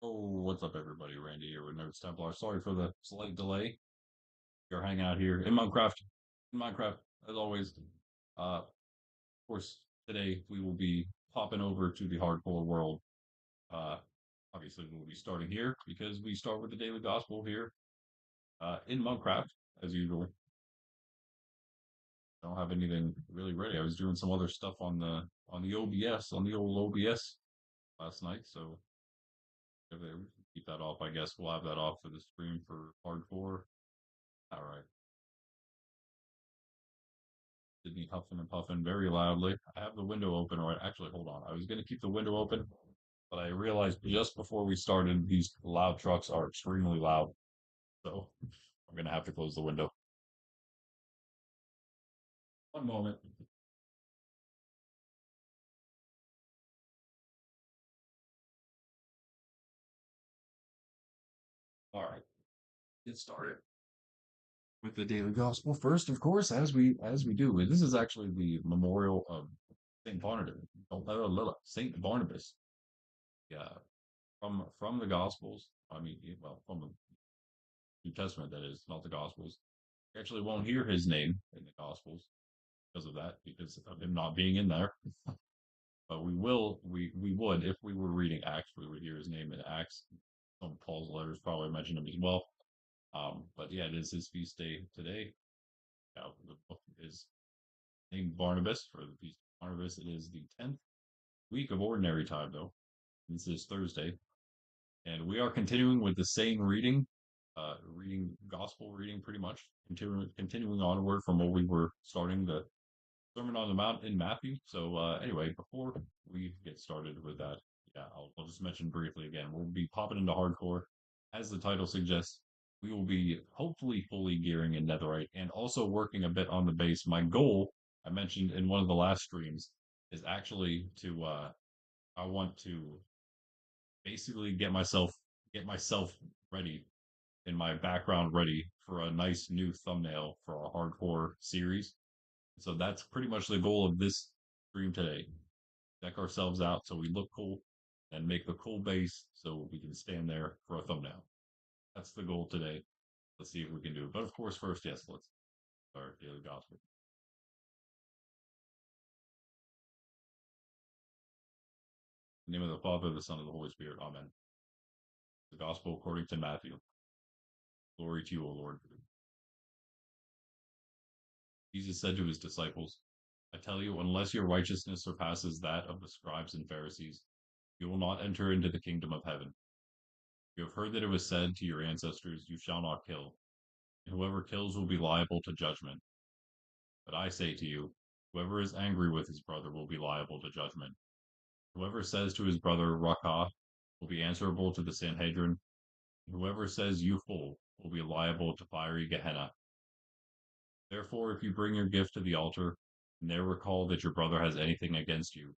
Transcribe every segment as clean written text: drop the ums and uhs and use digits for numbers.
Oh, what's up, everybody? Randy here with Nerds Templar. Sorry for the slight delay. You're hanging out here in Minecraft. In Minecraft, as always. Of course, today we will be popping over to the hardcore world. Uh, Obviously, we'll be starting here because we start with the daily gospel here in Minecraft, as usual. I don't have anything really ready. I was doing some other stuff on the OBS, on the old OBS last night, so if they keep that off, I guess we'll have that off for the stream for hardcore. All right. Me huffing and puffing very loudly. I have the window open, right? Actually, hold on. I was going to keep the window open, but I realized just before we started, these loud trucks are extremely loud. So I'm going to have to close the window. One moment. All right, get started with the daily gospel first, of course, as we do. This is actually the memorial of Saint Barnabas. Saint Barnabas. Yeah, from the Gospels. I mean, well, from the New Testament, that is, not the Gospels. You actually won't hear his name in the Gospels because of that, because of him not being in there. But we would, if we were reading Acts, we would hear his name in Acts. Some of Paul's letters probably mention him as well. But yeah, it is his feast day today. The book is named Barnabas for the feast of Barnabas. It is the 10th week of ordinary time, though. This is Thursday, and we are continuing with the same reading, gospel reading, pretty much continuing onward from where we were starting the Sermon on the Mount in Matthew. So anyway, before we get started with that, yeah, I'll just mention briefly again. We'll be popping into hardcore, as the title suggests. We will be hopefully fully gearing in Netherite and also working a bit on the base. My goal, I mentioned in one of the last streams, is actually to I want to basically get myself ready and my background ready for a nice new thumbnail for our hardcore series. So that's pretty much the goal of this stream today. Deck ourselves out so we look cool and make the cool base so we can stand there for a thumbnail. That's the goal today. Let's see if we can do it. But of course, first, yes, let's start daily gospel. In the name of the Father, the Son, and the Holy Spirit. Amen. The gospel according to Matthew. Glory to you, O Lord. Jesus said to his disciples, I tell you, unless your righteousness surpasses that of the scribes and Pharisees, you will not enter into the kingdom of heaven. You have heard that it was said to your ancestors, you shall not kill, and whoever kills will be liable to judgment. But I say to you, whoever is angry with his brother will be liable to judgment. Whoever says to his brother, Rakah, will be answerable to the Sanhedrin. Whoever says, you fool, will be liable to fiery Gehenna. Therefore, if you bring your gift to the altar, and there recall that your brother has anything against you,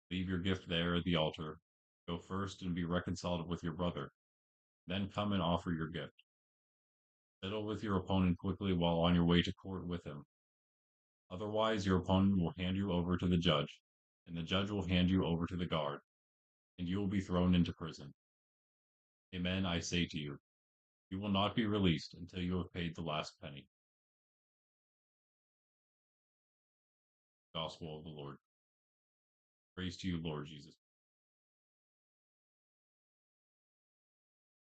leave your gift there at the altar. Go first and be reconciled with your brother. Then come and offer your gift. Settle with your opponent quickly while on your way to court with him. Otherwise, your opponent will hand you over to the judge, and the judge will hand you over to the guard, and you will be thrown into prison. Amen, I say to you, you will not be released until you have paid the last penny. Gospel of the Lord. Praise to you, Lord Jesus.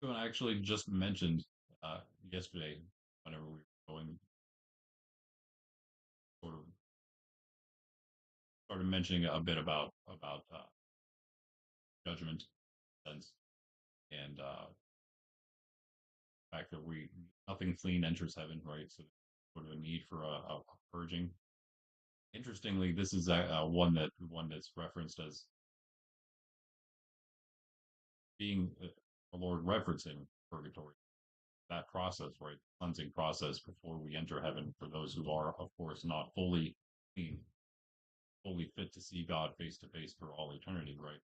So I actually just mentioned yesterday, whenever we were going, sort of started mentioning a bit about judgment sense and the fact that we nothing clean enters heaven, right? So sort of a need for a purging. Interestingly, this is one that's referenced as being the Lord referencing purgatory, that process, right? Cleansing process before we enter heaven for those who are, of course, not fully clean, fully fit to see God face to face for all eternity, right?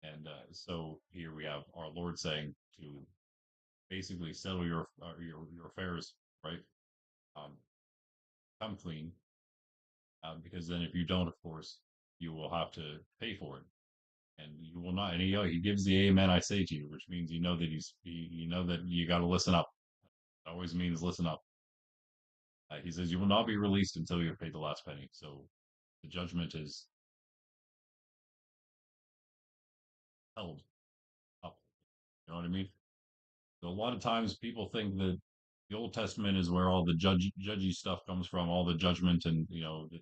And so here we have our Lord saying to basically settle your affairs, right? Um, Come clean, because then if you don't, of course, you will have to pay for it. and you will not. And he gives the amen I say to you, which means you know that you know that you got to listen up. It always means listen up. He says you will not be released until you have paid the last penny. So the judgment is held up. You know what I mean? So a lot of times people think that the Old Testament is where all the judgy stuff comes from, all the judgment and the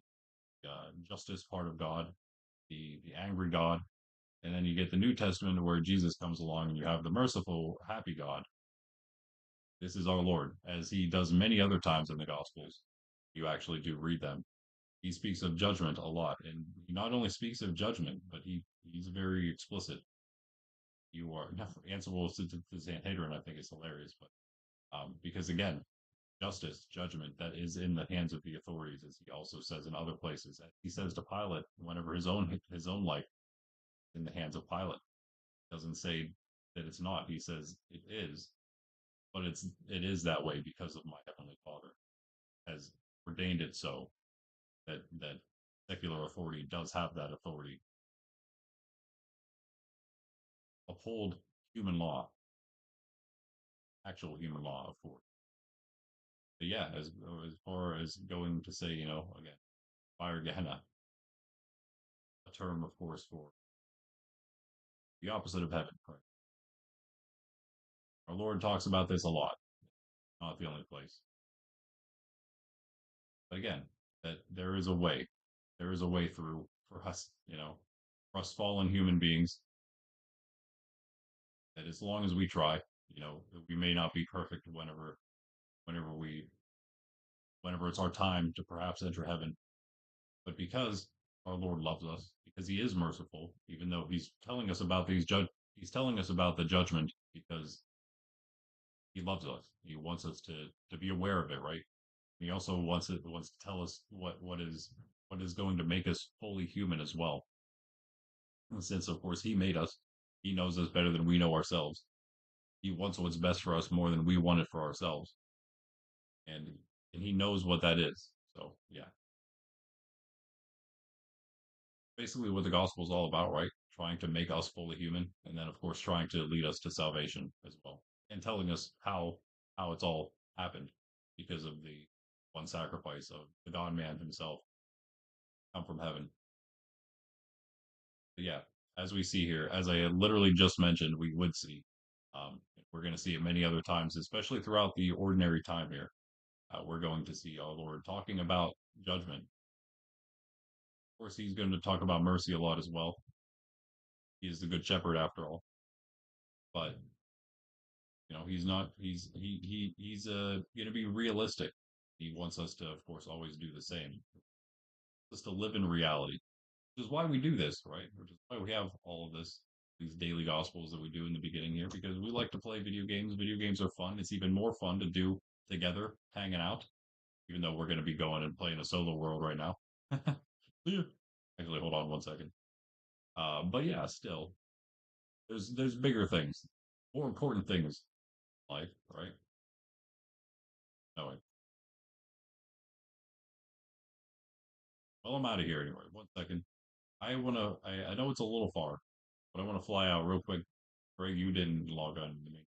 justice part of God, the angry God, and then you get the New Testament where Jesus comes along and you have the merciful, happy God. This is our Lord, as he does many other times in the Gospels. You actually do read them. He speaks of judgment a lot, and he not only speaks of judgment, but he's very explicit. You are not answerable to the Sanhedrin. I think is hilarious, but because again, justice, judgment, that is in the hands of the authorities, as he also says in other places. He says to Pilate, whenever his own life in the hands of Pilate, doesn't say that it's not. He says it is, but it is that way because of my heavenly Father has ordained it so that secular authority does have that authority. Uphold human law, actual human law, of course. But yeah, as far as going to say, again, fire Gehenna, a term, of course, for the opposite of heaven. Right? Our Lord talks about this a lot. Not the only place. But again, that there is a way. There is a way through for us, for us fallen human beings. That as long as we try, we may not be perfect whenever we whenever it's our time to perhaps enter heaven. But because our Lord loves us, because he is merciful, even though he's telling us about the judgment because he loves us. He wants us to be aware of it, right? He also wants to tell us what is going to make us fully human as well. Since of course he made us, he knows us better than we know ourselves. He wants what's best for us more than we want it for ourselves, and and he knows what that is. So yeah, basically what the gospel is all about, right? Trying to make us fully human, and then of course trying to lead us to salvation as well, and telling us how it's all happened because of the one sacrifice of the God Man himself come from heaven. But yeah, as we see here, as I had literally just mentioned, we would see. We're going to see it many other times, especially throughout the ordinary time here. We're going to see our Lord talking about judgment. Of course, he's going to talk about mercy a lot as well. He is the good shepherd after all. But he's not. He's going to be realistic. He wants us to, of course, always do the same. Just to live in reality, which is why we do this, right? Which is why we have all of these daily gospels that we do in the beginning here, because we like to play video games. Video games are fun. It's even more fun to do together, hanging out, even though we're going to be going and playing a solo world right now. Yeah. Actually, hold on one second. But yeah, still, there's bigger things, more important things in life, right? No way. Well, I'm out of here anyway. One second. I know it's a little far, but I want to fly out real quick. Greg, you didn't log on to me.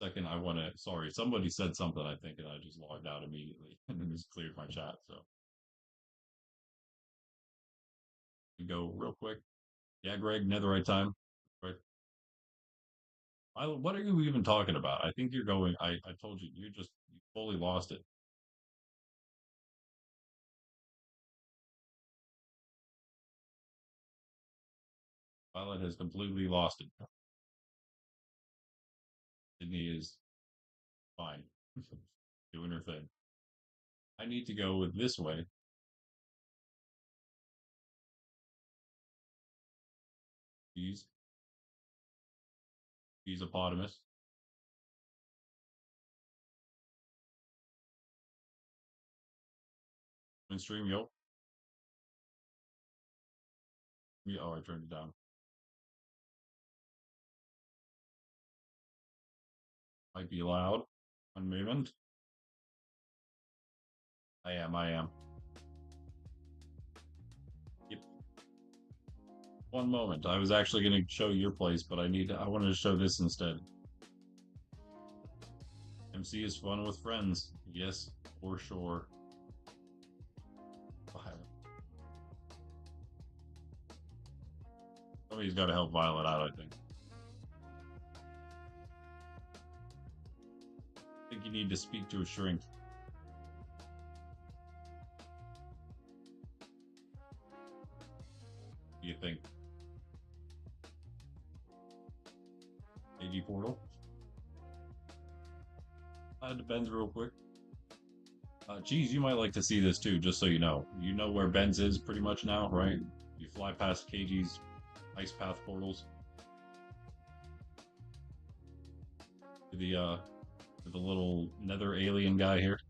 Second, I want to. Sorry, somebody said something, I think, and I just logged out immediately and then just cleared my chat. So you go real quick. Yeah, Greg, netherite time. Right. What are you even talking about? I think you're going. I told you, you fully lost it. Violet has completely lost it. Sydney is fine, doing her thing. I need to go this way. He's he's hippopotamus. Stream, yo. Yeah, oh, I turned it down. Might be loud. One moment. I am. Yep. One moment. I was actually going to show your place, but I wanted to show this instead. MC is fun with friends. Yes, for sure. Somebody's got to help Violet out, I think. I think you need to speak to a shrink. What do you think? AG portal? Depends real quick. Geez, you might like to see this too, just so you know. You know where Ben's is pretty much now, right? You fly past KG's ice path portals to the little nether alien guy here.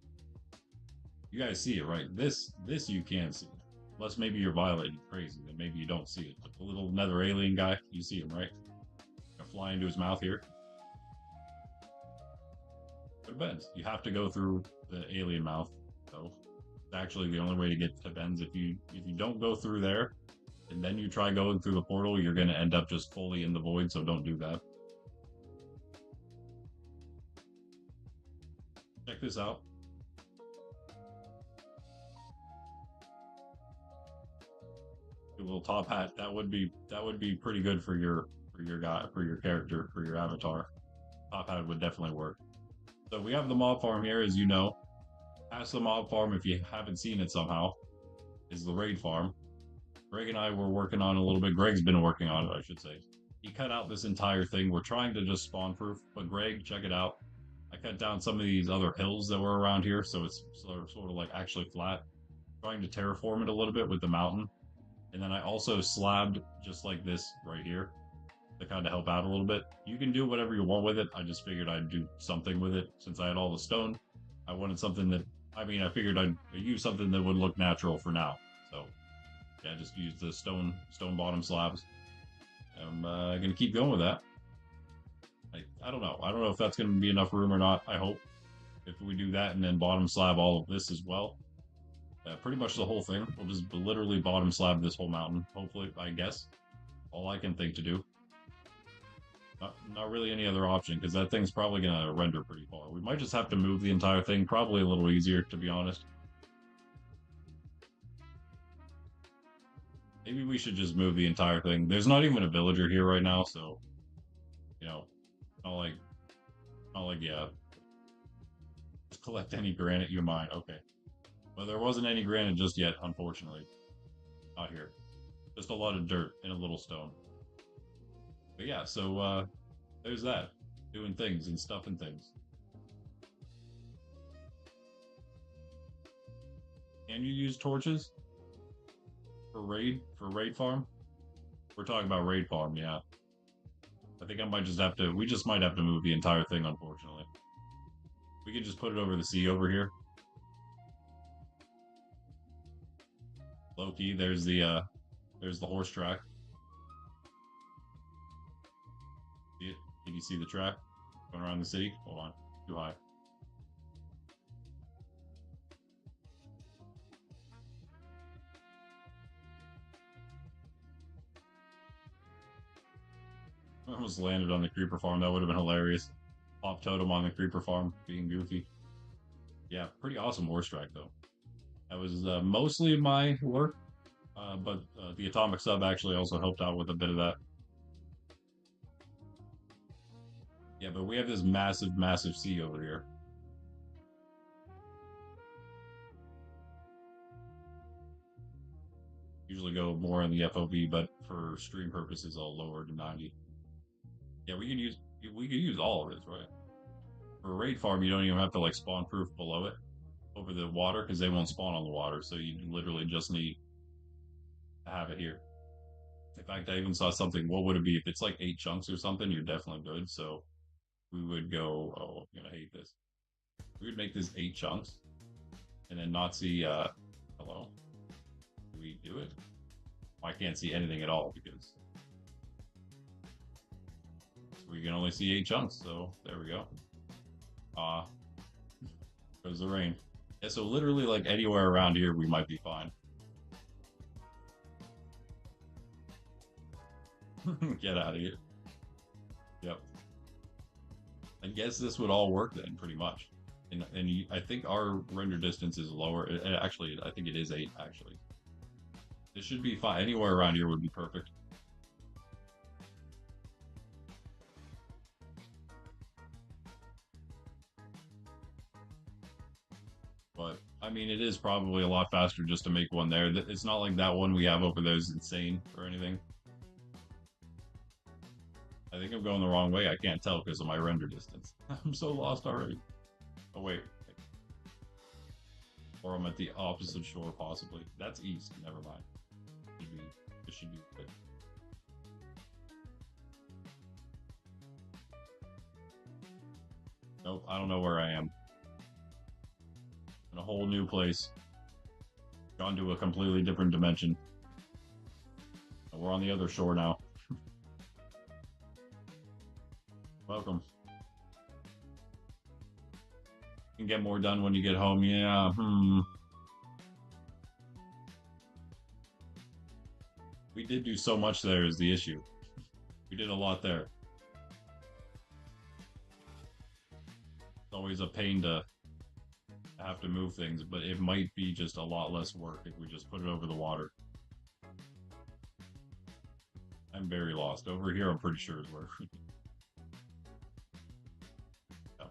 You guys see it, right? This you can see. Unless maybe you're Violet and crazy, then maybe you don't see it. But the little nether alien guy, you see him, right? Fly into his mouth here. But Ben's, you have to go through the alien mouth, so it's actually the only way to get to Ben's. If you don't go through there, and then you try going through the portal, you're going to end up just fully in the void, so don't do that. Check this out. A little top hat. That would be pretty good for your character, for your avatar. Top hat would definitely work. So we have the mob farm here, as you know. Past the mob farm, if you haven't seen it somehow, is the raid farm. Greg and I were working on a little bit. Greg's been working on it, I should say. He cut out this entire thing. We're trying to just spawn proof, but Greg, check it out. I cut down some of these other hills that were around here, so it's sort of like actually flat. Trying to terraform it a little bit with the mountain. And then I also slabbed just like this right here to kind of help out a little bit. You can do whatever you want with it. I just figured I'd do something with it since I had all the stone. I wanted something that, I figured I'd use something that would look natural for now. So yeah, just use the stone bottom slabs. I'm gonna keep going with that. I don't know. I don't know if that's gonna be enough room or not. I hope if we do that and then bottom slab all of this as well. Pretty much the whole thing. We'll just literally bottom slab this whole mountain. Hopefully, I guess. All I can think to do. Not really any other option, because that thing's probably going to render pretty far. We might just have to move the entire thing. Probably a little easier, to be honest. Maybe we should just move the entire thing. There's not even a villager here right now, so... You know, not like, yeah. Just collect any granite you mine. Okay. Well, there wasn't any granite just yet, unfortunately. Not here. Just a lot of dirt and a little stone. But yeah, so there's that. Doing things and stuff and things. Can you use torches? For raid farm? We're talking about raid farm, yeah. I think I might just have to, we just might have to move the entire thing, unfortunately. We could just put it over the sea over here. Low key, there's the horse track. See it? Can you see the track going around the city? Hold on, too high. I almost landed on the creeper farm. That would have been hilarious. Pop totem on the creeper farm, being goofy. Yeah, pretty awesome horse track though. That was mostly my work, but the atomic sub actually also helped out with a bit of that. Yeah, but we have this massive, massive sea over here. Usually go more in the FOV, but for stream purposes, I'll lower to 90. Yeah, we could use all of it, right? For a raid farm, you don't even have to like spawn proof below it over the water because they won't spawn on the water. So you literally just need to have it here. In fact, I even saw something. What would it be if it's like 8 chunks or something? You're definitely good. So we would go. Oh, I'm gonna hate this. We would make this 8 chunks, and then not see. Hello. Do we do it? I can't see anything at all because we can only see 8 chunks. So there we go. Goes the rain. Yeah, so literally like anywhere around here we might be fine. Get out of here. Yep. I guess this would all work then, pretty much. I think our render distance is lower. Actually, I think it is 8, actually. It should be fine. Anywhere around here would be perfect. But, I mean, it is probably a lot faster just to make one there. It's not like that one we have over there is insane or anything. I think I'm going the wrong way. I can't tell because of my render distance. I'm so lost already. Oh, wait. Or I'm at the opposite shore, possibly. That's east. Never mind. Should be, this should be good. Nope, I don't know where I am. In a whole new place. Gone to a completely different dimension. We're on the other shore now. Welcome. You can get more done when you get home. Yeah, We did do so much there is the issue. We did a lot there. It's always a pain to have to move things, but it might be just a lot less work if we just put it over the water. I'm very lost. Over here, I'm pretty sure is where. Yeah.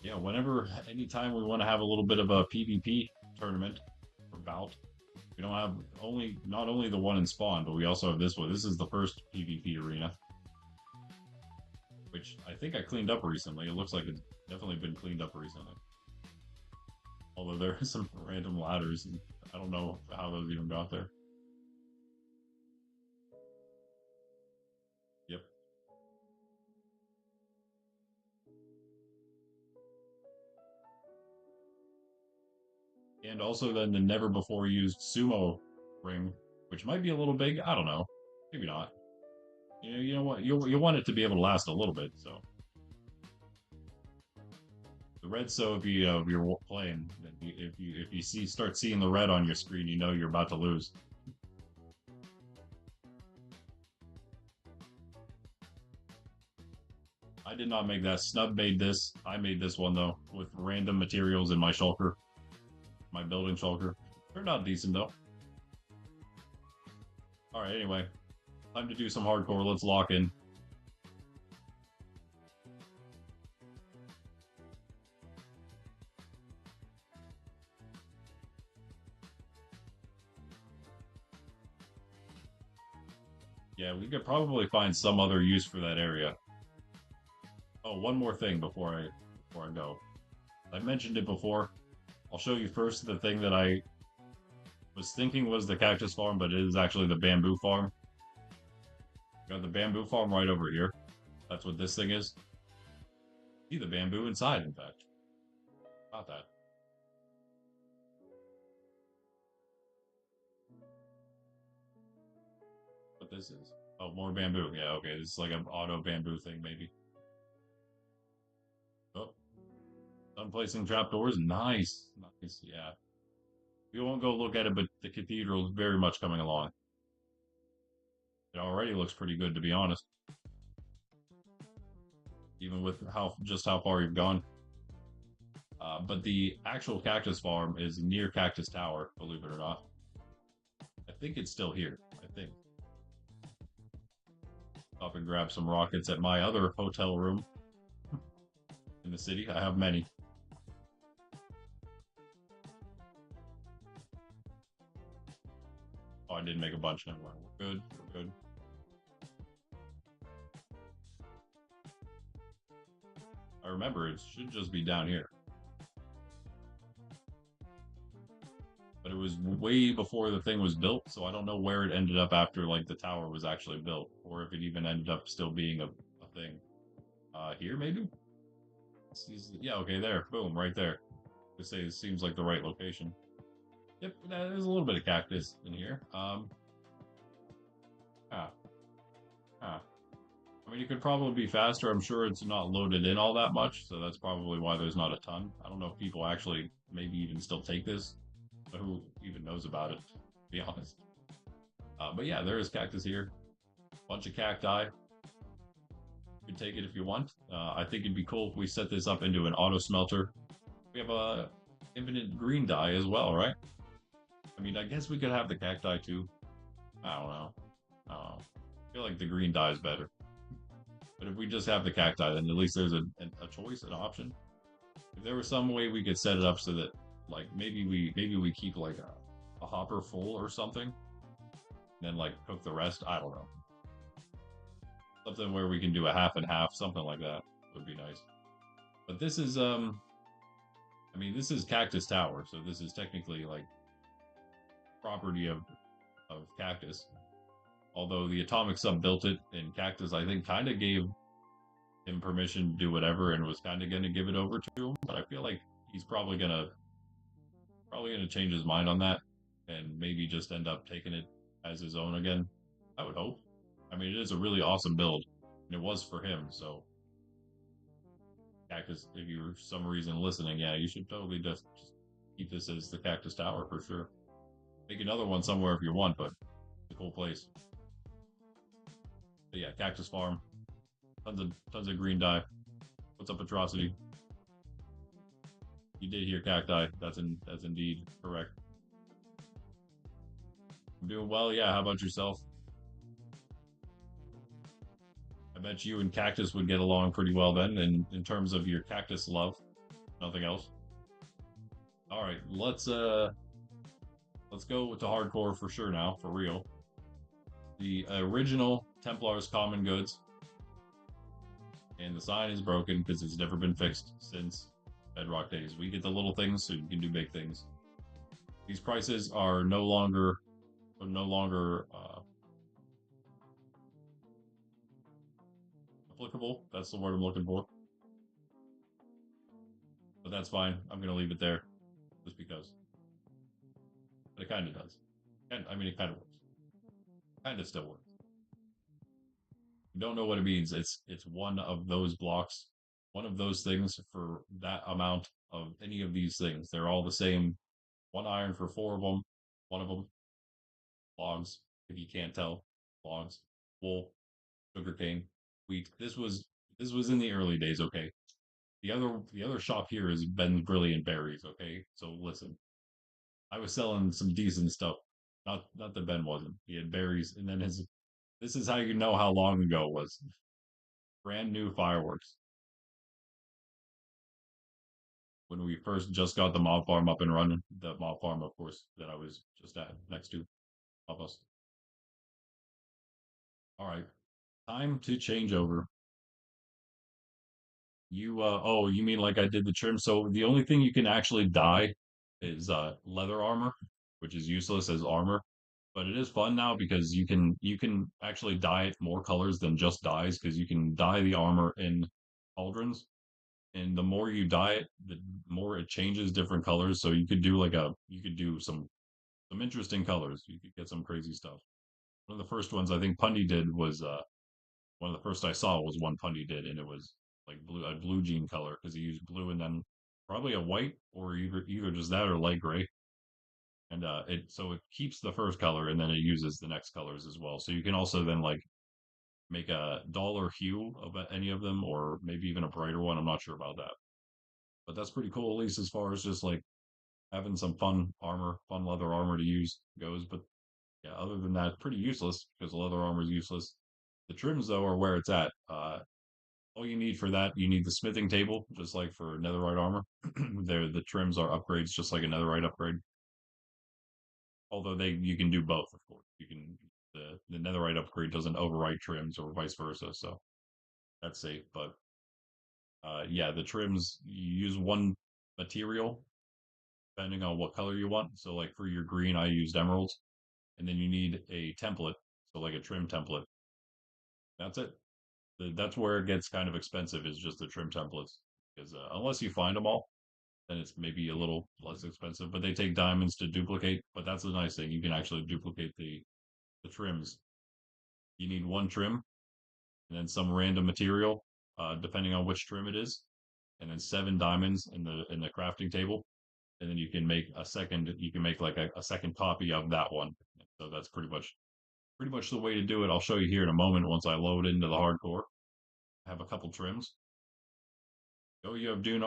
Yeah, whenever, anytime we want to have a little bit of a PvP tournament or bout, we don't have not only the one in spawn, but we also have this one. This is the first PvP arena, which I think I cleaned up recently. It looks like it's definitely been cleaned up recently. Although there are some random ladders, and I don't know how those even got there. Yep. And also then the never before used sumo ring, which might be a little big. I don't know. Maybe not. You know what? You want it to be able to last a little bit. So the red. So if you're playing, if you start seeing the red on your screen, you know you're about to lose. I did not make that. Snub made this. I made this one though with random materials in my shulker, my building shulker. They're not decent though. All right. Anyway, time to do some hardcore. Let's lock in. Yeah, we could probably find some other use for that area. Oh, one more thing before I go. I mentioned it before. I'll show you first the thing that I was thinking was the cactus farm, but it is actually the bamboo farm. Got the bamboo farm right over here. That's what this thing is. See the bamboo inside, in fact. Not that. What this is. Oh, more bamboo. Yeah, okay. This is like an auto bamboo thing, maybe. Oh, done placing trapdoors. Nice. Nice, yeah. We won't go look at it, but the cathedral is very much coming along. It already looks pretty good, to be honest. Even with how far you've gone. But the actual cactus farm is near Cactus Tower, believe it or not. I think it's still here. I think. Stop and grab some rockets at my other hotel room in the city. I have many. Oh, I did make a bunch. Never mind. We're good. We're good. I remember it should just be down here. But it was way before the thing was built, so I don't know where it ended up after like the tower was actually built, or if it even ended up still being a thing. Here maybe? Yeah, okay, there. Boom, right there. To say it seems like the right location. Yep, there's a little bit of cactus in here. Ah, ah. I mean, it could probably be faster. I'm sure it's not loaded in all that much, so that's probably why there's not a ton. I don't know if people actually maybe even still take this, but who even knows about it? be honest. But yeah, there is cactus here. Bunch of cacti. You can take it if you want. I think it'd be cool if we set this up into an auto smelter. We have a infinite green dye as well, right? I mean, I guess we could have the cacti too. I don't know. I don't know. I feel like the green dye is better. But if we just have the cacti, then at least there's a choice, an option. If there was some way we could set it up so that, like, maybe we keep like a hopper full or something, and then like cook the rest. I don't know. Something where we can do a half and half, something like that would be nice. But this is I mean, this is Cactus Tower, so this is technically like property of Cactus. Although the Atomic Sub built it, and Cactus, I think, kind of gave him permission to do whatever, and was kind of going to give it over to him. But I feel like he's probably gonna change his mind on that, and maybe just end up taking it as his own again. I would hope. I mean, it is a really awesome build, and it was for him. So, Cactus, if you're for some reason listening, yeah, you should totally just keep this as the Cactus Tower for sure. Make another one somewhere if you want, but it's a cool place. But yeah, Cactus Farm, tons of green dye. What's up, Atrocity? You did hear cacti. That's indeed correct. I'm doing well. Yeah. How about yourself? I bet you and Cactus would get along pretty well then, in terms of your cactus love. Nothing else. All right. Let's go with the hardcore for sure now, for real. The original Templar's common goods, and the sign is broken because it's never been fixed since Bedrock days. We get the little things so you can do big things. These prices are no longer applicable. That's the word I'm looking for. But that's fine. I'm gonna leave it there just because. But it kind of does. And I mean, it kind of works. Kind of still works. You don't know what it means. It's one of those blocks, one of those things for that amount of any of these things. They're all the same. One iron for four of them. One of them logs. If you can't tell, logs, wool, sugarcane, wheat. This was in the early days. Okay. The other shop here is Ben's Brilliant Berries. Okay, so listen, I was selling some decent stuff. Not that Ben wasn't. He had berries, and then his. This is how you know how long ago it was. Brand new fireworks when we first just got the mob farm up and running. The mob farm, of course, that I was just at next to of us. All right, time to change over. Oh, you mean like I did the trim? So the only thing you can actually dye is leather armor, which is useless as armor. But it is fun now because you can actually dye it more colors than just dyes because you can dye the armor in cauldrons, and the more you dye it, the more it changes different colors. So you could do some interesting colors. You could get some crazy stuff. One of the first ones I think Pundy did was one of the first I saw was one Pundy did, and it was like a blue jean color because he used blue and then probably a white or either just that or light gray, and it keeps the first color and then it uses the next colors as well. So you can also then like make a duller hue of any of them, or maybe even a brighter one. I'm not sure about that, but that's pretty cool at least as far as just like having some fun leather armor to use goes. But yeah, other than that, pretty useless because leather armor is useless. The trims though are where it's at. All you need for that, you need the smithing table, just like for netherite armor. The trims are upgrades, just like a netherite upgrade. Although you can do both, of course. You can the netherite upgrade doesn't overwrite trims or vice versa, so that's safe. But yeah, the trims you use one material depending on what color you want. So like for your green, I used emeralds, and then you need a template, so like a trim template. That's it. That's where it gets kind of expensive is just the trim templates because unless you find them all, then it's maybe a little less expensive. But they take diamonds to duplicate. But that's the nice thing; you can actually duplicate the trims. You need one trim and then some random material, depending on which trim it is, and then seven diamonds in the crafting table. and then you can make a second. You can make like a second copy of that one. So that's pretty much the way to do it. I'll show you here in a moment once I load into the hardcore. I have a couple trims. Oh, you have Dune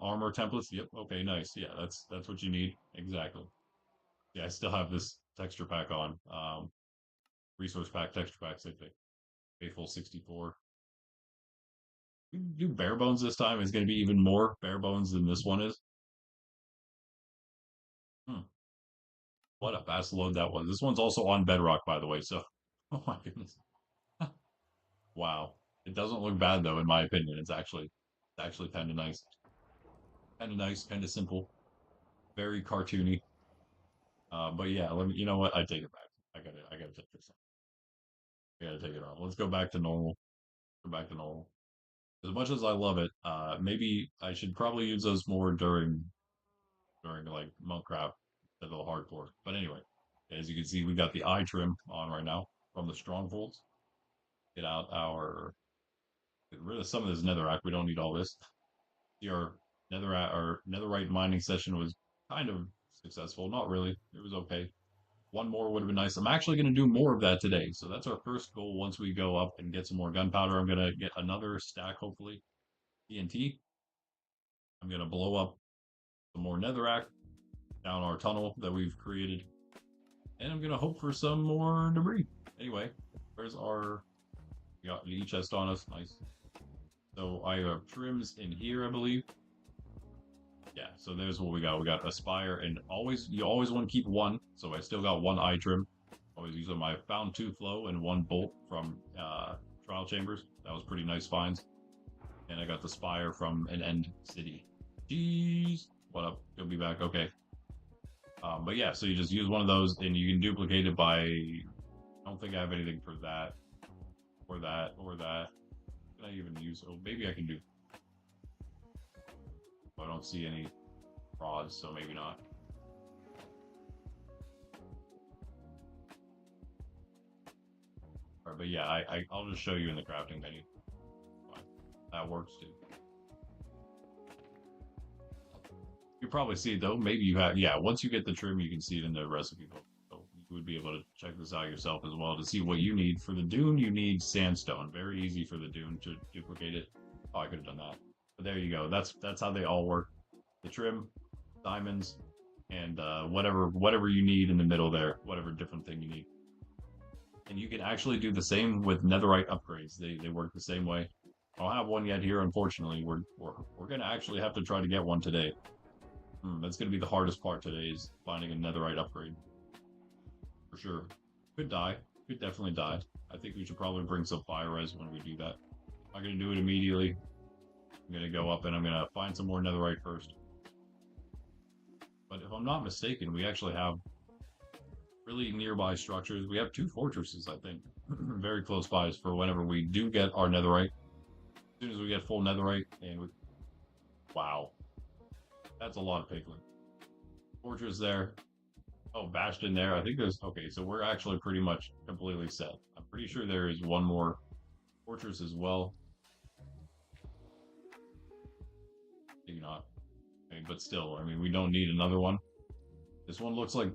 armor templates. Yep. Okay, nice. Yeah, that's what you need exactly. Yeah, I still have this texture pack on. Resource pack, texture pack, same thing. Faithful 64. We do bare bones this time. It's going to be even more bare bones than this one is. Hmm. What a fast load that was. This one's also on Bedrock, by the way. So, oh my goodness. Wow. It doesn't look bad though, in my opinion. It's actually kind of nice. Kind of nice, kind of simple, very cartoony. But yeah, let me. You know what? I take it back. I gotta take this off. I gotta take it off. Let's go back to normal. Go back to normal. As much as I love it, maybe I should probably use those more during like Monkcraft instead of the hardcore. But anyway, as you can see, we got the eye trim on right now from the strongholds. Get out get rid of some of this netherrack. We don't need all this. Your netherite mining session was kind of successful. Not really. It was okay. One more would have been nice. I'm actually going to do more of that today. So that's our first goal. Once we go up and get some more gunpowder, I'm going to get another stack, hopefully, TNT. I'm going to blow up some more netherrack down our tunnel that we've created. And I'm going to hope for some more debris. Anyway, where's our... We got the chest on us. Nice. So I have trims in here, I believe. Yeah, so there's what we got. We got Aspire, and you always want to keep one. So I still got one eye trim. Always using my found two flow and one bolt from trial chambers. That was pretty nice finds. And I got the Spire from an end city. Jeez. What up? You'll be back. Okay. But yeah, so you just use one of those and you can duplicate it by, I don't think I have anything for that, or that, or that. Can I even use, oh, maybe I can do, I don't see any rods, so maybe not. All right, but yeah, I'll just show you in the crafting menu. Fine. That works too. You probably see it though. Maybe you have, yeah, once you get the trim, you can see it in the recipe book. So you would be able to check this out yourself as well to see what you need. For the dune, you need sandstone. Very easy for the dune to duplicate it. Oh, I could have done that. But there you go. That's how they all work. The trim, diamonds, and whatever you need in the middle there, whatever different thing you need. And you can actually do the same with netherite upgrades. They work the same way. I don't have one yet here, unfortunately. We're gonna actually have to try to get one today. That's going to be the hardest part today is finding a netherite upgrade. For sure. Could die. Could definitely die. I think we should probably bring some fire res when we do that. I'm not going to do it immediately. I'm going to go up and I'm going to find some more netherite first. But if I'm not mistaken, we actually have really nearby structures. We have two fortresses, I think. Very close by for whenever we do get our netherite. As soon as we get full netherite and we... Wow. That's a lot of piglin. Fortress there. Oh, Bastion there. I think there's... Okay, so we're actually pretty much completely set. I'm pretty sure there is one more fortress as well. Maybe not. I mean, but still, I mean, we don't need another one. This one looks like...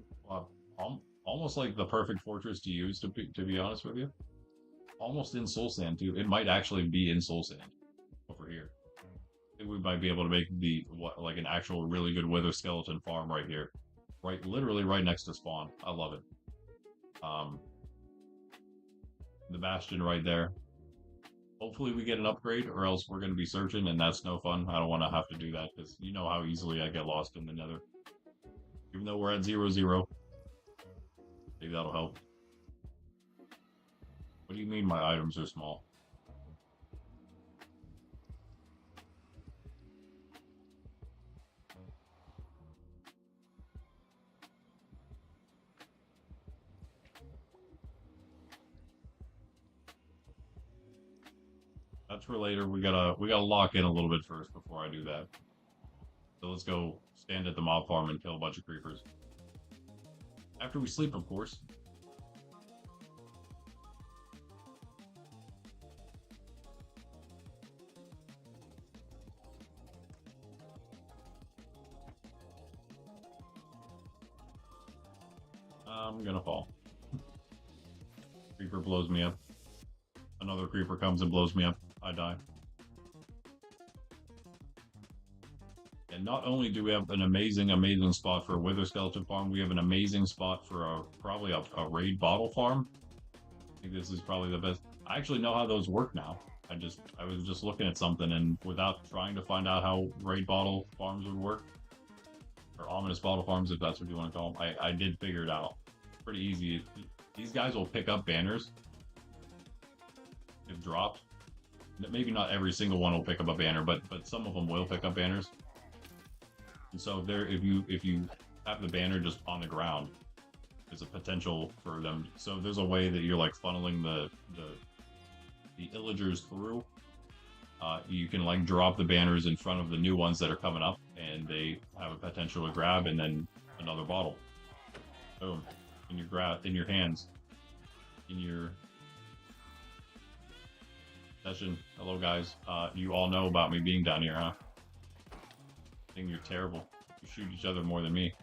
almost like the perfect fortress to use, to be honest with you. Almost in Soul Sand, too. It might actually be in Soul Sand. Over here. We might be able to make like an actual really good wither skeleton farm right here, literally right next to spawn. I love it. The bastion right there. Hopefully we get an upgrade, or else we're going to be searching, and that's no fun. I don't want to have to do that because you know how easily I get lost in the Nether. Even though we're at 0-0, maybe that'll help. What do you mean my items are small? That's for later. We gotta lock in a little bit first before I do that. So let's go stand at the mob farm and kill a bunch of creepers. After we sleep, of course. I'm gonna fall. Creeper blows me up. Another creeper comes and blows me up. I die. And not only do we have an amazing, amazing spot for a wither skeleton farm, we have an amazing spot for probably a raid bottle farm. I think this is probably the best. I actually know how those work now. I was just looking at something and without trying to find out how raid bottle farms would work, or ominous bottle farms, if that's what you want to call them, I did figure it out. Pretty easy. These guys will pick up banners if dropped. Maybe not every single one will pick up a banner, but some of them will pick up banners. And so if you have the banner just on the ground, there's a potential for them. So there's a way that you're like funneling the illagers through. You can like drop the banners in front of the new ones that are coming up, and they have a potential to grab, and then another bottle. Boom. In your hands. In your session. Hello guys. You all know about me being down here, huh? I think you're terrible. You shoot each other more than me.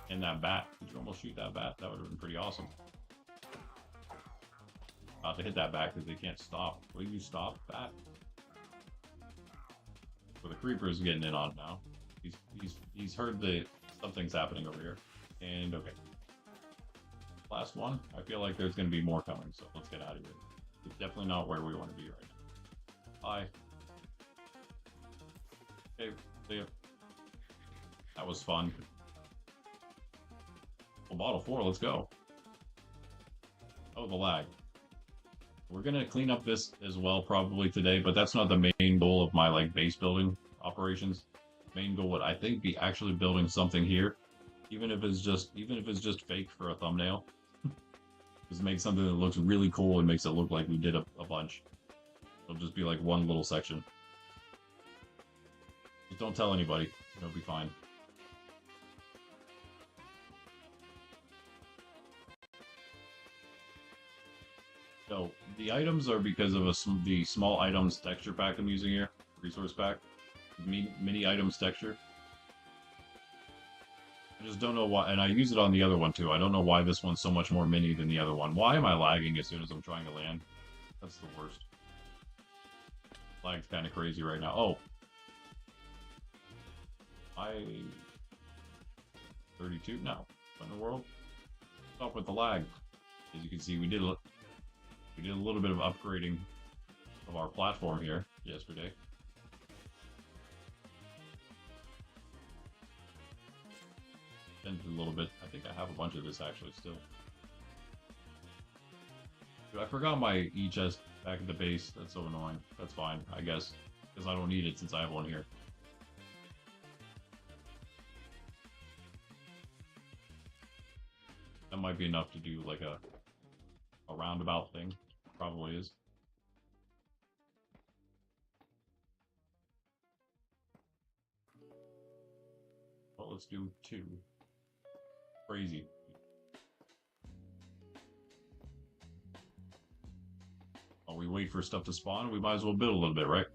And that bat. Did you almost shoot that bat? That would have been pretty awesome. About to hit that bat because they can't stop. Will you stop, bat? Well, the creeper is getting in on it now. He's heard that something's happening over here. And okay. Last one. I feel like there's going to be more coming, so let's get out of here. It's definitely not where we want to be right now. Bye. Okay, see ya. That was fun. Well, bottle 4, let's go. Oh, the lag. We're gonna clean up this as well probably today, but that's not the main goal of my like base building operations. Main goal would I think be actually building something here, even if it's just fake for a thumbnail. Just make something that looks really cool and makes it look like we did a bunch. It'll just be like one little section. Just don't tell anybody. It'll be fine. So the items are because of the small items texture pack I'm using here, resource pack, mini items texture. I just don't know why, and I use it on the other one too. I don't know why this one's so much more mini than the other one. Why am I lagging as soon as I'm trying to land? That's the worst. Lag's kind of crazy right now. Oh, 32? No, what in the world? Stop with the lag. As you can see, we did a little bit of upgrading of our platform here yesterday. And a little bit. I think I have a bunch of this actually still. Dude, I forgot my E-chest back at the base. That's so annoying. That's fine, I guess, because I don't need it since I have one here. That might be enough to do like a roundabout thing. Probably is. Well, let's do 2. Crazy. While we wait for stuff to spawn, we might as well build a little bit, right?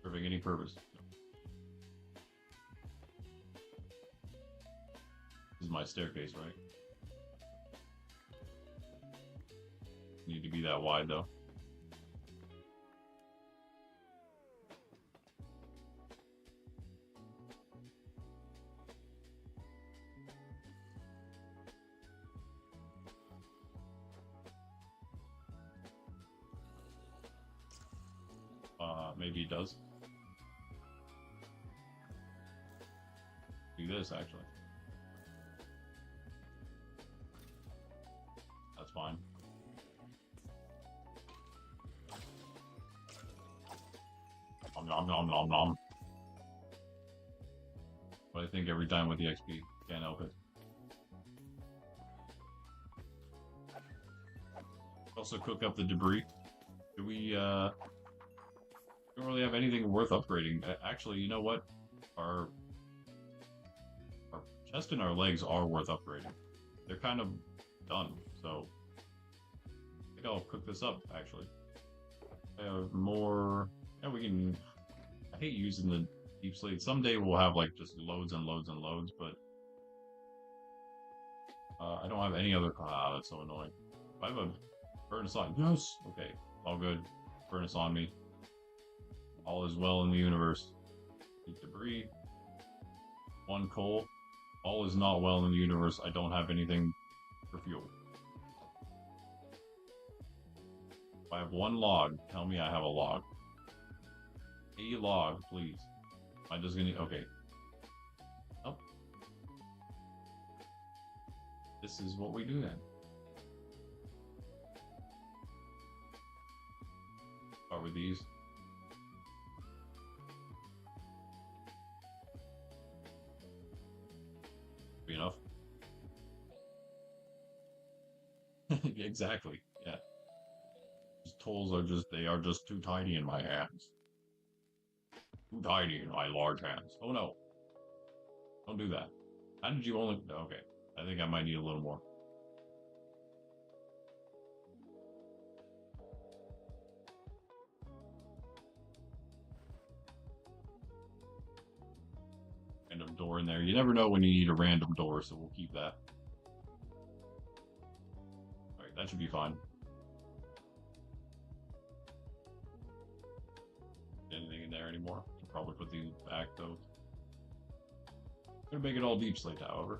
Serving any purpose. This is my staircase, right? Need to be that wide though. Maybe it does. Do this actually. That's fine. Nom nom nom nom. But I think every time with the XP, can't help it. Also cook up the debris. Do we don't really have anything worth upgrading. Actually, you know what? Our chest and our legs are worth upgrading. They're kind of done, so I think I'll cook this up, actually. I have more... Yeah, we can... I hate using the deep slate. Someday we'll have, like, just loads and loads and loads, but... I don't have any other... Ah, that's so annoying. If I have a furnace on... Yes! Okay, all good. Furnace on me. All is well in the universe. Debris. One coal. All is not well in the universe. I don't have anything for fuel. If I have one log, tell me I have a log. A log, please. Am I just gonna... Okay. Oh. This is what we do then. Start with these. Be enough. Exactly. Yeah. These tools are just, they are just too tiny in my hands. Too tiny in my large hands. Oh no. Don't do that. How did you only... Okay. I think I might need a little more. Random door in there. You never know when you need a random door, so we'll keep that. Alright, that should be fine. Anything in there anymore? I'll probably put these back though. Gonna make it all deep slate, however.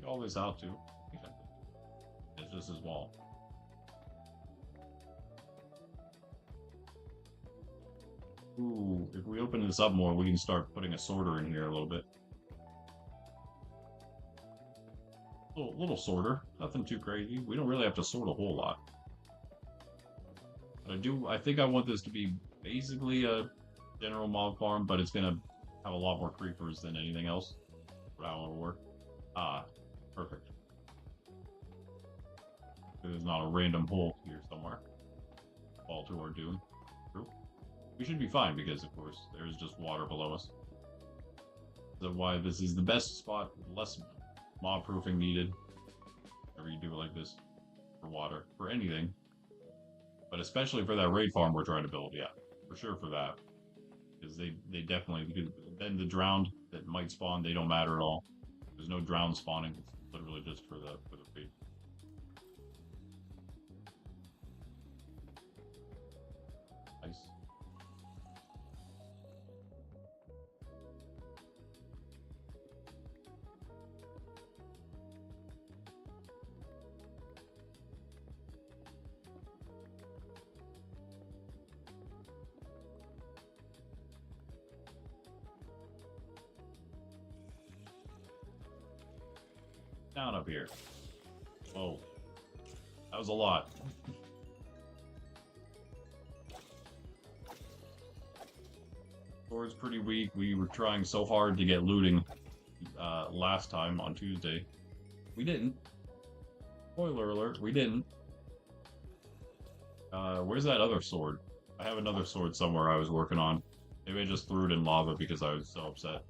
All this out too. It's just as small. Ooh, if we open this up more, we can start putting a sorter in here a little bit. Little sorter, nothing too crazy. We don't really have to sort a whole lot. But I think I want this to be basically a general mob farm, but it's gonna have a lot more creepers than anything else. But I want to work. Ah. Perfect. There's not a random hole here somewhere. Fall to our doom. True. We should be fine because, of course, there's just water below us. That's why this is the best spot. Less mob proofing needed. Whenever you do it like this. For water. For anything. But especially for that raid farm we're trying to build. Yeah. For sure for that. Because they definitely... Because then the drowned that might spawn, they don't matter at all. There's no drowned spawning. It's literally just for the feed. Nice. Down up here. Whoa. That was a lot. Sword's pretty weak. We were trying so hard to get looting last time on Tuesday. We didn't. Spoiler alert, we didn't. Where's that other sword? I have another sword somewhere I was working on. Maybe I just threw it in lava because I was so upset.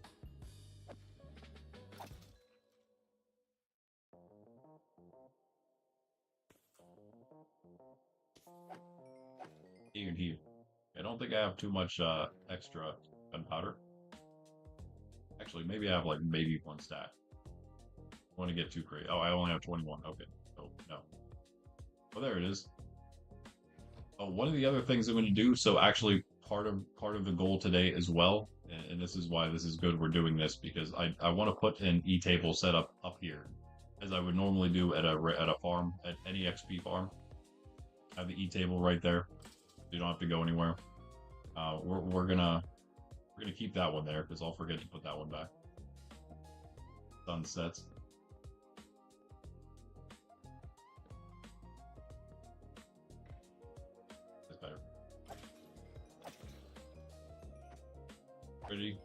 Even here. I don't think I have too much extra gunpowder. Actually, maybe I have like maybe one stack. I want to get too crazy. Oh, I only have 21. Okay. Oh, no. Oh, there it is. Oh, one of the other things I'm going to do, so actually part of the goal today as well, and this is why this is good we're doing this, because I want to put an e-table setup up here, as I would normally do at a farm, at any XP farm. Have the e-table right there. You don't have to go anywhere. We're gonna keep that one there because I'll forget to put that one back. Sunsets. Pretty.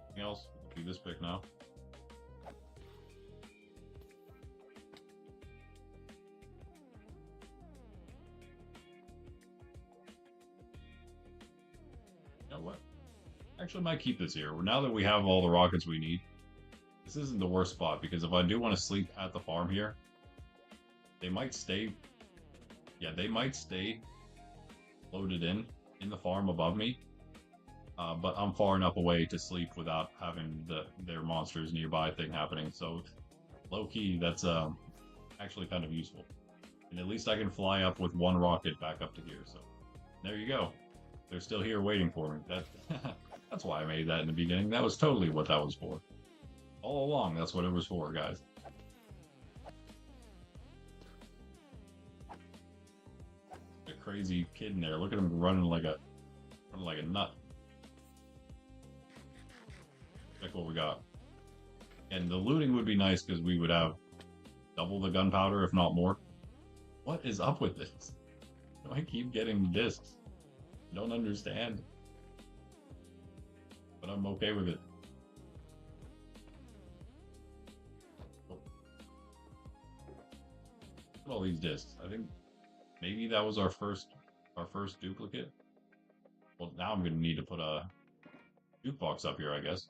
Anything else? Do this pick now. You know what? Actually, I might keep this here. Now that we have all the rockets we need, this isn't the worst spot because if I do want to sleep at the farm here, they might stay. Yeah, they might stay loaded in the farm above me. But I'm far enough away to sleep without having their monsters nearby thing happening. So low key, that's actually kind of useful. And at least I can fly up with one rocket back up to here. So there you go. They're still here waiting for me. That's why I made that in the beginning. That was totally what that was for. All along, that's what it was for, guys. A crazy kid in there. Look at him running like a nut. Check what we got. And the looting would be nice because we would have double the gunpowder, if not more. What is up with this? Do I keep getting discs? I don't understand. But I'm okay with it. Look at all these discs. I think maybe that was our first duplicate. Well, now I'm gonna need to put a jukebox up here, I guess.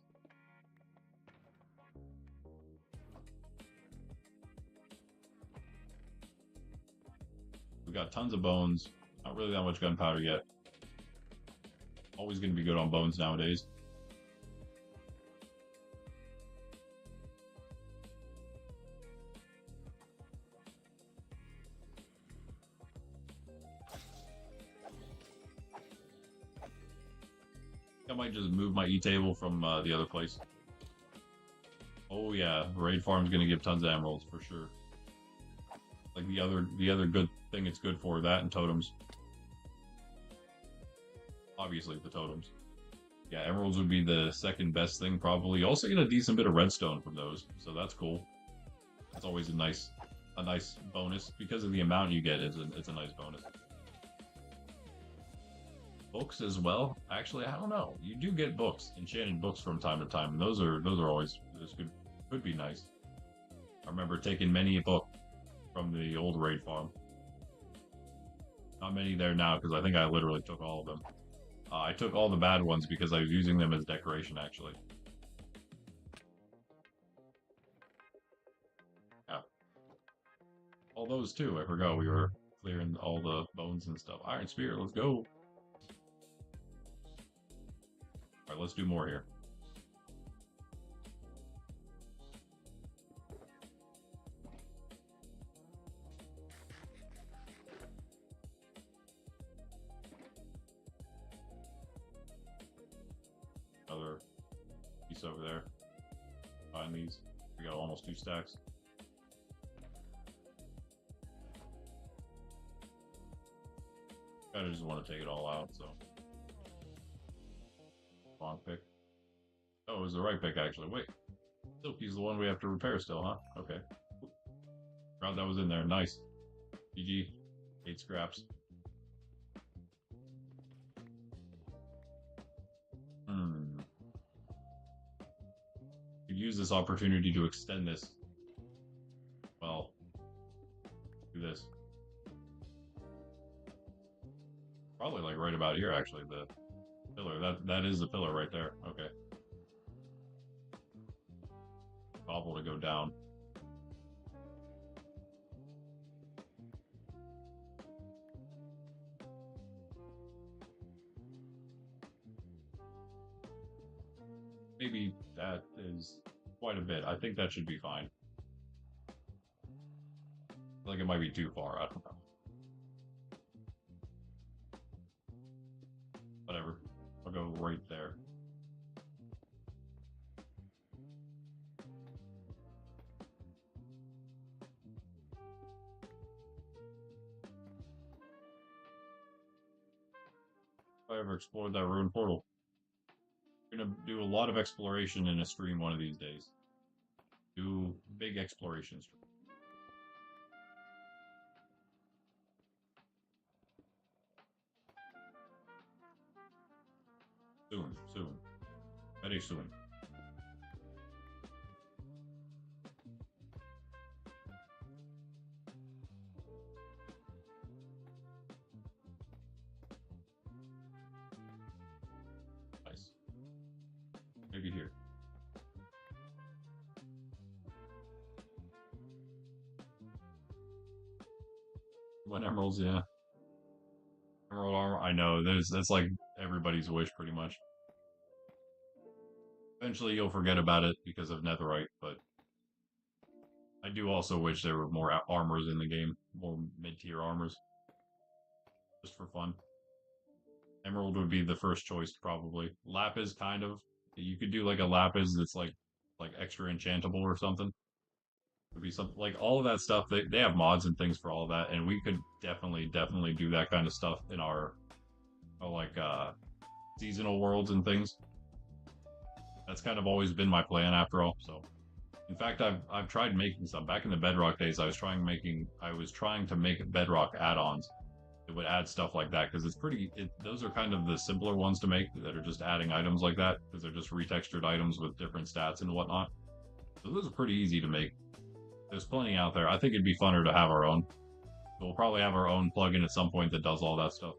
We got tons of bones. Not really that much gunpowder yet. Always going to be good on bones nowadays. I might just move my E-table from the other place. Oh yeah, raid farm's going to give tons of emeralds for sure. Like the other good thing it's good for, that and totems. Obviously the totems. Yeah, emeralds would be the second best thing probably. You also get a decent bit of redstone from those, so that's cool. That's always a nice bonus because of the amount you get. It's a nice bonus. Books as well. Actually, I don't know. You do get books, enchanted books from time to time, and those are always could be nice. I remember taking many a book from the old raid farm. Not many there now because I think I literally took all of them. I took all the bad ones because I was using them as decoration, actually. Yeah. All those too. I forgot we were clearing all the bones and stuff. Iron Spear, let's go. Alright, let's do more here. Another piece over there. Find these. We got almost 2 stacks. I just want to take it all out, so. Wrong pick. Oh, it was the right pick, actually. Wait. Silky's the one we have to repair still, huh? Okay. Forgot that was in there. Nice. GG. 8 scraps. Could use this opportunity to extend this. Well, do this. Probably like right about here, actually. The pillar. That is the pillar right there. Okay. Cobble to go down. Maybe that is quite a bit. I think that should be fine. Like it might be too far. I don't know. Whatever. I'll go right there. If I ever explored that ruined portal. I'm gonna do a lot of exploration in a stream one of these days. Do big exploration stream. Soon, soon. Very soon. Nice. Maybe here. What emeralds? Yeah. Emerald armor. I know. That's like everybody's wish, pretty much. Eventually, you'll forget about it because of netherite, but I do also wish there were more armors in the game, more mid-tier armors, just for fun. Emerald would be the first choice, probably. Lapis, kind of. You could do like a lapis that's like extra enchantable or something. Would be something like all of that stuff. They have mods and things for all of that, and we could definitely do that kind of stuff in our like seasonal worlds and things. That's kind of always been my plan after all. So, in fact, I've tried making some back in the Bedrock days. I was trying to make Bedrock add-ons. It would add stuff like that because those are kind of the simpler ones to make that are just adding items like that because they're just retextured items with different stats and whatnot. So those are pretty easy to make. There's plenty out there. I think it'd be funner to have our own. We'll probably have our own plugin at some point that does all that stuff.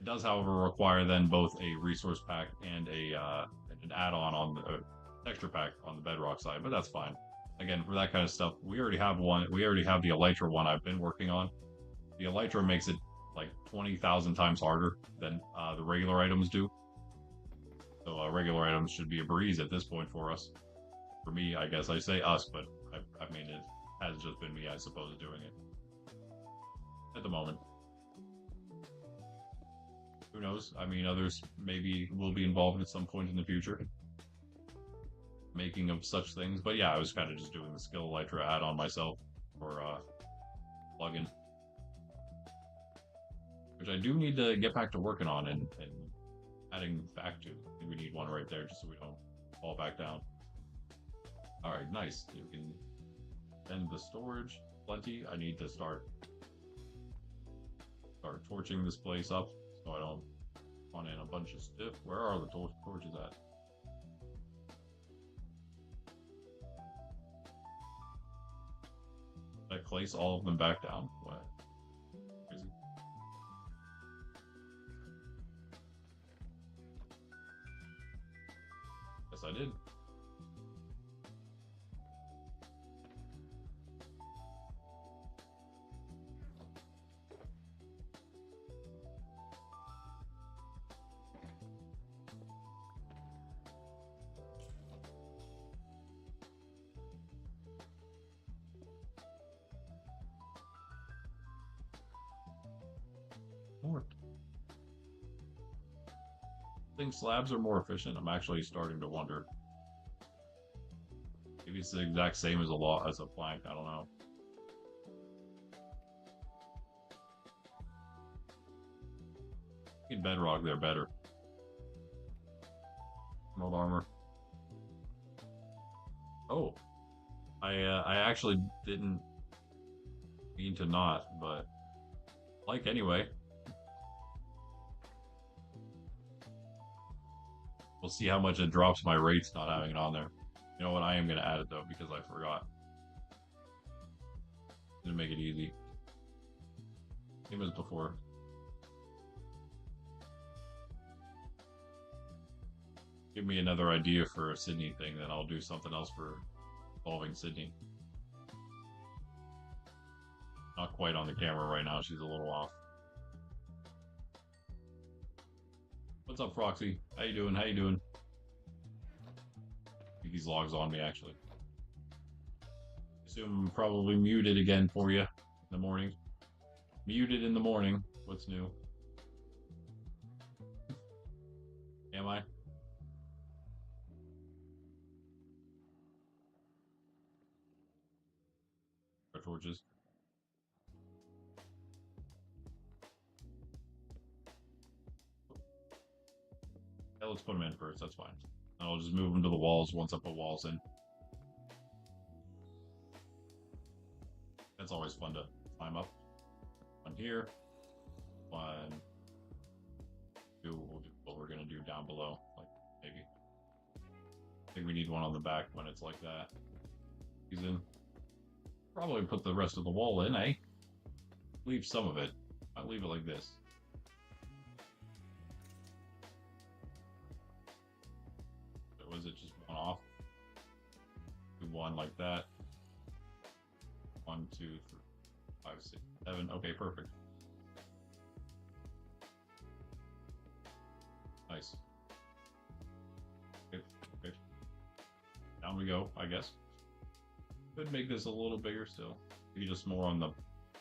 It does, however, require then both a resource pack and an add-on on the texture pack on the Bedrock side, but that's fine. Again, for that kind of stuff, we already have one. We already have the Elytra one I've been working on. The Elytra makes it like 20,000 times harder than the regular items do. So regular items should be a breeze at this point for us. For me, I guess I say us, but I mean it has just been me, I suppose, doing it at the moment. Who knows? I mean, others maybe will be involved at some point in the future, making of such things. But yeah, I was kind of just doing the skill Elytra add-on myself for plugin, which I do need to get back to working on and adding back to. I think we need one right there just so we don't fall back down. All right, nice. You can end the storage. Plenty. I need to start torching this place up so I don't spawn in a bunch of stuff. Where are the torches at? Did I place all of them back down? What? Crazy. Yes, I did. More. I think slabs are more efficient. I'm actually starting to wonder. Maybe it's the exact same as a plank. I don't know. In Bedrock, they're better. Emerald armor. Oh, I actually didn't mean to not, but like anyway. We'll see how much it drops my rates not having it on there. You know what? I am going to add it though because I forgot. To make it easy. Same as before. Give me another idea for a Sydney thing, then I'll do something else for involving Sydney. Not quite on the camera right now, she's a little off. What's up, Froxy? How you doing? How you doing? I think he's logs on me, actually. Assume I'm probably muted again for you in the morning. Muted in the morning. What's new? Am I? Our torches. Yeah, let's put them in first. That's fine. I'll just move them to the walls once I put walls in. That's always fun to climb up. One here. One. Two. We'll do what we're gonna do down below. Like maybe. think we need one on the back when it's like that. He's in. Probably put the rest of the wall in, eh? Leave some of it. I'll leave it like this. So was it just one off? Do one like that. 1, 2, 3, 5, 6, 7. Okay, perfect. Nice. Okay, okay. Down we go, I guess. Could make this a little bigger still. Maybe just more on the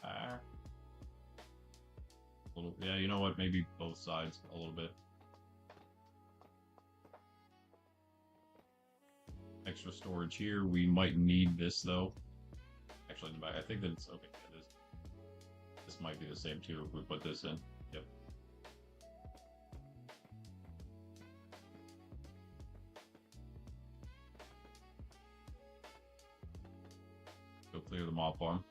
back. Yeah, you know what? Maybe both sides a little bit. Extra storage here. We might need this though. Actually, in the back, I think that it's okay. This might be the same too if we put this in. Yep. Go clear the mob farm.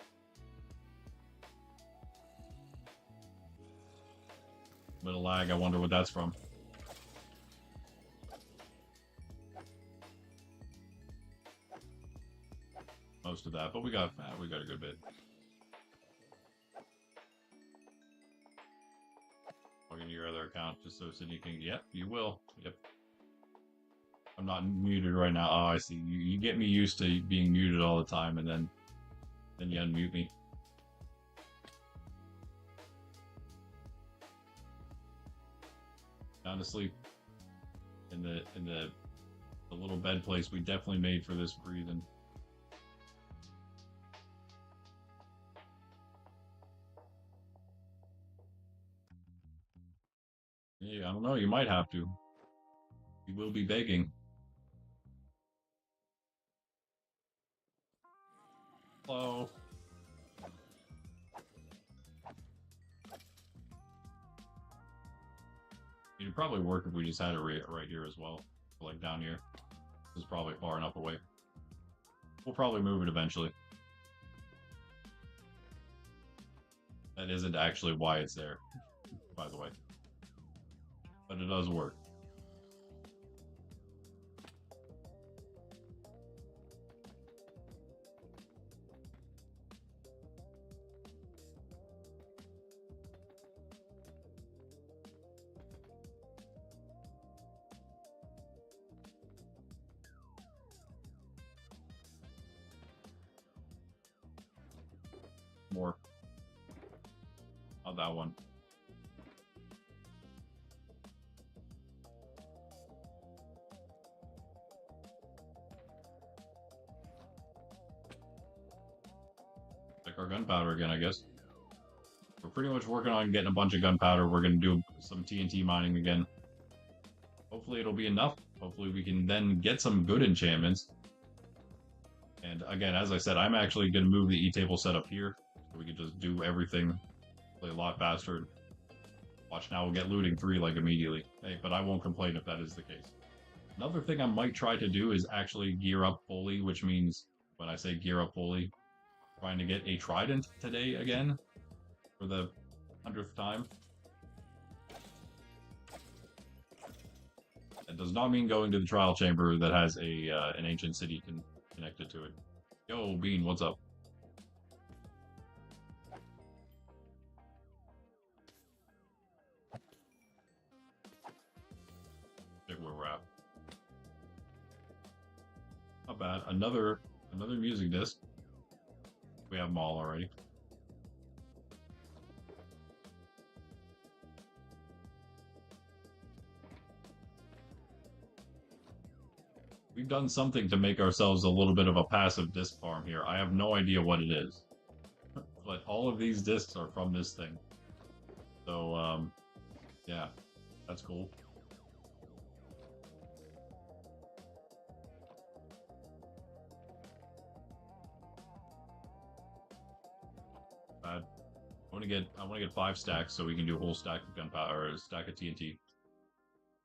Bit of lag. I wonder what that's from. Most of that, but we got a good bit. Log into your other account just so Sydney can. Yep, you will. Yep. I'm not muted right now. Oh, I see. You get me used to being muted all the time, and then you unmute me. Down to sleep in the little bed place we definitely made for this breathing. Yeah, I don't know. You might have to. You will be begging. Hello. It'd probably work if we just had it right here as well. Like down here. This is probably far enough away. We'll probably move it eventually. That isn't actually why it's there, by the way. But it does work. More. Not that one. Like our gunpowder again, I guess. We're pretty much working on getting a bunch of gunpowder. We're going to do some TNT mining again. Hopefully it'll be enough. Hopefully we can then get some good enchantments. And again, as I said, I'm actually going to move the E-table setup here. So we can just do everything play a lot faster. Watch now, we'll get looting 3 like immediately. Hey, but I won't complain if that is the case. Another thing I might try to do is actually gear up fully, which means when I say gear up fully, trying to get a trident today again for the 100th time. That does not mean going to the trial chamber that has a an ancient city connected to it. Yo, Bean, what's up? Check where we're at. Not bad. Another music disc. We have them all already. We've done something to make ourselves a little bit of a passive disc farm here. I have no idea what it is. But all of these discs are from this thing. So, yeah, that's cool. Bad. I want to get 5 stacks so we can do a whole stack of gunpowder or a stack of TNT.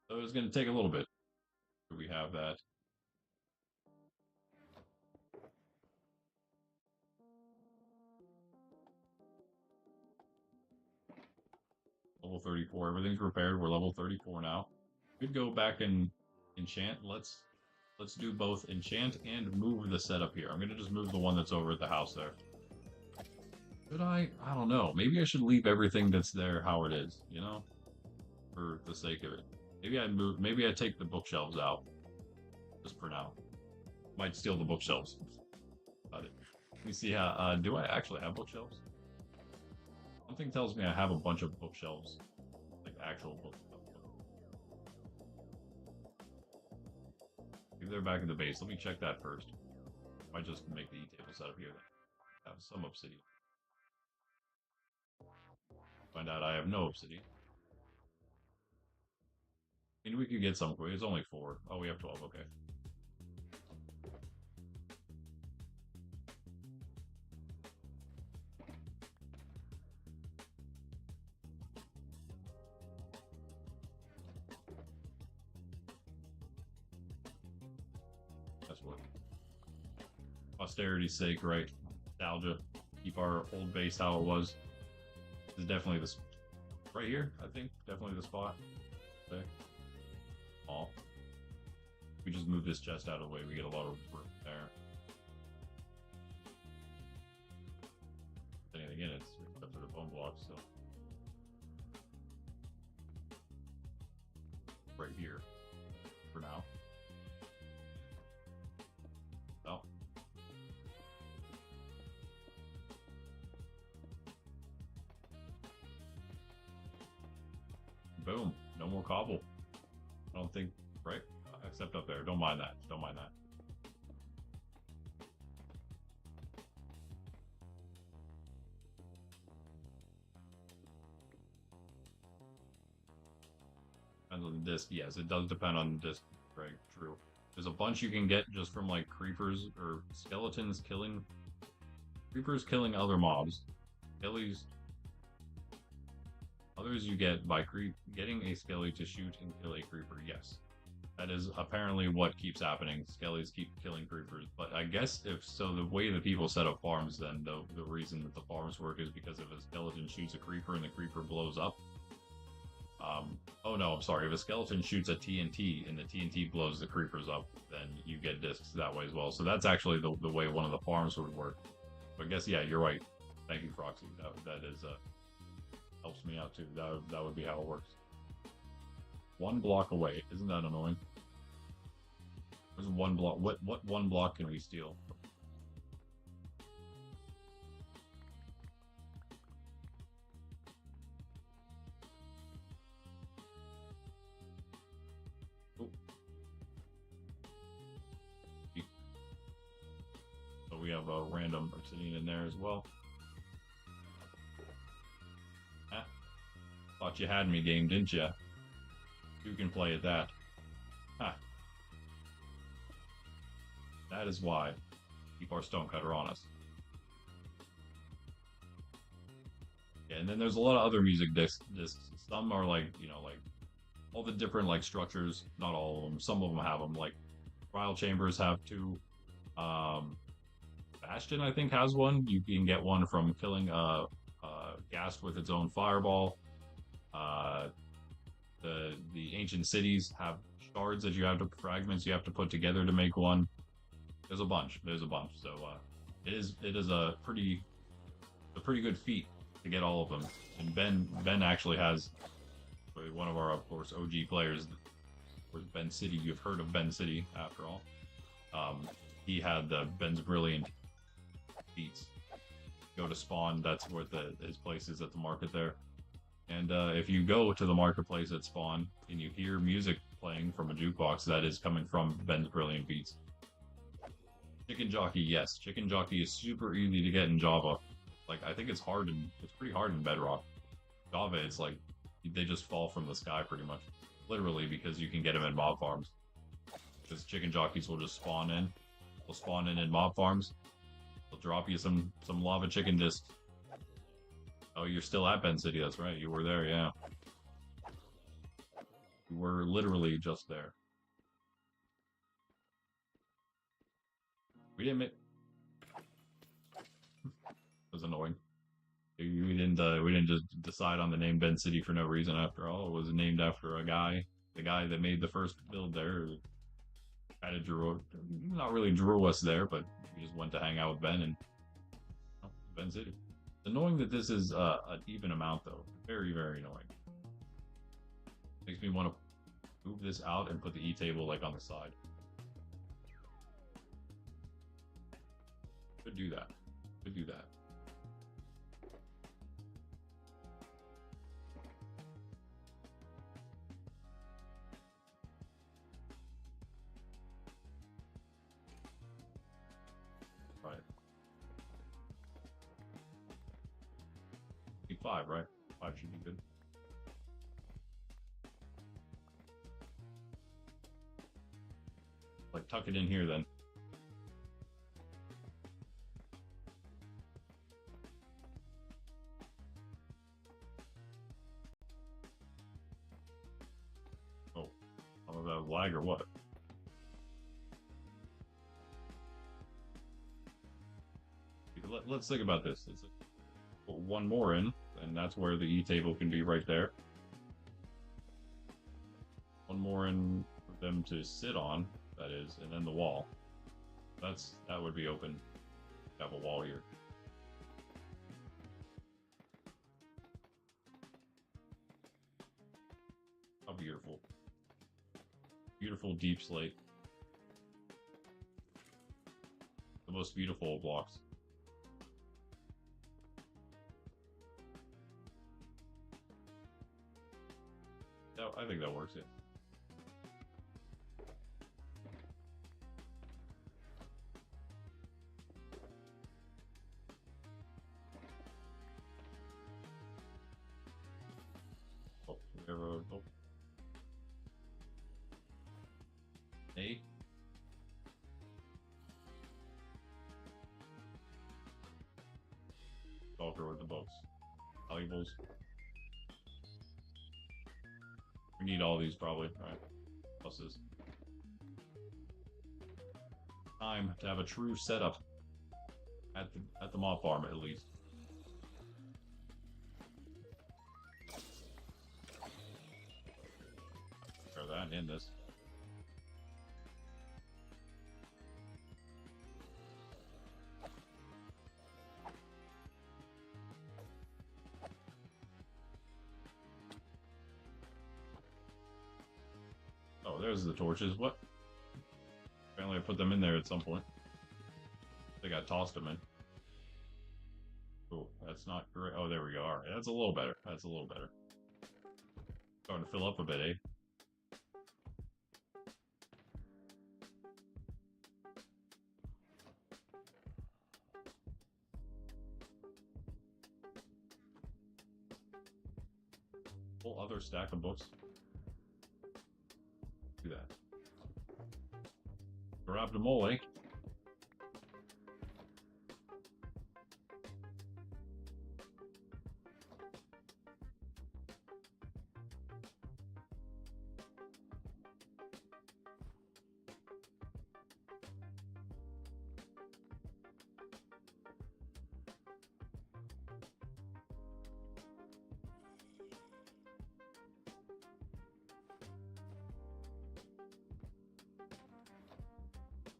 So it's going to take a little bit. Do we have that? Level 34. Everything's repaired. We're level 34 now. Could go back and enchant. Let's Let's do both enchant and move the setup here. I'm gonna just move the one that's over at the house there. Should I? I don't know. Maybe I should leave everything that's there how it is, you know? For the sake of it. Maybe I take the bookshelves out. Just for now. Might steal the bookshelves. Got it. Let me see how do I actually have bookshelves? Something tells me I have a bunch of bookshelves. Like actual bookshelves. Maybe they're back in the base. Let me check that first. Might just make the E-table setup here then. Have some obsidian. Find out I have no obsidian. I mean, we could get some. It's only 4. Oh, we have 12. Okay. That's what. Posterity's sake, right? Nostalgia. Keep our old base how it was. This is definitely this. Right here, I think. Definitely the spot. Okay. Oh. We just move this chest out of the way. We get a lot of room there. Anything in it, except for the bone blocks, so. Right here. For now. Oh. Boom. No more cobble. I don't think, right? Except up there. Don't mind that. Don't mind that. Depends on the disc. Yes, it does depend on the disc. Right, true. There's a bunch you can get just from like creepers or skeletons killing creepers killing other mobs. Skellies. Others you get by getting a skelly to shoot and kill a creeper. Yes. That is apparently what keeps happening. Skellies keep killing creepers. But I guess if so, the way that people set up farms, then the reason that the farms work is because if a skeleton shoots a creeper and the creeper blows up. Oh no, I'm sorry. If a skeleton shoots a TNT and the TNT blows the creepers up, then you get discs that way as well. So that's actually the way one of the farms would work. But I guess yeah, you're right. Thank you, Froxy. That is helps me out too. That would be how it works. 1 block away. Isn't that annoying? There's 1 block. What 1 block can we steal? Oh. So we have a random obsidian in there as well. Ah, thought you had me game, didn't you? You can play at that. Ha. That is why. Keep our stonecutter on us. Yeah, and then there's a lot of other music discs. Some are like, you know, like all the different like structures. Not all of them. Some of them have them. Like trial chambers have 2. Bastion, I think, has one. You can get one from killing ghast with its own fireball. The ancient cities have shards that you have to fragments you have to put together to make one. There's a bunch. So it is a pretty good feat to get all of them. And Ben actually has one of our, of course, OG players. Was Ben City? You've heard of Ben City after all. He had the Ben's Brilliant feats. Go to spawn. That's where his place is at the market there. And if you go to the marketplace at spawn and you hear music playing from a jukebox, that is coming from Ben's Brilliant Beats. Chicken Jockey, yes. Chicken Jockey is super easy to get in Java. Like, I think it's pretty hard in Bedrock. Java, it's like, they just fall from the sky pretty much. Literally, because you can get them in mob farms. Because chicken jockeys will just spawn in. They'll spawn in mob farms. They'll drop you some lava chicken discs. Oh, you're still at Ben City, that's right. You were there, yeah. You were literally just there. We didn't make... It was annoying. We didn't just decide on the name Ben City for no reason after all. It was named after a guy. The guy that made the first build there. kind of drew, not really drew us there, but we just went to hang out with Ben and Ben City. Annoying that this is an even amount though. Very, very annoying. Makes me want to move this out and put the E table like on the side. Could do that. Could do that. Right. 5, right? 5 should be good. Like tuck it in here then. Oh, I'm about lag or what? Let's think about this. Put one more in, and that's where the E table can be right there. One more in for them to sit on, that is, and then the wall. That would be open. Have a wall here. How beautiful. Beautiful deep slate. The most beautiful blocks. I think that works, yeah. Oh, railroad. Oh. A. Stalker with the books. Valuables. We need all these probably, right? Pluses. Time to have a true setup at the mob farm at least. Throw that in this. Oh, there's the torches. What? Apparently I put them in there at some point. I think I tossed them in. Oh, that's not correct. Oh, there we go. All right, that's a little better. That's a little better. Starting to fill up a bit, eh? Whole other stack of books. Do that. Grab them all, eh?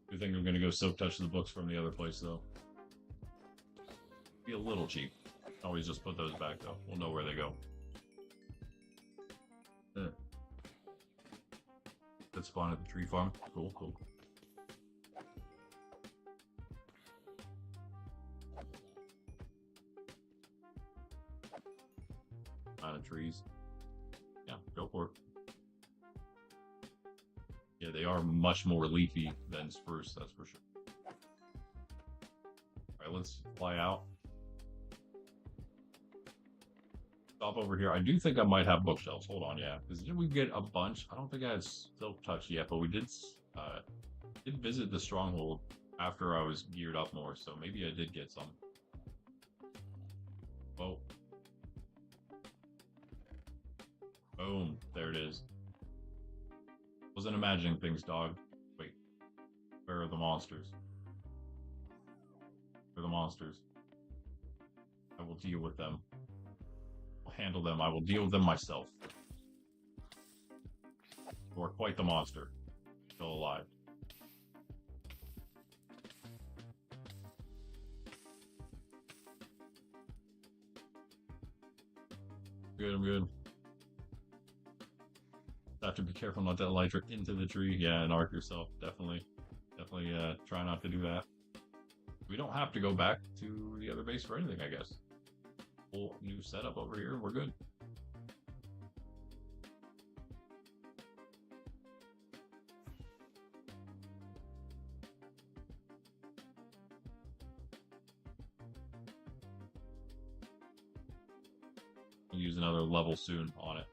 I think I'm going to go silk touch the books from the other place, though. Be a little cheap. Always just put those back, though. We'll know where they go. Yeah. That spawn at the tree farm. Cool, cool. Out of trees. Yeah, go for it. Yeah, they are much more leafy than spruce, that's for sure. Alright, let's fly out. Stop over here. I do think I might have bookshelves. Hold on, yeah. Because did we get a bunch? I don't think I had silk touch yet, but we did visit the stronghold after I was geared up more, so maybe I did get some. Oh. Boom. There it is. Wasn't imagining things, dog. Wait. Where are the monsters? Where are the monsters? I will deal with them. I'll handle them. I will deal with them myself. You are quite the monster. Still alive. good, I'm good. Have to be careful not to elytra into the tree. Yeah, and arc yourself. Definitely. Definitely try not to do that. We don't have to go back to the other base for anything, I guess. Whole new setup over here, we're good. We'll use another level soon on it.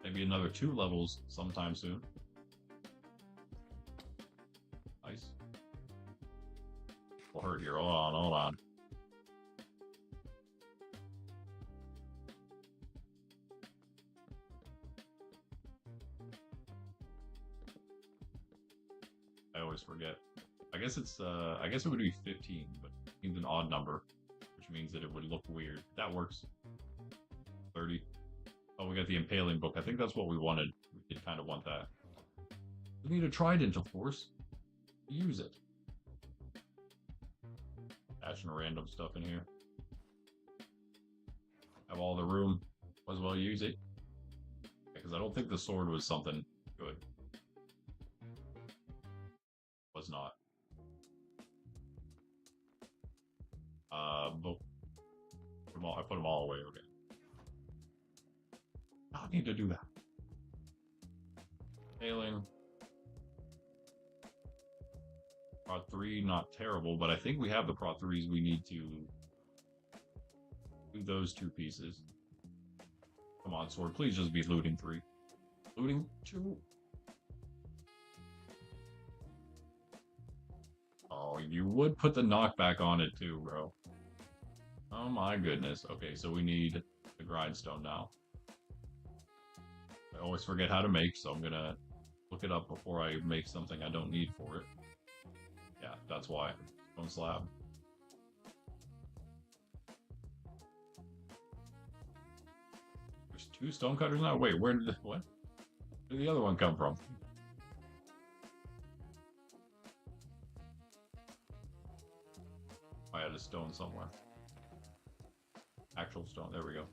Maybe another 2 levels sometime soon. Nice. We'll hurt here. Hold on, hold on. I always forget. I guess I guess it would be 15, but it's an odd number, which means that it would look weird. That works. 30. Oh, we got the impaling book. I think that's what we wanted. We did kind of want that. We need a trident, of course. Use it. Dashing random stuff in here. Have all the room. Might as well use it. Because I don't think the sword was something good. Was not. But I put them all away. Okay. I don't need to do that. Failing. Prot 3, not terrible, but I think we have the Prot 3s we need to do those 2 pieces. Come on, sword, please just be looting 3. Looting 2. Oh, you would put the knockback on it too, bro. Oh my goodness. Okay, so we need the grindstone now. I always forget how to make, so I'm gonna look it up before I make something I don't need for it. Yeah, that's why. Stone slab. There's 2 stone cutters now? Wait, what? Where did the other one come from? I had a stone somewhere. Actual stone, there we go.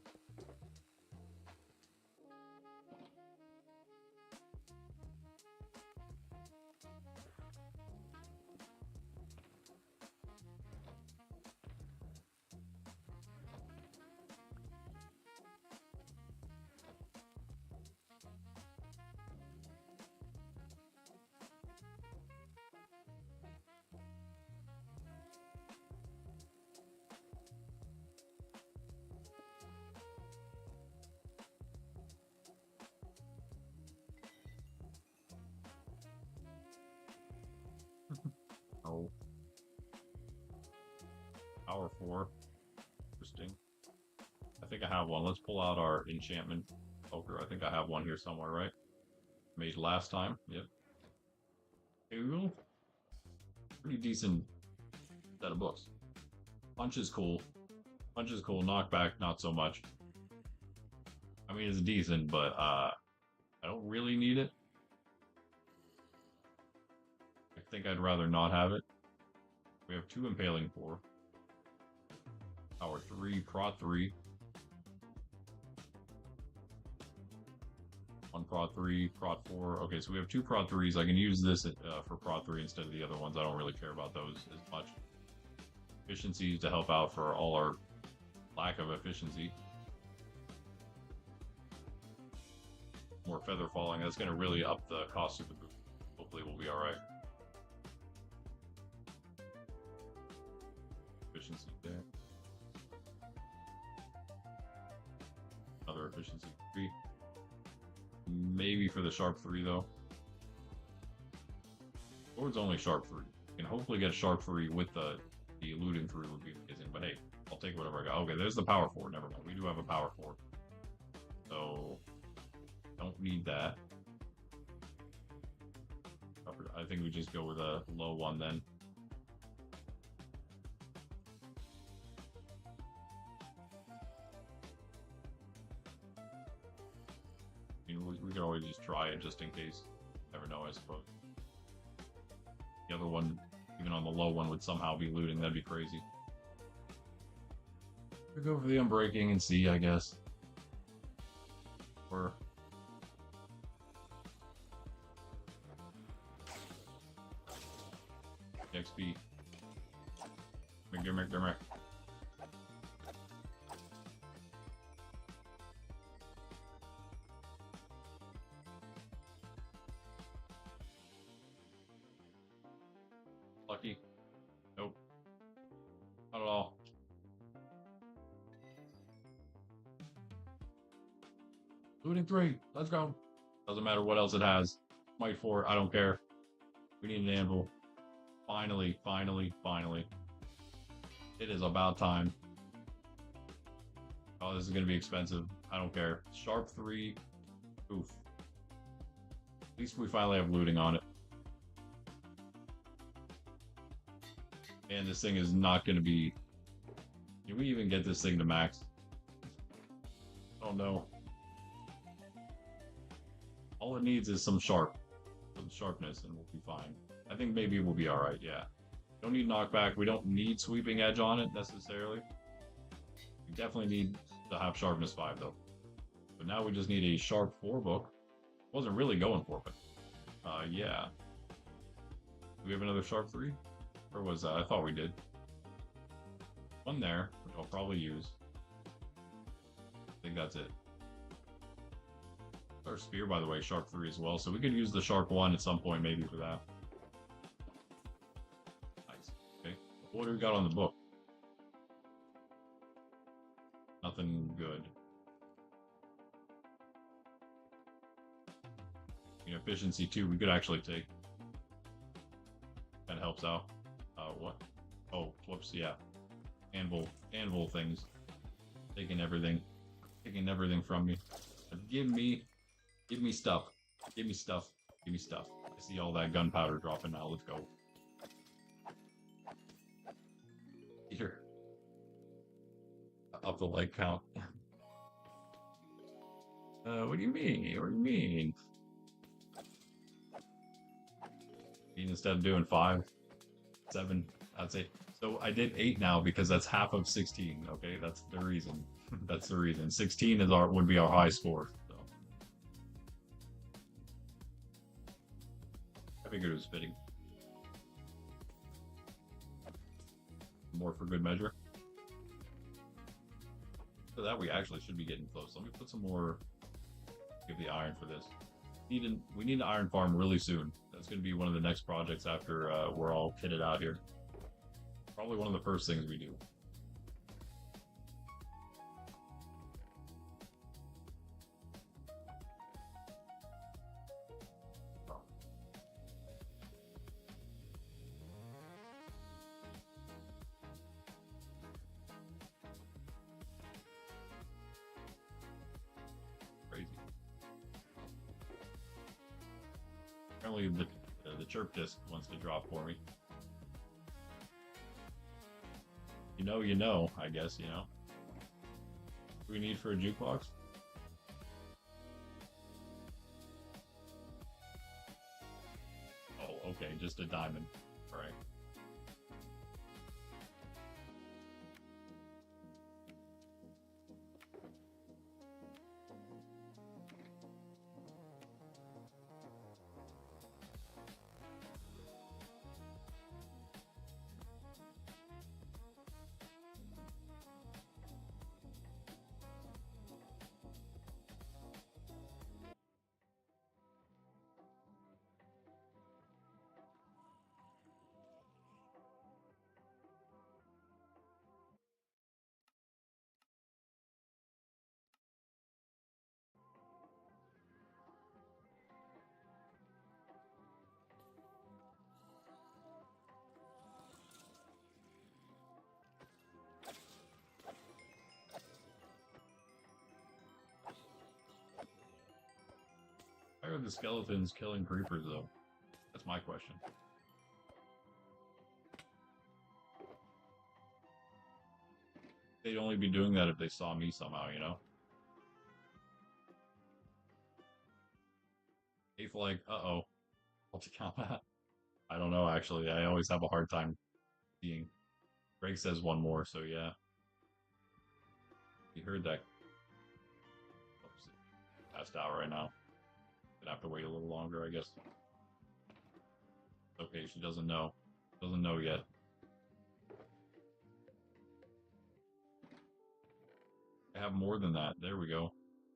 Oh. Power 4. Interesting. I think I have one. Let's pull out our enchantment poker. I think I have one here somewhere, right? Made last time. Yep. Ooh. Pretty decent set of books. Punch is cool. Punch is cool. Knockback, not so much. I mean, it's decent, but I don't really need it. I think I'd rather not have it. We have 2 impaling 4. Power 3, Prot 3. 1 Prot 3, Prot 4. Okay, so we have 2 Prot 3s. I can use this for Prot 3 instead of the other ones. I don't really care about those as much. Efficiency to help out for all our lack of efficiency. More feather falling. That's going to really up the cost of the boot. Hopefully we'll be alright. Efficiency there. Another efficiency 3. Maybe for the sharp 3 though. Sword's only sharp 3. You can hopefully get sharp 3 with the eluding 3 would be amazing. But hey, I'll take whatever I got. Okay, there's the power 4. Never mind. We do have a power 4. So don't need that. I think we just go with a low one then. I mean, we can always just try it just in case. Never know, I suppose. The other one, even on the low one, would somehow be looting. That'd be crazy. We go for the unbreaking and see, I guess. Or XP. Make. Lucky. Nope. Not at all. Looting 3. Let's go. Doesn't matter what else it has. Might 4. I don't care. We need an anvil. Finally. It is about time. Oh, this is going to be expensive. I don't care. Sharp 3. Oof. At least we finally have looting on it. And this thing is not going to be... Can we even get this thing to max? Oh no. All it needs is some sharpness, and we'll be fine. I think maybe we'll be alright, yeah. Don't need knockback. We don't need sweeping edge on it, necessarily. We definitely need to have sharpness 5, though. But now we just need a sharp 4 book. Wasn't really going for it, but... yeah. Do we have another sharp 3? Or was that? I thought we did. One there, which I'll probably use. I think that's it. Our spear, by the way, sharp 3 as well, so we could use the sharp 1 at some point, maybe, for that. Nice. Okay. What do we got on the book? Nothing good. Efficiency 2, we could actually take. That helps out. What? Oh, whoops, yeah. Anvil things. Taking everything from me. Give me stuff. Give me stuff. I see all that gunpowder dropping now. Let's go. Here. Up the leg count. What do you mean? Instead of doing 5, 7, I'd say. So I did 8 now because that's half of 16. Okay, that's the reason. 16 is would be our high score. So I figured it was fitting. More for good measure. So that we actually should be getting close. Let me put some more. Give the iron for this. We need an iron farm really soon. That's going to be one of the next projects after we're all kitted out here. Probably one of the first things we do. Crazy. Apparently the chirp disc wants to drop for me. You know, I guess, What do we need for a jukebox? Oh, okay, just a diamond. All right. Why are the skeletons killing creepers, though? That's my question. They'd only be doing that if they saw me somehow, Eighth like, uh-oh. I don't know, actually. I always have a hard time seeing. Greg says one more, so yeah. You heard that. Oops. passed out right now. Gonna have to wait a little longer, I guess. Okay, she doesn't know. Doesn't know yet. I have more than that. There we go.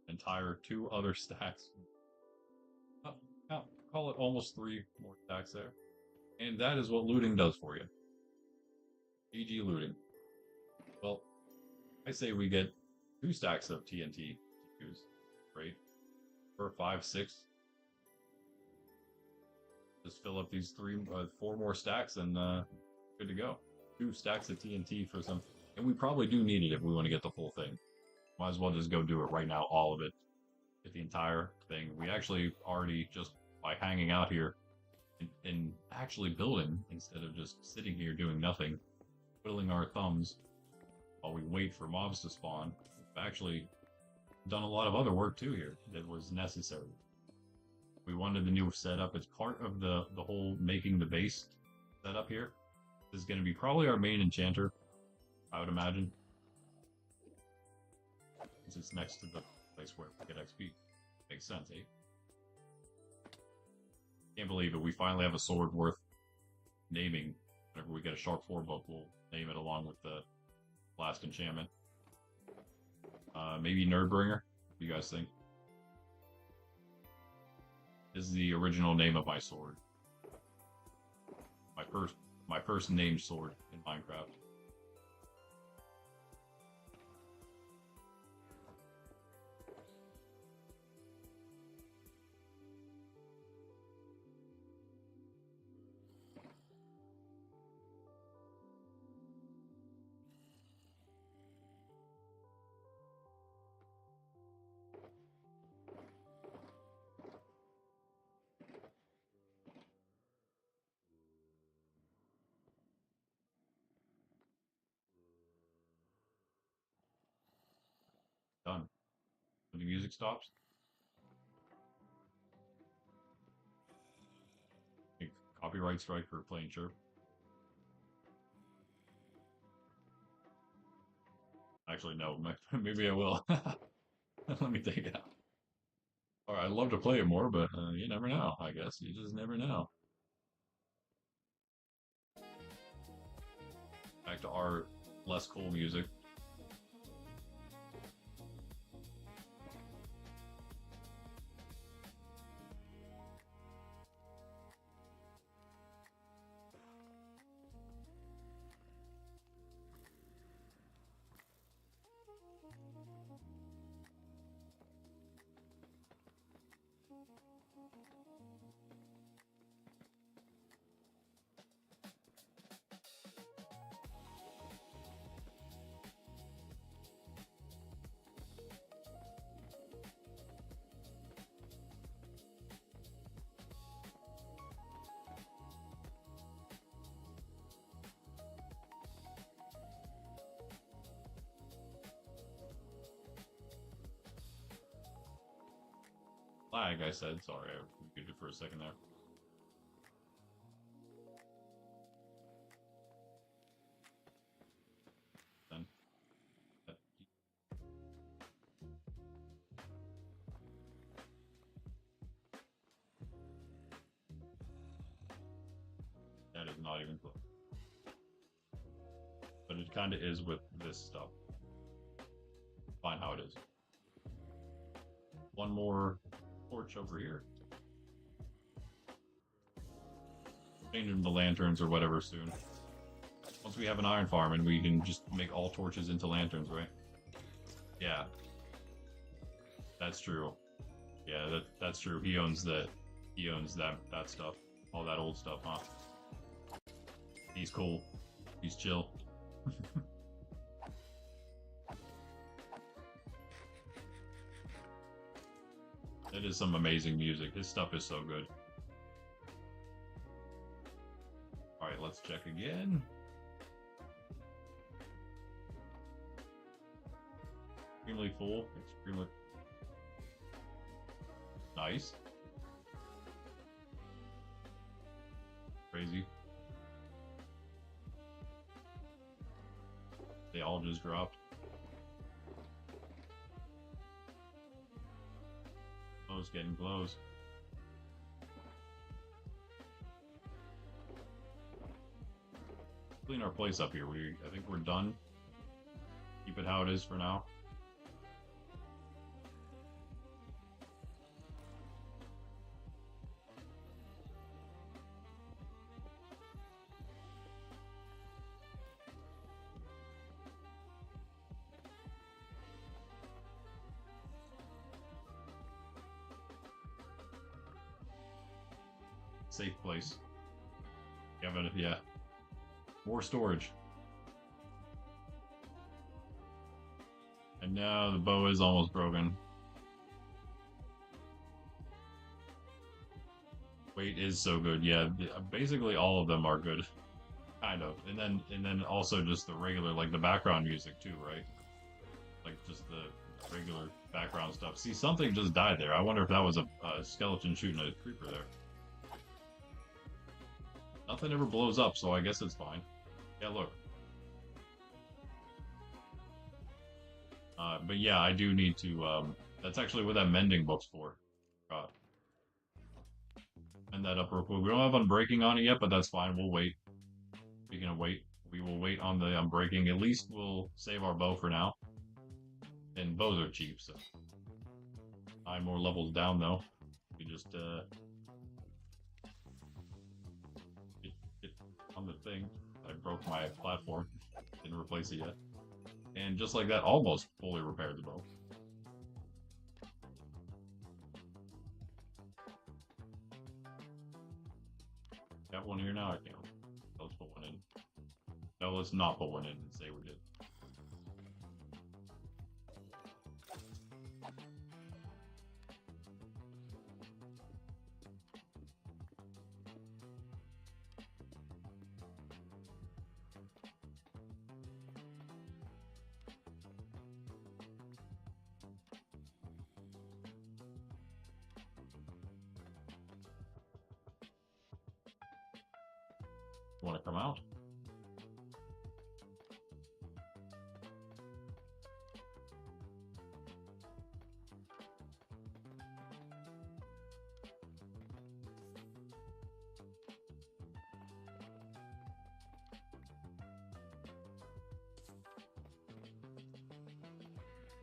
Entire 2 other stacks. Call it almost 3 more stacks there. And that is what looting does for you. GG looting. Well, I say we get 2 stacks of TNT to use. Right? For 5, 6. Just fill up these 4 more stacks and good to go. 2 stacks of TNT for some. And we probably do need it if we want to get the full thing. Might as well just go do it right now, all of it. Get the entire thing. We actually already, just by hanging out here and actually building instead of just sitting here doing nothing, twiddling our thumbs while we wait for mobs to spawn, we've actually done a lot of other work too here that was necessary. We wanted the new setup. It's part of the whole making the base setup here. This is going to be probably our main enchanter, I would imagine. Since it's next to the place where we get XP. Makes sense, eh? Can't believe it. We finally have a sword worth naming. Whenever we get a Sharp 4 book, we'll name it along with the last enchantment. Maybe Nerdbringer? What do you guys think? This is the original name of my sword. My first named sword in Minecraft. Done. When the music stops. Copyright strike for playing chirp. Actually, no. Maybe I will. Let me take it out. Alright, I'd love to play it more, but you never know, I guess. You just never know. Back to our less cool music. Lag, I said. Sorry, I muted it for a second there. Then. That is not even close. But it kind of is with this stuff. Fine how it is. One more torch over here. Changing the lanterns or whatever soon. Once we have an iron farm and we can just make all torches into lanterns, right? Yeah. That's true. Yeah, that's true. He owns that stuff. All that old stuff, huh? He's cool. He's chill. It is some amazing music. His stuff is so good. Alright, let's check again. Extremely full. Extremely nice. Crazy. They all just dropped. close, getting close. Clean our place up here. I think we're done. Keep it how it is for now. Safe place. Yeah, but yeah. More storage. And now the bow is almost broken. Weight is so good. Yeah, basically all of them are good. Kind of. And then also just the regular, like the background music too, right? Like just the regular background stuff. See, something just died there. I wonder if that was a skeleton shooting a creeper there. Nothing ever blows up, so I guess it's fine. Yeah, look. But yeah, I do need to, that's actually what that mending book's for. God. Mend that up real quick. We don't have unbreaking on it yet, but that's fine. We'll wait. Speaking of wait, we will wait on the unbreaking. At least we'll save our bow for now. And bows are cheap, so. 9 more levels down, though. We just, get on the thing. I broke my platform. Didn't replace it yet. And just like that, almost fully repaired the bow. Got one here now, I can't. Let's put one in. No, let's not put one in and say we did. You want to come out?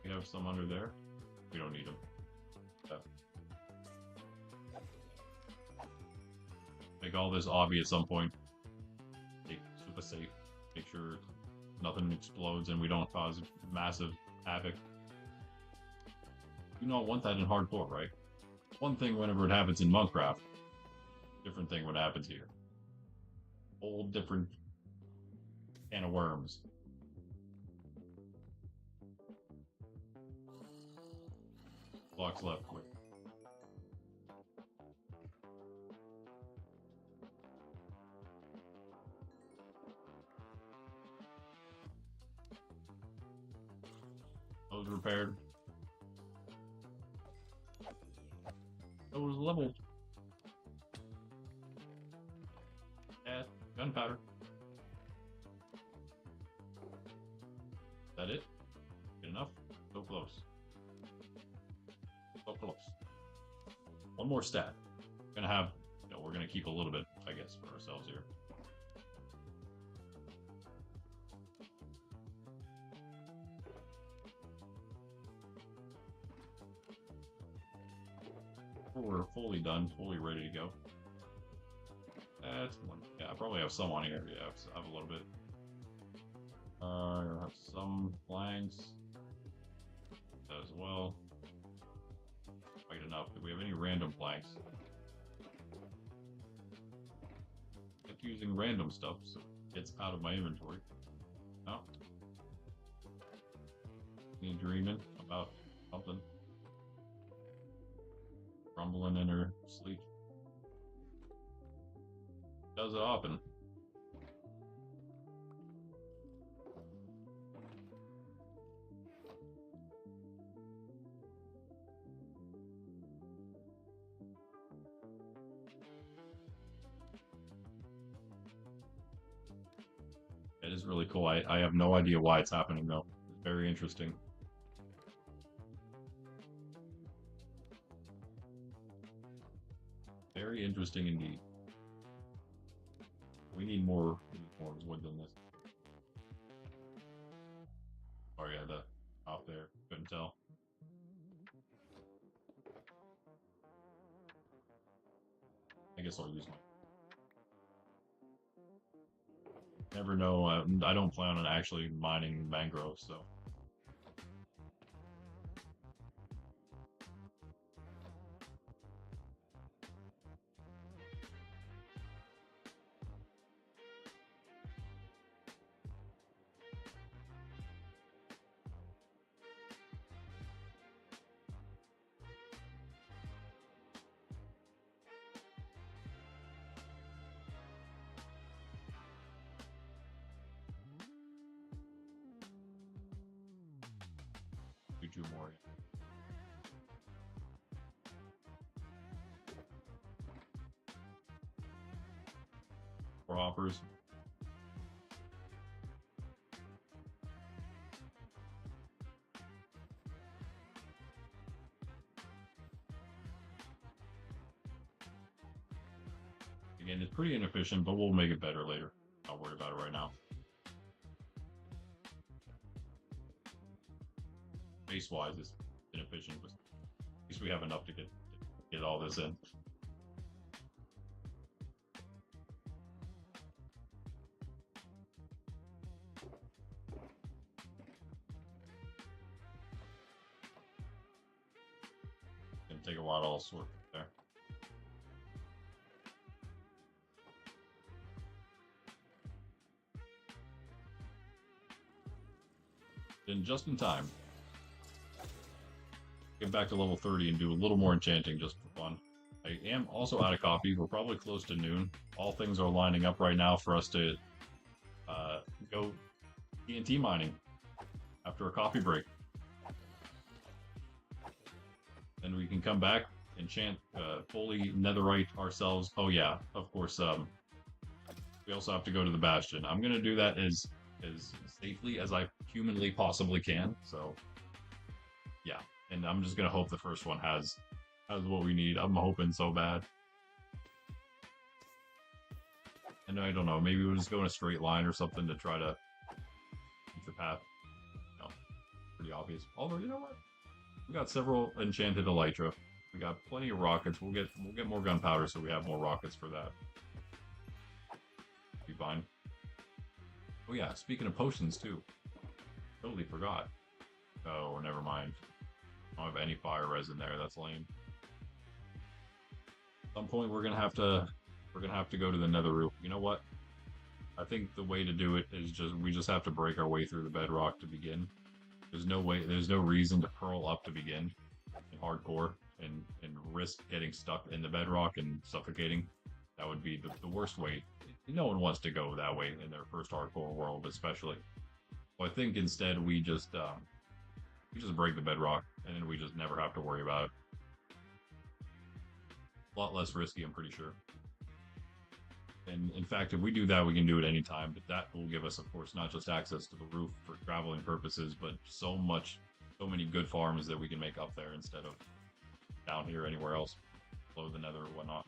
We have some under there. We don't need them. Make all this obvious at some point. Super safe. Make sure nothing explodes and we don't cause massive havoc. You don't want that in hardcore, right? One thing whenever it happens in Minecraft, different thing when it happens here. Whole different can of worms. Blocks left, quick. Those repaired. Those leveled. Yeah, gunpowder. Is that it? Good enough? So close. So close. One more stat. We're gonna have, you know, we're gonna keep a little bit, I guess, for ourselves here. We're fully done, fully ready to go. That's one. Yeah, I probably have some on here. Yeah, I have a little bit. I have some planks as well. Quite enough. Do we have any random planks? Kept using random stuff, so it gets out of my inventory. No. Me dreaming about something. Rumbling in her sleep. Does it often. It is really cool. I have no idea why it's happening though. It's very interesting. Very interesting indeed. We need more wood than this. Oh yeah, the out there. Couldn't tell. I guess I'll use my. Never know. I don't plan on actually mining mangroves, so. Do two more. Four hoppers. Again, it's pretty inefficient, but we'll make it better later. Not worry about it right now. Base-wise, it's inefficient, but at least we have enough to get all this in. Gonna take a while to all sort there. Then just in time. Get back to level 30 and do a little more enchanting just for fun. I am also out of coffee. We're probably close to noon. All things are lining up right now for us to go TNT mining after a coffee break. Then we can come back, enchant fully netherite ourselves. Oh yeah, of course. We also have to go to the bastion. I'm gonna do that as safely as I humanly possibly can. So yeah. And I'm just gonna hope the first one has what we need. I'm hoping so bad. And I don't know, maybe we'll just go in a straight line or something to try to keep the path. No, pretty obvious. Although you know what? We got several enchanted elytra. We got plenty of rockets. We'll get more gunpowder so we have more rockets for that. Be fine. Oh yeah, speaking of potions too. Totally forgot. Oh, never mind. I don't have any fire resin there. That's lame. At some point, we're gonna have to go to the nether roof. You know what? I think the way to do it is we just have to break our way through the bedrock to begin. There's no reason to curl up to begin in hardcore and risk getting stuck in the bedrock and suffocating. That would be the worst way. No one wants to go that way in their first hardcore world, especially. So I think instead we just break the bedrock, and then we just never have to worry about it. A lot less risky, I'm pretty sure. And in fact, if we do that, we can do it anytime, but that will give us, of course, not just access to the roof for traveling purposes, but so many good farms that we can make up there instead of down here anywhere else, below the nether or whatnot.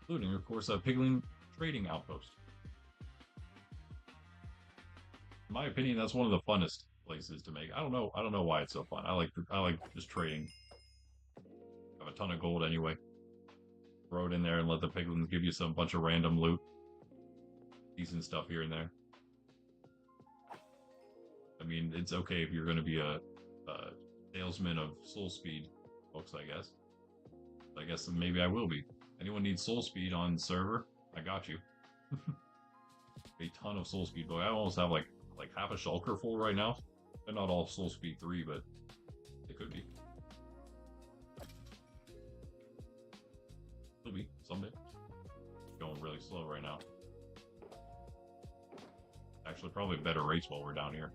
Including, of course, a piglin trading outpost. In my opinion, that's one of the funnest places to make. I don't know why it's so fun. I like just trading. Have a ton of gold anyway. Throw it in there and let the piglins give you some bunch of random loot. Decent stuff here and there. I mean, it's okay if you're going to be a salesman of soul speed, folks, I guess. I guess maybe I will be. Anyone needs soul speed on server? I got you. A ton of soul speed, but I almost have like half a shulker full right now. They're not all soul speed 3, but they could be. Could be someday. Going really slow right now. Actually, probably better rates while we're down here.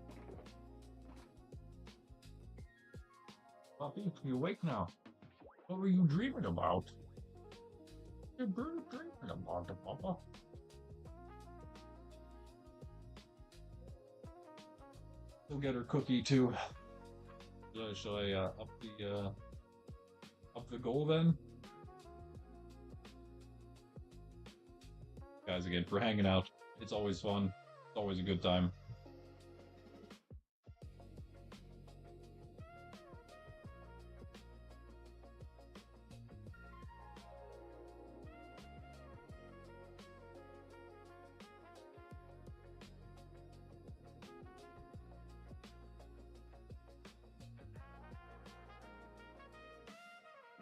Puppy, you awake now? What were you dreaming about? You're dreaming about it, Papa. We'll get her cookie too. Should I up the goal then? Guys, again, for hanging out. It's always fun. It's always a good time.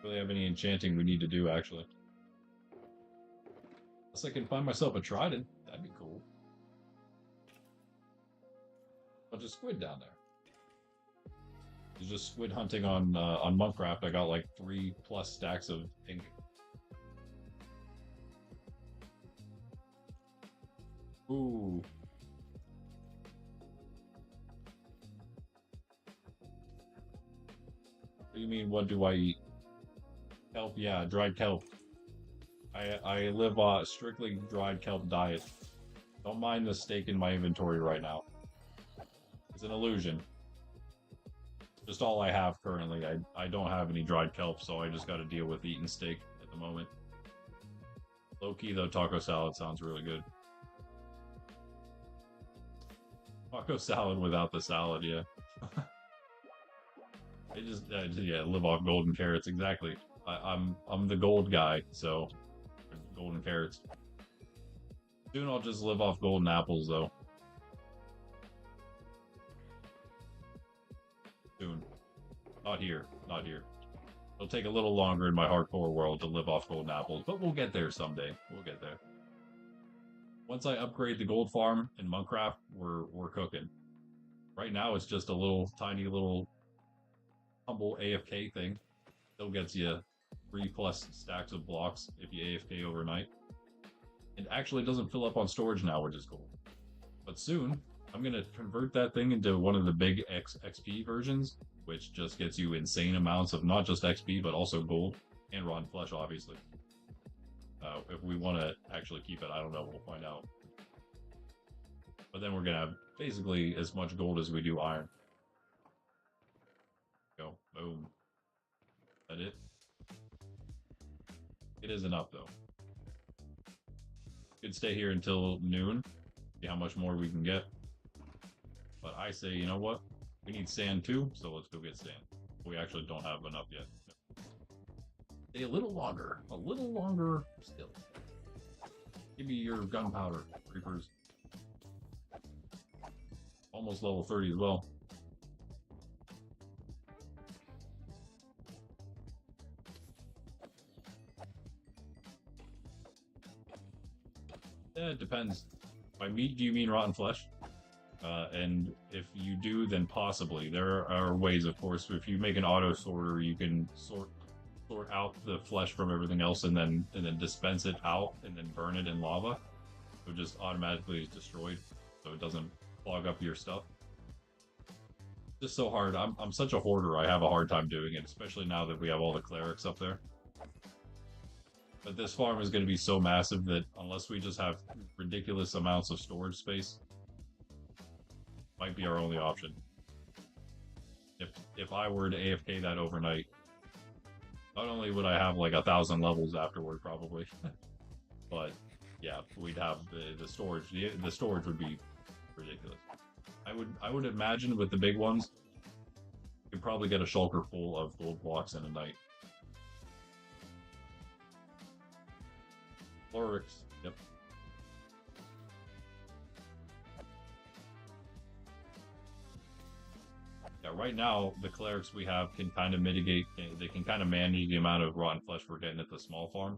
Really have any enchanting we need to do, actually. Unless I can find myself a trident. That'd be cool. Bunch of squid down there. There's just squid hunting on Minecraft. I got like 3+ stacks of ink. Ooh. What do you mean, what do I eat? Kelp, yeah, dried kelp. I live a strictly dried kelp diet. Don't mind the steak in my inventory right now. It's an illusion. Just all I have currently. I don't have any dried kelp, so I just got to deal with eating steak at the moment. Low-key, though, taco salad sounds really good. Taco salad without the salad, yeah. I just, yeah, live off golden carrots, exactly. I'm the gold guy, so golden carrots. Soon I'll just live off golden apples, though. Soon. Not here. Not here. It'll take a little longer in my hardcore world to live off golden apples, but we'll get there someday. We'll get there. Once I upgrade the gold farm in Minecraft, we're cooking. Right now, it's just a little tiny little humble AFK thing. Still gets you 3+ stacks of blocks if you AFK overnight. It actually doesn't fill up on storage now, which is cool. But soon, I'm going to convert that thing into one of the big XP versions, which just gets you insane amounts of not just XP, but also gold and rotten flesh, obviously. If we want to actually keep it, I don't know. We'll find out. But then we're going to have basically as much gold as we do iron. Go. Boom. Is that it? It is enough, though. Could stay here until noon, see how much more we can get. But I say, you know what? We need sand too, so let's go get sand. We actually don't have enough yet. Stay a little longer still. Give me your gunpowder, creepers. Almost level 30 as well. It depends. By meat, do you mean rotten flesh? And if you do, then possibly. There are ways, of course. If you make an auto sorter, you can sort out the flesh from everything else, and then dispense it out, and then burn it in lava. So it just automatically is destroyed, so it doesn't clog up your stuff. Just so hard. I'm such a hoarder. I have a hard time doing it, especially now that we have all the clerics up there. But this farm is going to be so massive that unless we just have ridiculous amounts of storage space, might be our only option. If I were to AFK that overnight, not only would I have like 1,000 levels afterward, probably, but yeah, we'd have the storage. The storage would be ridiculous. I would imagine with the big ones, you could probably get a shulker full of gold blocks in a night. Clerics, yep. Yeah, right now the clerics we have can kind of mitigate. They can kind of manage the amount of rotten flesh we're getting at the small farm.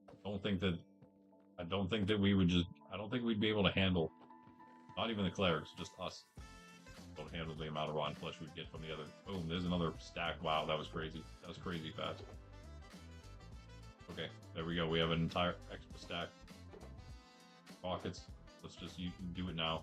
I don't think that we would just. I don't think we'd be able to handle. Not even the clerics, just us. Don't handle the amount of rotten flesh we'd get from the other. Boom! There's another stack. Wow, that was crazy. That was crazy fast. Okay, there we go. We have an entire extra stack. Rockets. Let's just do it now.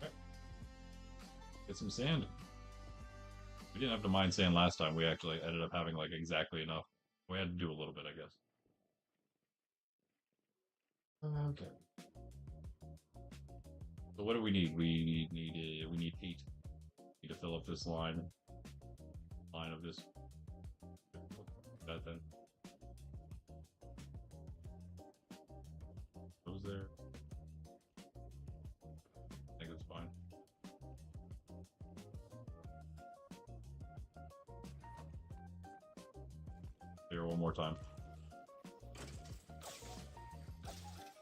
Okay. Get some sand. We We didn't have to mine sand last time. We actually ended up having like exactly enough. We had to do a little bit, I guess. Okay. So what do we need? We need 8. We need to fill up this line of this. That then goes there. I think that's fine. Here, one more time.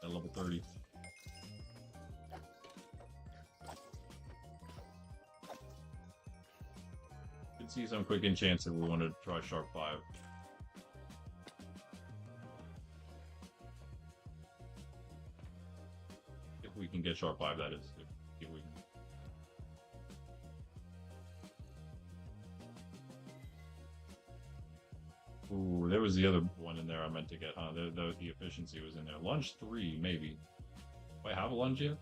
At level 30. Could see some quick enchants if we wanted to try Sharp 5. If we can get Sharp 5, that is. If we can. Ooh, there was the other one in there I meant to get, huh? The efficiency was in there. Lunge 3, maybe. Do I have a lunge yet?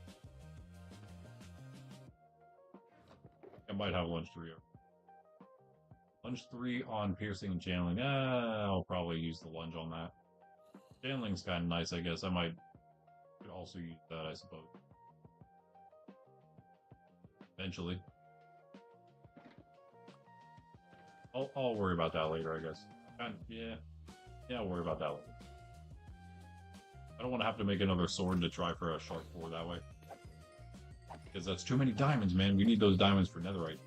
I might have lunge 3. Lunge 3 on piercing and channeling. I'll probably use the lunge on that. Channeling's kind of nice, I guess. I could also use that, I suppose. Eventually. I'll worry about that later, I guess. Yeah, I'll worry about that later. I don't want to have to make another sword to try for a Sharp 4 that way. Because that's too many diamonds, man. We need those diamonds for netherite.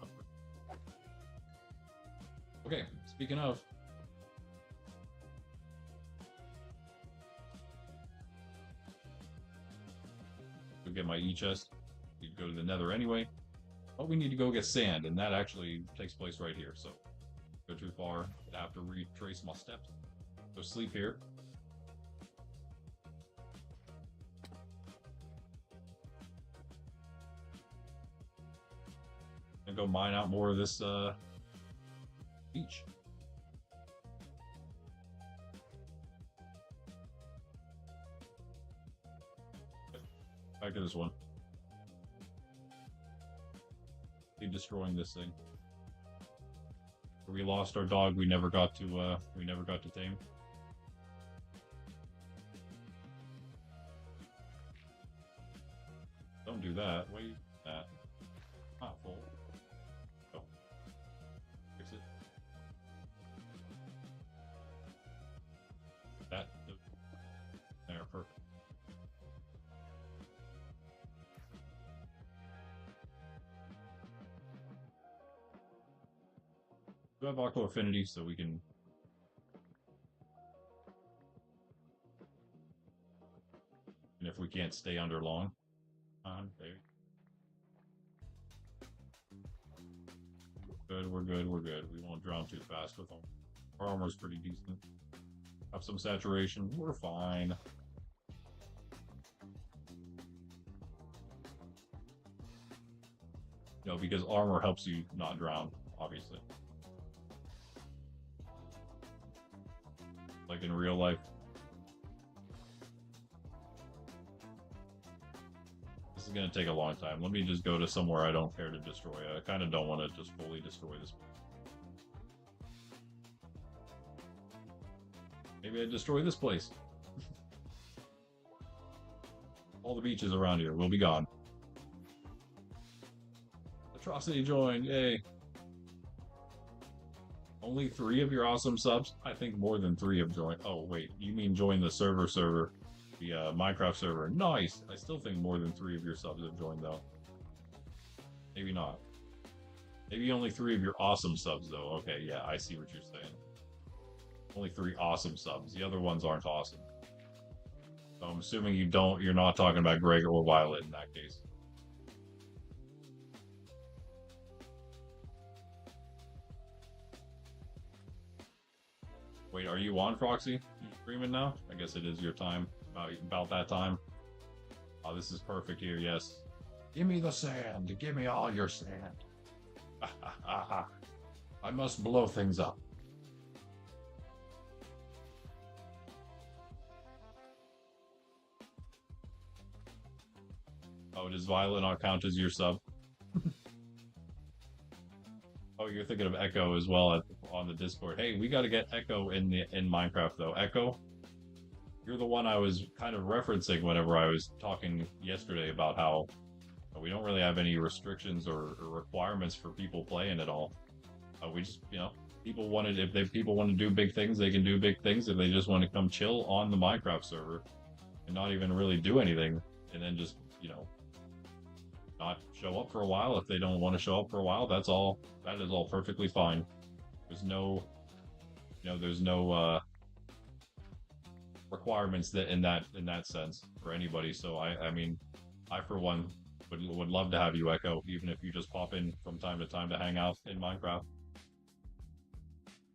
Okay, speaking of. Go get my E-chest. You go to the nether anyway. But we need to go get sand, and that actually takes place right here, so go too far, I have to retrace my steps. So sleep here. And go mine out more of this beach. Back to this one. Keep destroying this thing. We lost our dog. We never got to tame. Don't do that. Wait, that. Not full. Oh, fix it. That. There, perfect. We have Aqua Affinity, so we can. And if we can't stay under long, there. Good, we're good, we're good. We won't drown too fast with them. Our armor's pretty decent. Have some saturation, we're fine. You know, because armor helps you not drown, obviously. Like in real life. This is going to take a long time. Let me just go to somewhere I don't care to destroy. I kind of don't want to just fully destroy this. Maybe I destroy this place. All the beaches around here will be gone. Atrocity joined, yay. Only 3 of your awesome subs? I think more than 3 have joined. Oh, wait, you mean join the server, the Minecraft server. Nice! I still think more than 3 of your subs have joined, though. Maybe not. Maybe only 3 of your awesome subs, though. Okay, yeah, I see what you're saying. Only 3 awesome subs. The other ones aren't awesome. So I'm assuming you're not talking about Greg or Violet in that case. Wait, are you on, Proxy? You streaming now? I guess it is your time. About that time. Oh, this is perfect here, yes. Give me the sand. Give me all your sand. I must blow things up. Oh, does Violet not count as your sub? Oh, you're thinking of Echo as well on the Discord. Hey, we got to get Echo in Minecraft though. Echo, you're the one I was kind of referencing whenever I was talking yesterday about how we don't really have any restrictions or requirements for people playing at all. We just, people wanted if they people want to do big things, they can do big things. If they just want to come chill on the Minecraft server and not even really do anything, and then just not show up for a while. If they don't want to show up for a while, that's all. That is all perfectly fine. There's no, there's no requirements that in that sense for anybody. So I mean, I for one would love to have you Echo, even if you just pop in from time to time to hang out in Minecraft.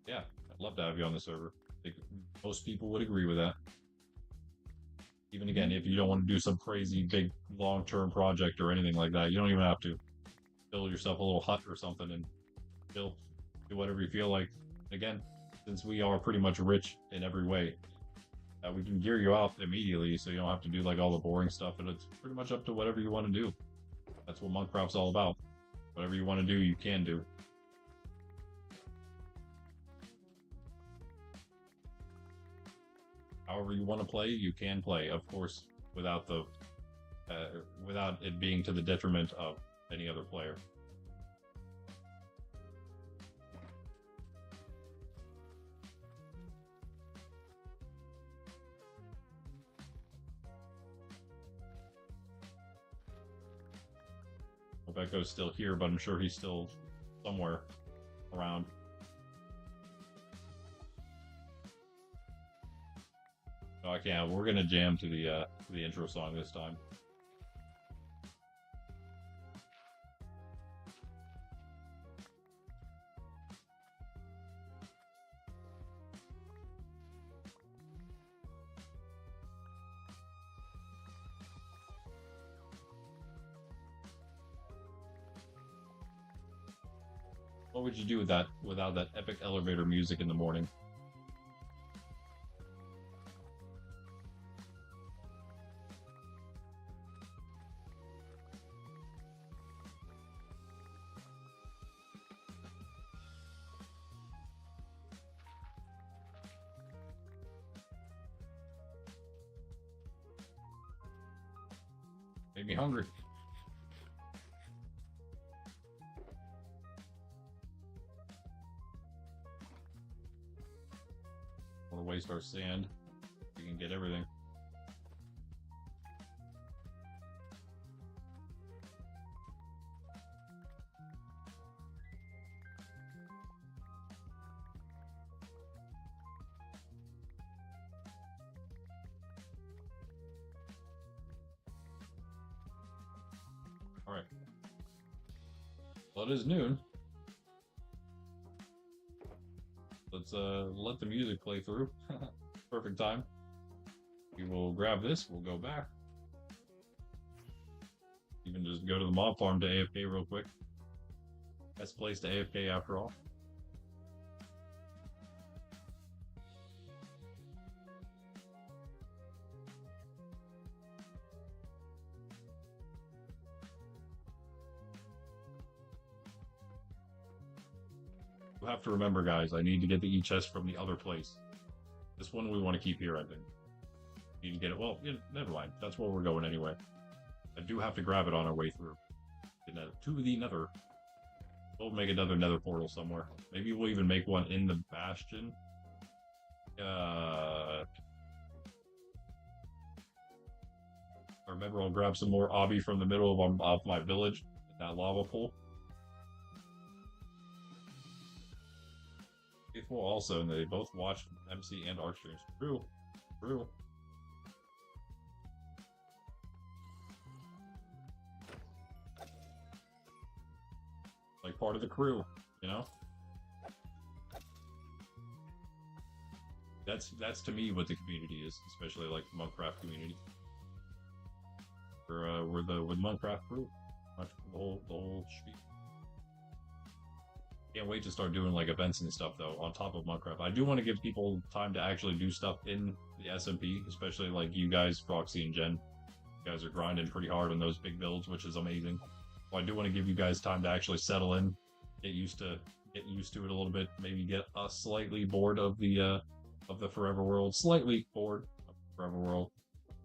Yeah, I'd love to have you on the server. I think most people would agree with that. Even again, if you don't want to do some crazy big long-term project or anything like that, you don't even have to build yourself a little hut or something and build, do whatever you feel like. Again, since we are pretty much rich in every way, we can gear you out immediately, so you don't have to do like all the boring stuff. And it's pretty much up to whatever you want to do. That's what Minecraft's all about. Whatever you want to do, you can do. However you want to play, you can play, of course, without the without it being to the detriment of any other player. Hope Echo's still here, but I'm sure he's still somewhere around. No, I can't. We're gonna jam to the intro song this time. What would you do with that without that epic elevator music in the morning? Made me hungry. Want to waste our sand? We can get everything. All right. Well, it is noon. Let's let the music play through. Perfect time. We will grab this. We'll go back. Even just go to the mob farm to AFK real quick. Best place to AFK after all. You have to remember, guys, I need to get the E-chest from the other place. This one we want to keep here, I think. Need to get it. Well, never mind. That's where we're going anyway. I do have to grab it on our way through. To the nether. We'll make another nether portal somewhere. Maybe we'll even make one in the bastion. Remember, I'll grab some more obby from the middle of my village. That lava pool. Faithful also, and they both watch MC and Arc streams. True. True. Like part of the crew, you know? That's to me what the community is, especially like the Minecraft community. We're the Minecraft crew. The whole street. Can't wait to start doing like events and stuff though on top of Minecraft. I do want to give people time to actually do stuff in the SMP, especially like you guys, Proxy and Jen. You guys are grinding pretty hard on those big builds, which is amazing. So I do want to give you guys time to actually settle in, get used to it a little bit. Maybe get us slightly bored of the Forever World, slightly bored of the Forever World.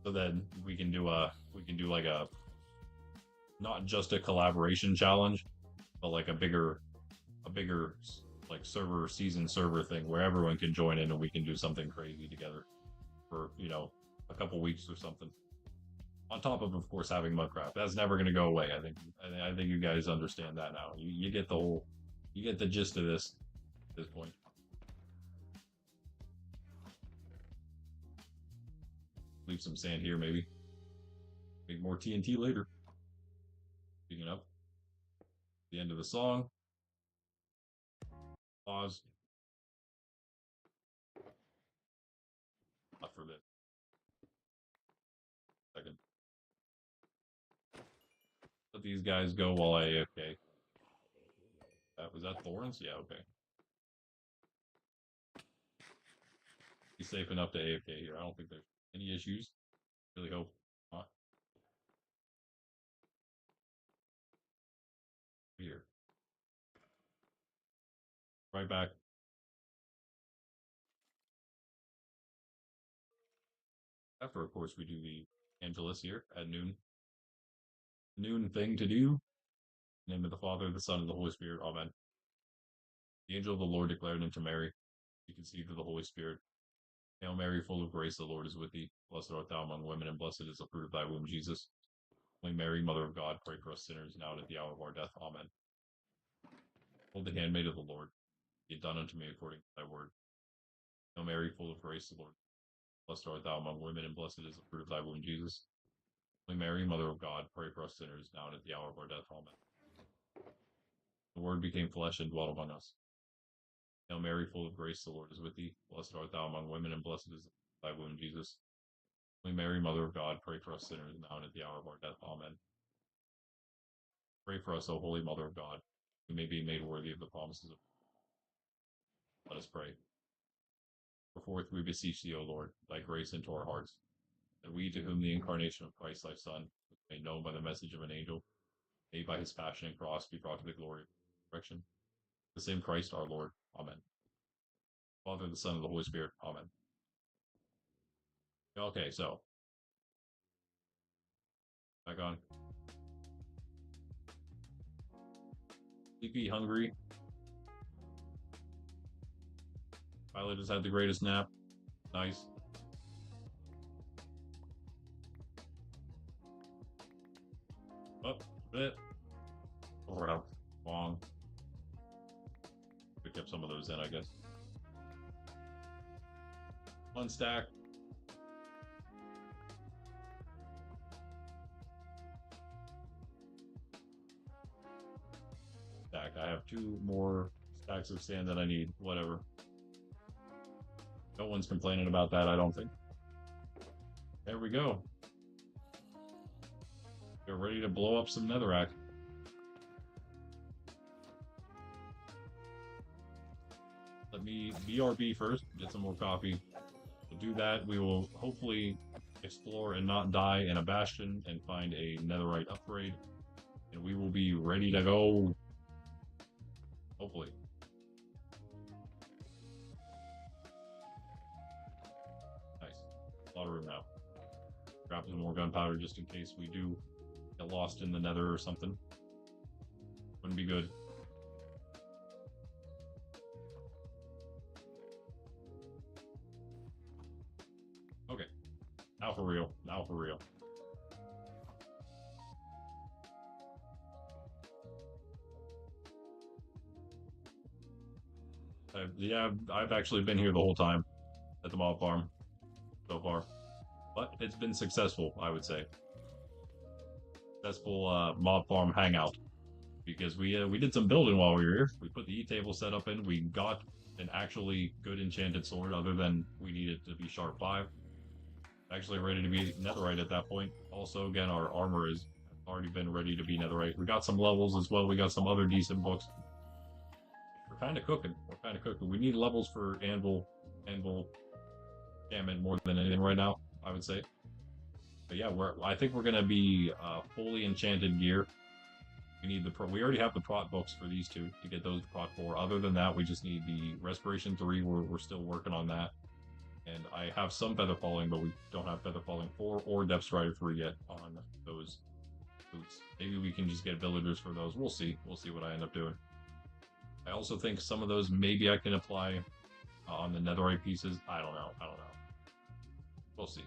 So then we can do like a not just a collaboration challenge, but like a bigger like season server thing where everyone can join in and we can do something crazy together for a couple weeks or something. On top of course having Mudcraft, that's never going to go away. I think you guys understand that now. You get you get the gist of this at this point. Leave some sand here, maybe. Make more TNT later. Picking up the end of the song. Pause. Not for this. Second. Let these guys go while I AFK. Was that thorns? Yeah, okay. Be safe enough to AFK here. I don't think there's any issues. Really hope not. Here. Right back. After, of course, we do the Angelus here at noon. Noon thing to do. In the name of the Father, the Son, and the Holy Spirit. Amen. The angel of the Lord declared unto Mary, she conceived of the Holy Spirit. Hail Mary, full of grace, the Lord is with thee. Blessed art thou among women, and blessed is the fruit of thy womb, Jesus. Holy Mary, Mother of God, pray for us sinners now and at the hour of our death. Amen. Hold the handmaid of the Lord. Be it done unto me according to thy word. Hail Mary, full of grace, the Lord. Blessed art thou among women, and blessed is the fruit of thy womb, Jesus. Holy Mary, Mother of God, pray for us sinners now and at the hour of our death. Amen. The Word became flesh and dwelt among us. Hail Mary, full of grace, the Lord is with thee. Blessed art thou among women, and blessed is thy womb, Jesus. Holy Mary, Mother of God, pray for us sinners now and at the hour of our death. Amen. Pray for us, O Holy Mother of God, we may be made worthy of the promises of God. Let us pray. Pour forth, we beseech thee, O Lord, thy grace into our hearts, that we, to whom the incarnation of Christ thy Son was made known by the message of an angel, may by his passion and cross be brought to the glory of the resurrection. The same Christ our Lord. Amen. Father, the Son, and the Holy Spirit. Amen. Okay, so back on. Sleepy, hungry. Violet has had the greatest nap. Nice. Up, bit. Over out. Long. Pick up some of those in, I guess. One stack. Stack. I have 2 more stacks of sand that I need. Whatever. No one's complaining about that, I don't think. There we go. We're ready to blow up some netherrack. Let me BRB first, get some more coffee. We'll do that. We will hopefully explore and not die in a bastion and find a netherite upgrade. And we will be ready to go. Hopefully. Nice. A lot of room now. Grab some more gunpowder just in case we do get lost in the nether or something. Wouldn't be good. Okay. Now for real. Now for real. I've actually been here the whole time at the mob farm so far, but it's been successful, I would say. Successful mob farm hangout because we did some building while we were here. We put the E-table setup in. We got an actually good enchanted sword, other than we needed to be sharp 5. Actually ready to be netherite at that point. Also, again, our armor has already been ready to be netherite. We got some levels as well. We got some other decent books. We're kind of cooking. We're kind of cooking. We need levels for anvil, enchantment more than anything right now, I would say. But yeah, I think we're gonna be fully enchanted gear We need we already have the prot books for these two to get those to prot 4. Other than that, we just need the Respiration 3. We're still working on that. And I have some Feather Falling, but we don't have Feather Falling 4 or Depth Strider 3 yet on those boots. Maybe we can just get villagers for those. We'll see. We'll see what I end up doing. I also think some of those maybe I can apply on the netherite pieces. I don't know. I don't know. We'll see.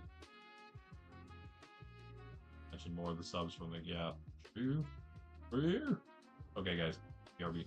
Mention more of the subs from the gap. Okay, guys. BRB.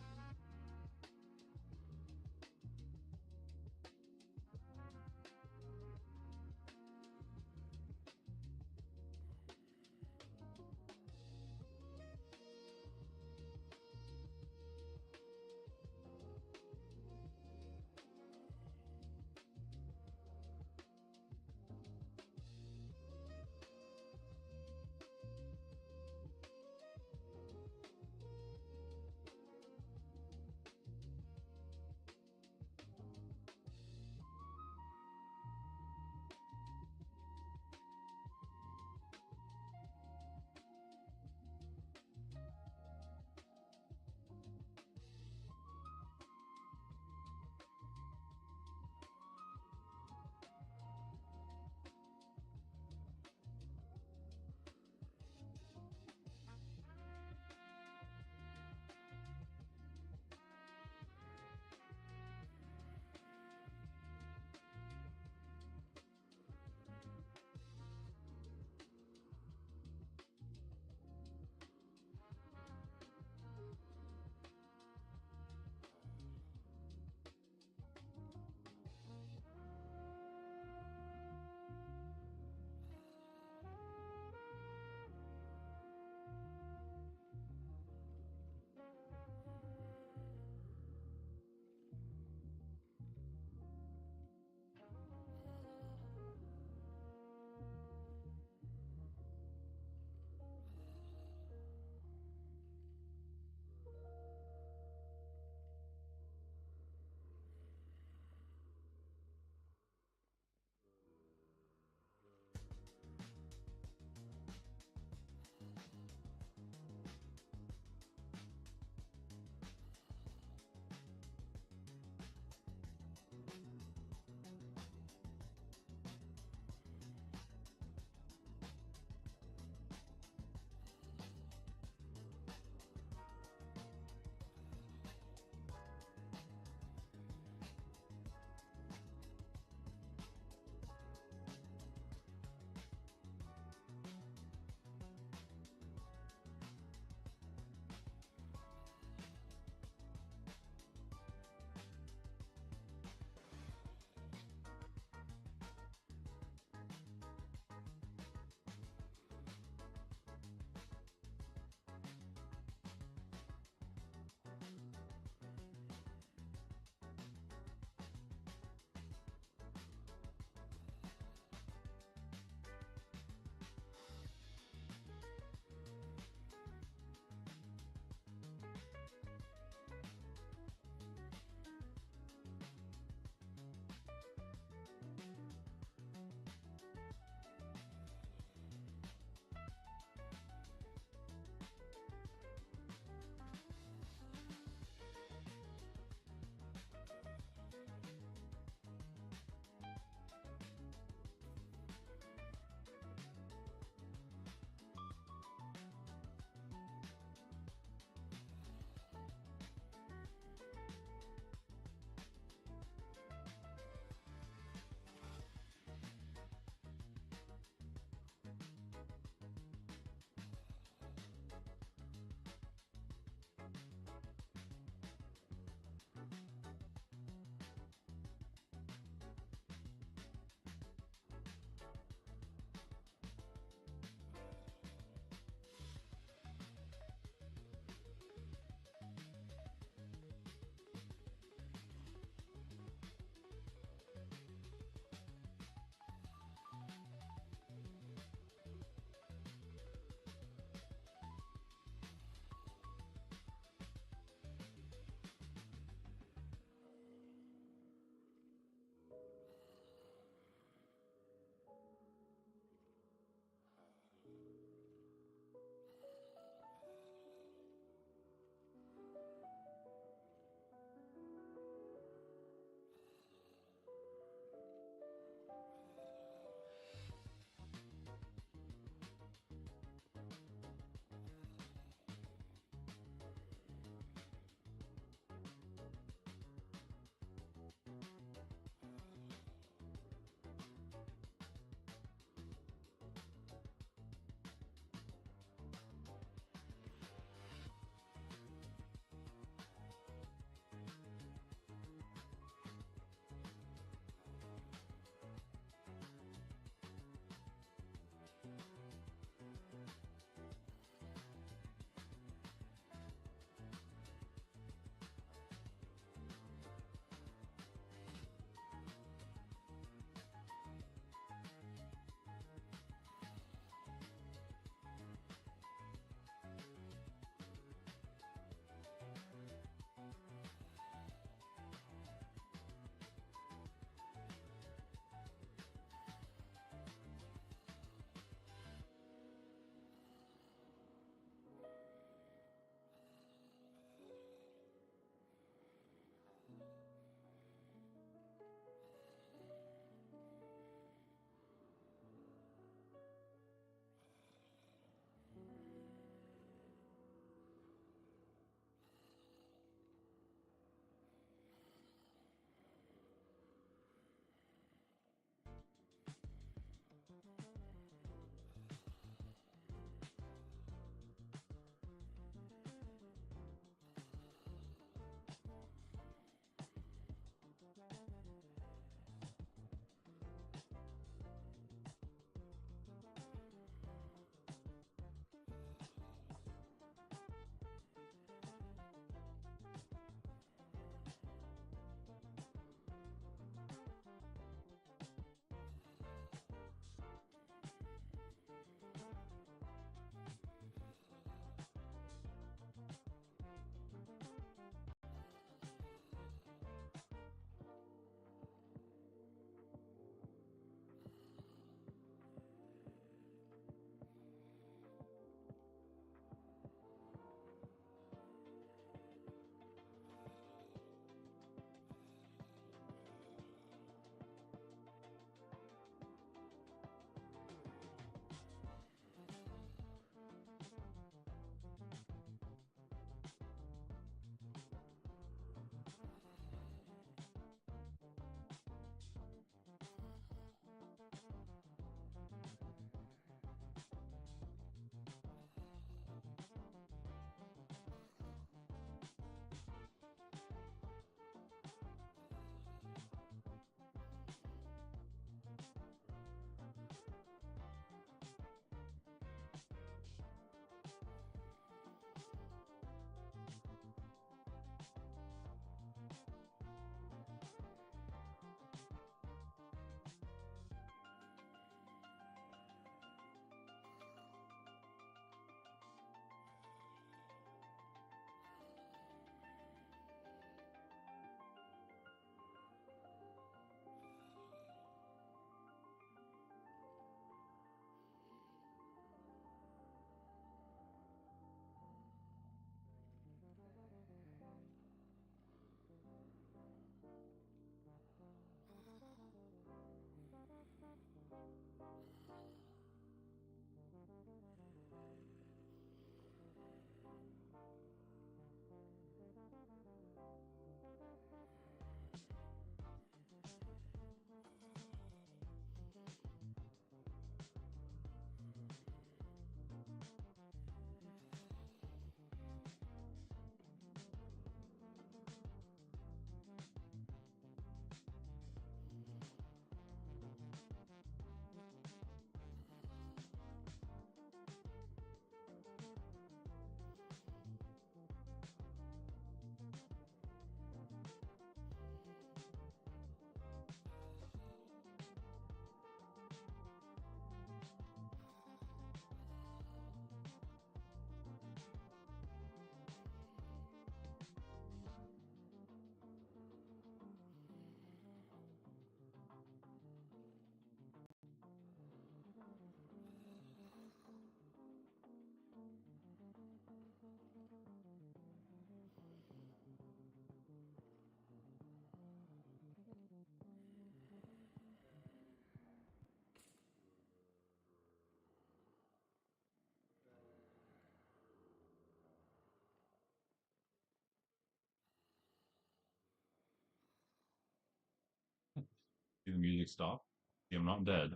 the music stopped. I'm not dead.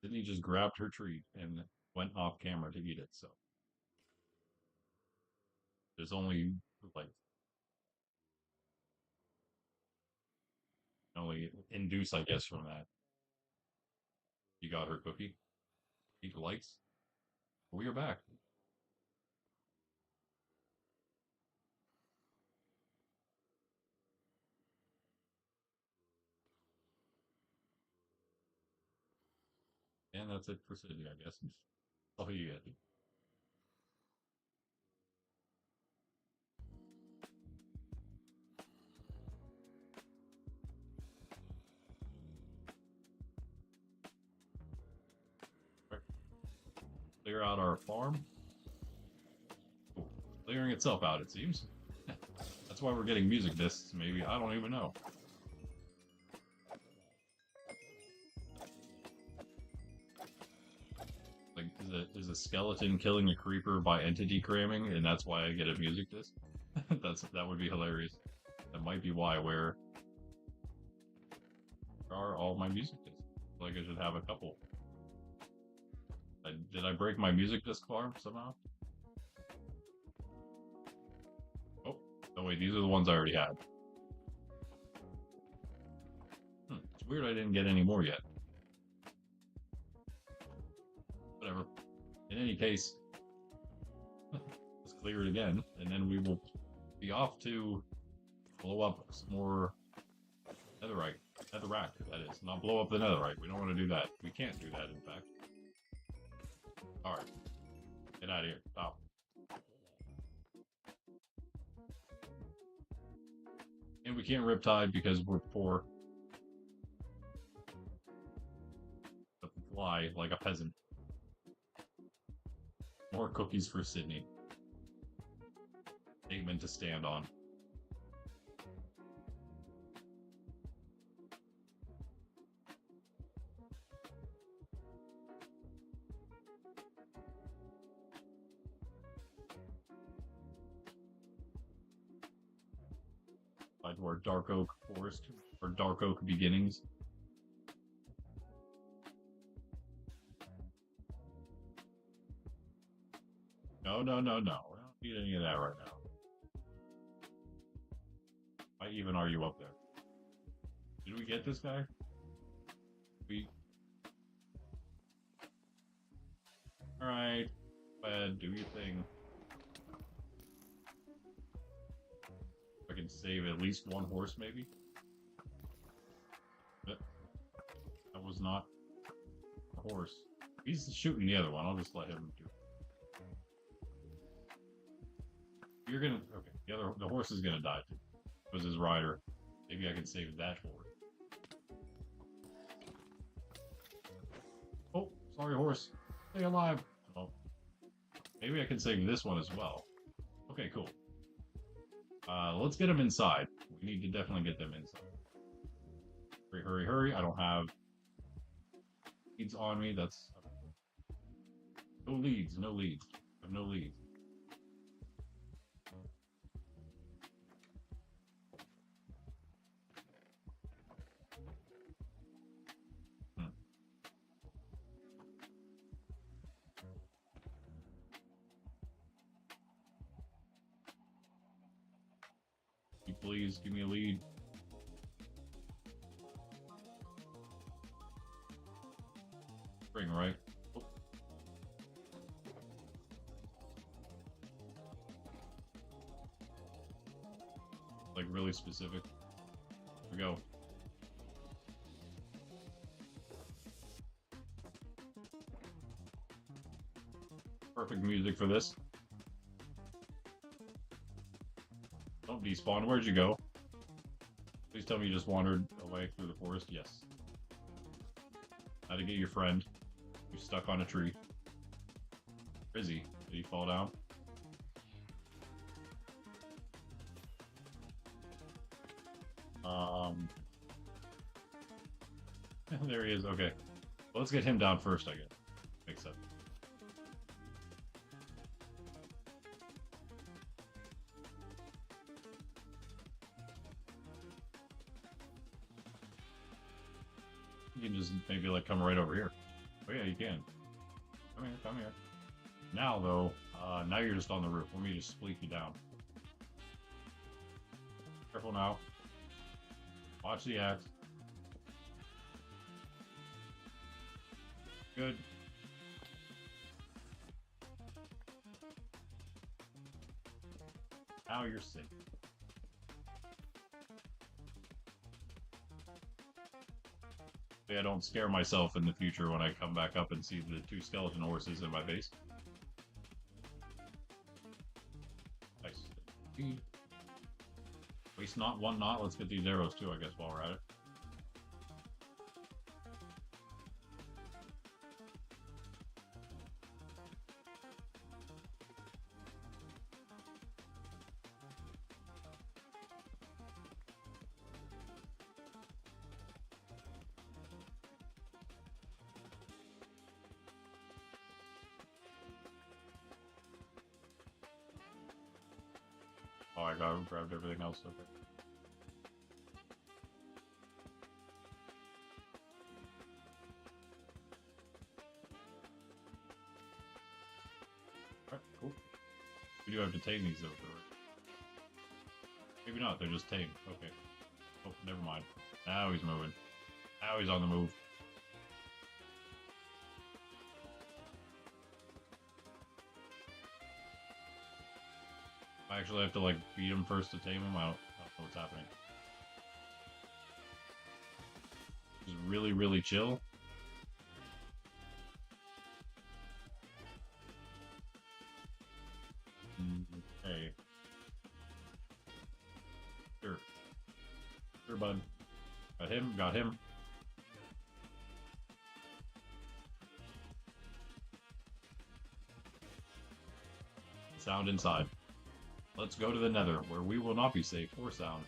Sydney just grabbed her treat and went off camera to eat it. So there's only like only induce, I guess, from that. You got her cookie. Eat likes. We are back. And that's it for Sydney, I guess. All you get. Right. Clear out our farm. Cool. Clearing itself out, it seems. That's why we're getting music discs, maybe. I don't even know. Like, is a skeleton killing a creeper by entity cramming, and that's why I get a music disc? That would be hilarious. That might be why. Where are all my music discs? Like I should have a couple. Did I break my music disc farm somehow? Oh, oh wait, these are the ones I already had. It's weird I didn't get any more yet. Whatever. In any case, let's clear it again, and then we will be off to blow up some more netherite. Netherrack, that is. Not blow up the netherite. We don't want to do that. We can't do that, in fact. Alright. Get out of here. Stop. And we can't riptide because we're poor. To fly like a peasant. More cookies for Sydney. Statement to stand on. To our dark oak forest, or dark oak beginnings. No, no, no, no. We don't need any of that right now. Why even are you up there? Did we get this guy? We. Alright. Go ahead, do your thing. I can save at least one horse, maybe? But that was not a horse. He's shooting the other one. I'll just let him do it. You're gonna... Okay, the horse is gonna die too. It was his rider. Maybe I can save that horse. Oh, sorry horse. Stay alive. Oh. Maybe I can save this one as well. Okay, cool. Let's get them inside. We need to definitely get them inside. Hurry, hurry, hurry. I don't have leads on me. That's... No leads, no leads. I have no leads. Please give me a lead. Spring, right? Oh. Like really specific. Here we go. Perfect music for this. Don't despawn. Where'd you go? Please tell me you just wandered away through the forest. Yes. How to get your friend. You're stuck on a tree. Where is he? Did he fall down? There he is. Okay. Well, let's get him down first, I guess. Makes sense. You can just maybe like come right over here. Oh yeah, you can. Come here, come here. Now though, now you're just on the roof. Let me just spleak you down. Careful now. Watch the axe. Good. Now you're safe. I don't scare myself in the future when I come back up and see the 2 skeleton horses in my base. Nice. Waste not, one not. Let's get these arrows too, I guess, while we're at it. Oh, I grabbed everything else. Okay. Alright, cool. We do have to tame these though. Maybe not, they're just tame. Okay. Oh, never mind. Now he's moving. Now he's on the move. I actually have to like beat him first to tame him. I don't know what's happening. He's really, really chill. Okay. Sure. Sure, bud. Got him, got him. Sound inside. Let's go to the nether, where we will not be safe or sound.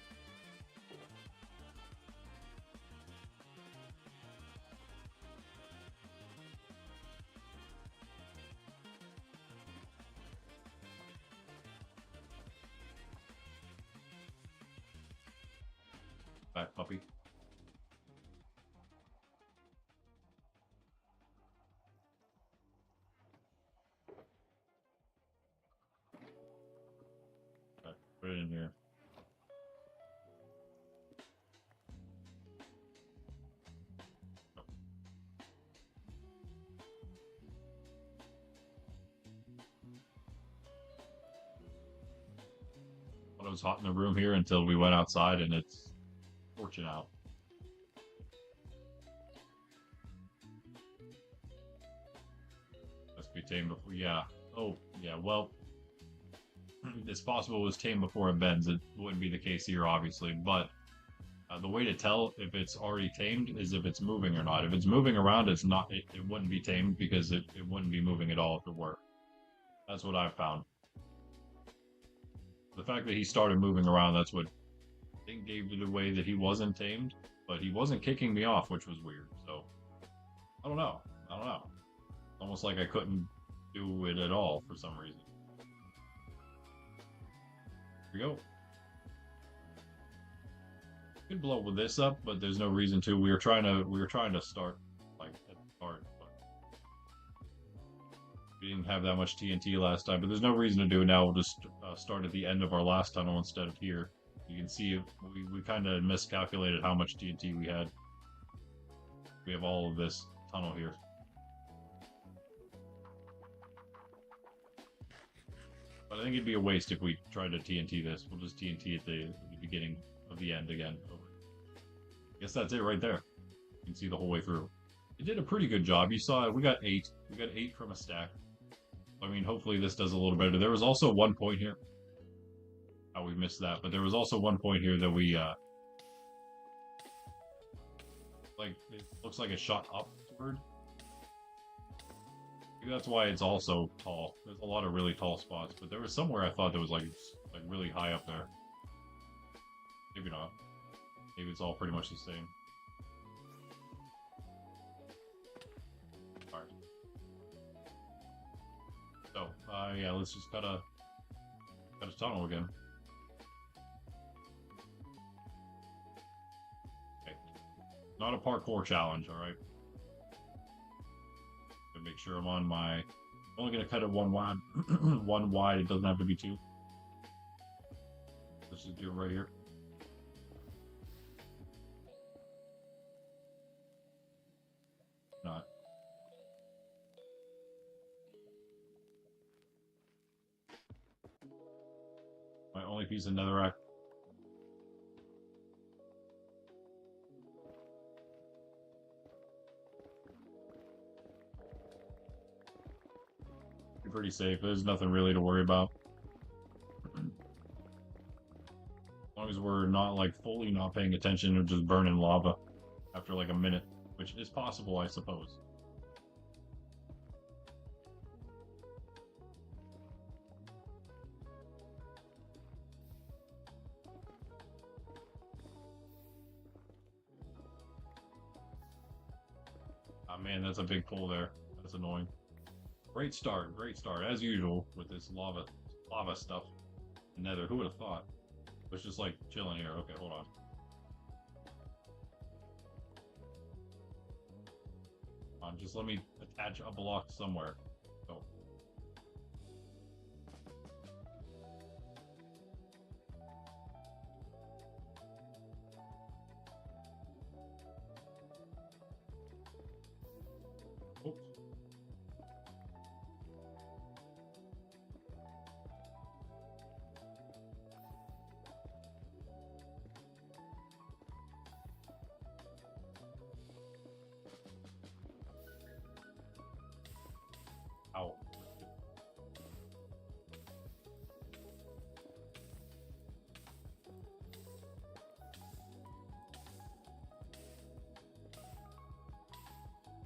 Back, puppy. Okay, put it in here. It was hot in the room here until we went outside, and it's scorching out. Must be tamed before. Yeah. Oh, yeah. Well, it's possible it was tamed before it bends. It wouldn't be the case here, obviously, but the way to tell if it's already tamed is if it's moving or not. If it's moving around, it's not. It wouldn't be tamed because it wouldn't be moving at all if it were. That's what I've found. The fact that he started moving around, that's what I think gave it away that he wasn't tamed, but he wasn't kicking me off, which was weird. So, I don't know. I don't know. Almost like I couldn't do it at all for some reason. Here we go. Could blow with this up, but there's no reason to. We were trying to start like at the start, but we didn't have that much TNT last time. But there's no reason to do it now. We'll just start at the end of our last tunnel instead of here. You can see we kind of miscalculated how much TNT we had. We have all of this tunnel here. But I think it'd be a waste if we tried to TNT this. We'll just TNT at the beginning of the end again. I guess that's it right there. You can see the whole way through. It did a pretty good job. You saw it. We got 8. We got 8 from a stack. I mean, hopefully this does a little better. There was also one point here. Oh, we missed that. But there was also one point here that we, like, it looks like it shot upward. Maybe that's why it's also tall. There's a lot of really tall spots. But there was somewhere I thought that was, like really high up there. Maybe not. Maybe it's all pretty much the same. Alright. So, yeah, let's just cut a tunnel again. Okay. Not a parkour challenge, alright? Make sure I'm on my... I'm only gonna cut it one wide. One wide, it doesn't have to be two. Let's just do it right here. Not. My only piece of netherrack. Pretty safe. There's nothing really to worry about. As long as we're not like fully not paying attention or just burning lava after like a minute, which is possible, I suppose. Oh man, that's a big pull there. That's annoying. Great start, as usual with this lava stuff. Nether, who would have thought? It was just like chilling here. Okay, hold on. Just let me attach a block somewhere. Oh. Oops. Ow.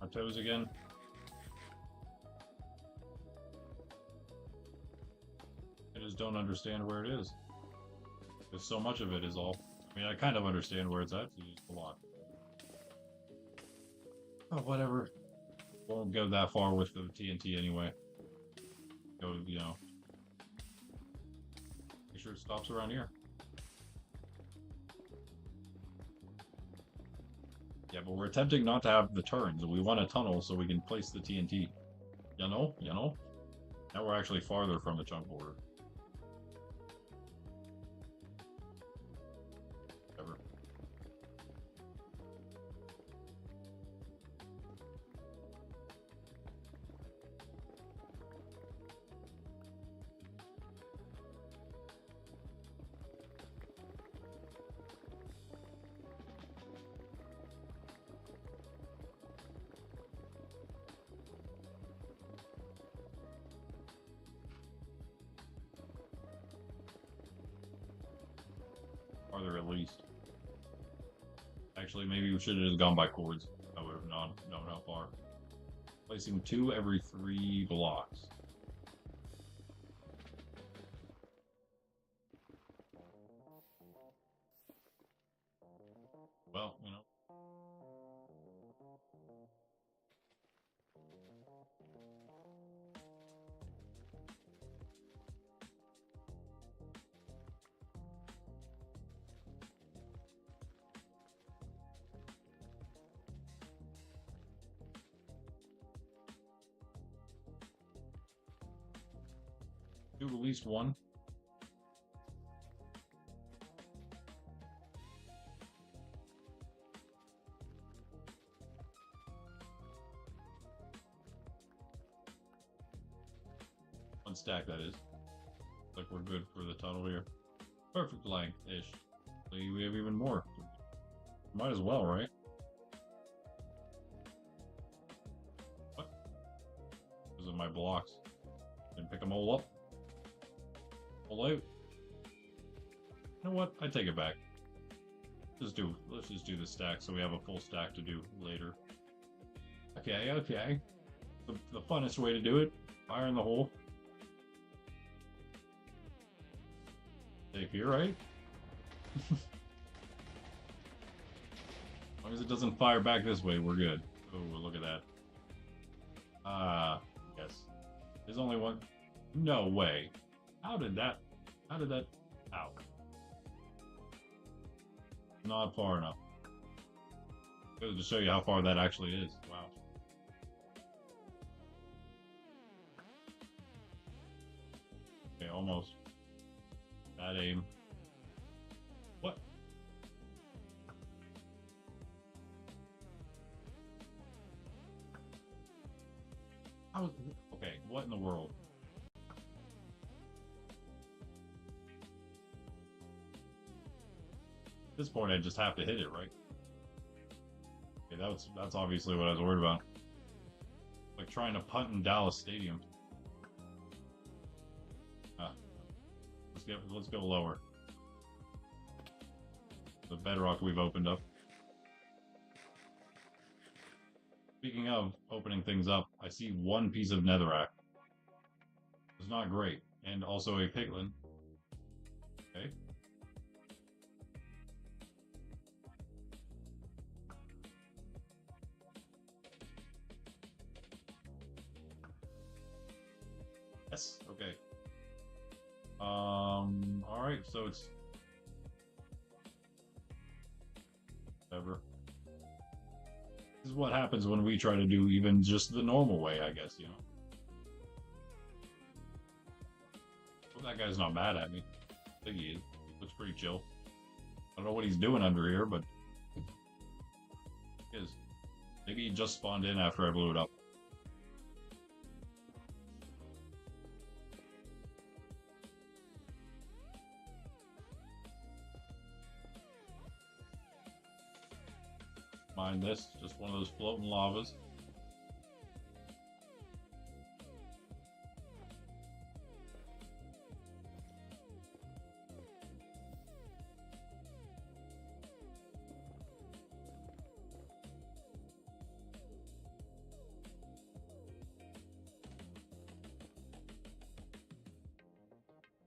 Our toes again. I just don't understand where it is. Because so much of it is all... I mean, I kind of understand where it's at, it's just a lot. Oh, whatever. Won't go that far with the TNT anyway. Go, you know. Make sure it stops around here. Yeah, but we're attempting not to have the turns. We want a tunnel so we can place the TNT. You know? You know? Now we're actually farther from the chunk border. Whatever. Farther at least. Actually, maybe we should have just gone by chords. I would have known how far. Placing 2 every 3 blocks. Well, you know. Do at least one. One stack, that is. Like we're good for the tunnel here. Perfect length-ish. We have even more. Might as well, right? What? Those are my blocks. Didn't pick them all up. All out. You know what? I take it back. Let's just do the stack so we have a full stack to do later. Okay. The funnest way to do it. Fire in the hole. Safe here, right? As long as it doesn't fire back this way, we're good. Oh, look at that. Yes. There's only one. No way. How did that? Ow. Not far enough. Goes to show you how far that actually is. Wow. Okay, almost. Bad aim. What? How is okay, what in the world? At this point I just have to hit it, right? Okay, that's obviously what I was worried about. Like trying to punt in Dallas Stadium. Let's go lower. The bedrock we've opened up. Speaking of opening things up, I see one piece of netherrack. It's not great. And also a piglin. Okay. Yes, okay. Alright, so it's whatever. This is what happens when we try to do even just the normal way, I guess, you know. Well, that guy's not mad at me. I think he is. He looks pretty chill. I don't know what he's doing under here, but he is. Maybe he just spawned in after I blew it up. Mind this, just one of those floating lavas.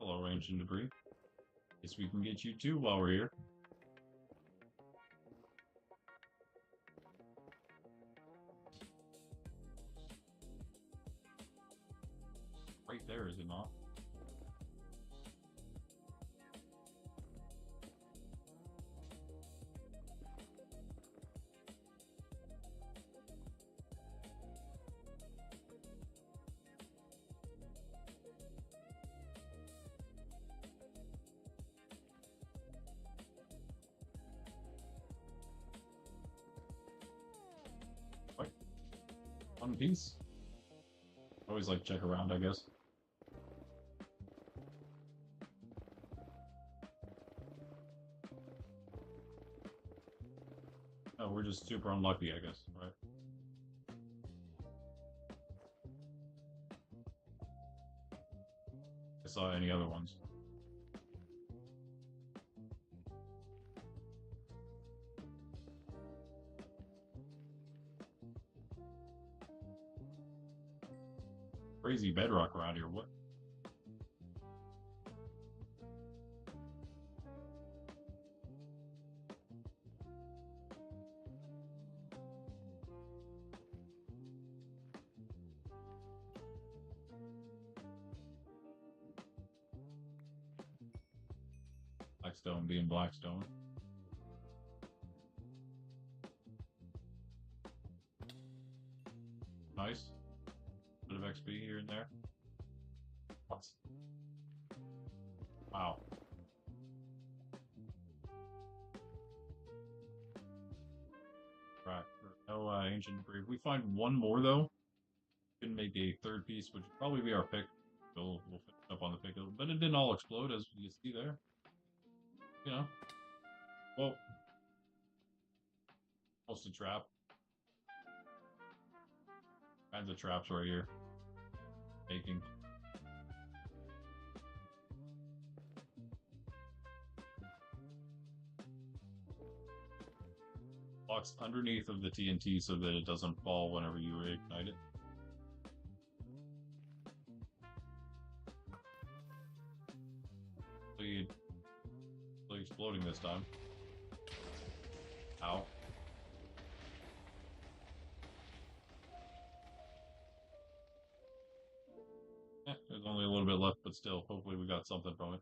Hello, ancient debris. Guess we can get you too while we're here. Right there, is it not? What? One piece? Always like check around, I guess. Oh, we're just super unlucky, I guess, right? I saw any other ones. Crazy bedrock around here. What? Blackstone being Blackstone. Nice. Bit of XP here and there. What? Wow. Right. No ancient debris. If we find one more though, we can make a third piece, which would probably be our pick. We'll finish up on the pick, but it didn't all explode as you see there. You know. Well, almost a trap. Kinds of traps right here. Making. Blocks underneath of the TNT so that it doesn't fall whenever you ignite it. Exploding this time. Ow. There's only a little bit left, but still, hopefully we got something from it.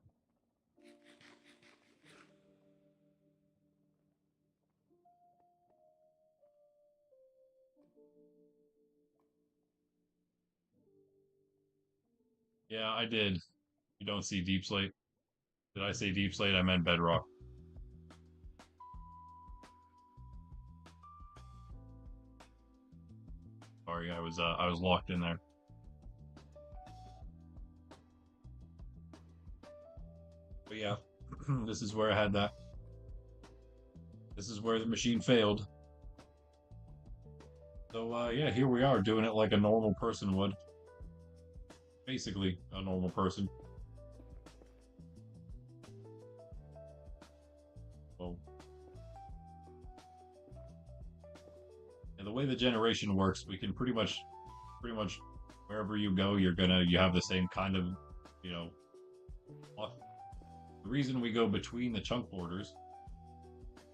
Yeah, I did. You don't see deep slate. Did I say deep slate? I meant bedrock. Sorry, I was locked in there. But yeah, this is where I had that. This is where the machine failed. So yeah, here we are doing it like a normal person would. Basically, a normal person. Well, and the way the generation works, we can pretty much wherever you go, you have the same kind of, you know. The reason we go between the chunk borders,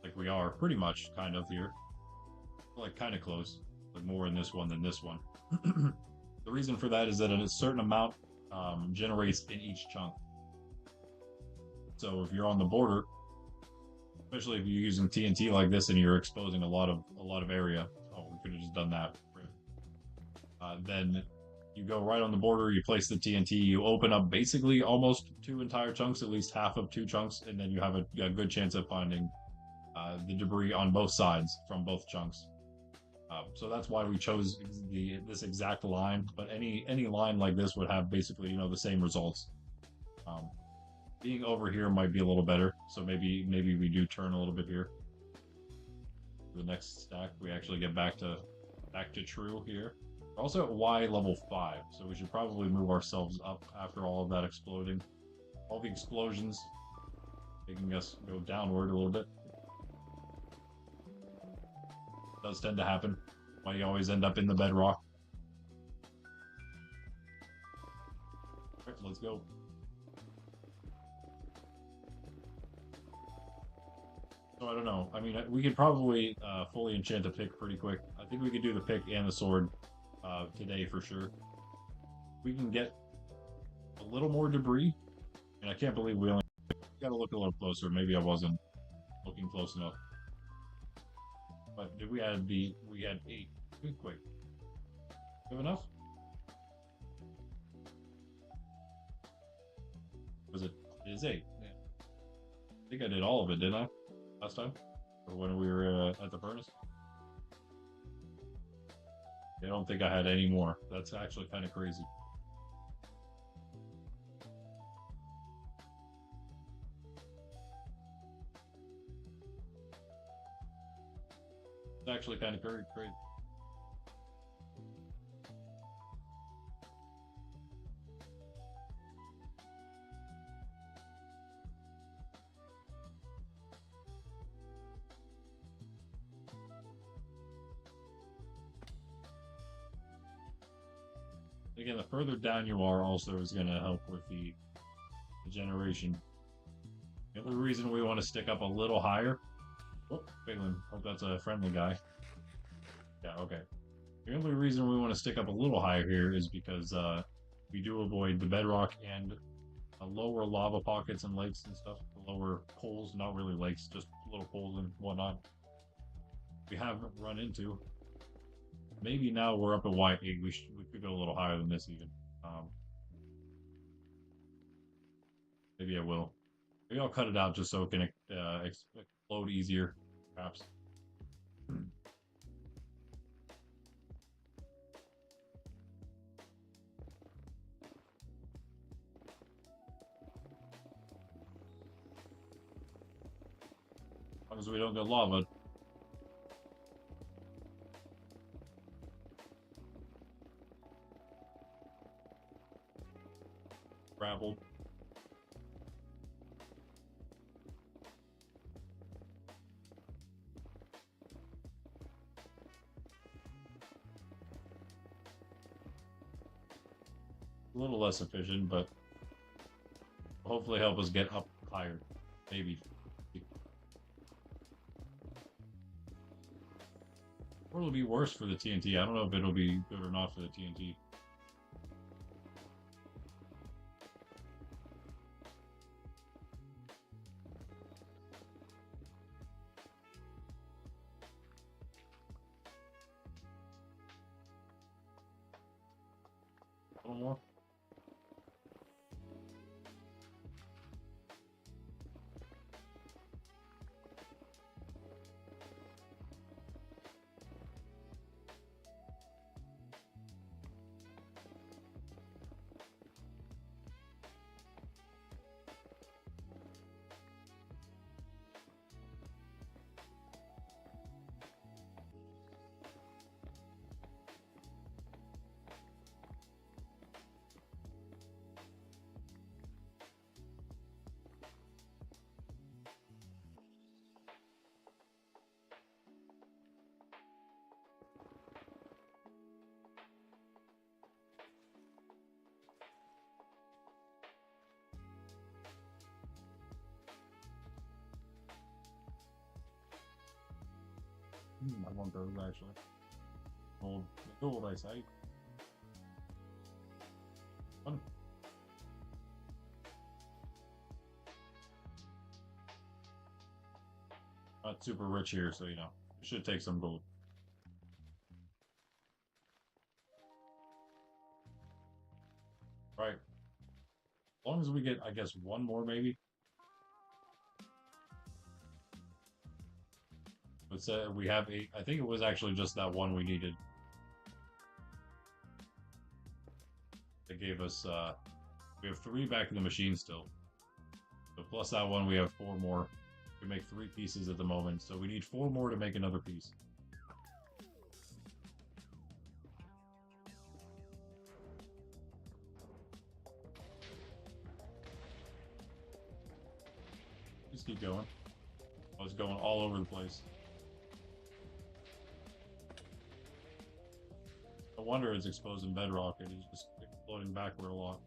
like we are pretty much kind of here, like kind of close, but more in this one than this one. The reason for that is that a certain amount generates in each chunk. So if you're on the border, especially if you're using TNT like this and you're exposing a lot of area, oh, we could have just done that. Then you go right on the border, you place the TNT, you open up basically almost two entire chunks, at least half of two chunks, and then you have a good chance of finding the debris on both sides from both chunks. So that's why we chose this exact line. But any line like this would have basically the same results. Um, Being over here might be a little better. So maybe we do turn a little bit here. The next stack we actually get back to true here. We're also at Y level 5, so we should probably move ourselves up after all of that exploding. All the explosions making us go downward a little bit. Does tend to happen. Why you always end up in the bedrock. Alright, let's go. So I don't know. I mean, we could probably fully enchant a pick pretty quick. I think we could do the pick and the sword today for sure. We can get a little more debris. And I can't believe we only got to look a little closer. Maybe I wasn't looking close enough. But did we had 8. Quick. Do we have enough? Was it? It is 8. Yeah. I think I did all of it, didn't I? Last time? Or when we were at the furnace? I don't think I had any more. That's actually kind of crazy. It's actually kind of crazy. Again, the further down you are also is going to help with the generation. The only reason we want to stick up a little higher. Oh, Phelan, hope that's a friendly guy. Yeah, okay. The only reason we want to stick up a little higher here is because we do avoid the bedrock and lower lava pockets and lakes and stuff. The lower pools, not really lakes, just little pools and whatnot. We haven't run into. Maybe now we're up at Y8. We could go a little higher than this even. Maybe I will. Maybe I'll cut it out just so it can explode easier, perhaps. As long as we don't get lava. Gravel. A little less efficient, but hopefully help us get up higher. Maybe. Or it'll be worse for the TNT. I don't know if it'll be good or not for the TNT. A little more. I want those actually. Gold, gold, I say. Fun. Not super rich here, so you know, we should take some gold. Right. As long as we get, I guess, one more maybe. But we have eight. I think it was actually just that one we needed. That gave us, we have three back in the machine still. So plus that one, we have four more. We make three pieces at the moment, so we need four more to make another piece. Just keep going. I was going all over the place. No wonder it's exposed in bedrock. It is just floating backward a lot.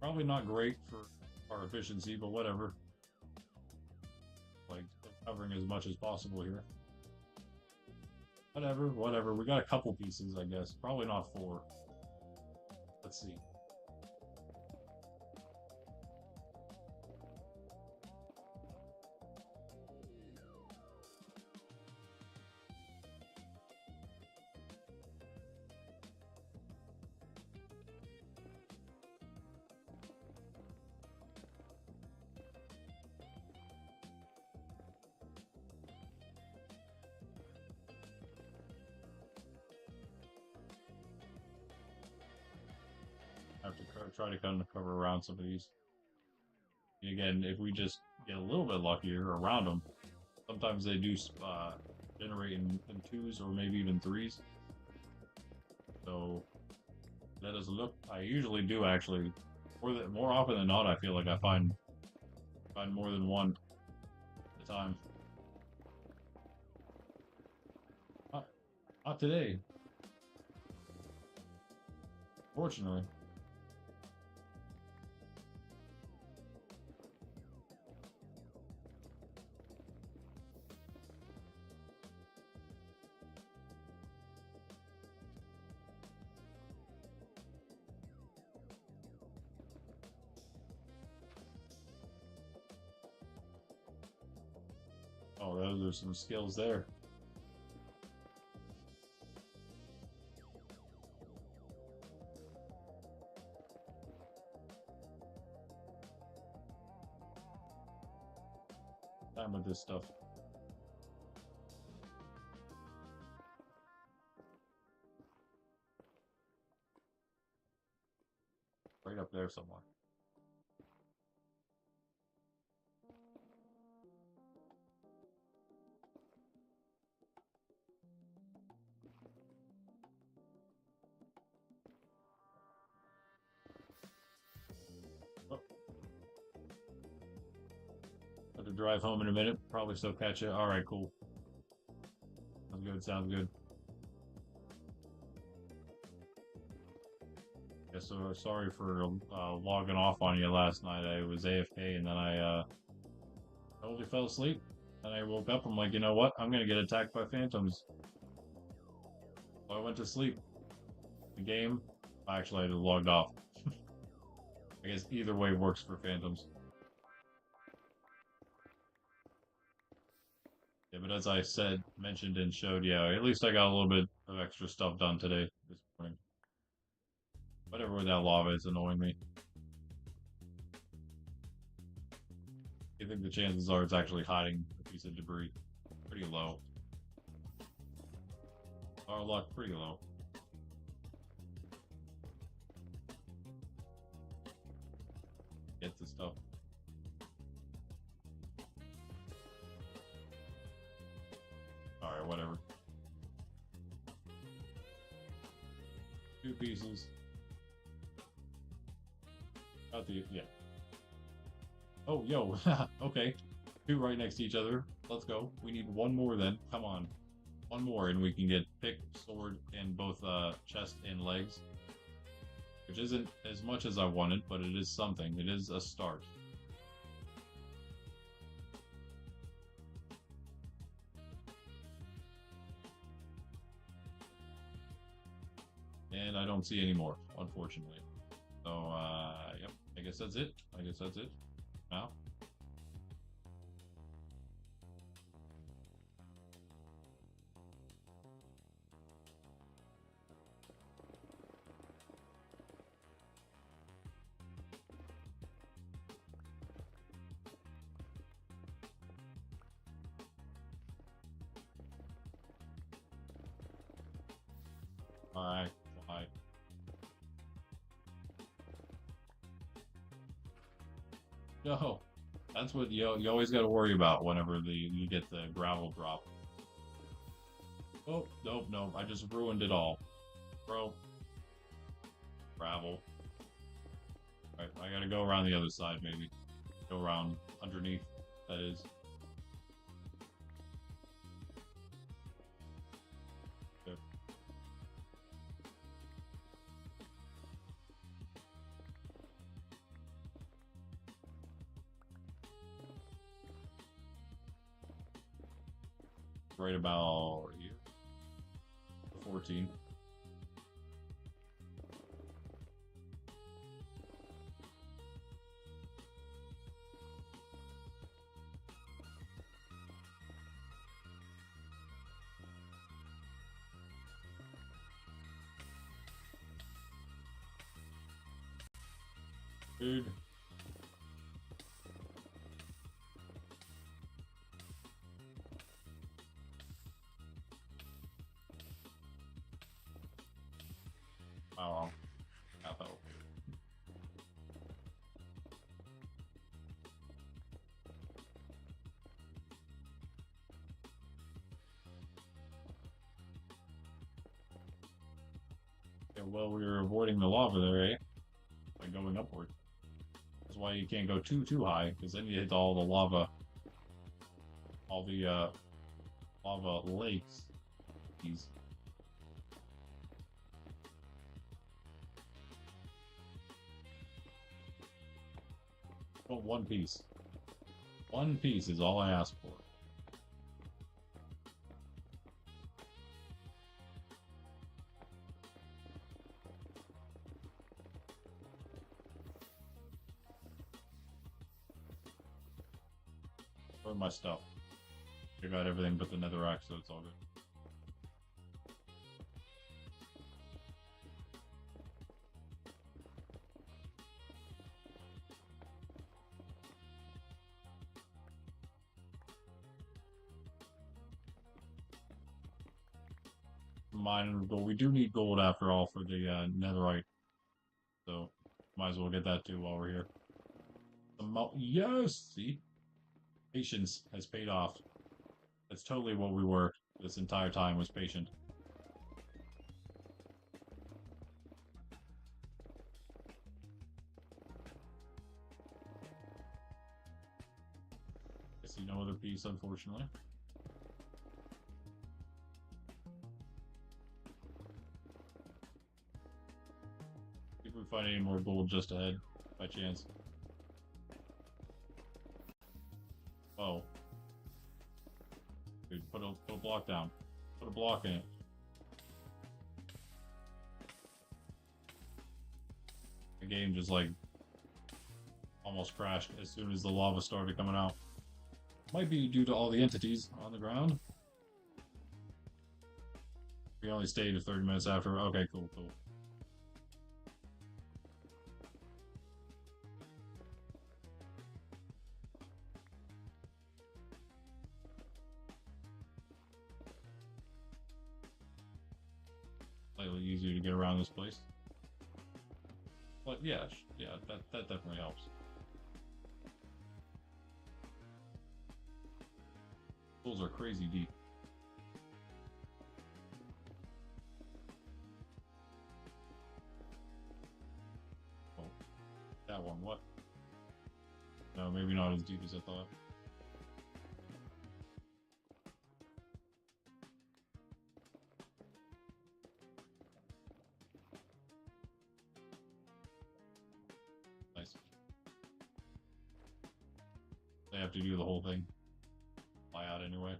Probably not great for our efficiency, but whatever. Like, covering as much as possible here. Whatever, whatever. We got a couple pieces, I guess. Probably not four. Let's see. I have to try to kind of cover around some of these. And again, if we just get a little bit luckier around them, sometimes they do generate in twos or maybe even threes. So let us look. I usually do actually. More often than not, I feel like I find more than one at a time. Not today, fortunately. Oh, those are some skills there. Time with this stuff. Right up there somewhere. Oh. Have to drive home in a minute. Probably still catch it. All right, cool. Sounds good. Sounds good. Yeah, so sorry for logging off on you last night. I was AFK and then I totally fell asleep. And I woke up. I'm like, you know what? I'm gonna get attacked by phantoms. So I went to sleep. The game. Actually, I just logged off. I guess either way works for phantoms. Yeah, but as I said, mentioned and showed, yeah, at least I got a little bit of extra stuff done today, this morning. Whatever with that lava is annoying me. I think the chances are it's actually hiding a piece of debris. Pretty low. Our luck, pretty low. Get the stuff. Alright, whatever. Two pieces. Got the, yeah. Oh, yo, okay. Two right next to each other. Let's go. We need one more then. Come on. One more and we can get pick, sword, and both chest and legs. Which isn't as much as I wanted, but it is something. It is a start. And I don't see any more, unfortunately. So, yep, I guess that's it. I guess that's it. Now. Alright, alright. Yo, that's what you always got to worry about whenever you get the gravel drop. Oh, nope, nope, I just ruined it all. Bro, gravel. Alright, I gotta go around the other side, maybe. Go around underneath, that is. Good. Right about here. 14. Dude. Oh, half health. Yeah, well, we were avoiding the lava there, eh? By going upward. That's why you can't go too high, because then you hit all the lava lakes. These. Oh, one piece. One piece is all I ask for. For my stuff. I got everything but the netherrack, so it's all good. Mine gold. We do need gold after all for the netherite, so might as well get that too while we're here. Yes, see, patience has paid off. That's totally what we were this entire time, was patient. I see no other piece, unfortunately. See if we find any more gold just ahead, by chance. Oh. Dude, put a block down. Put a block in it. The game just like almost crashed as soon as the lava started coming out. Might be due to all the entities on the ground. We only stayed 30 minutes after. Okay, cool, cool. Slightly easier to get around this place. But yeah, yeah, that definitely helps. Pools are crazy deep. Oh, that one, what? No, maybe not as deep as I thought. Nice. They have to do the whole thing. Fly out anyway.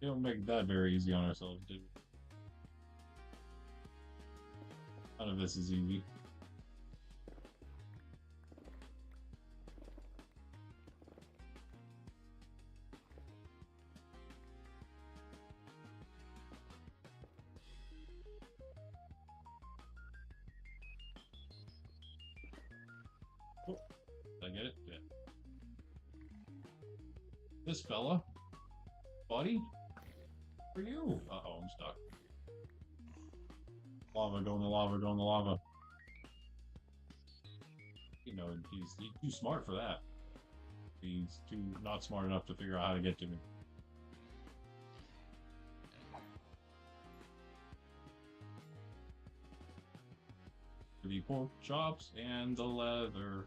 don't make that very easy on ourselves, did we? None of this is easy. Oh, did I get it? Yeah. This fella, buddy, for you. Uh-oh, I'm stuck. Lava, go in the lava, go in the lava. You know, he's too smart for that. He's too not smart enough to figure out how to get to me. The pork chops and the leather.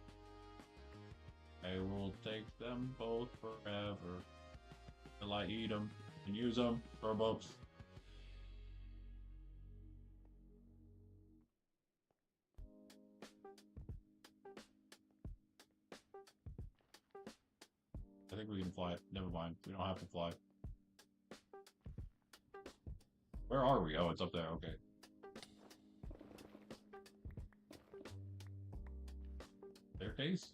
I will take them both forever till I eat them and use them for boats. I think we can fly it. Never mind. We don't have to fly. Where are we? Oh, it's up there. Okay. Staircase?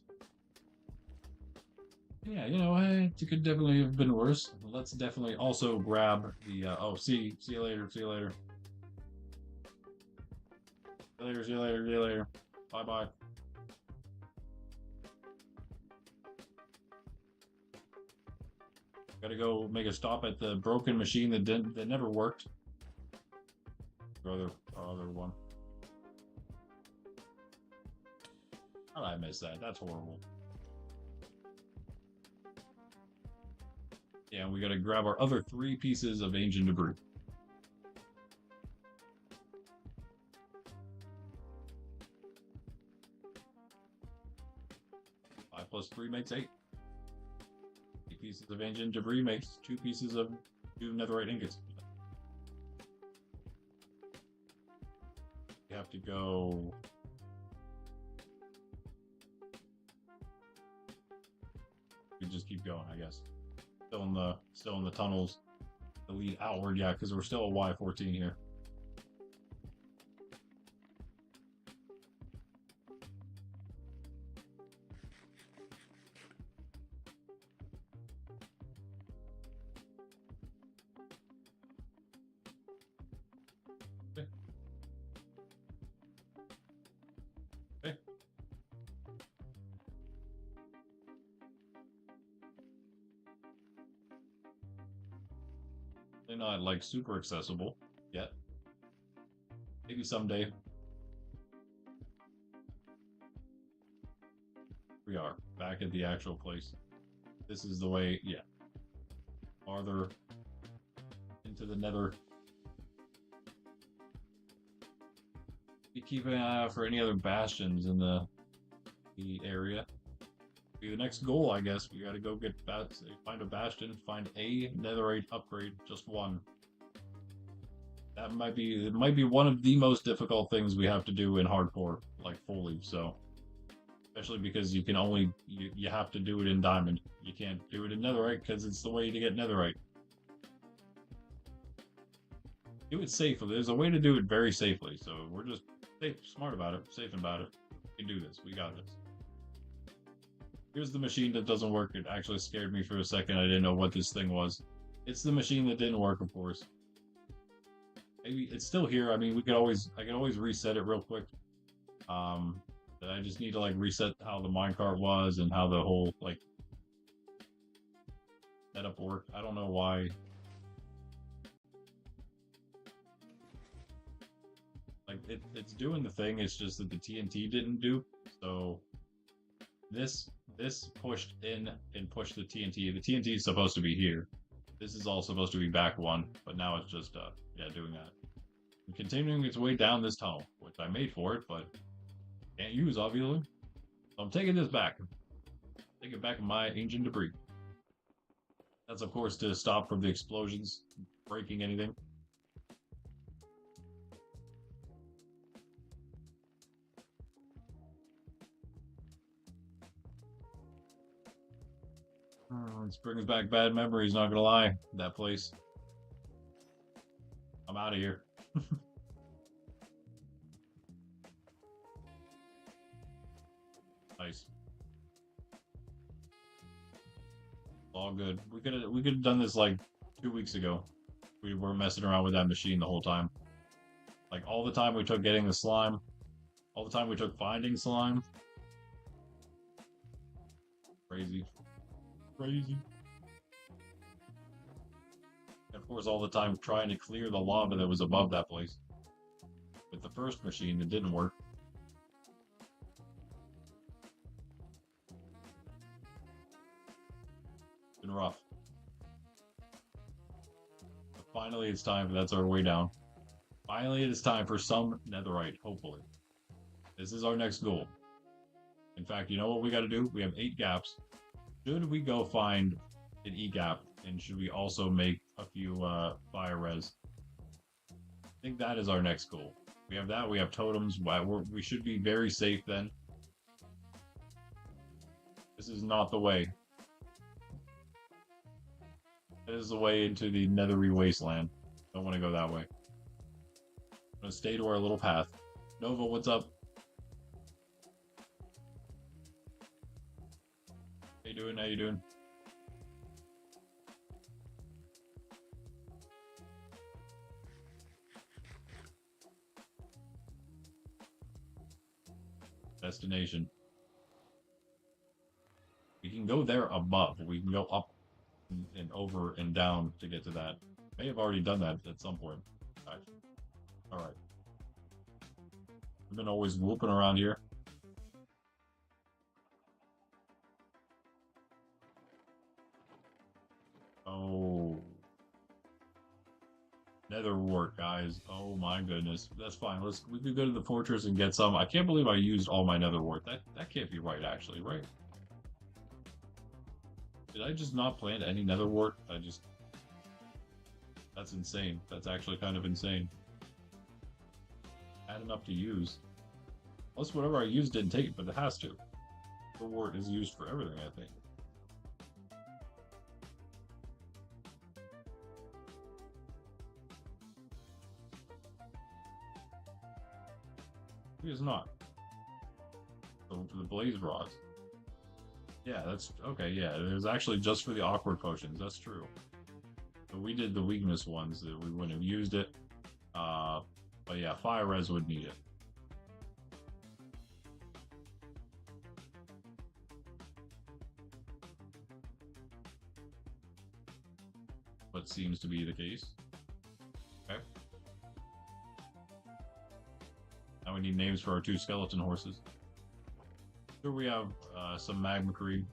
Yeah, you know, it could definitely have been worse. Let's definitely also grab the, oh, see you later, see you later. See you later, see you later, see you later. Bye-bye. Gotta go make a stop at the broken machine that never worked. Our other one. How did I miss that? That's horrible. Yeah, we gotta grab our other 3 pieces of ancient debris. 5 plus 3 makes 8. 8 pieces of ancient debris makes 2 pieces of 2 netherite ingots. We have to go. We just keep going, I guess. Still in the tunnels. The lead outward, yeah, because we're still a Y14 here. Okay. Okay. They're not like super accessible yet. Maybe someday. We are back at the actual place. This is the way, yeah. Farther into the nether. Be keeping an eye out for any other bastions in the area. Be the next goal, I guess. We gotta go get find a bastion, find a netherite upgrade, just one. That might be it might be one of the most difficult things we have to do in hardcore, like fully, so especially because you can only you have to do it in diamond. You can't do it in netherite because it's the way to get netherite. Do it safely. There's a way to do it very safely, so we're just smart about it, safe about it. We can do this. We got this. Here's the machine that doesn't work. It actually scared me for a second. I didn't know what this thing was. It's the machine that didn't work, of course. Maybe it's still here. I mean, I can always reset it real quick. But I just need to like reset how the minecart was and how the whole like setup worked. I don't know why. Like it's doing the thing. It's just that the TNT didn't do. So this pushed in and pushed the TNT. The TNT is supposed to be here. This is all supposed to be back 1, but now it's just yeah, doing that. And continuing its way down this tunnel, which I made for it, but can't use obviously. So I'm taking this back. Taking back my ancient debris. That's of course to stop from the explosions breaking anything. This brings back bad memories, not gonna lie. That place. out of here. Nice. All good. We could have done this like 2 weeks ago. We were messing around with that machine the whole time. Like all the time we took getting the slime, all the time we took finding slime. Crazy. Crazy. And of course all the time trying to clear the lava that was above that place. With the first machine, it didn't work. Been rough. But finally it's time, that's our way down. Finally it is time for some netherite, hopefully. This is our next goal. In fact, you know what we gotta do? We have 8 gaps. Should we go find an E-gap, and should we also make a few fire res? I think that is our next goal. We have that, we have totems, we should be very safe then. This is not the way. It is the way into the nethery wasteland. Don't want to go that way. I'm gonna stay to our little path. Nova, what's up? How you doing? How you doing? Destination. We can go there above. We can go up and over and down to get to that. May have already done that at some point. All right. We've been always whooping around here. Oh. Nether wart, guys. Oh my goodness. That's fine. We could go to the fortress and get some. I can't believe I used all my nether wart. That can't be right, actually, right? Did I just not plant any nether wart? That's insane. That's actually kind of insane. Had enough to use. Plus, whatever I used didn't take it, but it has to. The wart is used for everything, I think. It is not. The blaze rods. Yeah, that's okay. Yeah, it was actually just for the awkward potions. That's true. But we did the weakness ones that we wouldn't have used it. But yeah, fire res would need it. What seems to be the case. Okay. Now we need names for our 2 skeleton horses. Here we have some magma cream.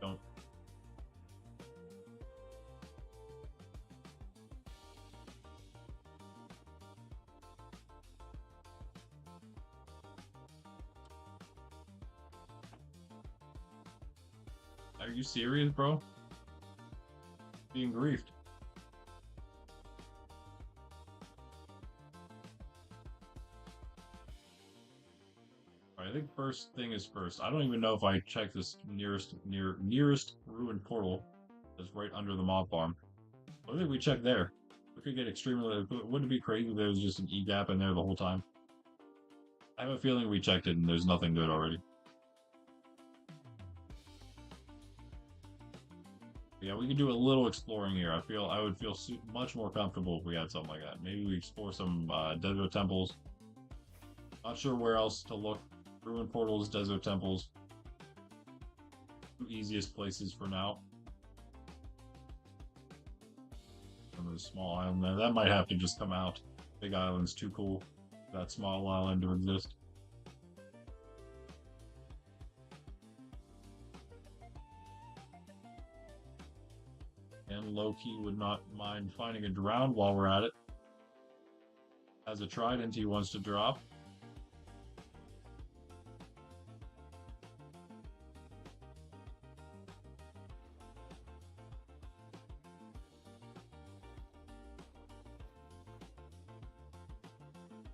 Don't. Are you serious, bro? Being griefed. I think first thing is first. I don't even know if I checked this nearest ruined portal that's right under the mob farm. I think we check there. We could get extremely. Wouldn't it be crazy if there was just an E gap in there the whole time? I have a feeling we checked it and there's nothing good already. Yeah, we could do a little exploring here. I would feel much more comfortable if we had something like that. Maybe we explore some desert temples. Not sure where else to look. Ruined portals, desert temples. 2 easiest places for now. Some of the small island there. That might have to just come out. Big island's too cool for that small island to exist. And low-key would not mind finding a drown while we're at it. Has a trident he wants to drop.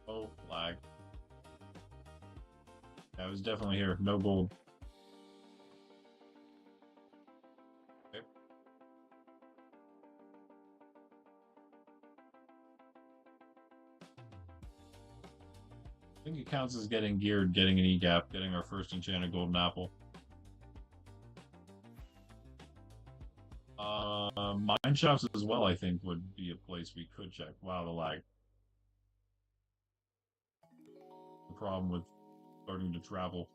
Oh, lag. Yeah, it was definitely here. No gold. I think it counts as getting geared, getting an E-gap, getting our first enchanted golden apple. Mine shops as well, I think, would be a place we could check. Wow, the lag. The problem with starting to travel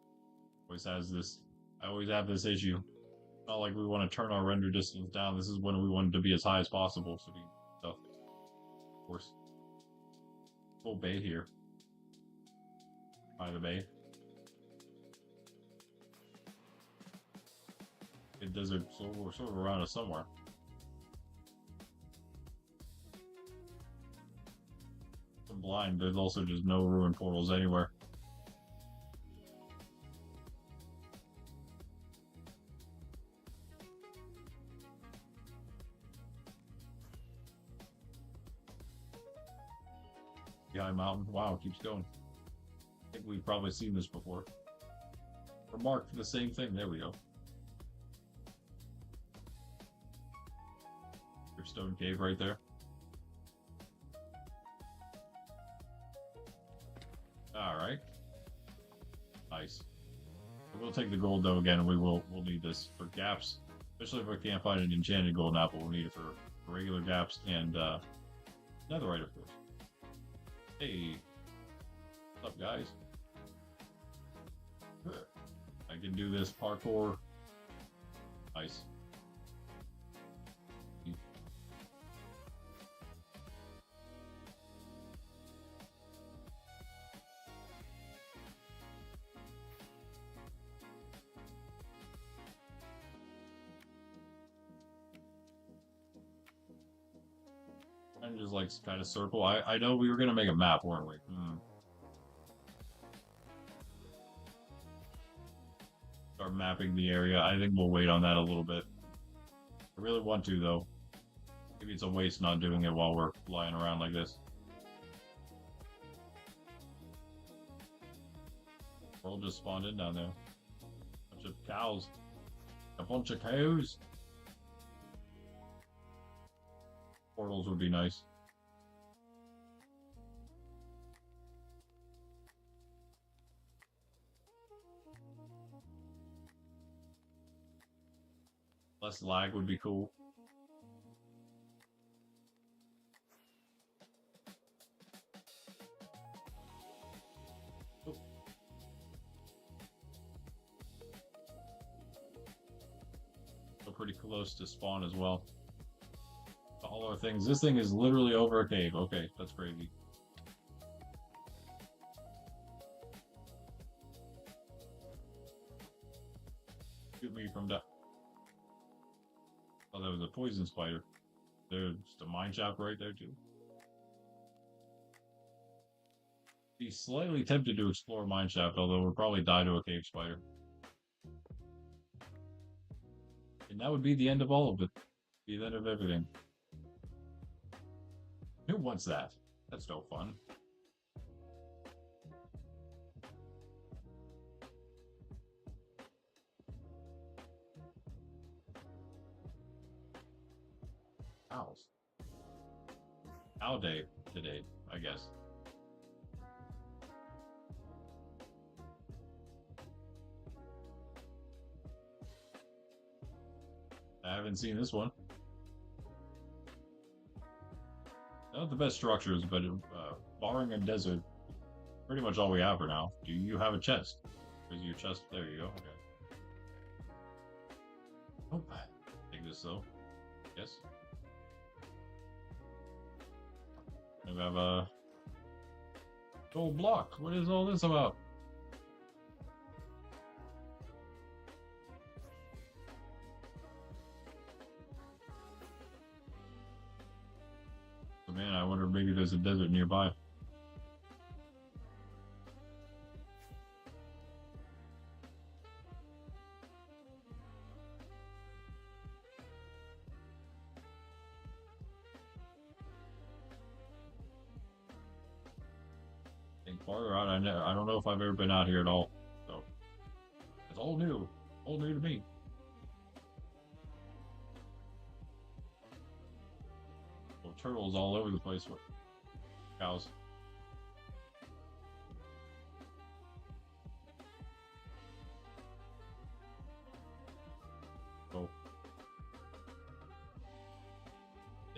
always has this. I always have this issue. It's not like we want to turn our render distance down. This is when we want it to be as high as possible. So we stuff, of course. Full bay here. By the bay. It desert, so we're sort of around us somewhere. I'm blind. There's also just no ruin portals anywhere. Behind mountain. Wow, it keeps going. I think we've probably seen this before. Remarked the same thing. There we go. Your stone cave right there. Alright. Nice. We'll take the gold though again, we'll need this for gaps. Especially if we can't find an enchanted golden apple, we'll need it for regular gaps and netherite of course. Hey. What's up guys? I can do this parkour. Nice. And just like kind of circle. I know we were gonna make a map, weren't we? Start mapping the area. I think we'll wait on that a little bit. I really want to though. Maybe it's a waste not doing it while we're flying around like this. World just spawned in down there. Bunch of cows. A bunch of cows. Portals would be nice. Less lag would be cool. Oh. So pretty close to spawn as well. All our things. This thing is literally over a cave. Okay, that's crazy. Shoot me from that. Oh, that was a poison spider. There's a mine shaft right there too. Be slightly tempted to explore mine shaft, although we'll probably die to a cave spider. And that would be the end of all of it. Be the end of everything. Who wants that? That's no fun. Owls. Owl day today, I guess. I haven't seen this one. Not the best structures, but barring a desert, pretty much all we have for now. Do you have a chest? Is your chest? There you go. Okay. Oh, take this though. Yes. We have a gold block. What is all this about? Oh, man, I wonder if maybe there's a desert nearby. Farther out, I don't know if I've ever been out here at all, so it's all new to me. Well, turtles all over the place with cows.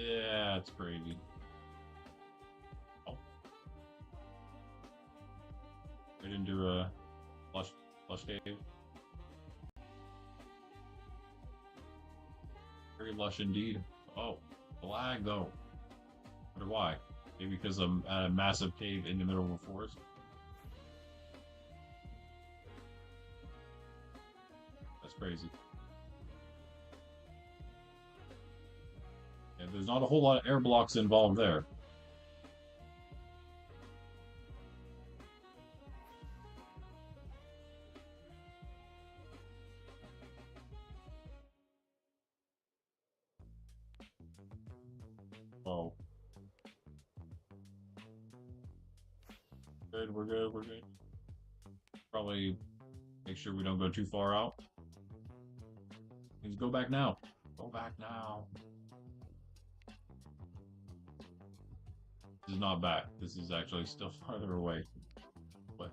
Yeah, it's crazy. Oh, we didn't do a flush cave. Very lush indeed. Oh, the lag though. Wonder why. Maybe because I'm at a massive cave in the middle of a forest. That's crazy. Yeah, there's not a whole lot of air blocks involved there. Oh, good, we're good, we're good. Probably make sure we don't go too far out. Please go back now. Go back now. This is not back. This is actually still farther away. But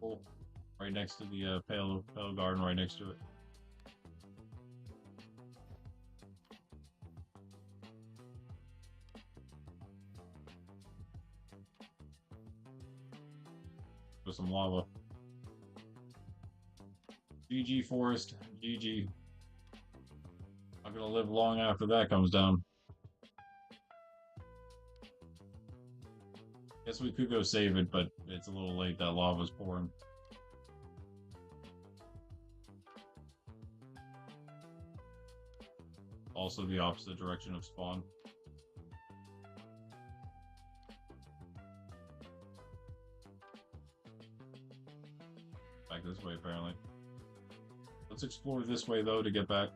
oh, right next to the pale garden, right next to it. With some lava. GG forest. GG. Not gonna live long after that comes down. Guess we could go save it, but it's a little late. That lava's pouring. Also the opposite direction of spawn. Back this way, apparently. Let's explore this way, though, to get back.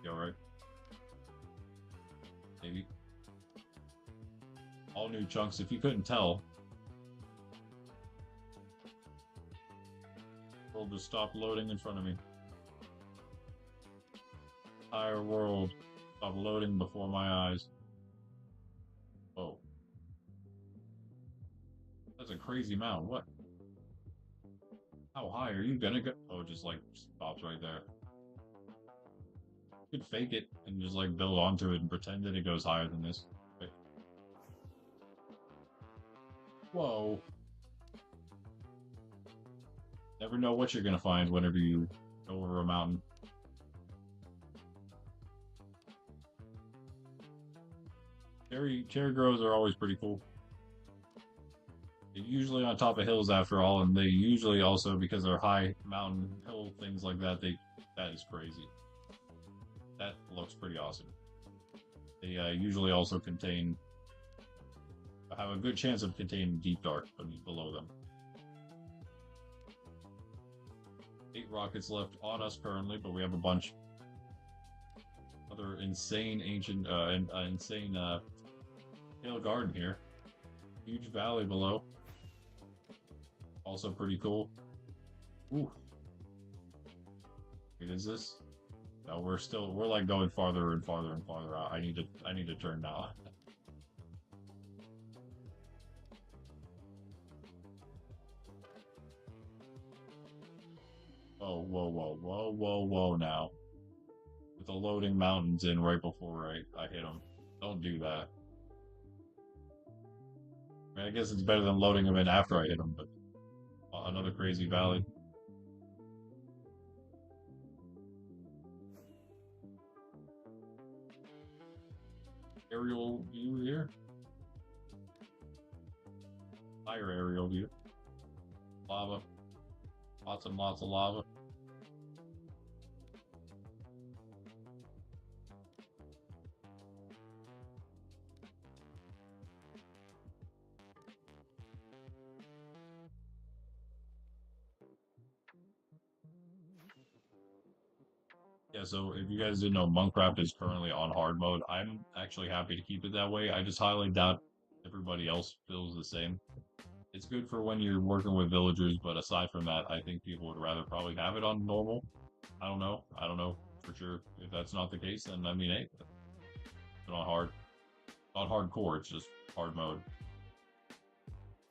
You alright? Maybe. All new chunks, if you couldn't tell. World just stopped loading in front of me. Entire world stopped loading before my eyes. Whoa. That's a crazy amount. What? How high are you gonna go? Oh, it just like stops right there. You could fake it and just like build onto it and pretend that it goes higher than this. Wait. Whoa. Never know what you're gonna find whenever you go over a mountain. Cherry groves are always pretty cool. They're usually on top of hills after all, and they usually also, because they're high mountain hill things like that, that is crazy. That looks pretty awesome. They usually also have a good chance of containing deep dark below them. 8 rockets left on us currently, but we have a bunch. Other insane insane hill garden here. Huge valley below. Also pretty cool. Ooh. Wait, is this? No, we're like going farther and farther and farther out. I need to turn now. Oh, whoa, whoa, whoa, whoa, whoa now. With the loading mountains in right before I hit them. Don't do that. I mean, I guess it's better than loading them in after I hit them, but another crazy valley. Aerial view here. Higher aerial view. Lava. Lots and lots of lava. Yeah, so if you guys didn't know, Minecraft is currently on hard mode. I'm actually happy to keep it that way. I just highly doubt everybody else feels the same. It's good for when you're working with villagers, but aside from that, I think people would rather probably have it on normal. I don't know. I don't know for sure. If that's not the case, then I mean, hey, Not hard. Not hardcore, it's just hard mode.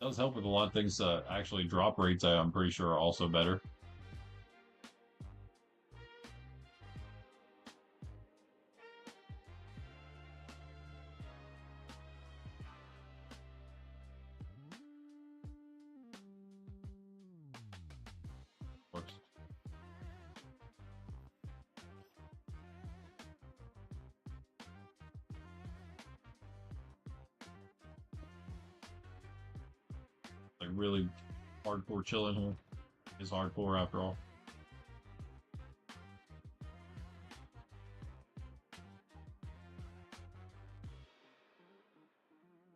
Does help with a lot of things. Actually, drop rates, I'm pretty sure, are also better. Works. Like really hardcore chilling here is hardcore after all.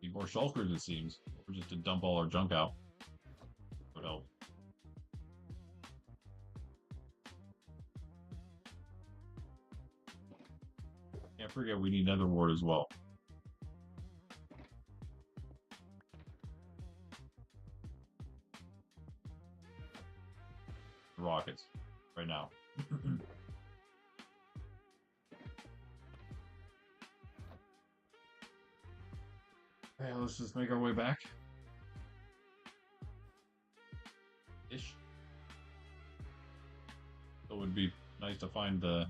Need more shulkers, it seems, or just to dump all our junk out. Would help. Can't forget we need nether wart as well. Rockets right now. Okay, let's just make our way back. Ish. So it would be nice to find an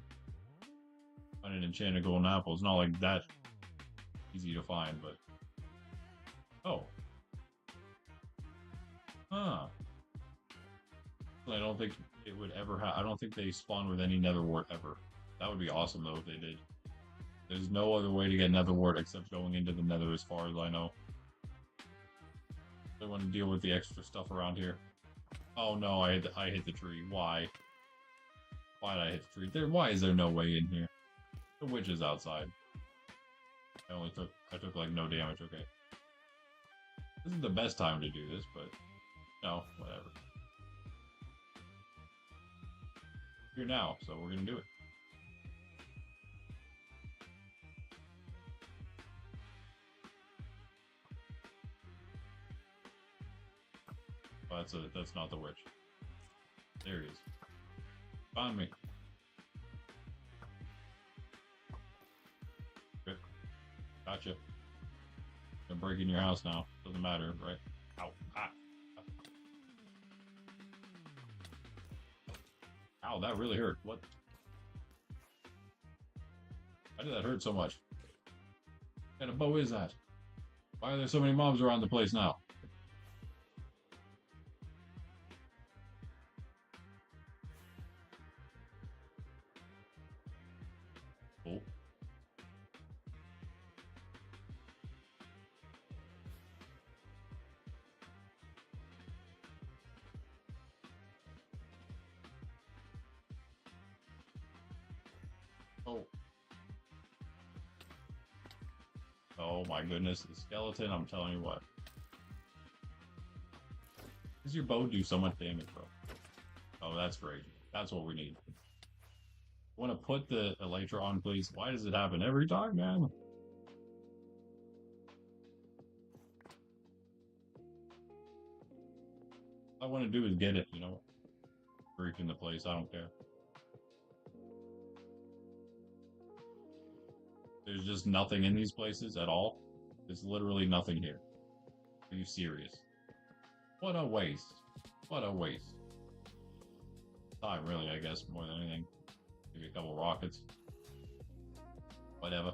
enchanted golden apple. It's not like that easy to find, but oh, huh. I don't think it would ever have. I don't think they spawn with any nether wart ever. That would be awesome though if they did. There's no other way to get nether wart except going into the nether, as far as I know. I want to deal with the extra stuff around here. Oh no, I hit the tree. Why? Why did I hit the tree? Why is there no way in here? The witch is outside. I took like no damage. Okay. This is the best time to do this, but no, whatever. Here now, so we're gonna do it. Oh, that's not the witch. There he is. Found me. Good. Gotcha. I'm breaking your house now. Doesn't matter, right? Ow. Ah. Ow, that really hurt. What? Why did that hurt so much? What kind of bow is that? Why are there so many mobs around the place now? Oh. Oh. Oh my goodness, the skeleton, I'm telling you what. Does your bow do so much damage, bro? Oh, that's great. That's what we need. Want to put the elytra on, please? Why does it happen every time, man? All I want to do is get it, you know? Freaking the place, I don't care. There's just nothing in these places at all. There's literally nothing here. Are you serious? What a waste. What a waste. Time, really, I guess, more than anything. Maybe a couple rockets. Whatever.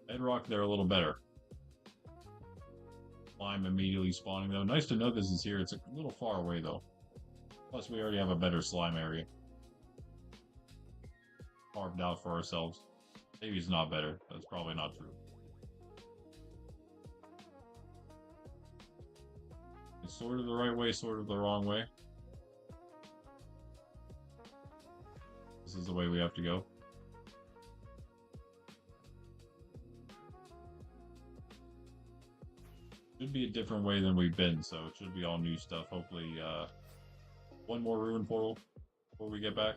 Bedrock, they're a little better. Slime immediately spawning, though. Nice to know this is here. It's a little far away, though. Plus, we already have a better slime area carved out for ourselves. Maybe it's not better. That's probably not true. It's sort of the right way, sort of the wrong way. This is the way we have to go. Should be a different way than we've been, so it should be all new stuff. Hopefully, one more ruin portal before we get back.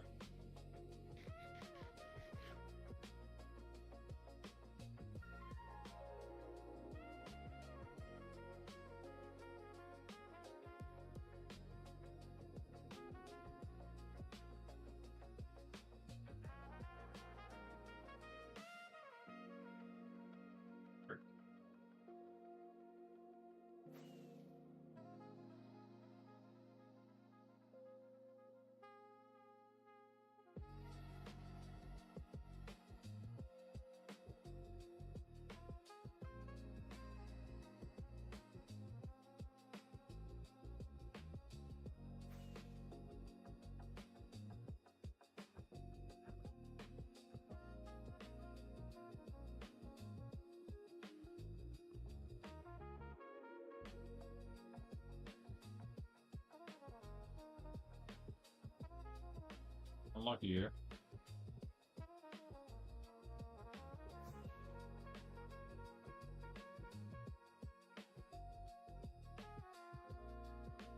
lucky here.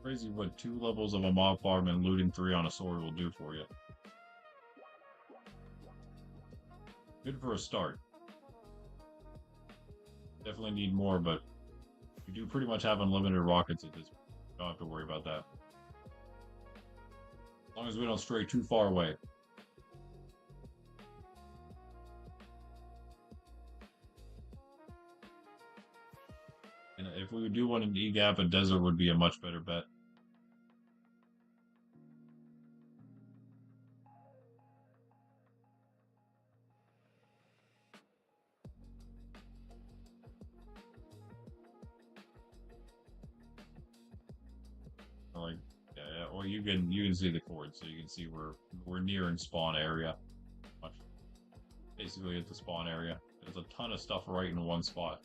Crazy what 2 levels of a mob farm and looting 3 on a sword will do for you. Good for a start. Definitely need more, but we do pretty much have unlimited rockets at this point. Don't have to worry about that. As long as we don't stray too far away. And if we do want an E-gap, a desert would be a much better bet. Like, yeah, well, you can see the chord, so you can see we're near in spawn area. Basically at the spawn area. There's a ton of stuff right in one spot.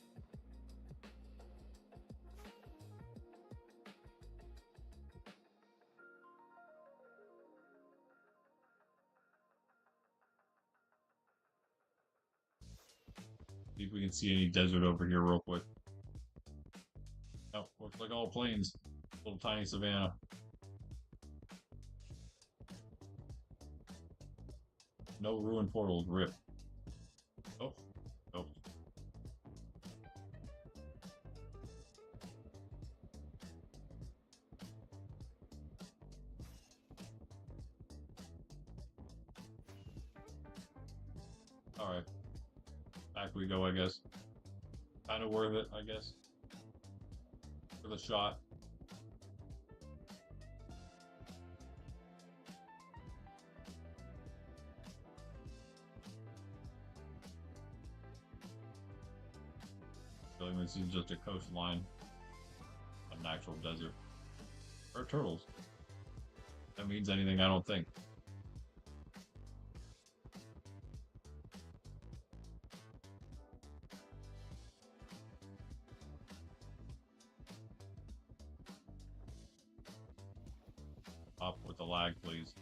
See if we can see any desert over here real quick. Oh, looks like all plains. Little tiny savanna. No ruin portals, rip. Oh, oh. Alright. Back we go, I guess. Kind of worth it, I guess. For the shot. Feeling this is just a coastline. A natural desert. Or turtles. That means anything, I don't think. Up with the lag, please.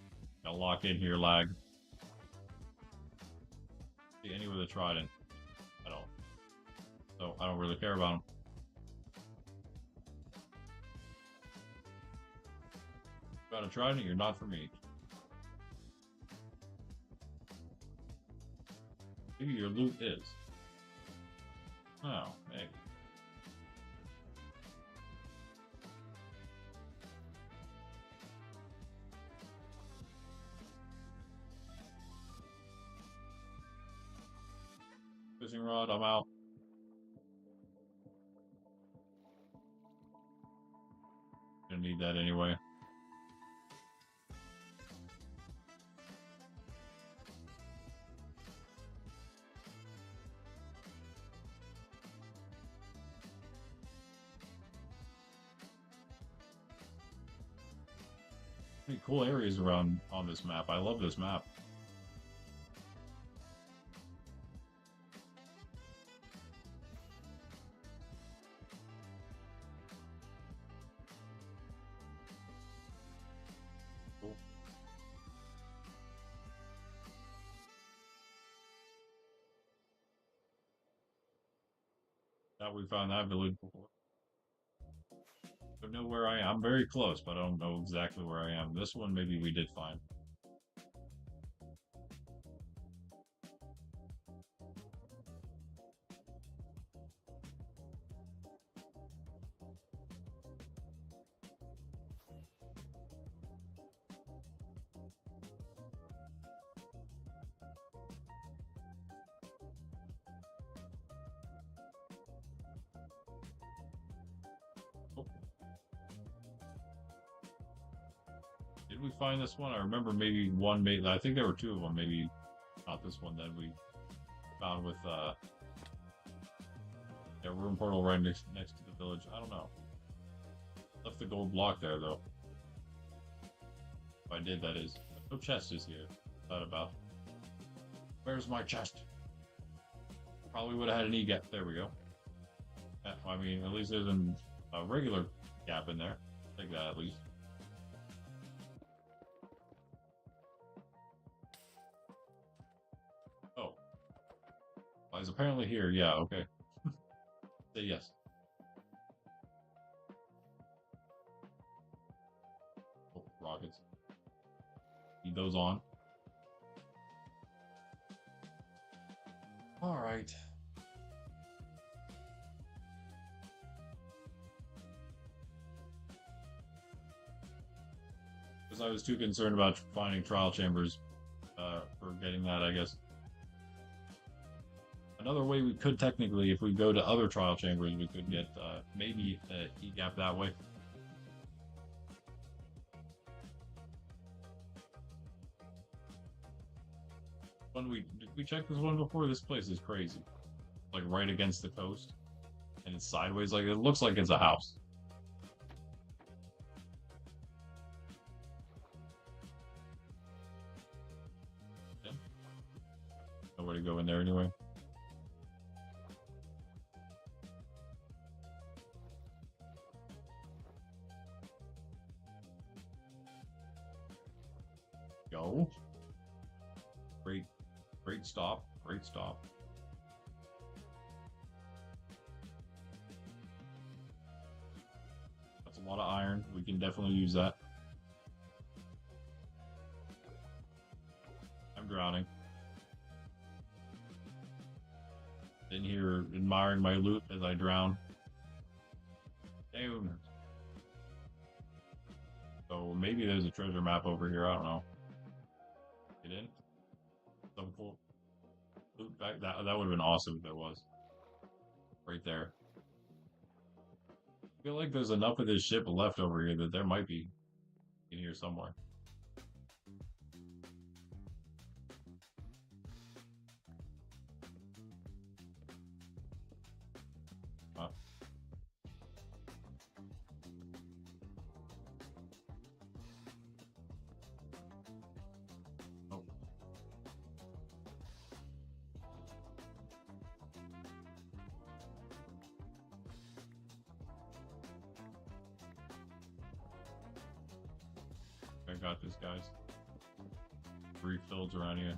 Gotta lock in here, lag. See any with a trident. I don't. So I don't really care about them. Got a trident, you're not for me. Maybe your loot is. Oh, maybe. Fishing rod, I'm out. Gonna need that anyway. Pretty cool areas around on this map. I love this map. Cool. That we found that village before. Don't know where I am. I'm very close, but I don't know exactly where I am. This one maybe we did find. Oh. Did we find this one? I remember maybe one, maybe I think there were 2 of them. Maybe not this one that we found with yeah, room portal right next to the village. I don't know. Left the gold block there though. If I did, that is. No chest is here. Thought about. Where's my chest? Probably would have had an E gap. There we go. Yeah, I mean, at least there's a regular gap in there. Take that at least. he's apparently here. Yeah, okay. Say yes. Oh, rockets. Lead those on. All right. Because I was too concerned about finding trial chambers for getting that, I guess. Another way we could technically, if we go to other trial chambers, we could get maybe an E-gap that way. When did we check this one before? This place is crazy. Like right against the coast, and it's sideways. Like it looks like it's a house. Yeah. Nowhere to go in there anyway. Go. Great, great stop. Great stop. That's a lot of iron. We can definitely use that. I'm drowning. In here, admiring my loot as I drown. Down. So maybe there's a treasure map over here. I don't know. Get in. Some cool loot back. That would have been awesome if there was. Right there. I feel like there's enough of this ship left over here that there might be in here somewhere. Huh? Oh. I got this, guys. 3 fields around here.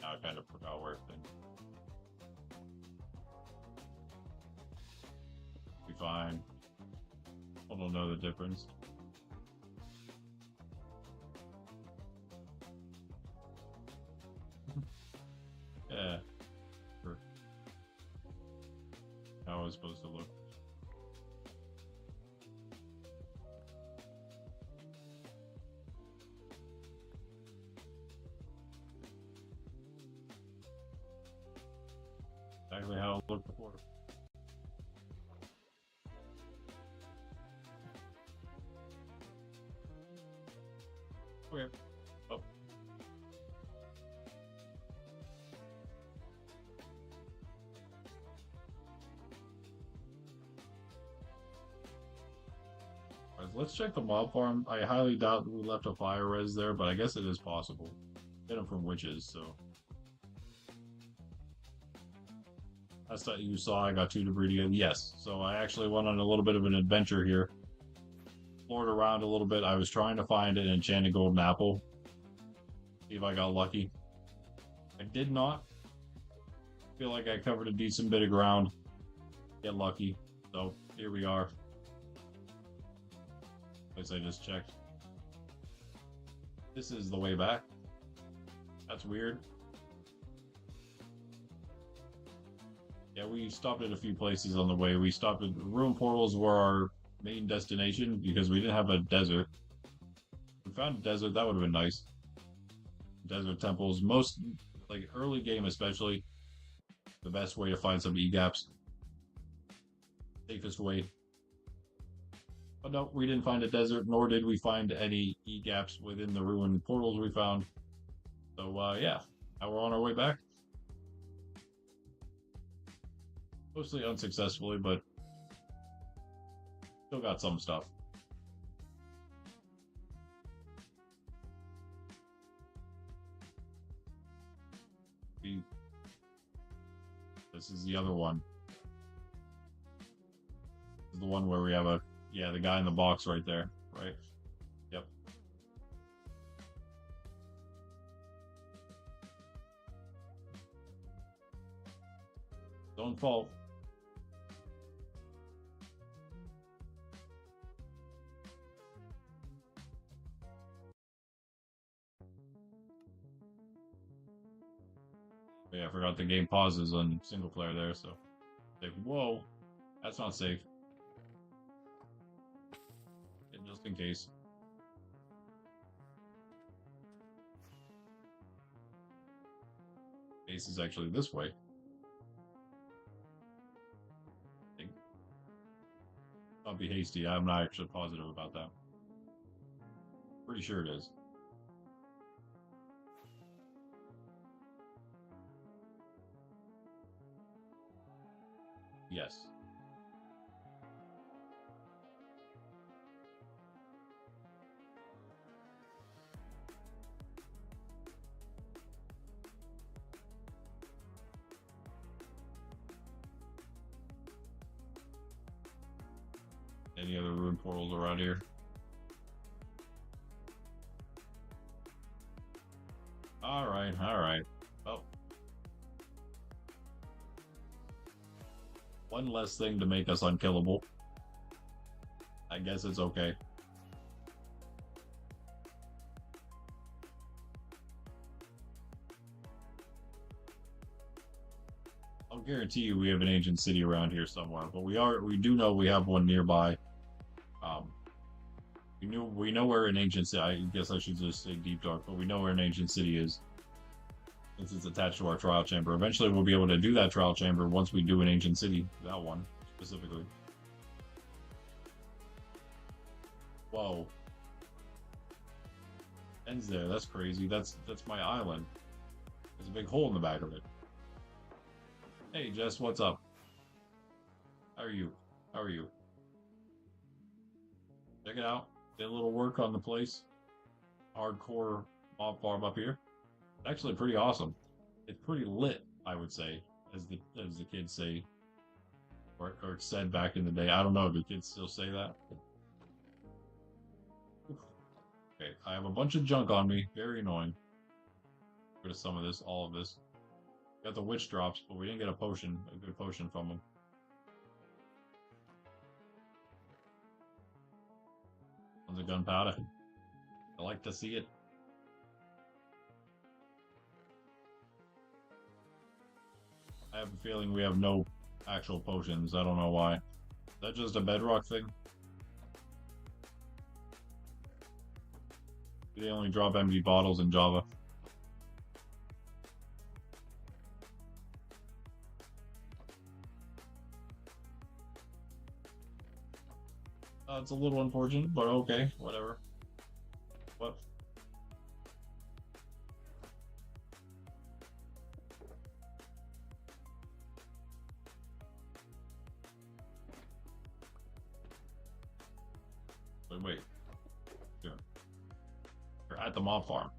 Now I kind of forgot where it's been. Be fine. I don't know the difference. Yeah. Sure. How I was supposed to look. Exactly how it looked before. Okay. Oh. Let's check the mob farm. I highly doubt we left a fire res there, but I guess it is possible. Get them from witches, so. That's that you saw. I got 2 debris again. Yes. So I actually went on a little bit of an adventure here. Explored around a little bit. I was trying to find an enchanted golden apple. See if I got lucky. I did not. Feel like I covered a decent bit of ground. Get lucky. So here we are. Place I just checked. This is the way back. That's weird. Yeah, we stopped at a few places on the way. We stopped at ruin portals were our main destination because we didn't have a desert. We found a desert, that would have been nice. Desert temples, most like early game especially, the best way to find some E-gaps. Safest way. But no, we didn't find a desert, nor did we find any E-gaps within the ruined portals we found. So yeah, now we're on our way back. Mostly unsuccessfully, but still got some stuff. This is the other one. the one where we have the guy in the box right there, right? Yep. Don't fall. Yeah, I forgot the game pauses on single player there, so like, whoa, that's not safe. And just in case. Base is actually this way. Don't be hasty. I'm not actually positive about that. Pretty sure it is. Yes. Any other rune portals around here? Alright, alright. Oh. One less thing to make us unkillable. I guess it's okay. I'll guarantee you we have an ancient city around here somewhere, but we do know we have one nearby. Um, we know where an ancient city. I guess I should just say deep dark, but we know where an ancient city is, since it's attached to our trial chamber. Eventually, we'll be able to do that trial chamber once we do an ancient city. That one specifically. Whoa. Ends there. That's crazy. That's my island. There's a big hole in the back of it. Hey Jess, what's up? How are you? How are you? Check it out. Did a little work on the place. Hardcore mob farm up here. Actually pretty awesome. It's pretty lit, I would say, as the kids say, or said back in the day. I don't know if the kids still say that. Okay, I have a bunch of junk on me. Very annoying. Get rid of some of this, all of this. Got the witch drops, but we didn't get a potion, a good potion from them. Tons of gunpowder. I like to see it. I have a feeling we have no actual potions. I don't know why. Is that just a bedrock thing? They only drop empty bottles in Java. It's a little unfortunate, but okay, whatever. What? Wait. Here. You're at the mob farm.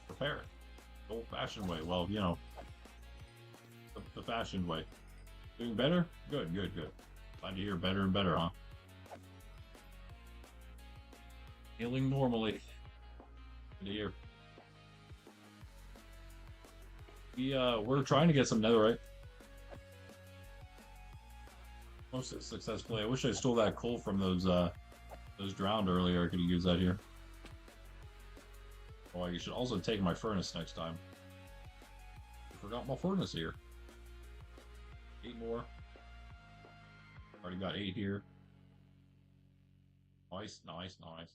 Prepare it. The old-fashioned way. Well, you know, the fashioned way. Doing better? Good, good, good. Glad to hear better and better, huh? Healing normally. Good to hear. We're trying to get some netherite. Most successfully. I wish I stole that coal from those drowned earlier. I could have used that here. Oh, you should also take my furnace next time. I forgot my furnace here. 8 more. Already got 8 here. Nice, nice, nice.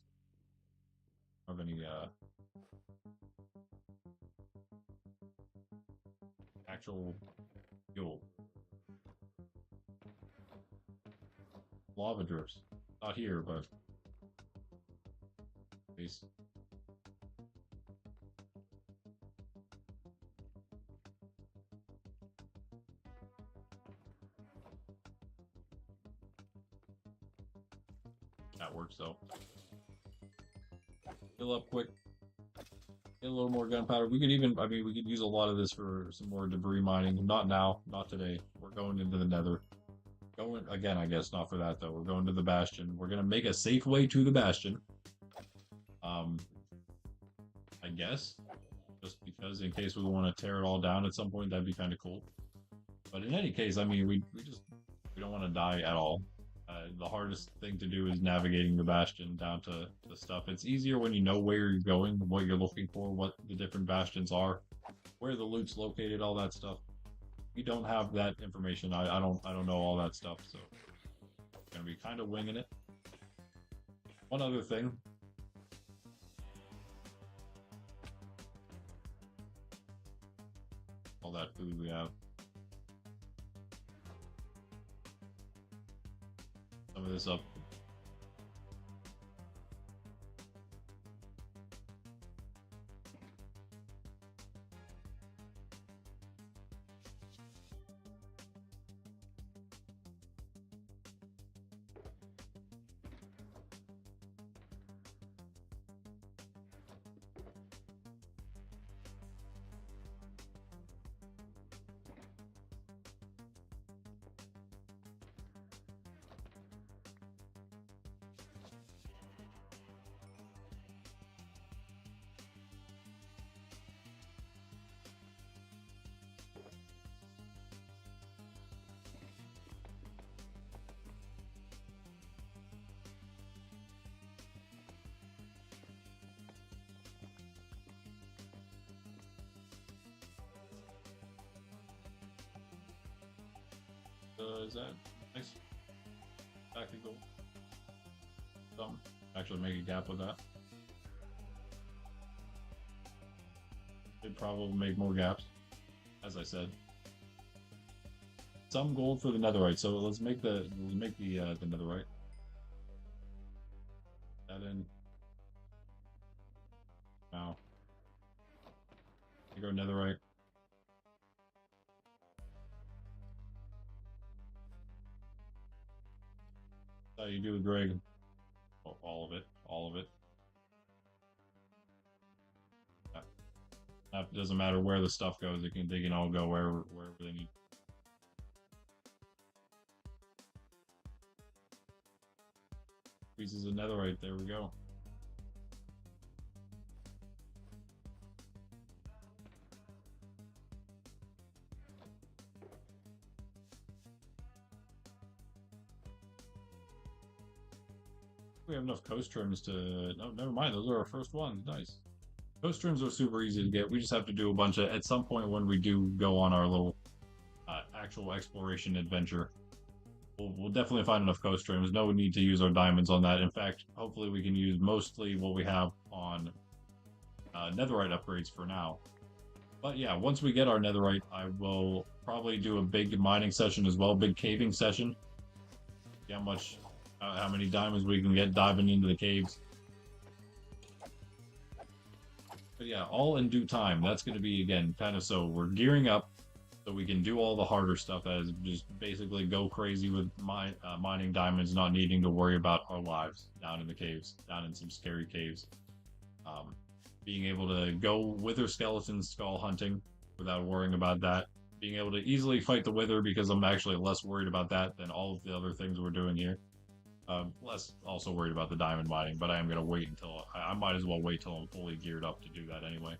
Have any actual fuel? Lava drips. Not here, but base. That works though. Fill up quick. Get a little more gunpowder. We could even, I mean, we could use a lot of this for some more debris mining. Not now, not today. We're going into the Nether. Going again, I guess not for that though. We're going to the Bastion. We're gonna make a safe way to the Bastion. Um, I guess just because in case we want to tear it all down at some point, that'd be kind of cool. But in any case, I mean, we don't want to die at all. The hardest thing to do is navigating the bastion down to the stuff. It's easier when you know where you're going, what you're looking for, what the different bastions are, where the loot's located, all that stuff. We don't have that information. I don't know all that stuff, so I'm gonna be kind of winging it. One other thing. All that food we have. Some of this up. Is that nice? Back to gold. Some actually make a gap with that. Should probably make more gaps, as I said. Some gold for the netherite. So let's make the netherite. That in. Now. You go netherite. How you do, Greg? Oh, all of it. All of it. It doesn't matter where the stuff goes. They can all go wherever they need. Pieces of netherite. There we go. We have enough coast trims to. No, never mind. Those are our first ones. Nice. Coast trims are super easy to get. We just have to do a bunch of. At some point when we do go on our little actual exploration adventure, we'll definitely find enough coast trims. No need to use our diamonds on that. In fact, hopefully we can use mostly what we have on netherite upgrades for now. But yeah, once we get our netherite, I will probably do a big mining session as well, big caving session. See how much, how many diamonds we can get diving into the caves. But yeah, all in due time. That's going to be, again, kind of so we're gearing up so we can do all the harder stuff, that is just basically go crazy with mining diamonds, not needing to worry about our lives down in the caves, down in some scary caves. Being able to go wither skeleton skull hunting without worrying about that. Being able to easily fight the wither because I'm actually less worried about that than all of the other things we're doing here. Less also worried about the diamond mining, but I am going to wait until I might as well wait till I'm fully geared up to do that anyway.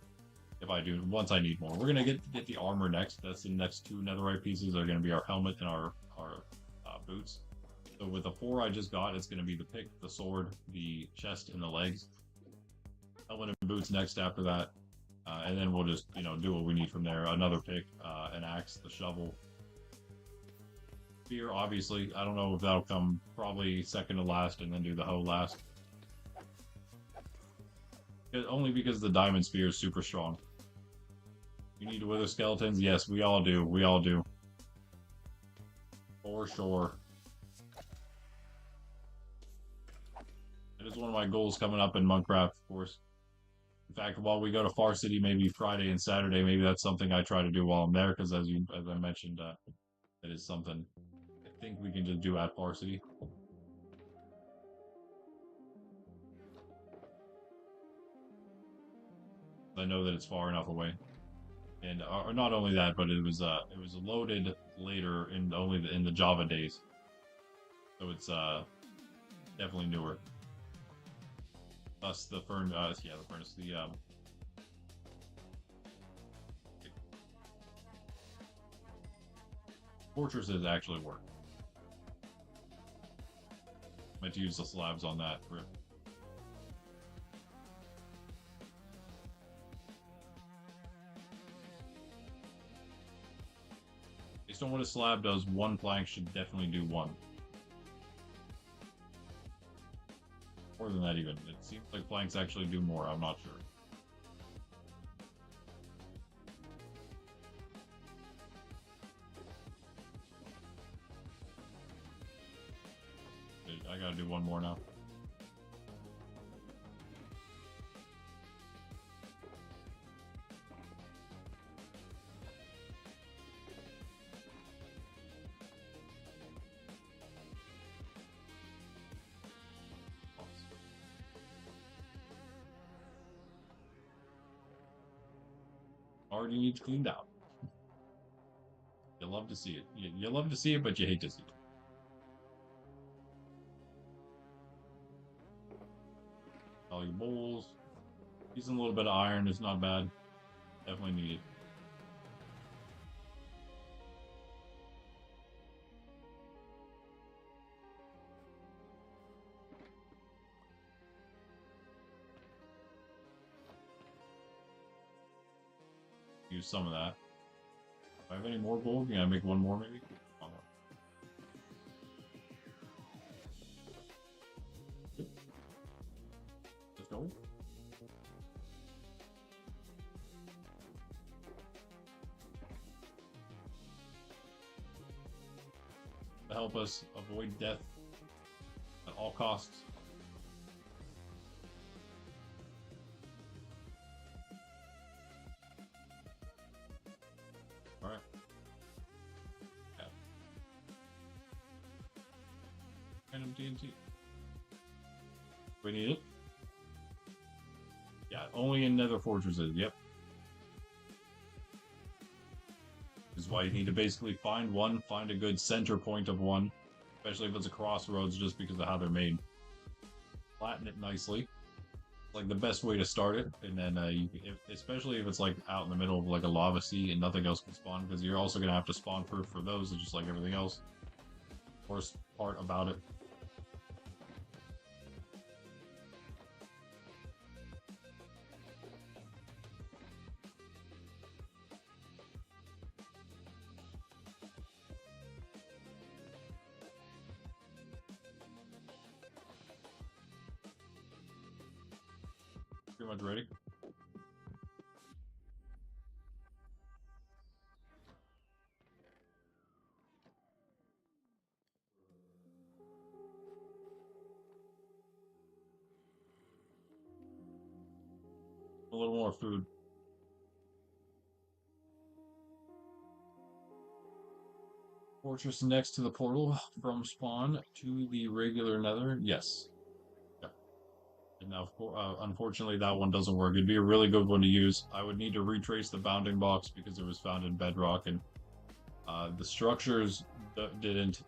If I do, once I need more. We're going to get the armor next. That's the next two netherite pieces are going to be our helmet and our boots. So with the 4 I just got, it's going to be the pick, the sword, the chest, and the legs. Helmet and boots next after that. And then we'll just, do what we need from there. Another pick, an axe, the shovel. Spear, obviously. I don't know if that'll come probably second to last and then do the hoe last. Only because the diamond spear is super strong. You need to wither skeletons? Yes, we all do. We all do. For sure. It is one of my goals coming up in Minecraft, of course. In fact, while we go to Far City, maybe Friday and Saturday, maybe that's something I try to do while I'm there, because as I mentioned, it is something I think we can just do at Far City. I know that it's far enough away. And or not only that, but it was loaded later in in the Java days, so it's definitely newer. Thus the the furnace, the fortresses actually work. Meant to use the slabs on that. Based on what a slab does, one plank should definitely do one. More than that even. It seems like planks actually do more, I'm not sure. I gotta do one more now. Already needs cleaned out. You love to see it. You love to see it, but you hate to see it. All your bowls. Using a little bit of iron is not bad. Definitely needed. Use some of that. If I have any more gold, can I make one more maybe? One more. Let's go. To help us avoid death at all costs. Alright. Yeah. Random TNT. We need it? Yeah, only in nether fortresses, yep. This is why you need to basically find one, find a good center point of one, especially if it's a crossroads just because of how they're made. Flatten it nicely. Like the best way to start it, and then especially if it's like out in the middle of like a lava sea and nothing else can spawn, because you're also gonna have to spawn proof for those, just like everything else. Worst part about it. Pretty much ready. A little more food. Fortress next to the portal from spawn to the regular nether. Yes. Yep. And now, unfortunately, that one doesn't work. It'd be a really good one to use. I would need to retrace the bounding box because it was found in bedrock, and the structures didn't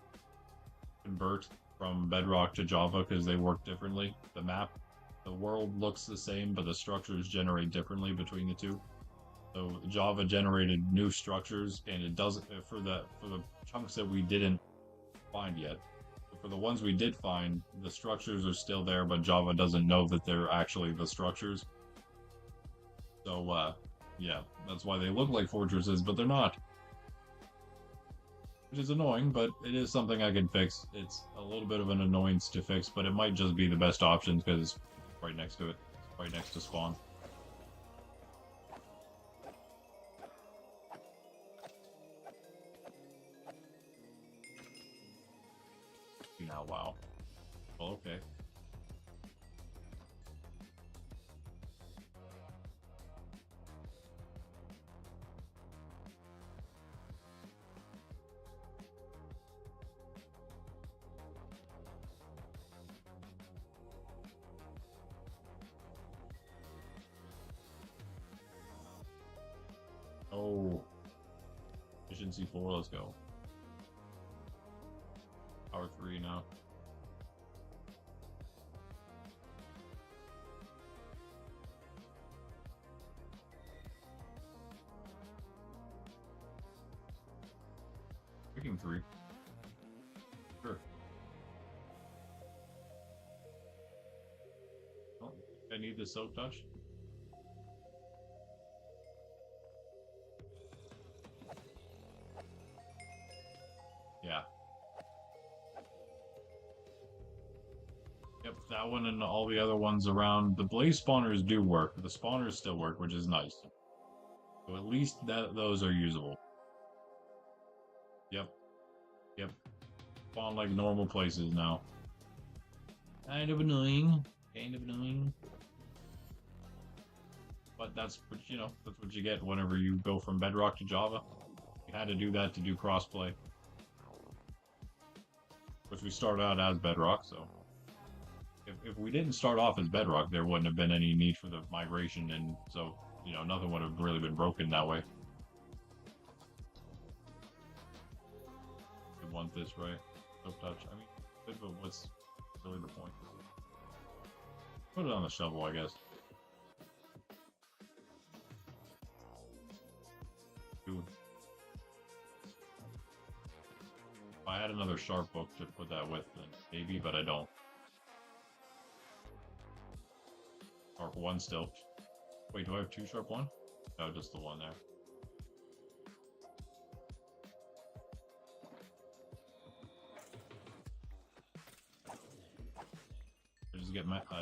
convert from bedrock to Java because they work differently. The map, the world looks the same, but the structures generate differently between the two. So Java generated new structures, and it doesn't for the chunks that we didn't find yet. For the ones we did find, the structures are still there, but Java doesn't know that they're actually the structures. So yeah, that's why they look like fortresses, but they're not. Which is annoying, but it is something I can fix. It's a little bit of an annoyance to fix, but it might just be the best option because it's right next to it, right next to spawn. Now, wow. Well, okay. Efficiency 4, let's go. Power 3 now. Picking 3. Sure. Oh, I need the soap touch. Yeah. Yep, that one and all the other ones around. The blaze spawners do work. The spawners still work, which is nice. So at least those are usable. Yep. Yep. Spawn like normal places now. Kind of annoying. Kind of annoying. But that's what, you know, that's what you get whenever you go from Bedrock to Java. You had to do that to do crossplay. Which we started out as Bedrock, so if we didn't start off as Bedrock, there wouldn't have been any need for the migration, and so, you know, nothing would have really been broken that way. You want this, right? Soap touch. I mean, but what's really the point? Put it on the shovel, I guess. Dude. If I had another sharp book to put that with, then maybe, but I don't. Sharp 1 still. Wait, do I have 2 sharp 1? No, just the one there.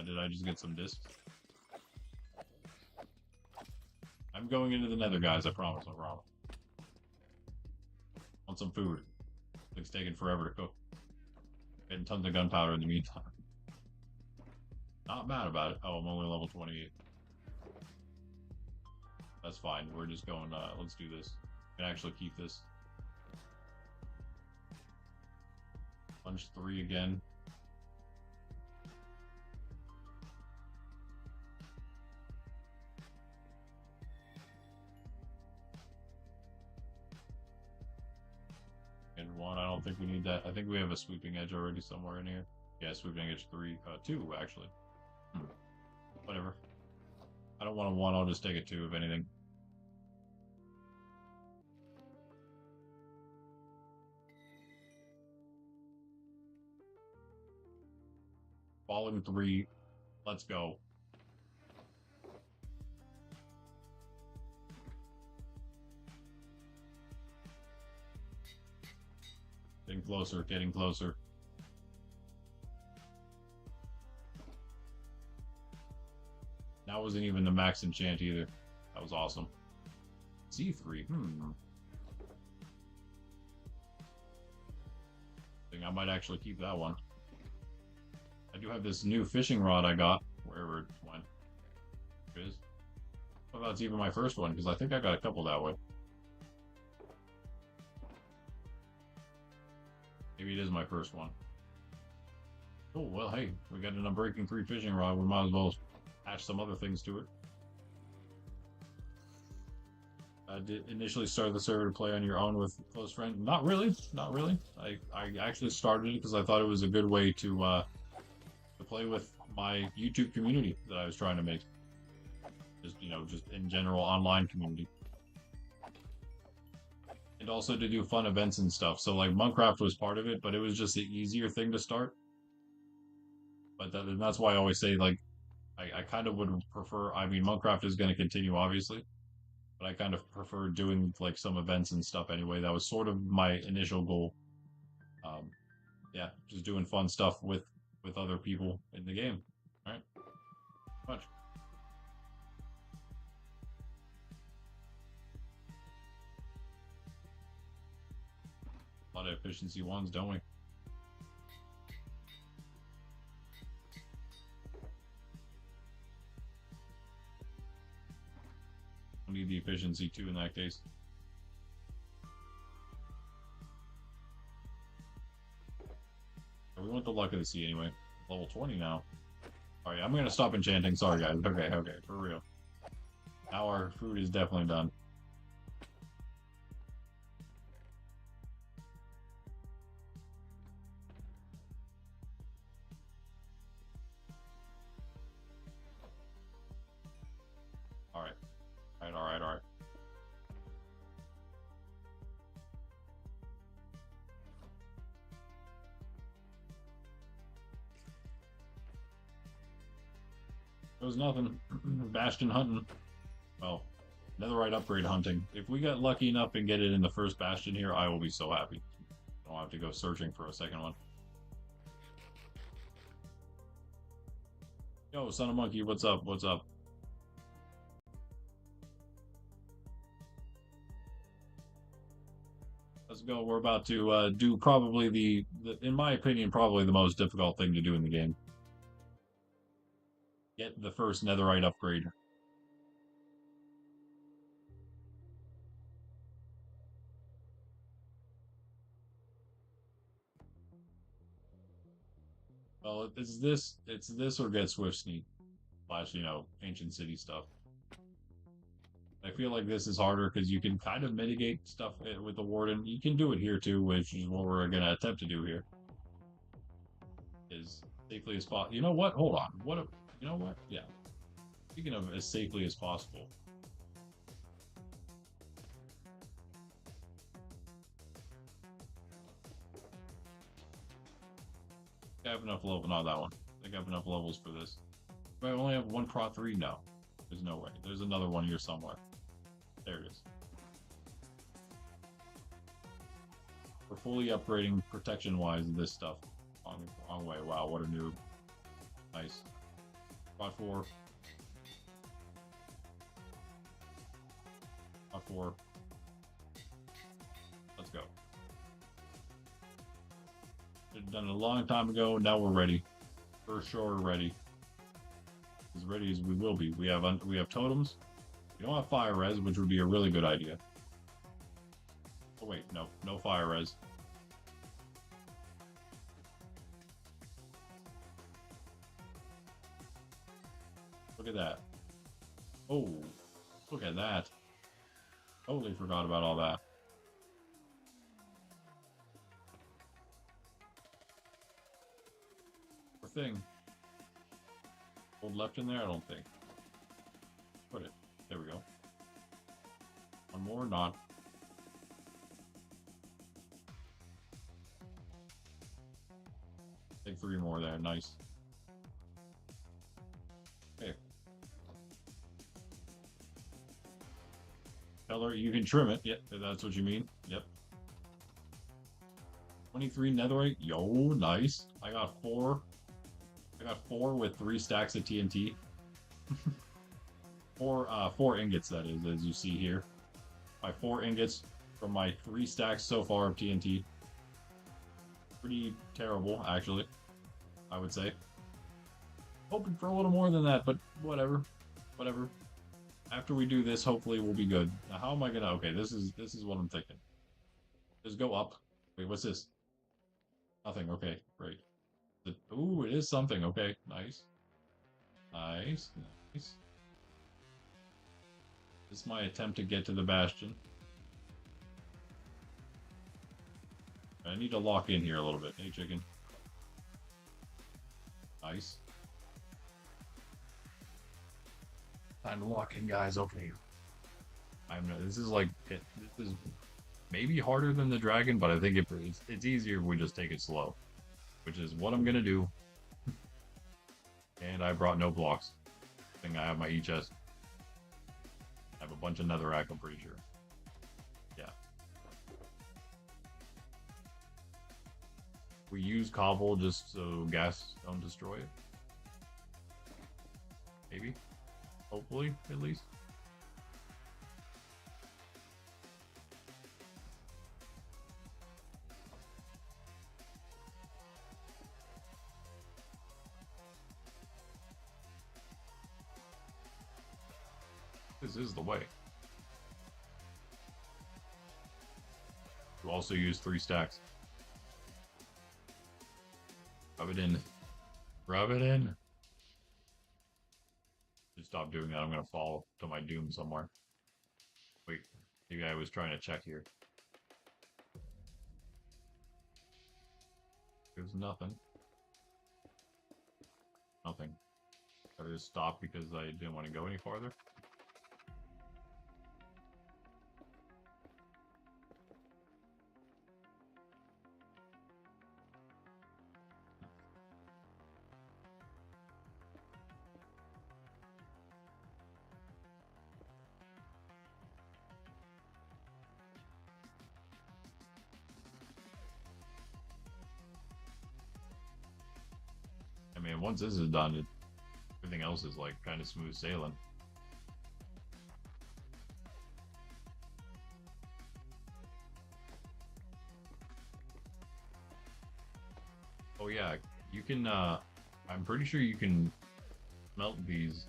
Did I just get some discs? I'm going into the nether, guys, I promise, I promise. Want some food. It's taking forever to cook. Getting tons of gunpowder in the meantime. Not mad about it. Oh, I'm only level 28. That's fine. We're just going, let's do this. We can actually keep this. Punch 3 again. And 1, I don't think we need that. I think we have a sweeping edge already somewhere in here. Yeah, sweeping edge 3, 2 actually. Whatever. I don't want a 1, I'll just take a 2 if anything. Falling 3. Let's go. Getting closer, getting closer. That wasn't even the max enchant either. That was awesome. C3, I think I might actually keep that one. I do have this new fishing rod I got, wherever it went. It is. Well, that's even my first one, because I think I got a couple that way. Maybe it is my first one. Oh, well, hey, we got an Unbreaking 3 fishing rod. We might as well attach some other things to it. I did initially start the server to play on your own with close friends. Not really, not really. I actually started it because I thought it was a good way to play with my YouTube community that I was trying to make. Just, you know, just in general online community. And also to do fun events and stuff. So like Minecraft was part of it, but it was just the easier thing to start. But that's why I always say, like, I kind of would prefer, I mean, Minecraft is going to continue, obviously. But I kind of prefer doing, like, some events and stuff anyway. That was sort of my initial goal. Yeah, just doing fun stuff with other people in the game. Alright? Much. A lot of efficiency 1s, don't we? We need the efficiency 2 in that case. We want the luck of the sea anyway. Level 20 now. Alright, I'm gonna stop enchanting. Sorry, guys. Okay, for real. Now our food is definitely done. There was nothing. Bastion hunting. Well, netherite upgrade hunting. If we get lucky enough and get it in the first bastion here, I will be so happy. I don't have to go searching for a second one. Yo, son of monkey, what's up? What's up? Let's go. We're about to do probably in my opinion, probably the most difficult thing to do in the game. Get the first netherite upgrade. Well, it's this or get Swift Sneak slash, ancient city stuff. I feel like this is harder because you can kind of mitigate stuff with the warden. You can do it here too, which is what we're gonna attempt to do here. As safely as possible. You know what? Hold on. You know what? Yeah. Speaking of as safely as possible. I have enough level. Not that one. I think I have enough levels for this. But I only have one Prot 3? No. There's no way. There's another one here somewhere. There it is. We're fully upgrading protection-wise this stuff. Wrong way. Wow, what a noob. Nice. Prot 4. Prot 4. Let's go. Should have done it a long time ago. Now we're ready. For sure ready. As ready as we will be. We have totems. We don't have fire res, which would be a really good idea. Oh wait, no fire res. Look at that. Oh, look at that. Totally forgot about all that. Poor thing. Hold left in there? I don't think. Put it. There we go. One more, not. Take 3 more there. Nice. Okay. Tell her you can trim it. Yep, that's what you mean. Yep. 23 netherite. Yo, nice. I got 4. I got 4 with 3 stacks of TNT. 4 ingots, that is, as you see here. My 4 ingots from my 3 stacks so far of TNT. Pretty terrible, actually, I would say. Hoping for a little more than that, but whatever. Whatever. After we do this, hopefully we'll be good. Now, how am I gonna... Okay, this is what I'm thinking. Just go up. Wait, what's this? Nothing. Okay, great. Ooh, it is something. Okay, nice. Nice. Nice. This is my attempt to get to the bastion. I need to lock in here a little bit. Hey, chicken. Nice. Time to lock in, guys. Okay. This is like this is maybe harder than the dragon, but I think it's easier if we just take it slow, which is what I'm gonna do. And I brought no blocks. I think I have my chest. I have a bunch of netherrack, I'm pretty sure. Yeah. We use cobble just so gas don't destroy it. Maybe. Hopefully, at least. This is the way. You also use 3 stacks. Rub it in. Rub it in. Just stop doing that. I'm gonna fall to my doom somewhere. Wait, maybe I was trying to check here. There's nothing. Nothing. I just stopped because I didn't want to go any farther. And once this is done, everything else is like kind of smooth sailing. Oh yeah, you can. I'm pretty sure you can smelt these.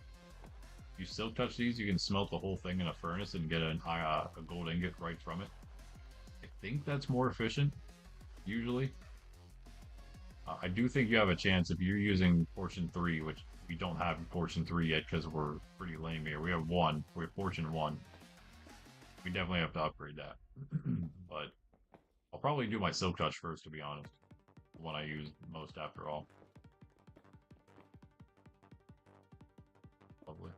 You silk touch these, you can smelt the whole thing in a furnace and get a gold ingot right from it. I think that's more efficient, usually. I do think you have a chance if you're using Fortune 3, which we don't have Fortune 3 yet because we're pretty lame here. We have 1. We have Fortune 1. We definitely have to upgrade that. But I'll probably do my Silk Touch first, to be honest. The one I use most after all. Lovely.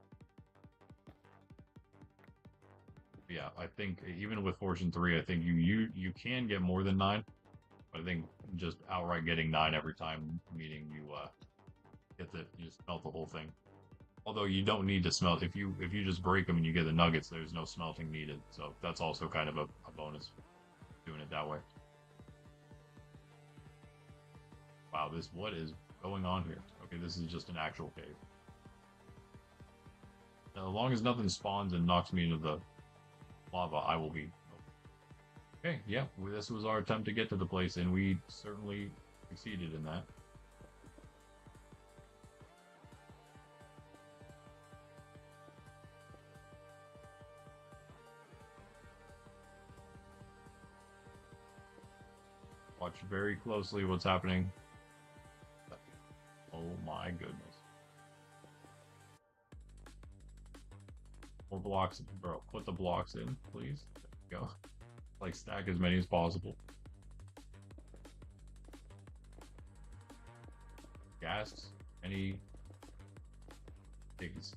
Yeah, I think even with Fortune 3, I think you can get more than 9. But I think just outright getting 9 every time, meaning you just smelt the whole thing. Although you don't need to smelt if you just break them and you get the nuggets, there's no smelting needed. So that's also kind of a bonus doing it that way. Wow, what is going on here? Okay, this is just an actual cave. Now, as long as nothing spawns and knocks me into the lava, I will be okay. Yeah, this was our attempt to get to the place, and we certainly succeeded in that. Watch very closely what's happening. Oh my goodness. More blocks, bro. Put the blocks in, please. There we go. Like, stack as many as possible. Gas? Any pigs?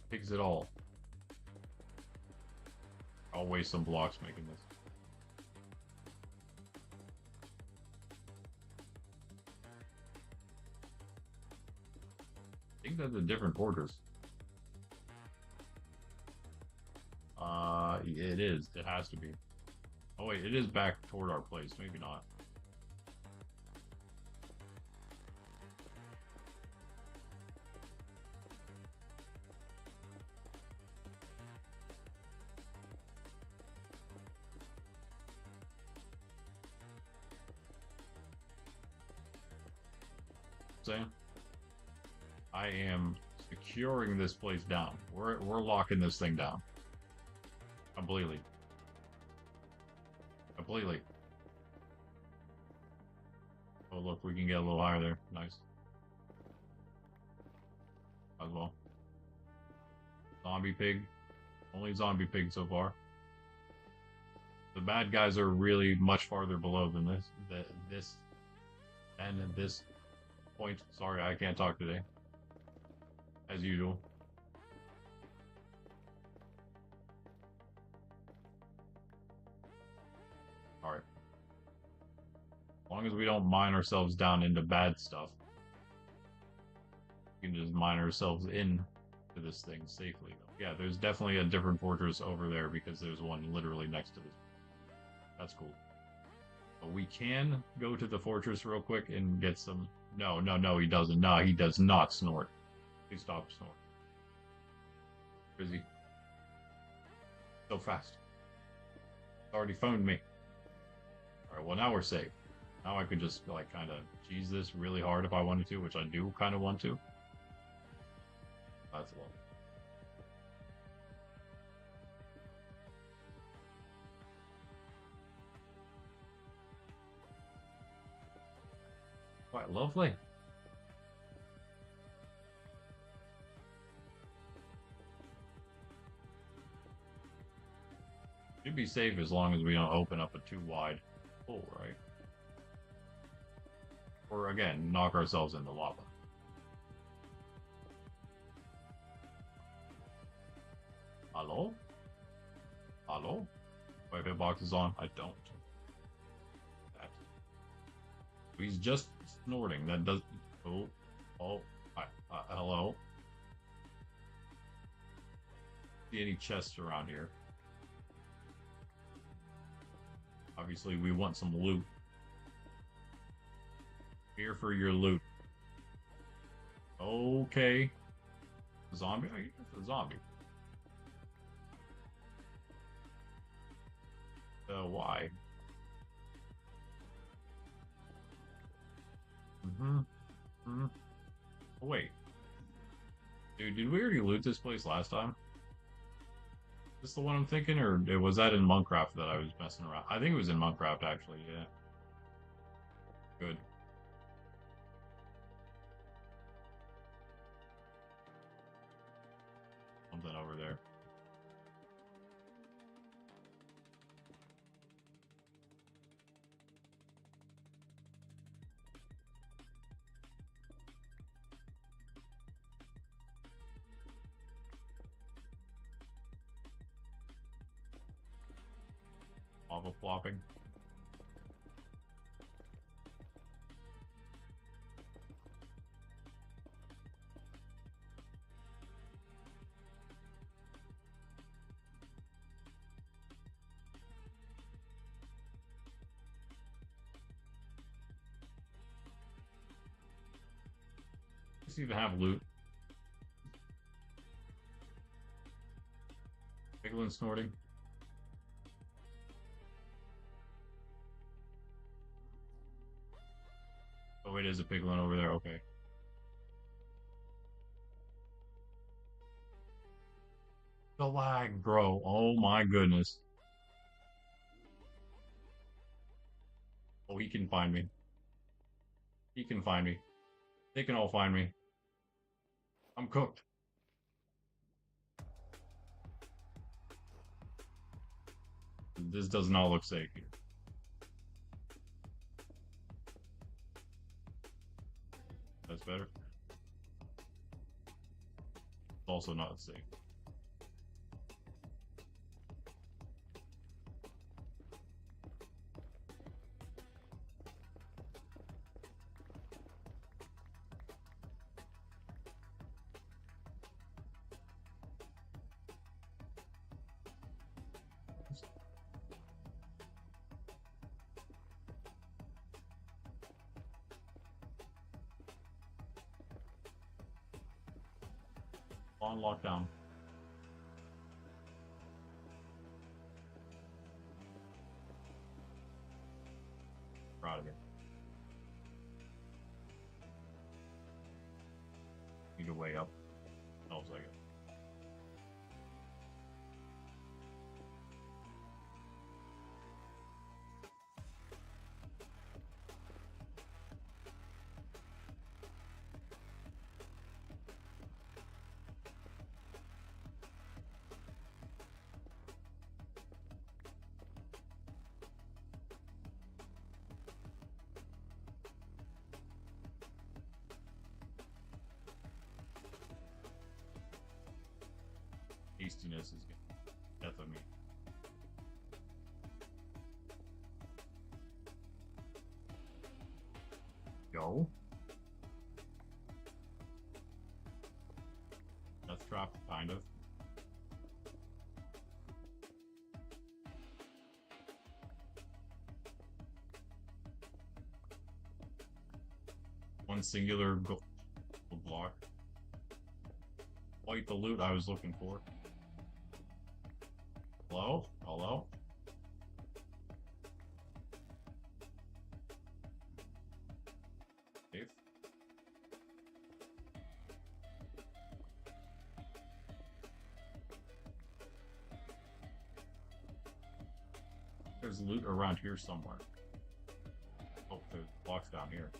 Pigs at all? I'll waste some blocks making this. I think that's a different fortress. It is. It has to be. Oh wait, it is back toward our place. Maybe not. Saying, I am securing this place down. We're locking this thing down. Completely. Completely. Oh look, we can get a little higher there. Nice. As well. Zombie pig. Only zombie pig so far. The bad guys are really much farther below than this. And this point. Sorry, I can't talk today. As usual. Alright. As long as we don't mine ourselves down into bad stuff. We can just mine ourselves in to this thing safely. Yeah, there's definitely a different fortress over there because there's one literally next to this. That's cool. But we can go to the fortress real quick and get some... No, he doesn't. No, he does not snort. Please stop snoring. Where is he? So fast. It's already phoned me. Alright, well now we're safe. Now I could just like kind of cheese this really hard if I wanted to, which I do kind of want to. That's one. Quite lovely. Should be safe as long as we don't open up a too wide hole, right? Or again, knock ourselves into lava. Hello? Hello? Do I have hitboxes on? I don't. That. He's just snorting. That does. Oh. Hello? See any chests around here? Obviously, we want some loot. Here for your loot. Okay. Zombie? I guess a zombie. Why? Mm-hmm. Mm-hmm. Oh, wait. Dude, did we already loot this place last time? Is this the one I'm thinking, or was that in Minecraft that I was messing around? I think it was in Minecraft, actually, yeah. Good. Something over there. Lava flopping. Does even have loot? Piglin snorting. Oh, it is a piglin over there. Okay. The lag, bro. Oh my goodness. Oh, he can find me. He can find me. They can all find me. I'm cooked. This does not look safe here. That's better. It's also not safe. On lockdown. Proud of it. Need to weigh up. Oh, second. Hastiness is getting death of me. Go. Death trap, kind of. One singular block. Quite the loot I was looking for. Hello? Hello? Safe? There's loot around here somewhere. Oh, there's blocks down here.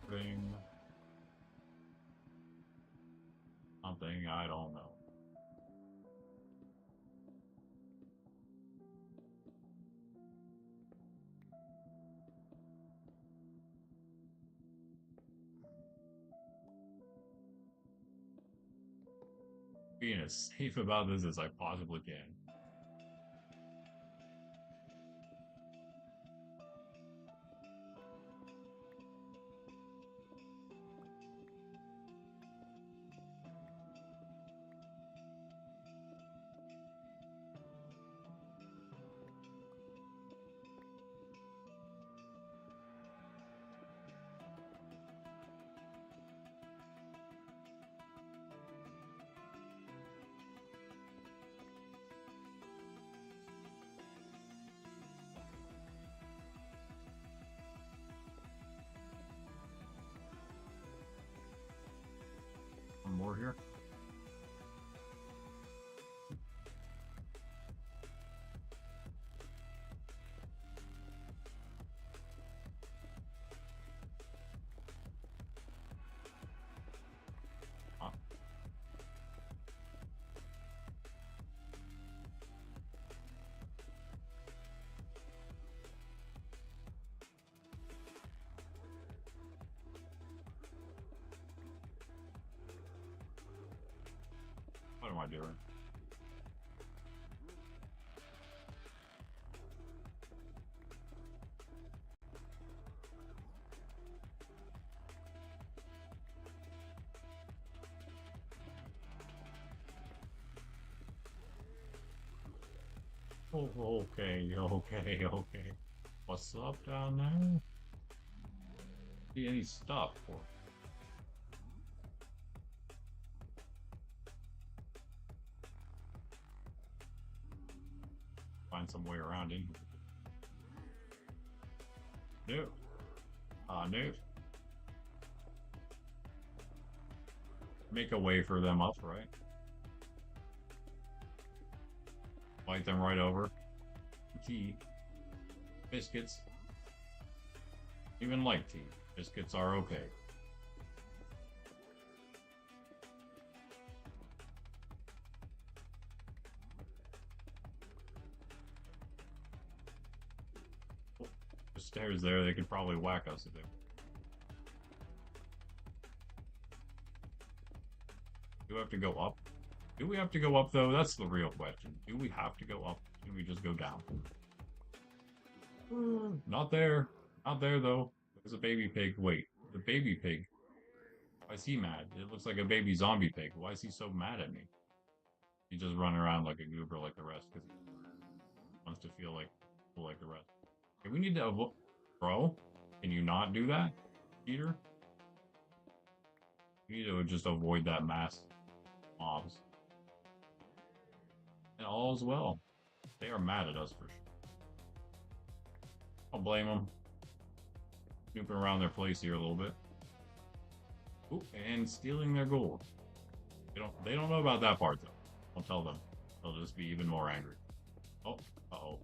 Thing. Something I don't know. Being as safe about this as I possibly can. What am I doing? Oh, okay, okay, okay. What's up down there? See any stuff for find some way around in here. No. No. Make a way for them up, right? Light them right over. Tea. Biscuits. Even light tea. Biscuits are okay. The stairs there, they could probably whack us if they. Do we have to go up? Do we have to go up though? That's the real question. Do we have to go up? Can we just go down? Not there. Not there though. There's a baby pig. Wait, the baby pig. Why is he mad? It looks like a baby zombie pig. Why is he so mad at me? He just running around like a goober like the rest because he wants to feel like cool like the rest. Okay, we need to bro. Can you not do that, Peter? We need to just avoid that mass mobs. And all is well. They are mad at us for sure. I'll blame them. Snooping around their place here a little bit. Ooh, and stealing their gold. They don't know about that part though. Don't tell them. They'll just be even more angry. Oh, uh-oh.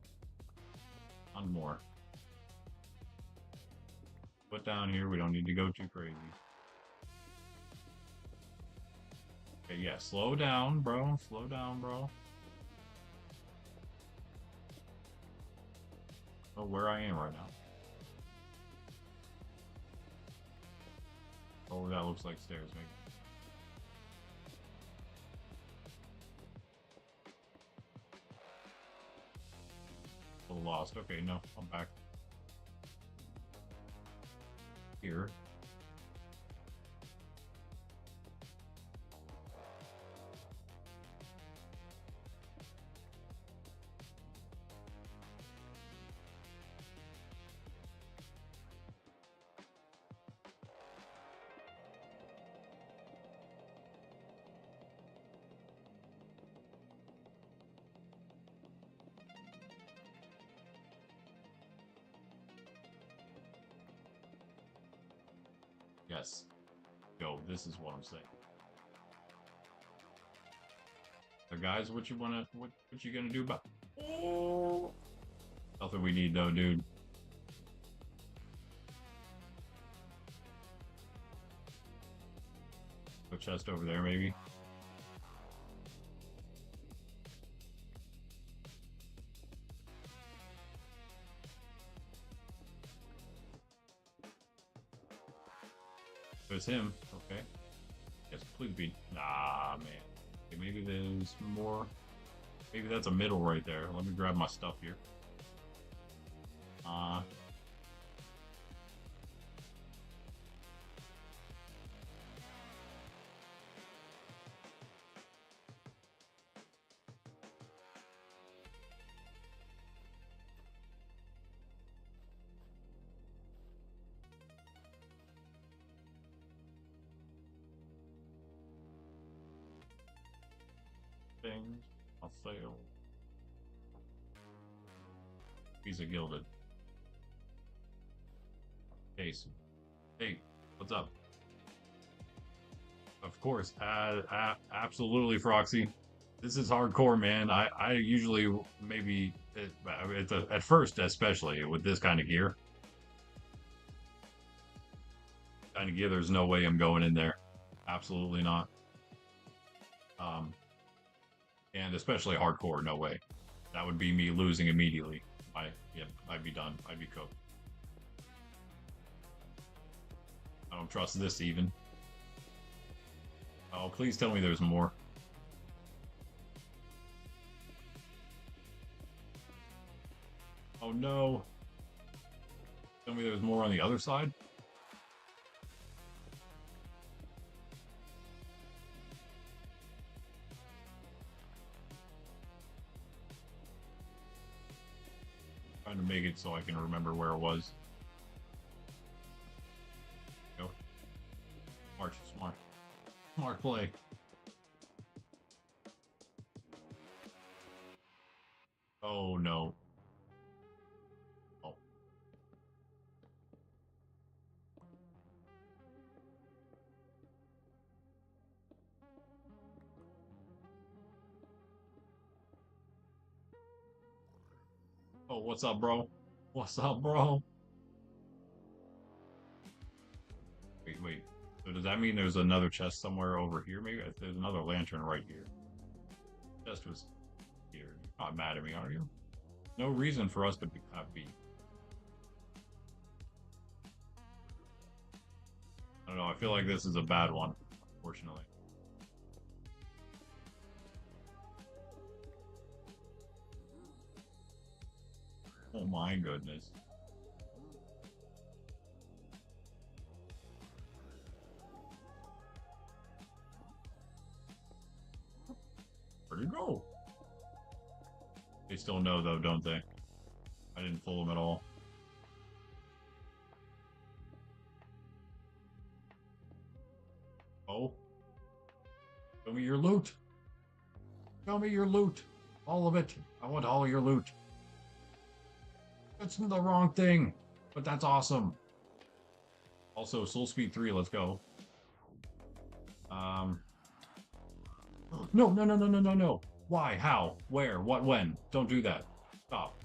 One more. Put down here, we don't need to go too crazy. Okay, yeah, slow down, bro. Slow down, bro. Oh, where I am right now. Oh, that looks like stairs, maybe. A little lost. Okay, no, I'm back. Here. Yes. Go. This is what I'm saying. So guys, what you gonna do about nothing we need though, dude. A chest over there, maybe. There's him. Okay. Yes, please be. Nah, man. Okay, maybe there's more. Maybe that's a middle right there. Let me grab my stuff here. Things. I'll sale. Piece of gilded. Case. Hey, what's up? Of course, absolutely, Froxy. This is hardcore, man. I usually maybe at first, especially with this kind of gear, there's no way I'm going in there. Absolutely not. And especially hardcore, no way. That would be me losing immediately. I'd be done. I'd be cooked. I don't trust this even. Oh, please tell me there's more. Oh no. Tell me there's more on the other side? Trying to make it so I can remember where it was. Go. Smart, smart. Smart play. Oh no. Oh. Oh, what's up, bro? What's up, bro? Wait, wait. So does that mean there's another chest somewhere over here? Maybe there's another lantern right here. Chest was here. You're not mad at me, are you? No reason for us to be happy. I don't know. I feel like this is a bad one, unfortunately. Oh my goodness. Where'd you go? They still know though, don't they? I didn't fool them at all. Oh. Show me your loot. Show me your loot. All of it. I want all your loot. That's the wrong thing, but that's awesome. Also, Soul Speed 3, let's go. No, no, no, no, no, no, no. Why? How? Where? What? When? Don't do that. Stop.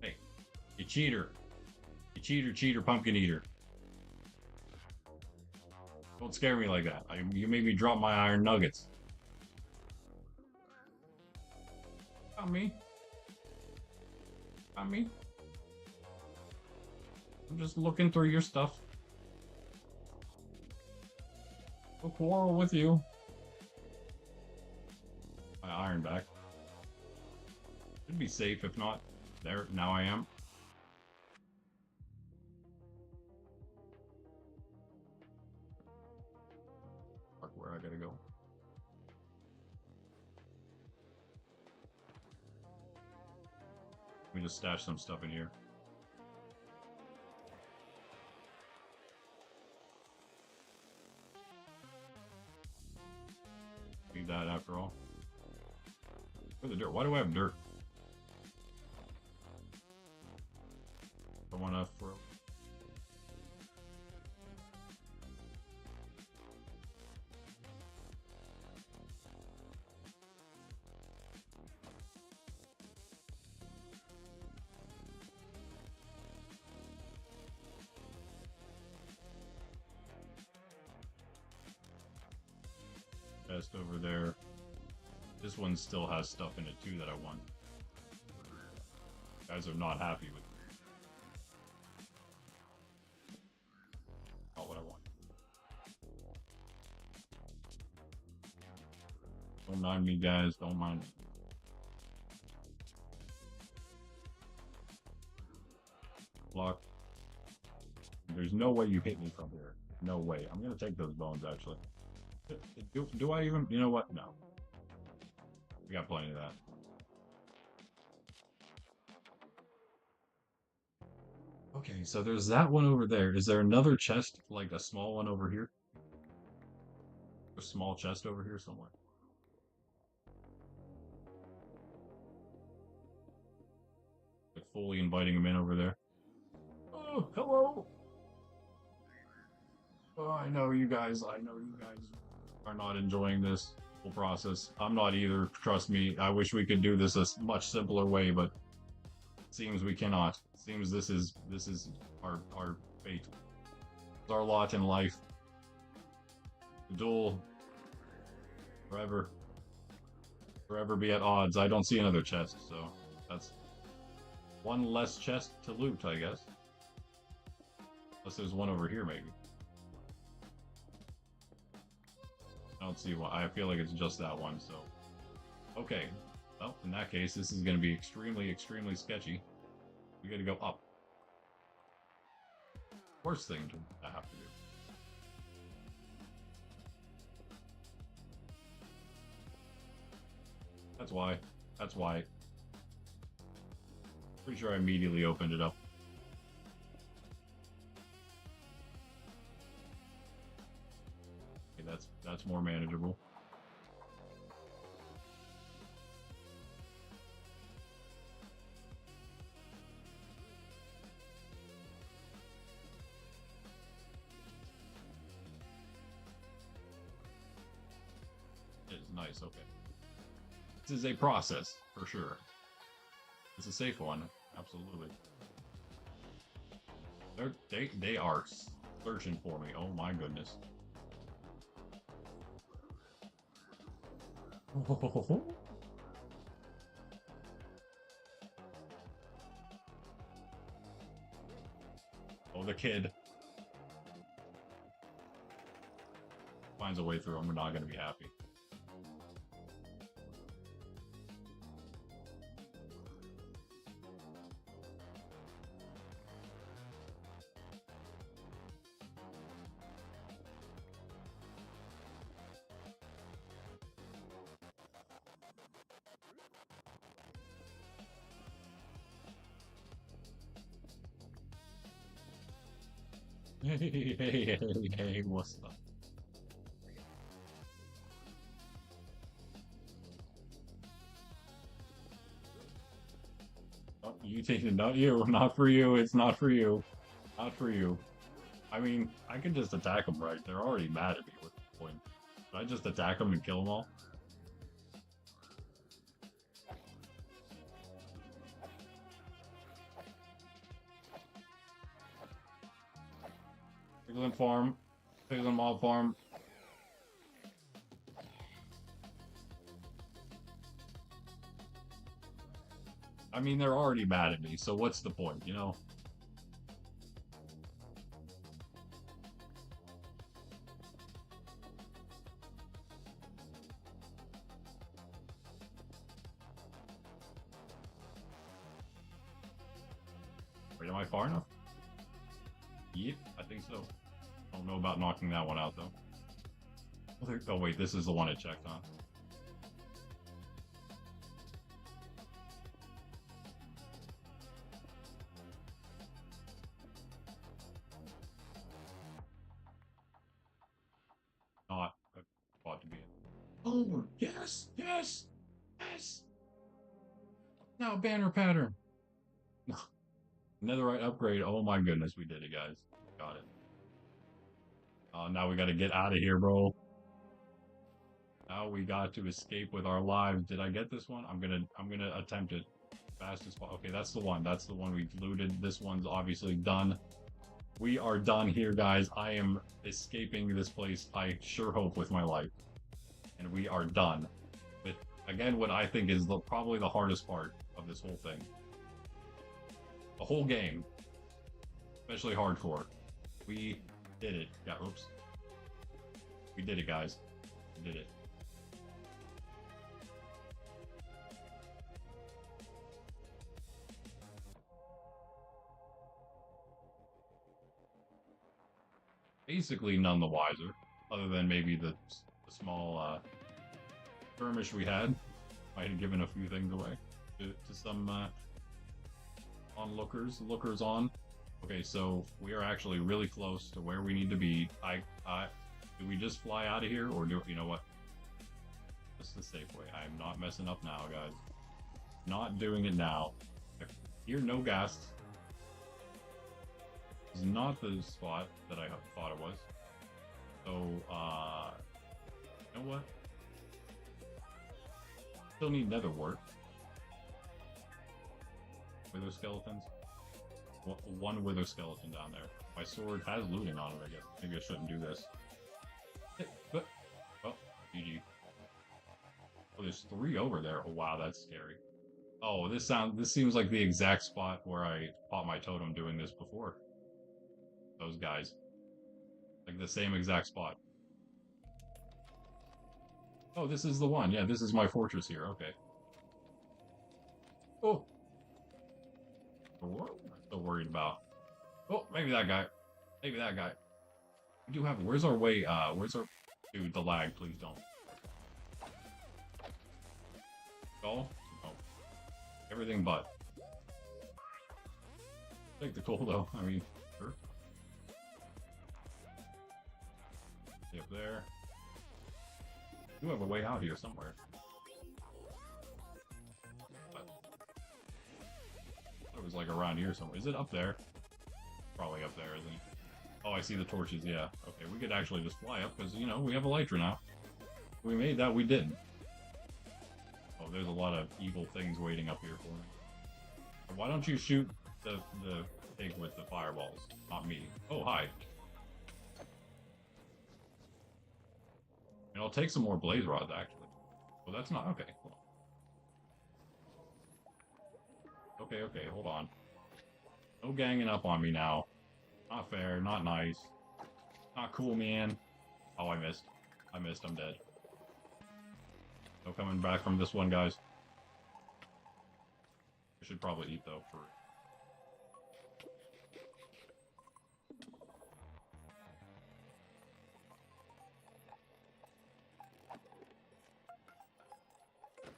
Hey, you cheater. You cheater, cheater, pumpkin eater. Don't scare me like that. You made me drop my iron nuggets. Got me. Got me. I'm just looking through your stuff. No quarrel with you. My iron back. Should be safe if not. There, now I am. Fuck, where I gotta go. Let me just stash some stuff in here. Leave that after all. Where's the dirt? Why do I have dirt? I want to throw. Chest over there. This one still has stuff in it too that I want. You guys are not happy with me. Not what I want. Don't mind me, guys. Don't mind me. Block. There's no way you hit me from here. No way. I'm gonna take those bones actually. Do I even? You know what? No. We got plenty of that. Okay, so there's that one over there. Is there another chest, like a small one over here? A small chest over here somewhere. Like fully inviting him in over there. Oh, hello. Oh, I know you guys. I know you guys are not enjoying this whole process. I'm not either. Trust me. I wish we could do this a much simpler way, but it seems we cannot. It seems this is our fate. It's our lot in life. The duel forever be at odds. I don't see another chest, so that's one less chest to loot, I guess. Unless there's one over here, maybe. I don't see one. I feel like it's just that one, so. Okay. Well, in that case, this is going to be extremely, extremely sketchy. We got to go up. Worst thing to have to do. That's why. That's why. Pretty sure I immediately opened it up. Okay, that's more manageable. It is nice, okay. This is a process, for sure. It's a safe one, absolutely. They are searching for me. Oh my goodness. Oh, the kid finds a way through. I'm not going to be happy. Hey, what's up? Oh, you take it, not you, not for you, it's not for you. Not for you. I mean, I can just attack them, right? They're already mad at me. What's the point? Should I just attack them and kill them all? Piglin Farm. Piglin Mob Farm. I mean, they're already mad at me, so what's the point, you know? Wait, am I far enough? Yep, I think so. I don't know about knocking that one out, though. Oh, wait, this is the one it checked on. Not a spot to be in. Oh, yes, yes, yes! Now, banner pattern! Netherite upgrade. Oh my goodness, we did it, guys. Got it. Now we gotta get out of here, bro. Now we got to escape with our lives. Did I get this one? I'm gonna attempt it fast as possible. Okay, that's the one. That's the one we've looted. This one's obviously done. We are done here, guys. I am escaping this place, I sure hope, with my life. And we are done. With, again, what I think is probably the hardest part of this whole thing. The whole game. Especially hardcore. We did it. Yeah, oops. We did it, guys. We did it. Basically none the wiser, other than maybe the small skirmish we had. Might have given a few things away to some lookers on. Okay, so we are actually really close to where we need to be. Do we just fly out of here, or do you know what? This is the safe way. I'm not messing up now, guys. Not doing it now. Here, no gas. This is not the spot that I thought it was. So, you know what? Still need nether wart. Wither skeletons. One wither skeleton down there. My sword has looting on it, I guess. Maybe I shouldn't do this. But, oh, GG. Oh, there's 3 over there. Oh, wow, that's scary. Oh, this seems like the exact spot where I fought my totem doing this before. Those guys. Like the same exact spot. Oh, this is the one. Yeah, this is my fortress here. Okay. Oh, what am I so worried about? Oh, maybe that guy. Maybe that guy. We do have. Where's our way? Where's our? Dude, the lag. Please don't. Skull? Oh, everything but. Take the coal though. I mean, sure. Up there. We do have a way out here somewhere. But it was like around here somewhere. Is it up there? Probably up there, isn't it? Oh, I see the torches. Yeah. Okay, we could actually just fly up because you know we have elytra now. We made that. We didn't. Oh, there's a lot of evil things waiting up here for me. Why don't you shoot the pig with the fireballs? Not me. Oh, hi. And I'll take some more blaze rods, actually. Well, that's not... Okay, hold on. Okay, hold on. No ganging up on me now. Not fair, not nice. Not cool, man. Oh, I missed. I'm dead. No coming back from this one, guys. I should probably eat, though, for...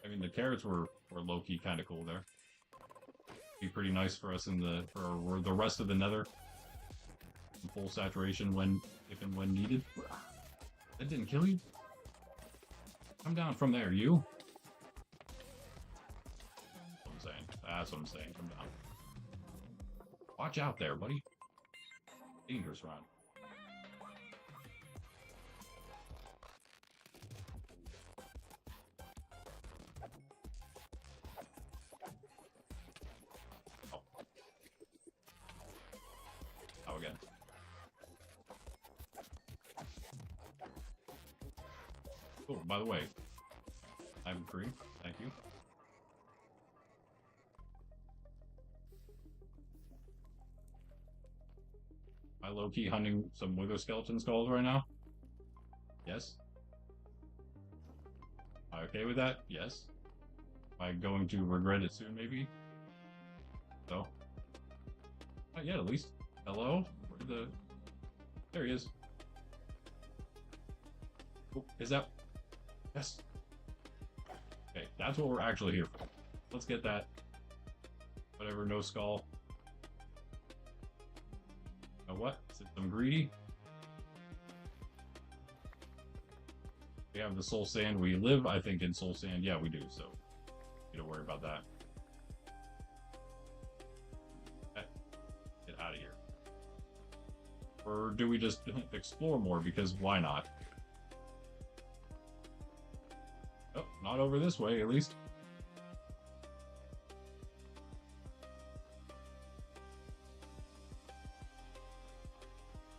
I mean, the carrots were low-key kind of cool there. Be pretty nice for us in for the rest of the nether. Full saturation if and when needed. That didn't kill you? Come down from there, you. That's what I'm saying. That's what I'm saying. Come down. Watch out there, buddy. Dangerous round. Oh, again. Oh, by the way, I'm free. Thank you. Am I low-key hunting some wither skeleton skulls right now? Yes. Am I okay with that? Yes. Am I going to regret it soon, maybe? No. Not yet, at least. Hello? There he is. Oh, is that... Yes. Okay, that's what we're actually here for. Let's get that. Whatever, no skull. Now what? Is it some greedy? We have the soul sand. We live, I think, in soul sand. Yeah, we do, so you don't worry about that. Okay. Get out of here. Or do we just explore more? Because why not? Oh, not over this way, at least.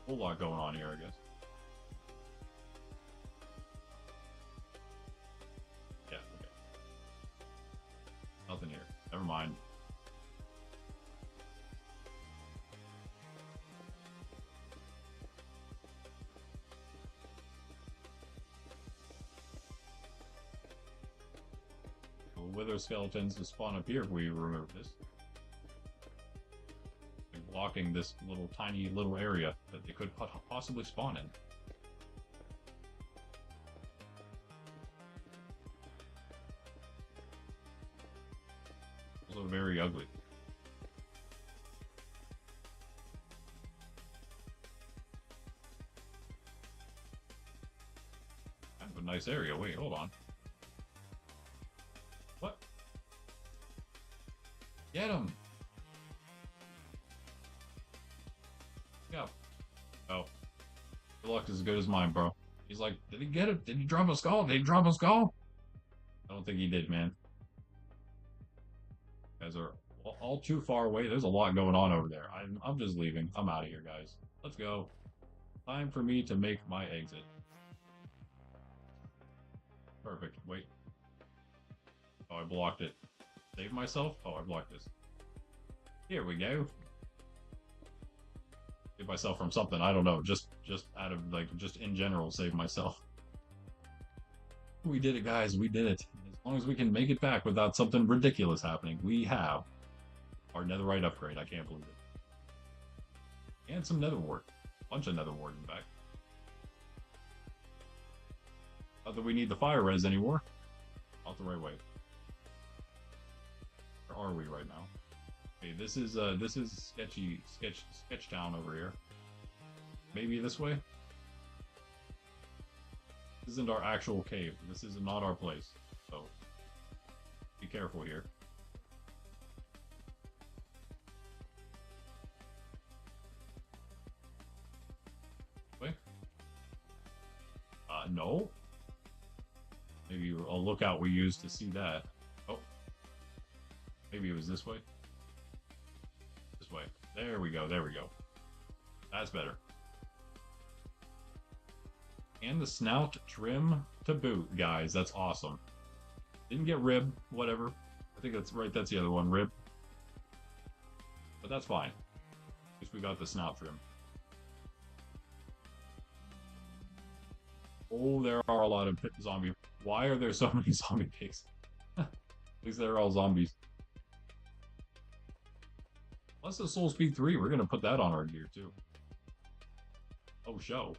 Whole lot going on here, I guess. Yeah, okay. Nothing here. Never mind. Wither skeletons to spawn up here if we remove this. Like blocking this tiny little area that they could possibly spawn in. Also very ugly. Kind of a nice area. Wait, hold on. What? Get him! Yeah. Oh. Your luck is as good as mine, bro. He's like, did he get it? Did he drop a skull? Did he drop a skull? I don't think he did, man. You guys are all too far away. There's a lot going on over there. I'm just leaving. I'm out of here, guys. Let's go. Time for me to make my exit. Perfect. Wait. Oh, I blocked it. Save myself? Oh, I blocked this. Here we go. Save myself from something. I don't know. Just out of, like, just in general, save myself. We did it, guys. We did it. As long as we can make it back without something ridiculous happening, we have our netherite upgrade. I can't believe it. And some nether wart. Bunch of nether wart, in fact. Not that we need the fire res anymore. Not the right way. Where are we right now? Okay, this is sketch town over here. Maybe this way? This isn't our actual cave. This is not our place. So be careful here. Wait. No. Maybe a lookout we used to see that. Oh. Maybe it was this way. This way. There we go. There we go. That's better. And the snout trim to boot, guys. That's awesome. Didn't get rib, whatever. I think that's right. That's the other one, rib. But that's fine. At least we got the snout trim. Oh, there are a lot of zombie. Why are there so many zombie pigs? At least they're all zombies. Plus the Soul Speed 3, we're going to put that on our gear too. Oh, show.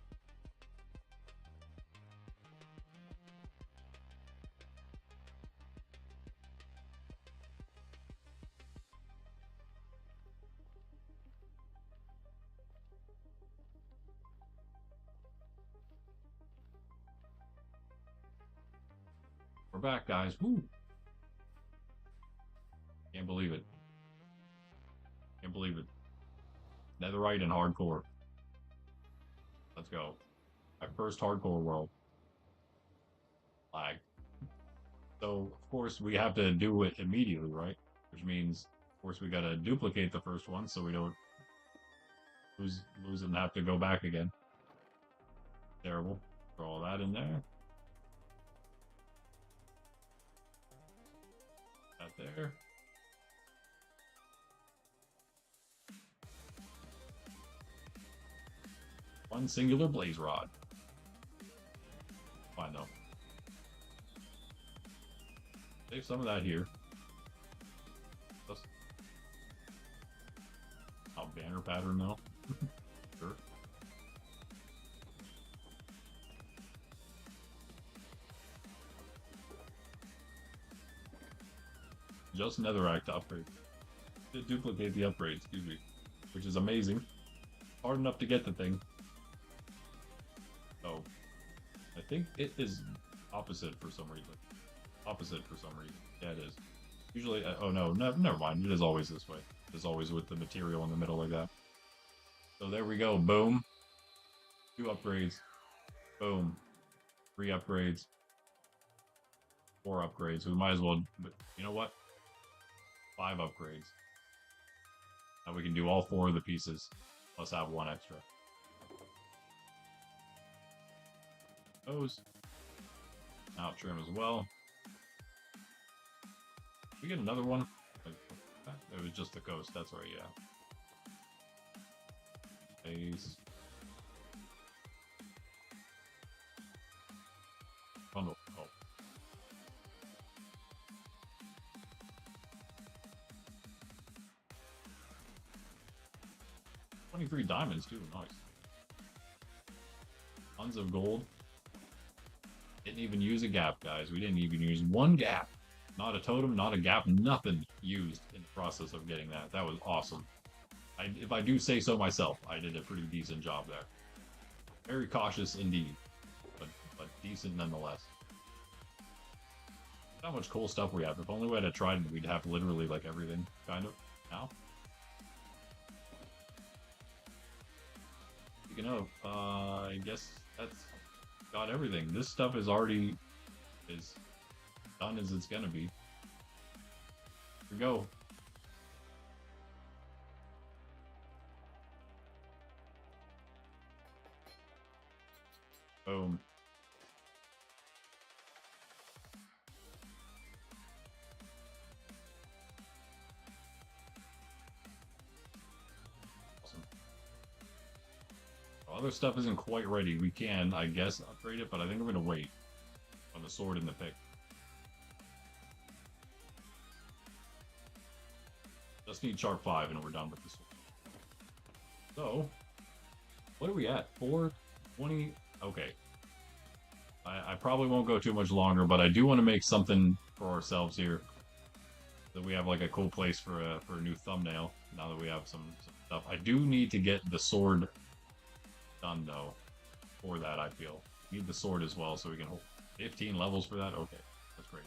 We're back, guys. Woo! Can't believe it. Can't believe it. Netherite and hardcore. Let's go. My first hardcore world. Lag. So, of course, we have to do it immediately, right? Which means, of course, we gotta duplicate the first one so we don't lose it and have to go back again. Terrible. Throw all that in there. That there. One singular blaze rod. Fine though. Save some of that here. Oh, banner pattern though. Sure. Just netherrack to upgrade. To duplicate the upgrade, excuse me. Which is amazing. Hard enough to get the thing. Oh. I think it is opposite for some reason. Opposite for some reason. Yeah, it is. Usually, oh no, never mind. It is always this way. It is always with the material in the middle like that. So there we go. Boom. 2 upgrades. Boom. 3 upgrades. 4 upgrades. We might as well, but you know what? 5 upgrades. Now we can do all 4 of the pieces, plus have 1 extra. Those. Now trim as well. We get another one? It was just the coast, that's right, yeah. Base. Bundle. Oh. 23 diamonds too, nice. Tons of gold. Didn't even use a gap, guys. We didn't even use 1 gap. Not a totem, not a gap, nothing used in the process of getting that. That was awesome. If I do say so myself, I did a pretty decent job there. Very cautious indeed, but decent nonetheless. How much cool stuff we have. If only we had a trident, we'd have literally like everything, kind of, now. Speaking of, I guess that's got everything. This stuff is already as done as it's gonna be. Here we go. Boom. Awesome. Other stuff isn't quite ready. We can, I guess, upgrade it, but I think I'm gonna wait on the sword and the pick. Just need sharp 5 and we're done with this one. So, what are we at? 420? Okay. I probably won't go too much longer, but I do want to make something for ourselves here. So we have like a cool place for a new thumbnail, now that we have some stuff. I do need to get the sword done, though, for that, I feel. Need the sword as well, so we can hold 15 levels for that? Okay, that's great.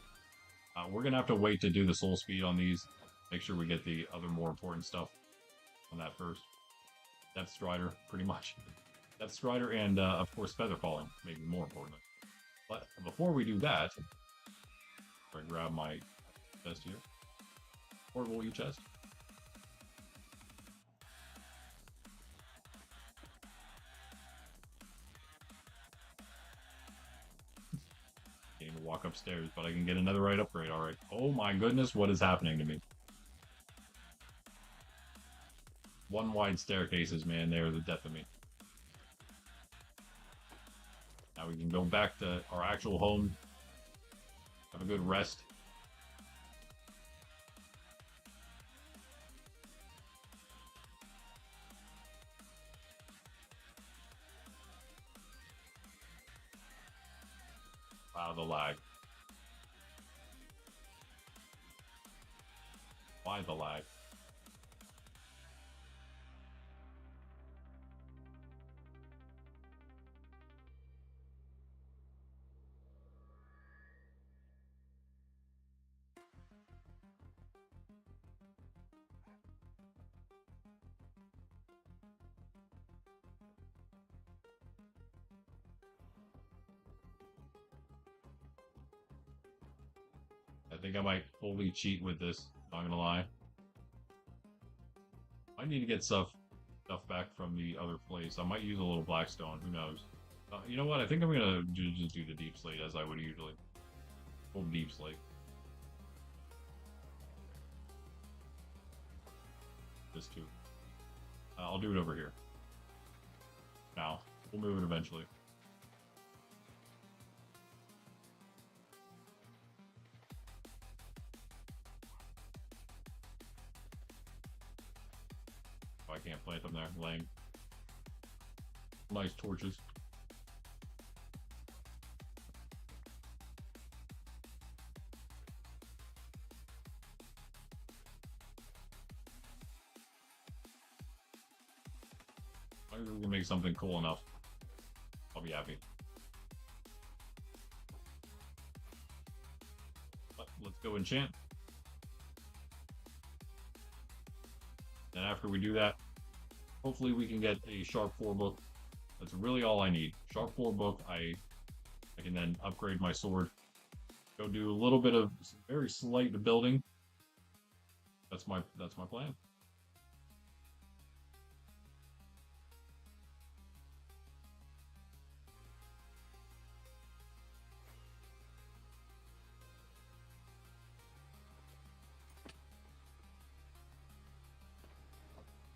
We're going to have to wait to do the soul speed on these. Make sure we get the other more important stuff on that first. Death Strider, pretty much. Death Strider and, of course, Feather Falling, maybe more importantly. But before we do that, I grab my chest here. Portable chest. Can't even walk upstairs, but I can get another right upgrade. All right. Oh my goodness, what is happening to me? One wide staircases, man. They are the death of me. Now we can go back to our actual home. Have a good rest. Wow, the lag. Why the lag? I think I might fully cheat with this, not gonna lie. I need to get stuff back from the other place. I might use a little blackstone, who knows. You know what, I think I'm gonna just do the deep slate as I would usually. Full deep slate. This too. I'll do it over here. Now, we'll move it eventually. Oh, I can't plant them there. Lame. Nice torches. We can make something cool enough. I'll be happy. But let's go enchant. And after we do that, hopefully we can get a Sharp 4 book. That's really all I need. Sharp 4 book, I can then upgrade my sword. Go do a little bit of very slight building. That's my plan.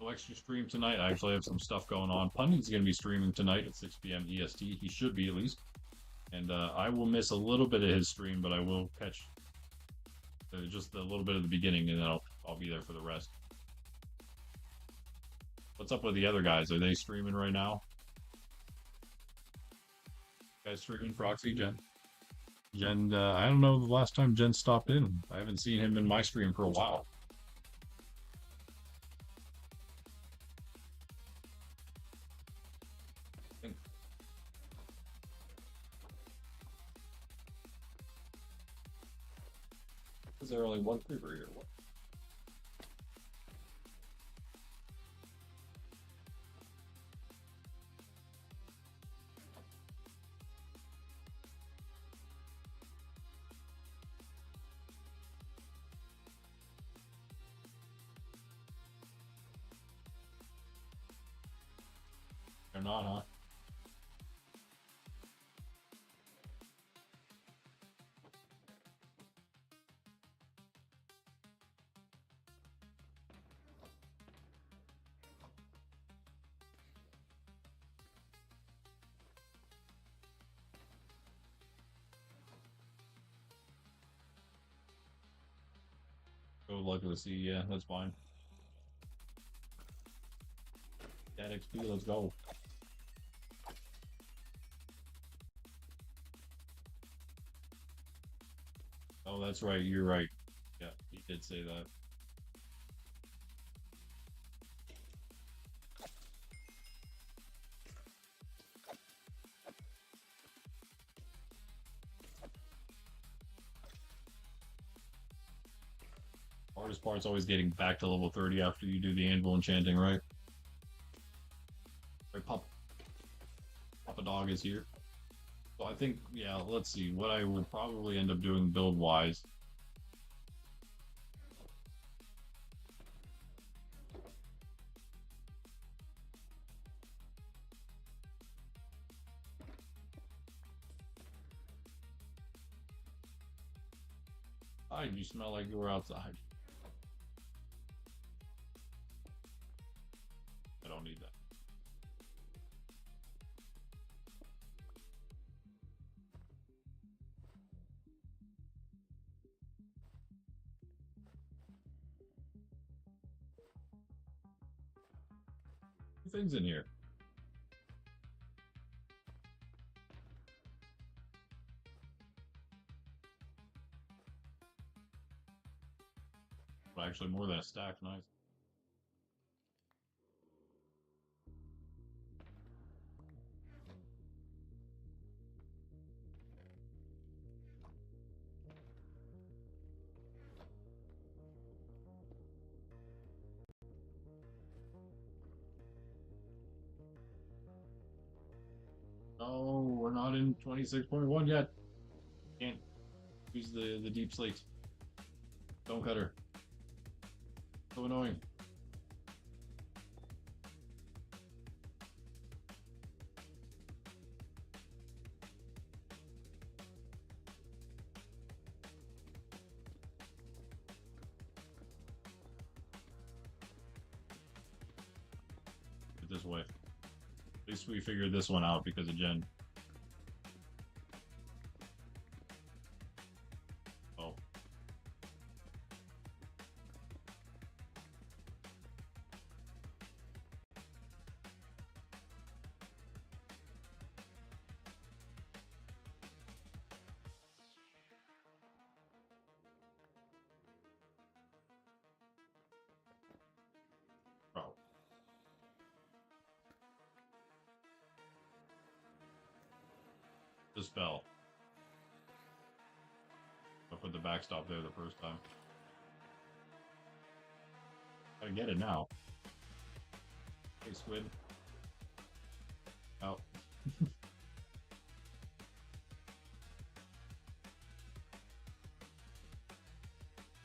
No extra stream tonight. I actually have some stuff going on. Pundit's going to be streaming tonight at 6 p.m. EST. He should be, at least. And I will miss a little bit of his stream, but I will catch just a little bit of the beginning, and then I'll be there for the rest. What's up with the other guys? Are they streaming right now? You guys streaming Proxy, Jen? Jen, I don't know the last time Jen stopped in. I haven't seen him in my stream for a while. Is there only one creeper here? What? They're not, huh? Go lucky to see, yeah, that's fine. XP, let's go. Oh, that's right, you're right. Yeah, he did say that. Hardest part's always getting back to level 30 after you do the anvil enchanting, right? Right, Papa Dog is here. So I think, yeah, let's see. What I would probably end up doing build-wise. You smell like you were outside. I don't need that. Things in here. Well, actually, more than a stack. Nice. Oh, we're not in 26.1 yet. Can't use the deep slate. Don't cut her. So annoying. It this way. At least we figured this one out because of Jen. Oh. Bro. The spell. I put the backstop there the first time. Gotta get it now. Hey, squid. Out.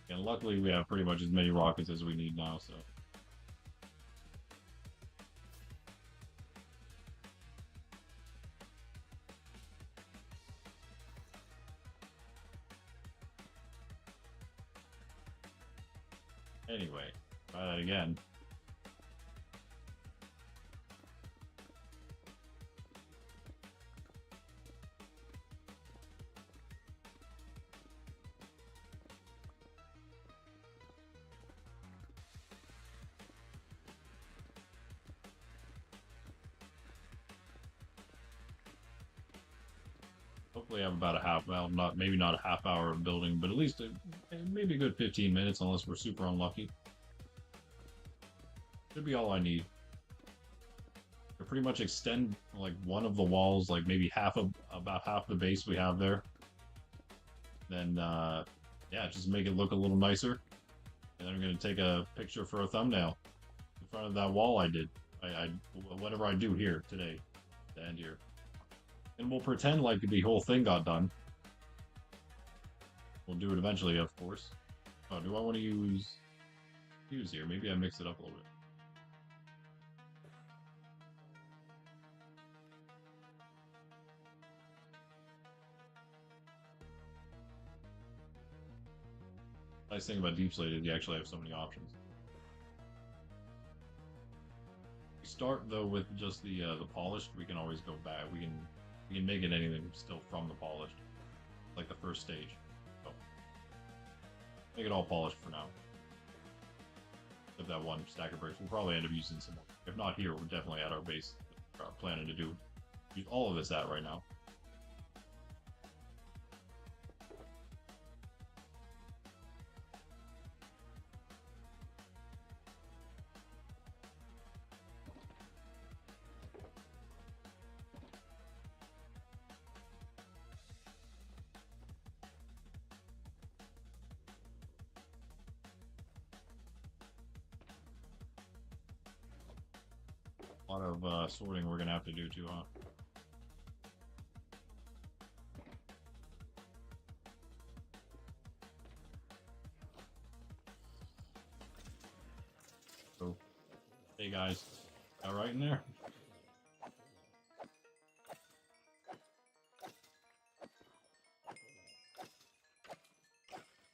And luckily we have pretty much as many rockets as we need now, so. Anyway, try that again. Hopefully I have about a half, well, not maybe not a half hour of building, but at least maybe a good 15 minutes unless we're super unlucky. Should be all I need. To pretty much extend like one of the walls, like maybe about half the base we have there. Then yeah, just make it look a little nicer. And then I'm gonna take a picture for a thumbnail in front of that wall I did. Whatever I do here today, to end here. And we'll pretend like the whole thing got done. We'll do it eventually, of course. Oh, do I want to use here? Maybe I mix it up a little bit. Nice thing about deep slate is you actually have so many options. We start though with just the polished. We can always go back. We can make it anything still from the polished, like the first stage. So make it all polished for now. Except that one stack of bricks. We'll probably end up using some more If not here, we're definitely at our base. We're planning to do all of this at right now. A lot of sorting we're gonna have to do too, huh? So, hey guys, all right in there?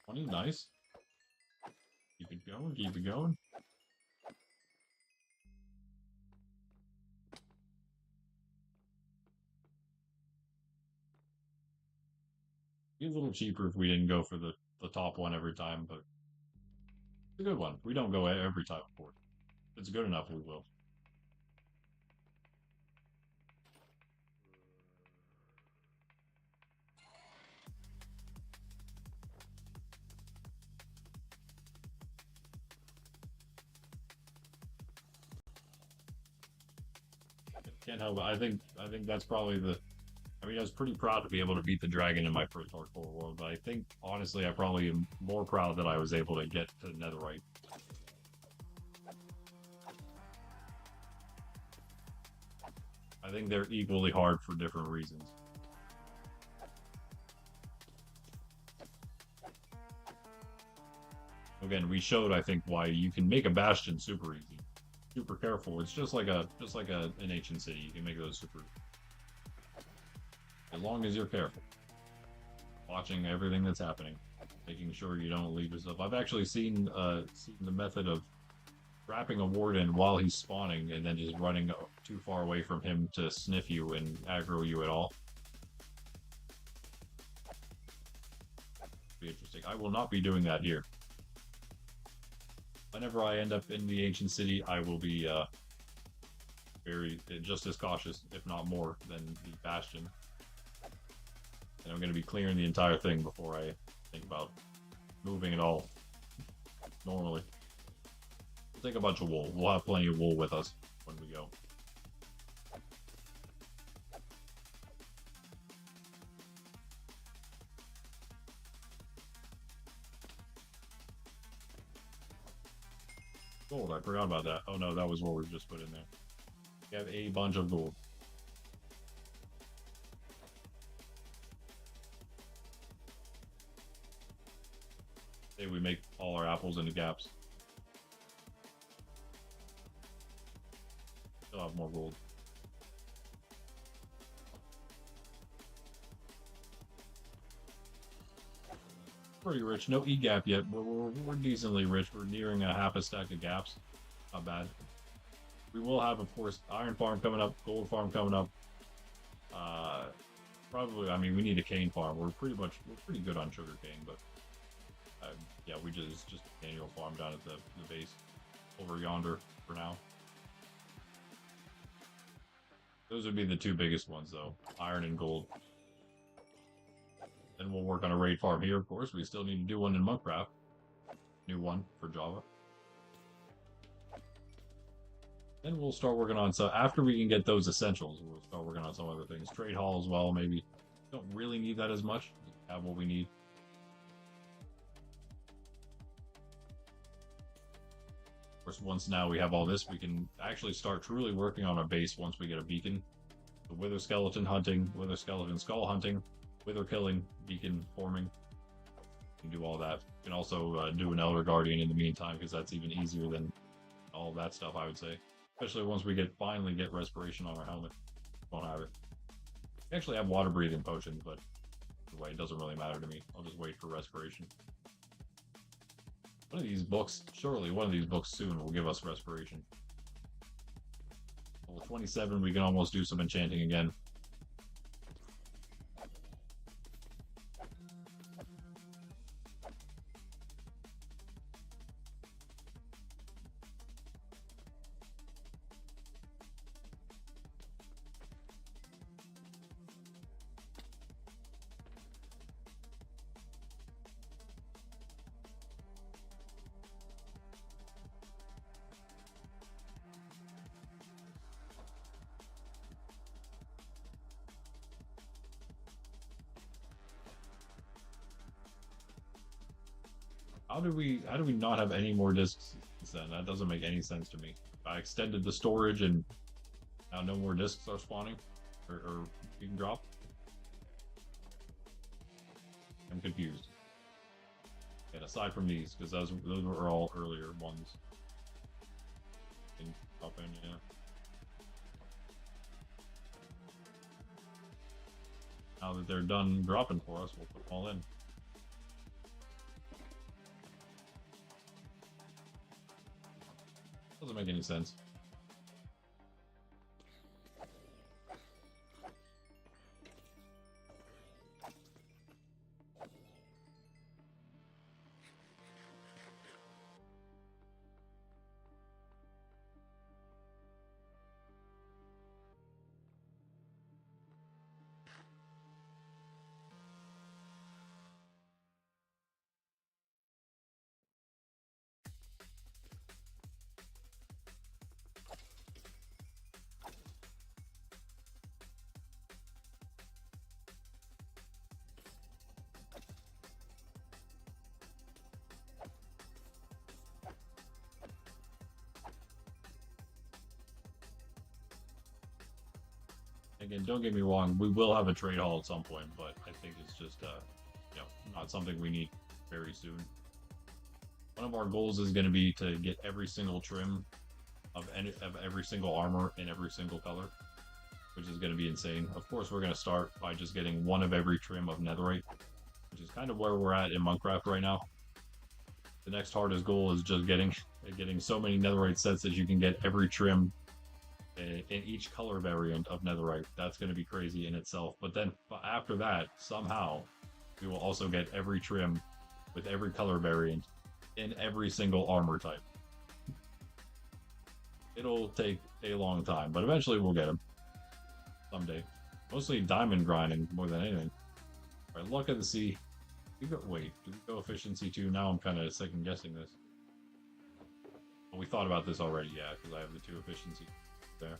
Funny, nice. Keep it going, keep it going. Be a little cheaper if we didn't go for the top one every time, but it's a good one. We don't go every time for it. If it's good enough, we will. Can't help it. I think that's probably the. I mean, I was pretty proud to be able to beat the dragon in my first hardcore world, but I think honestly, I probably am more proud that I was able to get to Netherite. I think they're equally hard for different reasons. Again, we showed I think why you can make a bastion super easy, super careful. It's just like an ancient city. You can make those super. As long as you're careful, watching everything that's happening, making sure you don't leave yourself. I've actually seen the method of trapping a warden while he's spawning and then just running too far away from him to sniff you and aggro you at all. Be interesting. I will not be doing that here. Whenever I end up in the ancient city, I will be very just as cautious, if not more, than the bastion. And I'm going to be clearing the entire thing before I think about moving at all. Normally. We'll take a bunch of wool. We'll have plenty of wool with us when we go. Gold, I forgot about that. Oh no, that was what we just put in there. We have a bunch of gold. Say we make all our apples into gaps. Still have more gold. Pretty rich. No E gap yet. We're decently rich. We're nearing a half a stack of gaps. Not bad. We will have, of course, iron farm coming up, gold farm coming up. Probably. I mean, we need a cane farm. We're pretty good on sugar cane, but yeah, we just an annual farm down at the base over yonder for now. Those would be the two biggest ones, though, iron and gold. Then we'll work on a raid farm here, of course. We still need to do one in Minecraft. New one for Java. Then we'll start working on, so after we can get those essentials, we'll start working on some other things. Trade hall as well, maybe. Don't really need that as much. Have what we need. Of course, once now we have all this, we can actually start truly working on a base once we get a beacon. The wither skeleton hunting, wither skeleton skull hunting, wither killing, beacon forming. You can do all that. You can also do an elder guardian in the meantime, because that's even easier than all that stuff, I would say. Especially once we finally get respiration on our helmet. Won't have it. We actually have water breathing potions, but anyway, it doesn't really matter to me. I'll just wait for respiration. One of these books, surely one of these books soon will give us respiration. Level 27, we can almost do some enchanting again. how do we not have any more discs since then? That doesn't make any sense to me. I extended the storage and now no more discs are spawning or being dropped. I'm confused. And aside from these, because those were all earlier ones. Up in, yeah. Now that they're done dropping for us, we'll put them all in. Doesn't make any sense. Again, don't get me wrong, we will have a trade haul at some point, but I think it's just you know, not something we need very soon. One of our goals is going to be to get every single trim of every single armor in every single color, which is going to be insane. Of course, we're going to start by just getting one of every trim of netherite, which is kind of where we're at in Minecraft right now. The next hardest goal is just getting so many netherite sets that you can get every trim in each color variant of netherite. That's going to be crazy in itself. But then after that, somehow, we will also get every trim with every color variant in every single armor type. It'll take a long time, but eventually we'll get them. Someday. Mostly diamond grinding more than anything. Alright, luck of the sea. Wait, do we go efficiency too? Now I'm kind of second guessing this. Well, we thought about this already, yeah, because I have the 2 efficiency there.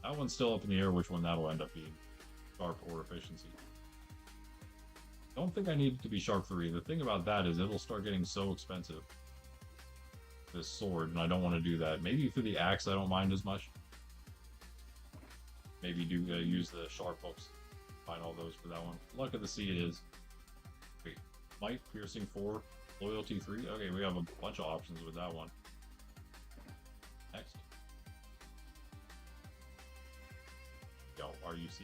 That one's still up in the air which one that'll end up being. Sharp or efficiency. Don't think I need it to be sharp 3. The thing about that is it'll start getting so expensive. This sword, and I don't want to do that. Maybe for the axe I don't mind as much. Maybe do use the sharp hooks. Find all those for that one. Luck of the sea it is. Wait, might, piercing 4, loyalty 3. Okay, we have a bunch of options with that one. Next. Yo, RUC.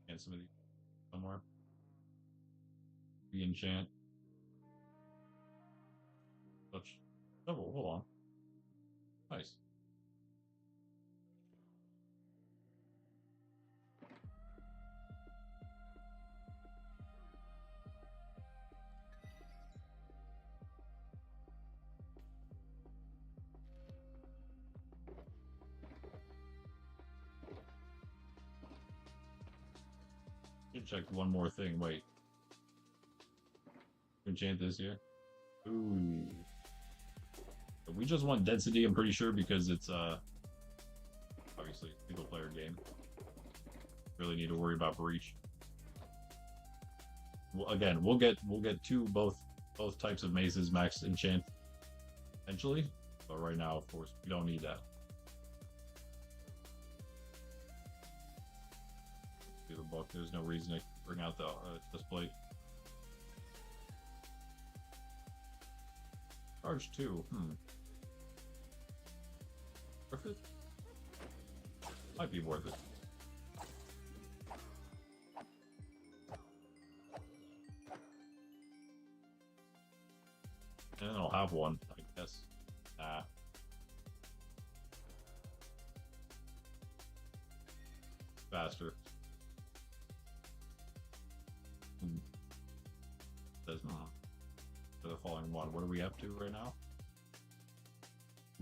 And some of these somewhere. Re-enchant. Touch. Oh, hold on. Nice. Should check one more thing. Wait. Enchant this here. Ooh. We just want density, I'm pretty sure, because it's obviously a single player game. Really need to worry about breach. Well, again, we'll get both types of mazes max enchant eventually, but right now, of course, we don't need that. Do the book. There's no reason to bring out the display. Charge 2. Worth it? Might be worth it. And I'll have one, I guess. Nah. Faster. Says not. For the following one. What are we up to right now?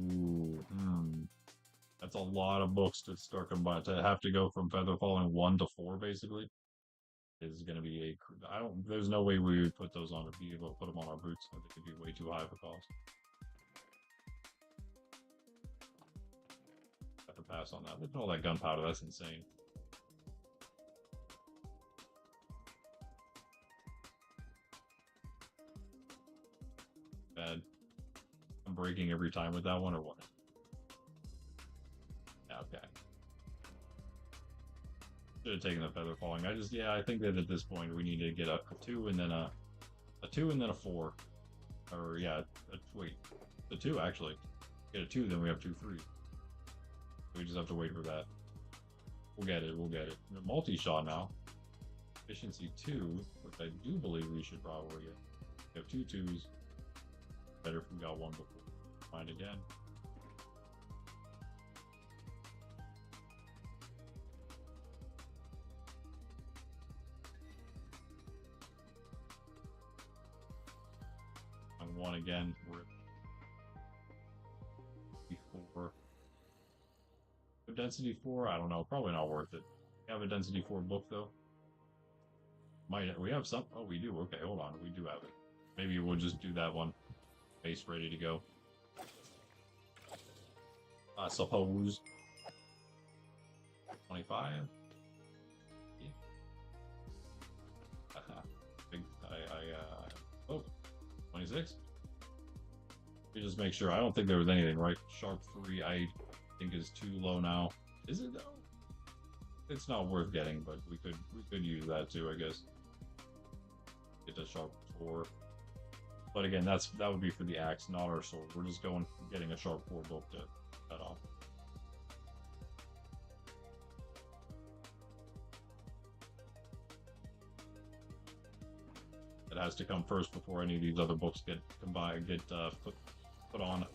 Ooh, That's a lot of books to start combining. To have to go from Feather Falling 1 to 4, basically. is going to be a. I don't. There's no way we would put those on to be able to put them on our boots. I think it'd be way too high of a cost. Have to pass on that. Look at all that gunpowder. That's insane. Bad. I'm breaking every time with that one or what? Okay. Should have taken the feather falling. I think that at this point we need to get a 2 and then a 2 and then a 4. Or, yeah, wait. The 2, actually. Get a 2, then we have 2 3. We just have to wait for that. We'll get it. Multi-shot now. Efficiency 2, which I do believe we should probably get. We have 2 2s. Better if we got one before. Find again. And one again. We're before. Density 4? I don't know. Probably not worth it. We have a density 4 book though. We have some? Oh, we do. Okay, hold on. We do have it. Maybe we'll just do that one. Base ready to go. I suppose. 25. Yeah. Oh, 26. Let me just make sure. I don't think there was anything, right? Sharp 3, I think is too low now. Is it though? It's not worth getting, but we could use that too, I guess. Get the sharp 4. But again, that would be for the axe, not our sword. We're just getting a sharp 4 book to cut off. It has to come first before any of these other books get put on.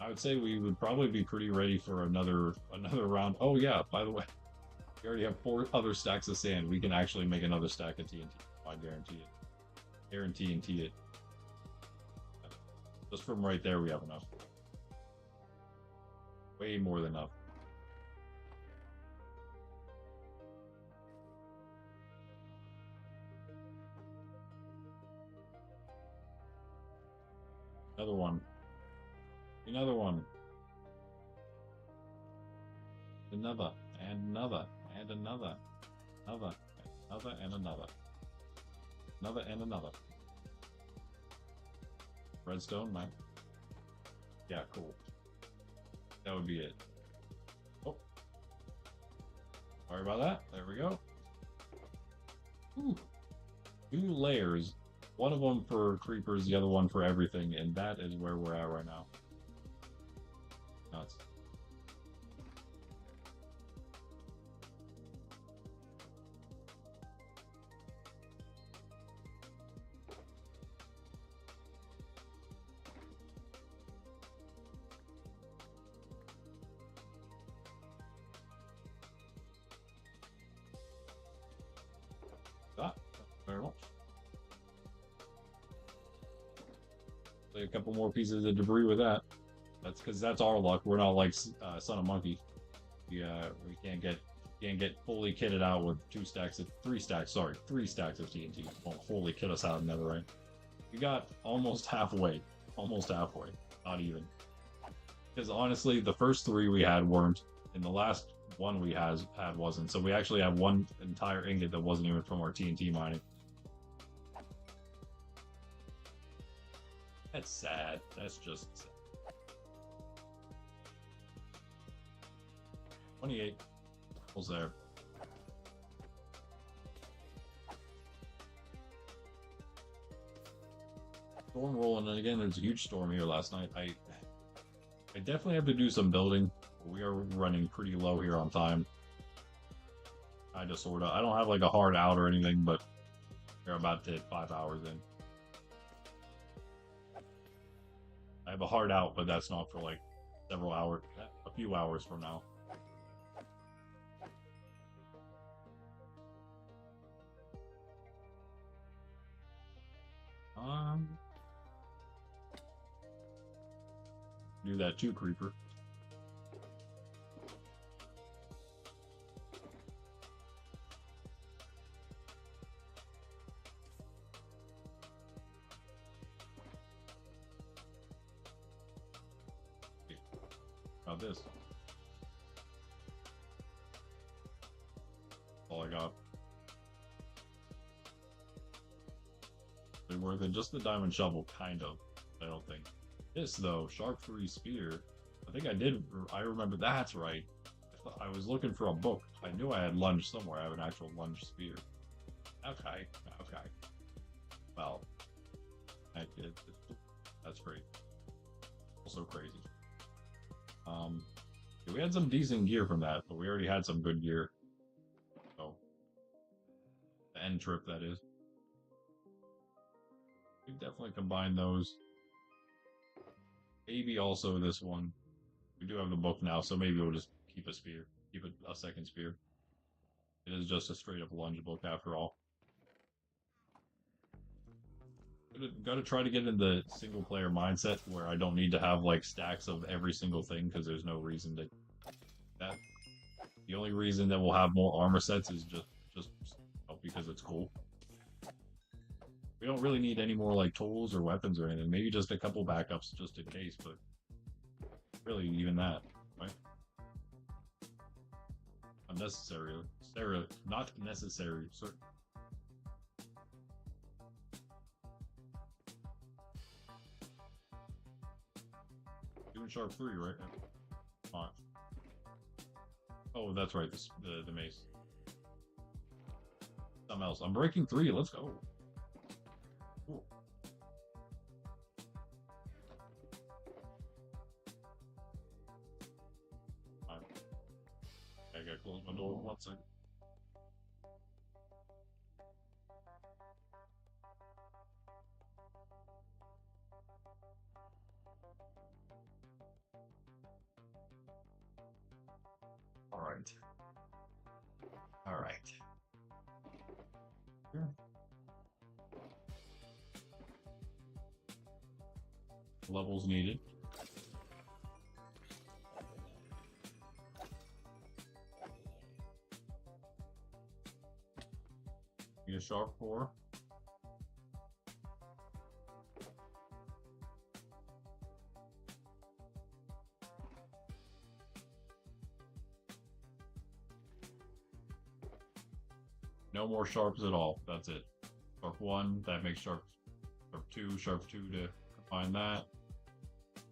I would say we would probably be pretty ready for another round. Oh yeah, by the way, we already have 4 other stacks of sand. We can actually make another stack of TNT. I guarantee it. Guarantee it. Just from right there, we have enough. Way more than enough. Another one. Another one. Another. And another. And another. Another. Another and another. Another and another. Redstone, mine. Yeah, cool. That would be it. Oh. Sorry about that. There we go. Ooh. 2 layers. One of them for creepers, the other one for everything, and that is where we're at right now. Nuts. Very much. A couple more pieces of debris with that. That's because that's our luck. We're not like Son of Monkey. We can't get fully kitted out with 3 stacks of TNT. Won't fully kit us out in Netherite. We got almost halfway. Not even. Because honestly, the first 3 we had weren't, and the last one we had wasn't. So we actually have one entire ingot that wasn't even from our TNT mining. That's sad. That's just sad. 28. Almost there. Storm rolling, and again, there's a huge storm here last night. I definitely have to do some building. We are running pretty low here on time. I don't have like a hard out or anything, but we're about to hit 5 hours in. I have a hard out, but that's not for like several hours, a few hours from now. Um, do that too, creeper. About this. All I got. They're worth it. Just the diamond shovel, kind of. I don't think. This though, sharp 3 spear. I think I did. I remember that's right. I was looking for a book. I knew I had lunge somewhere. I have an actual lunge spear. Okay, okay. Well, that's great. Also crazy. We had some decent gear from that, but we already had some good gear. So, the end trip, that is. We definitely combine those. Maybe also this one. We do have the book now, so maybe we'll just keep a spear. Keep a second spear. It is just a straight up lunge book after all. Gotta try to get in the single player mindset where I don't need to have like stacks of every single thing because there's no reason to that. The only reason that we'll have more armor sets is just because it's cool. We don't really need any more like tools or weapons or anything. Maybe just a couple backups just in case, but really even that, right? Unnecessary, not necessary. Doing sharp 3, right? Fine. Oh, that's right. The mace. Something else. I'm breaking 3. Let's go. Cool. Fine. I gotta close my door 1 second. All right. All right. Yeah. Levels needed. Need a sharp 4. No more sharps at all. That's it. Sharp 1, that makes sharp 2, sharp 2 to combine that.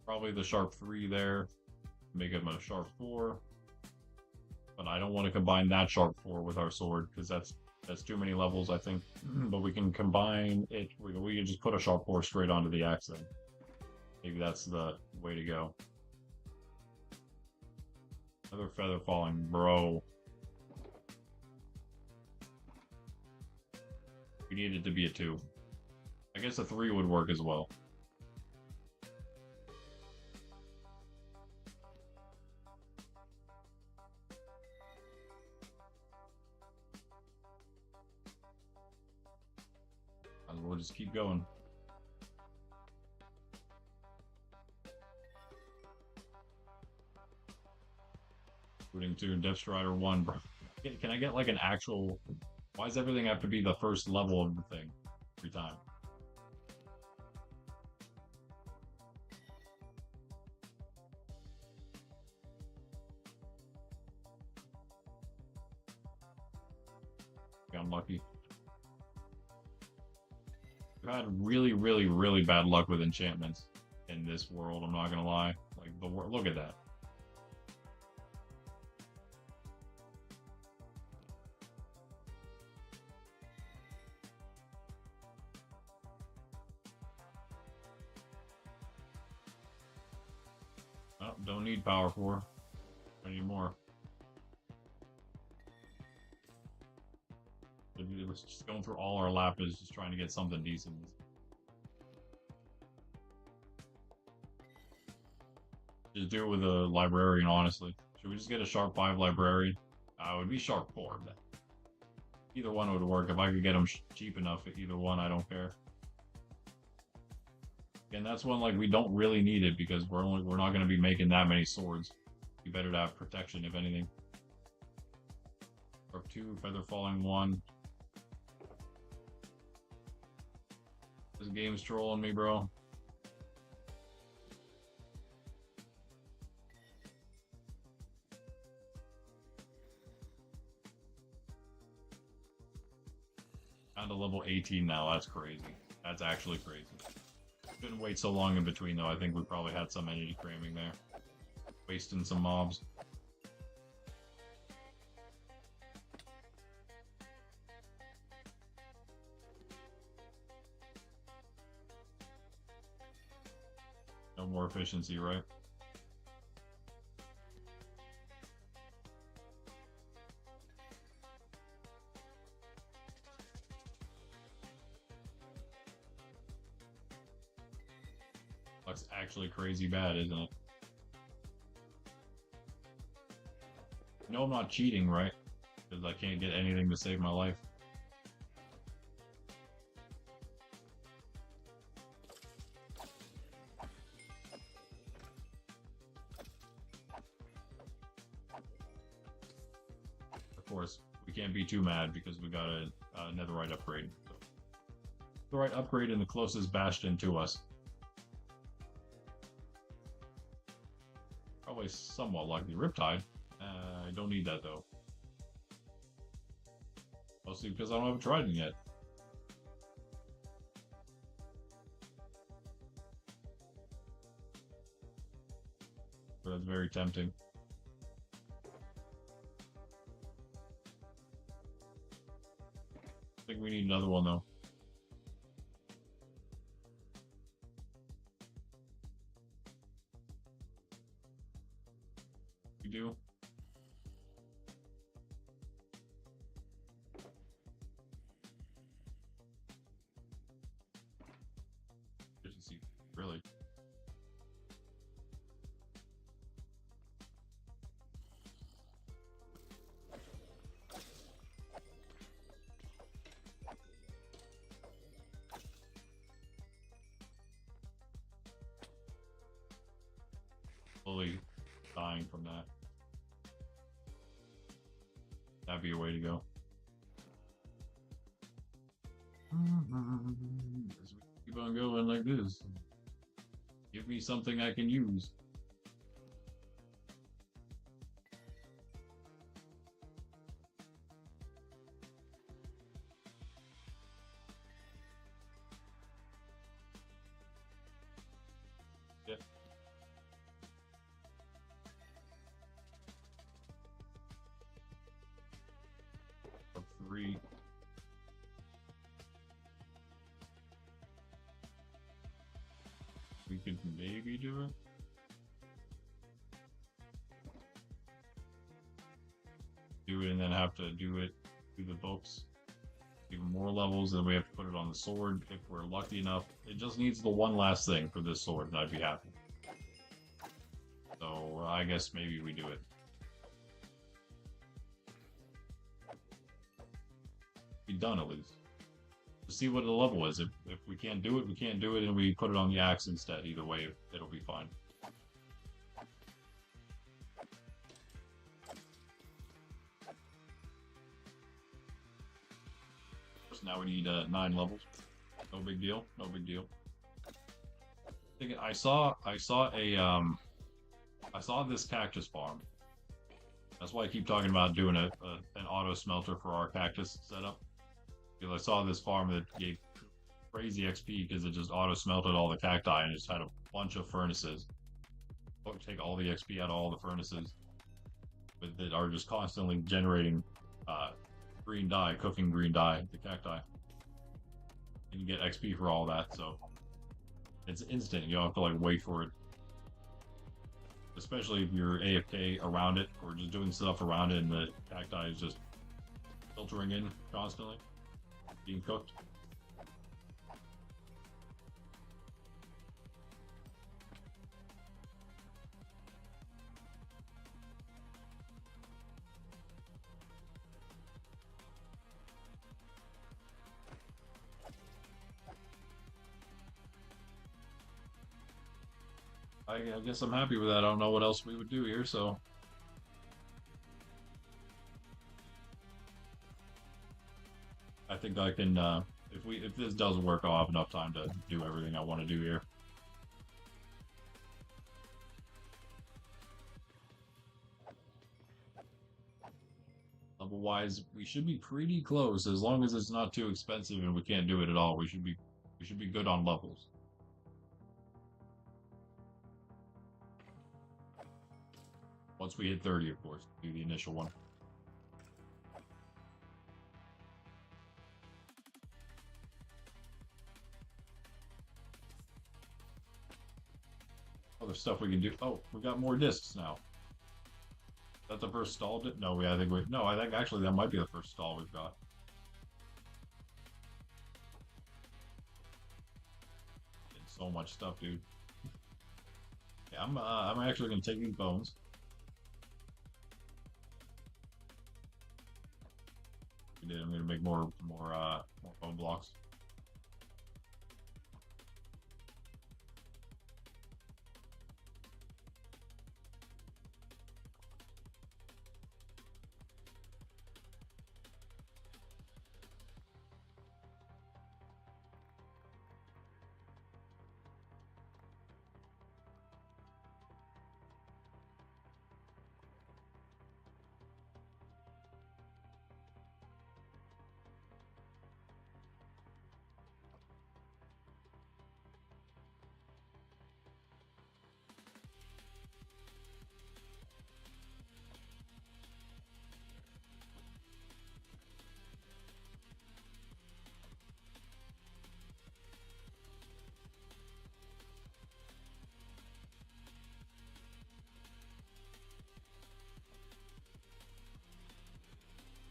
Probably the sharp 3 there. Make him a sharp 4. But I don't want to combine that sharp 4 with our sword because that's too many levels, I think. But we can combine it. We can just put a sharp 4 straight onto the axe then. Maybe that's the way to go. Another feather falling, bro. We need it to be a 2. I guess a 3 would work as well. And we'll just keep going. Putting to Death Strider 1, bro. Can I get like an actual... Why does everything have to be the first level of the thing every time? Got unlucky. I've had really, really, really bad luck with enchantments in this world, I'm not gonna lie. Like, look at that. Oh, don't need power 4. I need more. It was just going through all our lapis, just trying to get something decent. Just do it with a librarian, honestly. Should we just get a sharp 5 librarian? It would be sharp 4. But either one would work. If I could get them cheap enough, either one, I don't care. And that's one like we don't really need it because we're not going to be making that many swords. You better to have protection if anything. Or 2, feather falling 1. This game's trolling me, bro. Down to level 18 now. That's crazy. That's actually crazy. Shouldn't wait so long in between, though. I think we probably had some energy cramming there. Wasting some mobs. No more efficiency, right? That's actually crazy bad, isn't it? No, I'm not cheating, right? Because I can't get anything to save my life. Of course, we can't be too mad because we got a netherite upgrade. So, netherite upgrade in the closest bastion to us. Probably somewhat lucky. Riptide. I don't need that though. Mostly because I don't have a trident yet. But that's very tempting. I think we need another one though. We do. Efficiency, really. Slowly dying from that. That'd be a way to go. As we keep on going like this. Give me something I can use. Yeah. Of 3. We could maybe do it. Do it and then have to do it through the books. Even more levels, and we have to put it on the sword if we're lucky enough. It just needs the one last thing for this sword, and I'd be happy. So I guess maybe we do it. Be done at least. To see what the level is. If we can't do it, we can't do it, and we put it on the axe instead. Either way, it'll be fine. So now we need 9 levels. No big deal. No big deal. I saw this cactus farm. That's why I keep talking about doing an auto smelter for our cactus setup. Because I saw this farm that gave crazy XP because it just auto smelted all the cacti and just had a bunch of furnaces. Take all the XP out of all the furnaces that are just constantly generating green dye, cooking green dye, the cacti. And you get XP for all that, so it's instant. You don't have to like wait for it. Especially if you're AFK around it or just doing stuff around it and the cacti is just filtering in constantly, being cooked. I guess I'm happy with that. I don't know what else we would do here, so I think I can. If this doesn't work, I'll have enough time to do everything I want to do here. Level wise, we should be pretty close as long as it's not too expensive and we can't do it at all. We should be good on levels. Once we hit 30, of course, do the initial one. Other stuff we can do. Oh, we got more discs now. Is that the first stall? No, I think we. No, I think actually that might be the first stall we've got. Getting so much stuff, dude. Yeah, I'm actually gonna take these bones. We did. I'm gonna make more bone blocks.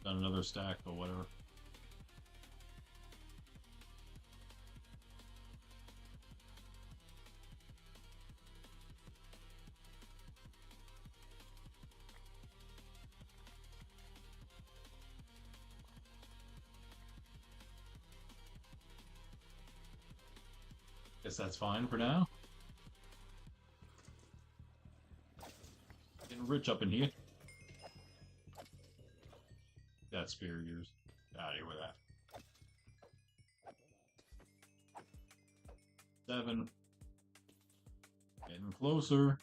Done another stack, but whatever. Guess that's fine for now. Getting rich up in here. That spear of yours. Out of here with that. 7. Getting closer.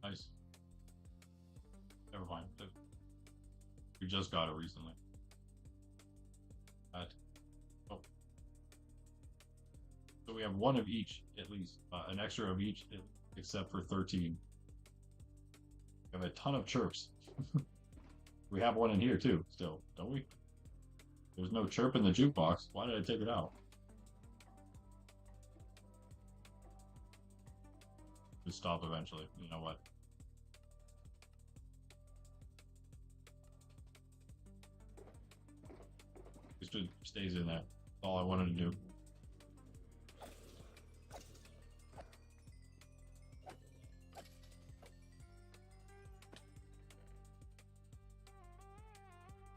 Nice. Never mind. We just got it recently. That. Oh. So we have one of each, at least. An extra of each, except for 13. We have a ton of chirps. We have one in here, too, still, don't we? There's no chirp in the jukebox. Why did I take it out? Just stop eventually. You know what? Just stays in there. That's all I wanted to do.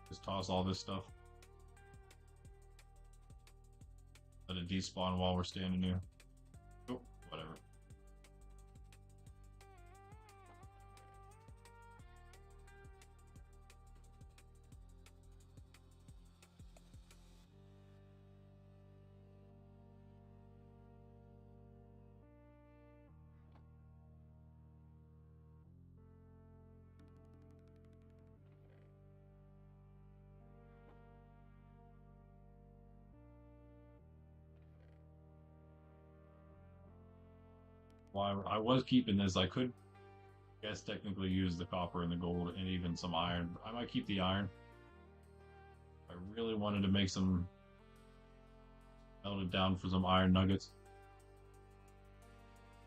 Just toss all this stuff. Let it despawn while we're standing here. Oh, whatever. Well, I was keeping this. I could, guess, technically use the copper and the gold and even some iron. I might keep the iron. I really wanted to make some Melt it down for some iron nuggets.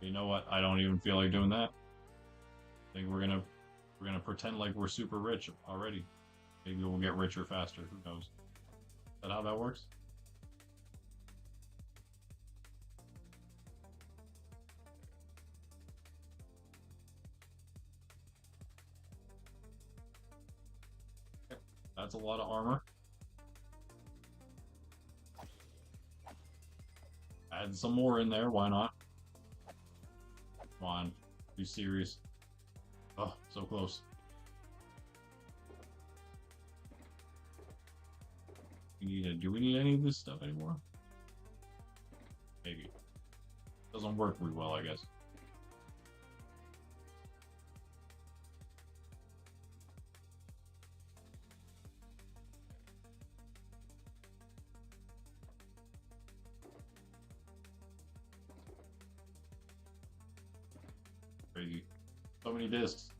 You know what? I don't even feel like doing that. I think we're gonna pretend like we're super rich already. Maybe we'll get richer faster. Who knows? Is that how that works? Okay. That's a lot of armor. Add some more in there. Why not? Come on. Be serious. Oh, so close. Do we need any of this stuff anymore? Maybe. Doesn't work very well, I guess. Crazy. So many discs.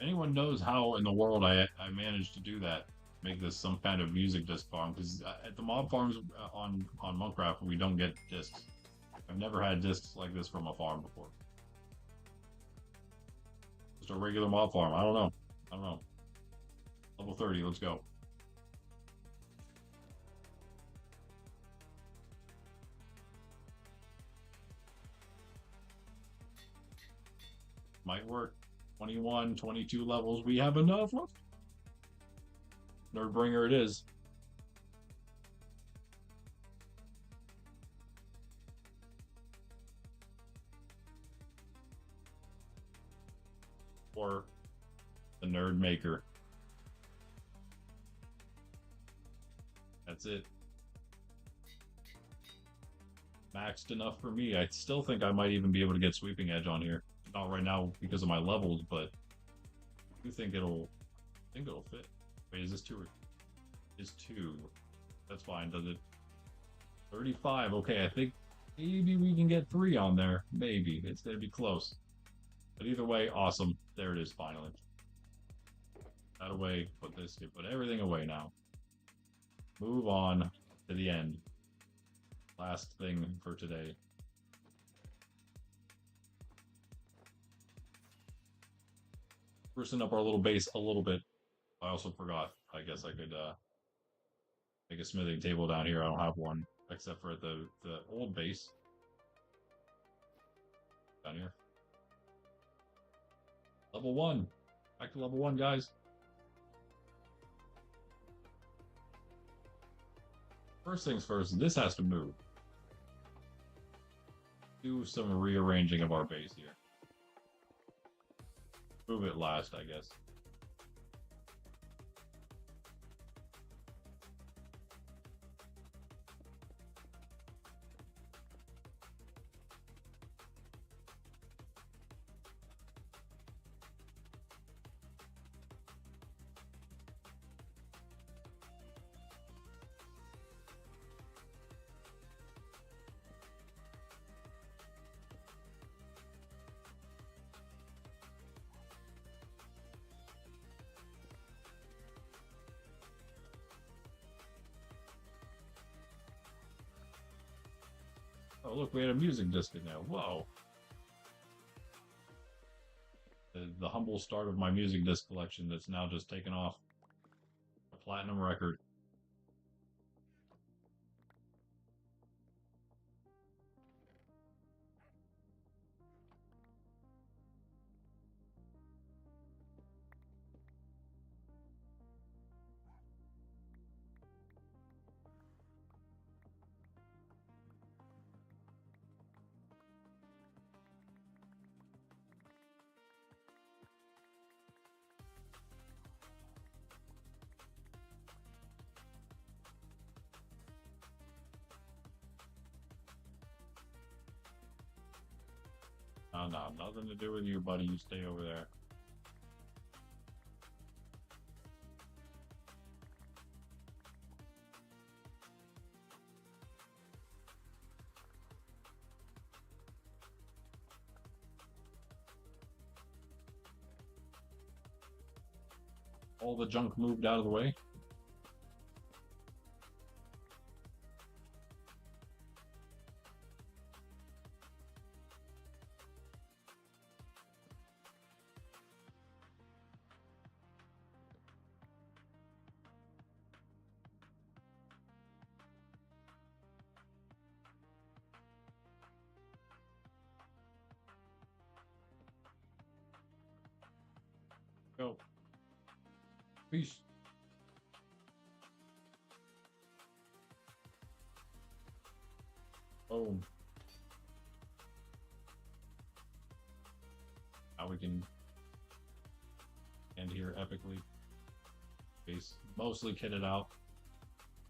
Anyone knows how in the world I managed to do that? Make this some kind of music disc farm? Because at the mob farms on Minecraft, we don't get discs. I've never had discs like this from a farm before. Just a regular mob farm. I don't know. I don't know. Level 30, let's go. Might work. 21, 22 levels. We have enough. Nerdbringer it is. Or the Nerd Maker. That's it. Maxed enough for me. I still think I might even be able to get Sweeping Edge on here. Not right now because of my levels, but I do think it'll fit. Wait, is this 2 or is 2? That's fine, does it? 35. Okay, I think maybe we can get 3 on there. Maybe. It's gonna be close. But either way, awesome. There it is finally. That away, put everything away now. Move on to the end. Last thing for today. Sprucing up our little base a little bit. I also forgot. I guess I could make a smithing table down here. I don't have one except for the old base down here. Level 1. Back to level 1, guys. First things first, this has to move. Do some rearranging of our base here. Move it last, I guess. Oh, look, we had a music disc in there. Whoa. The humble start of my music disc collection that's now just taken off. A platinum record. Oh, no, nothing to do with you, buddy. You stay over there. all the junk moved out of the way. Go. Peace. Boom. Now we can end here epically. Base mostly kitted out.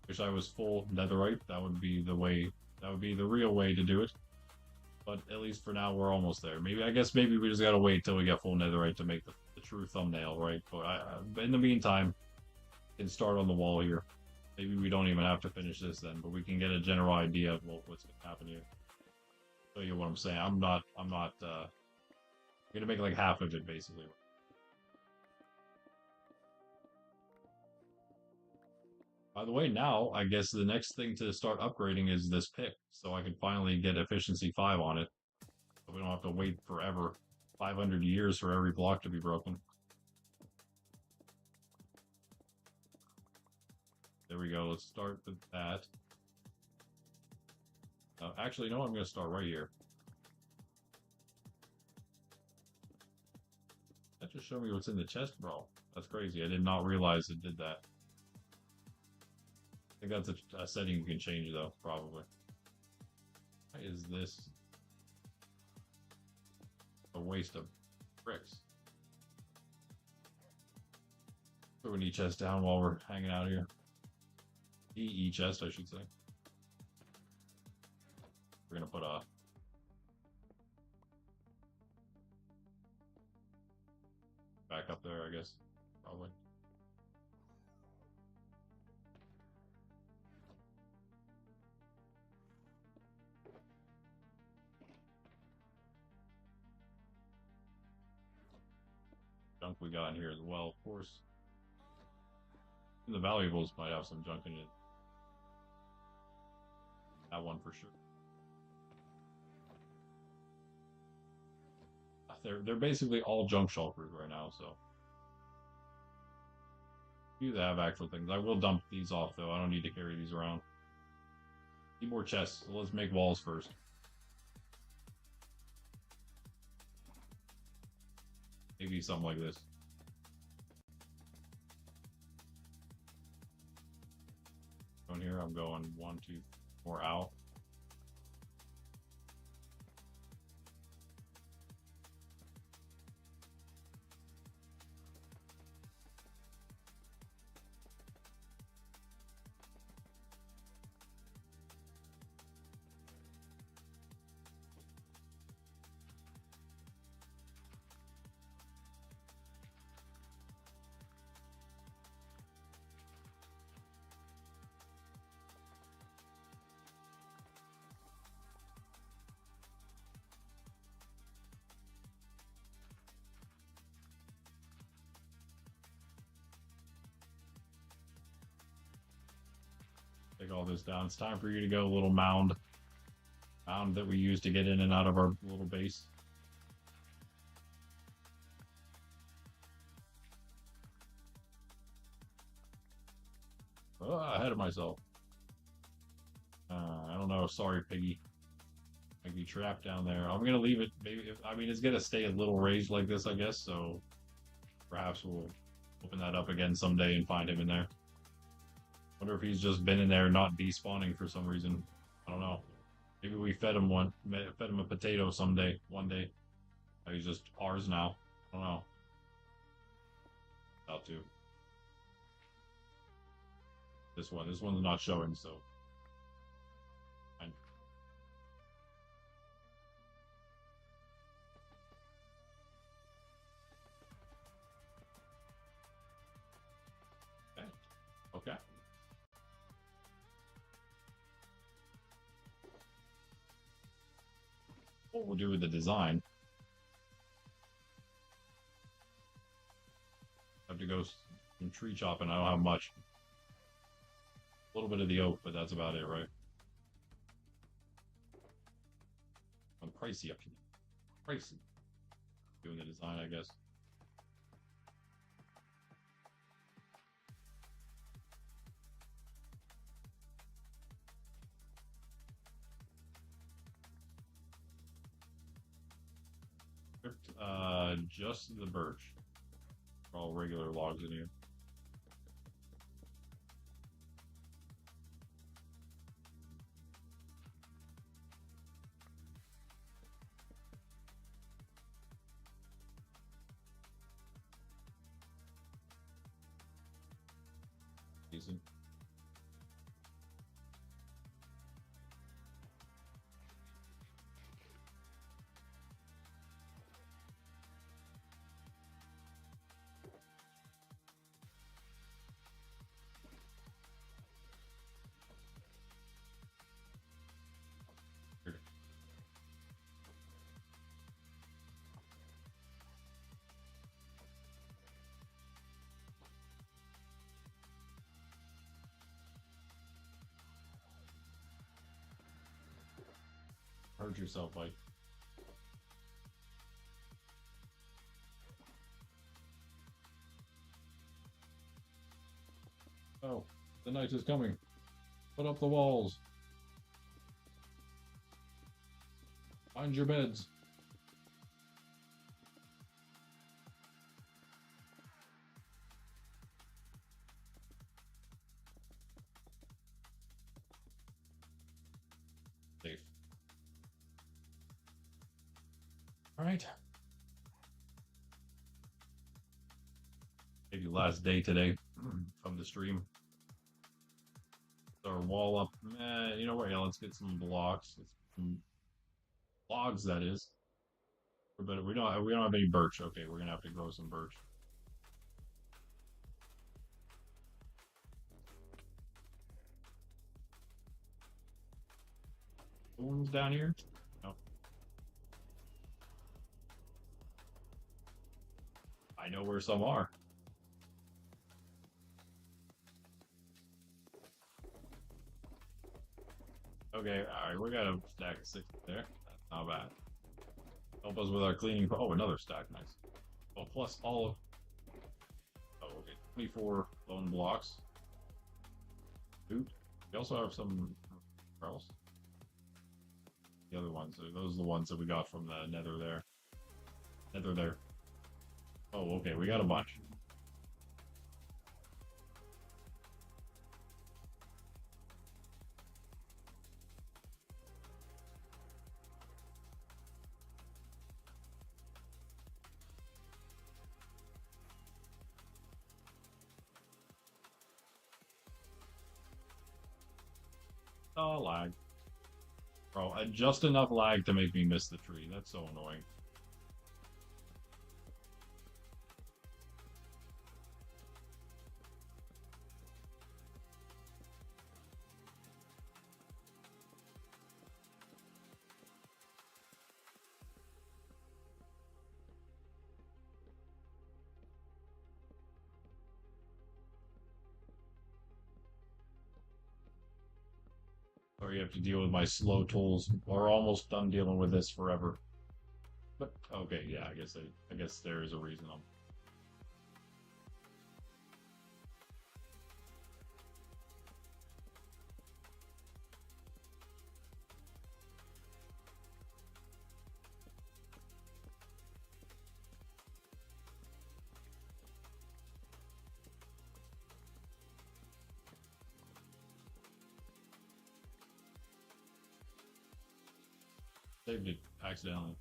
Wish I was full netherite. That would be the way. That would be the real way to do it. But at least for now, we're almost there. Maybe I guess maybe we just gotta wait till we get full netherite to make the true thumbnail, right? But in the meantime, we can start on the wall here. Maybe we don't even have to finish this then, but we can get a general idea of what's gonna happen here. Show you what I'm saying. I'm gonna make like half of it basically. By the way, now I guess the next thing to start upgrading is this pick, so I can finally get efficiency 5 on it. So we don't have to wait forever, 500 years for every block to be broken. There we go. Let's start with that. Actually, no, I'm going to start right here. That just showed me what's in the chest, bro. That's crazy. I did not realize it did that. I think that's a setting you can change, though, probably. Why is this a waste of bricks? Throw an E-chest down while we're hanging out here. E-chest, I should say. We're gonna put a back up there, I guess. Probably. Junk we got in here as well, of course. And the valuables might have some junk in it. That one for sure. They're basically all junk shulkers right now, so. Few that have actual things. I will dump these off though. I don't need to carry these around. Need more chests, so let's make walls first. Maybe something like this. Going here, I'm going 1, 2, 4 out. Take all this down. It's time for you to go, little mound. Mound that we use to get in and out of our little base. Oh, ahead of myself. I don't know. Sorry, Piggy. Might be trapped down there. I'm gonna leave it. Maybe I mean it's gonna stay a little raised like this, I guess. So perhaps we'll open that up again someday and find him in there. Wonder if he's just been in there not despawning for some reason. I don't know. Maybe we fed him a potato someday, one day. He's just ours now. I don't know. About to. This one's not showing, so. Fine. Okay. Okay. What we'll do with the design. Have to go tree chopping. I don't have much. A little bit of the oak, but that's about it, right? I'm pricey up here. Pricey. Doing the design, I guess. Just the birch. All regular logs in here. Decent. Hurt yourself, like. Oh, the night is coming. Put up the walls. Find your beds. Safe. All right. Maybe last day today from the stream. Our wall up. You know what? Yeah, let's get some blocks. Some logs, that is. But we don't have any birch. Okay, we're gonna have to grow some birch. One's down here. No. I know where some are. Okay, alright, we got a stack of 6 there. That's not bad. Help us with our cleaning. Oh, another stack, nice. Oh, plus all of. Oh, okay, 24 bone blocks. Boot. We also have some. Where else? The other ones. Those are the ones that we got from the nether there. Nether there. Oh, okay, we got a bunch. Oh, lag. Bro, just enough lag to make me miss the tree. That's so annoying. Or you have to deal with my slow tools. We're almost done dealing with this forever. But okay, yeah, I guess there is a reason. Saved it accidentally.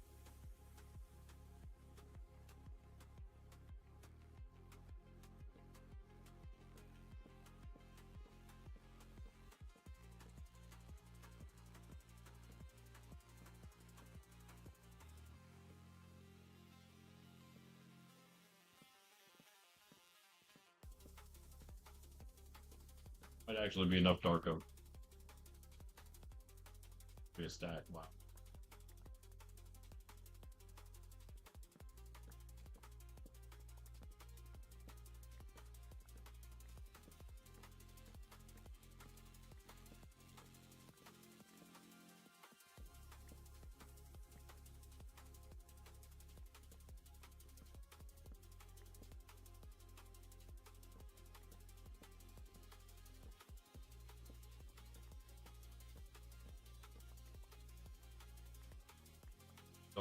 Might actually be enough dark oak. Be a stack. Wow.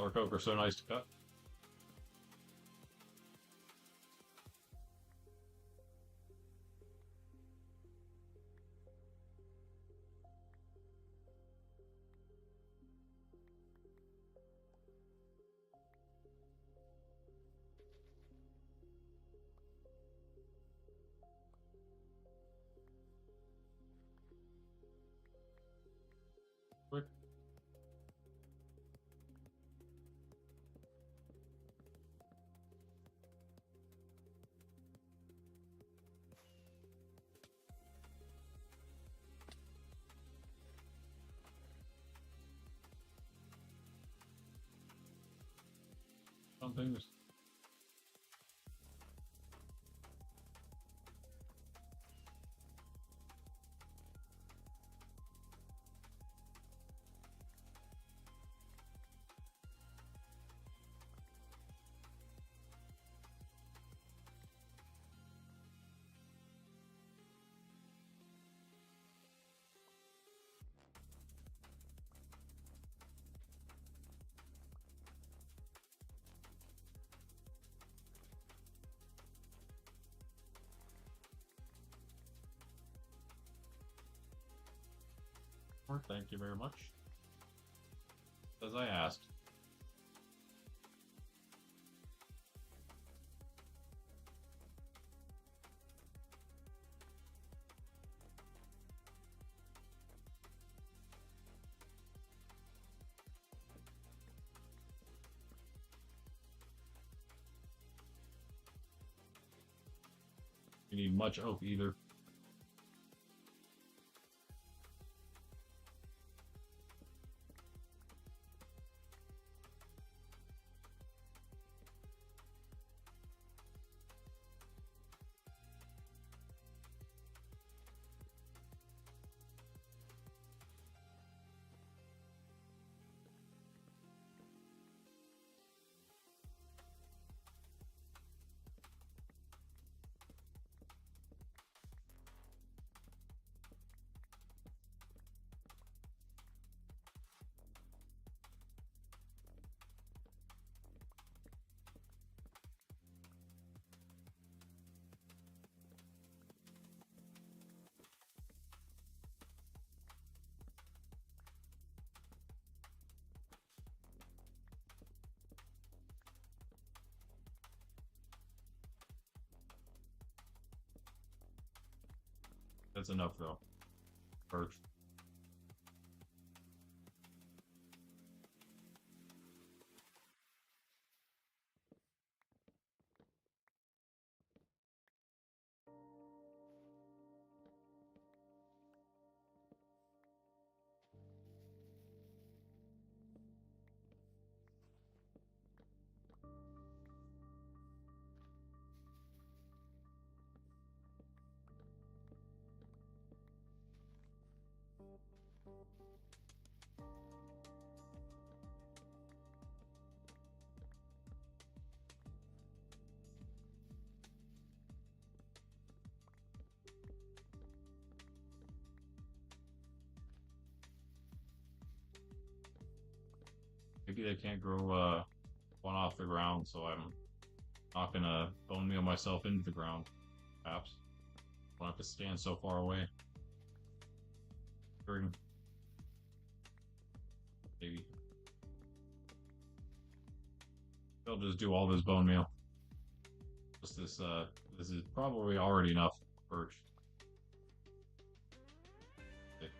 Dark oak are so nice to cut. Quick. Some things. Thank you very much. As I asked. You need much oak either. That's enough though. Birch. Maybe they can't grow one off the ground, so I'm not gonna bone meal myself into the ground. Perhaps. I'll have to stand so far away. Maybe. They'll just do all this bone meal. Just this is probably already enough birch. Okay.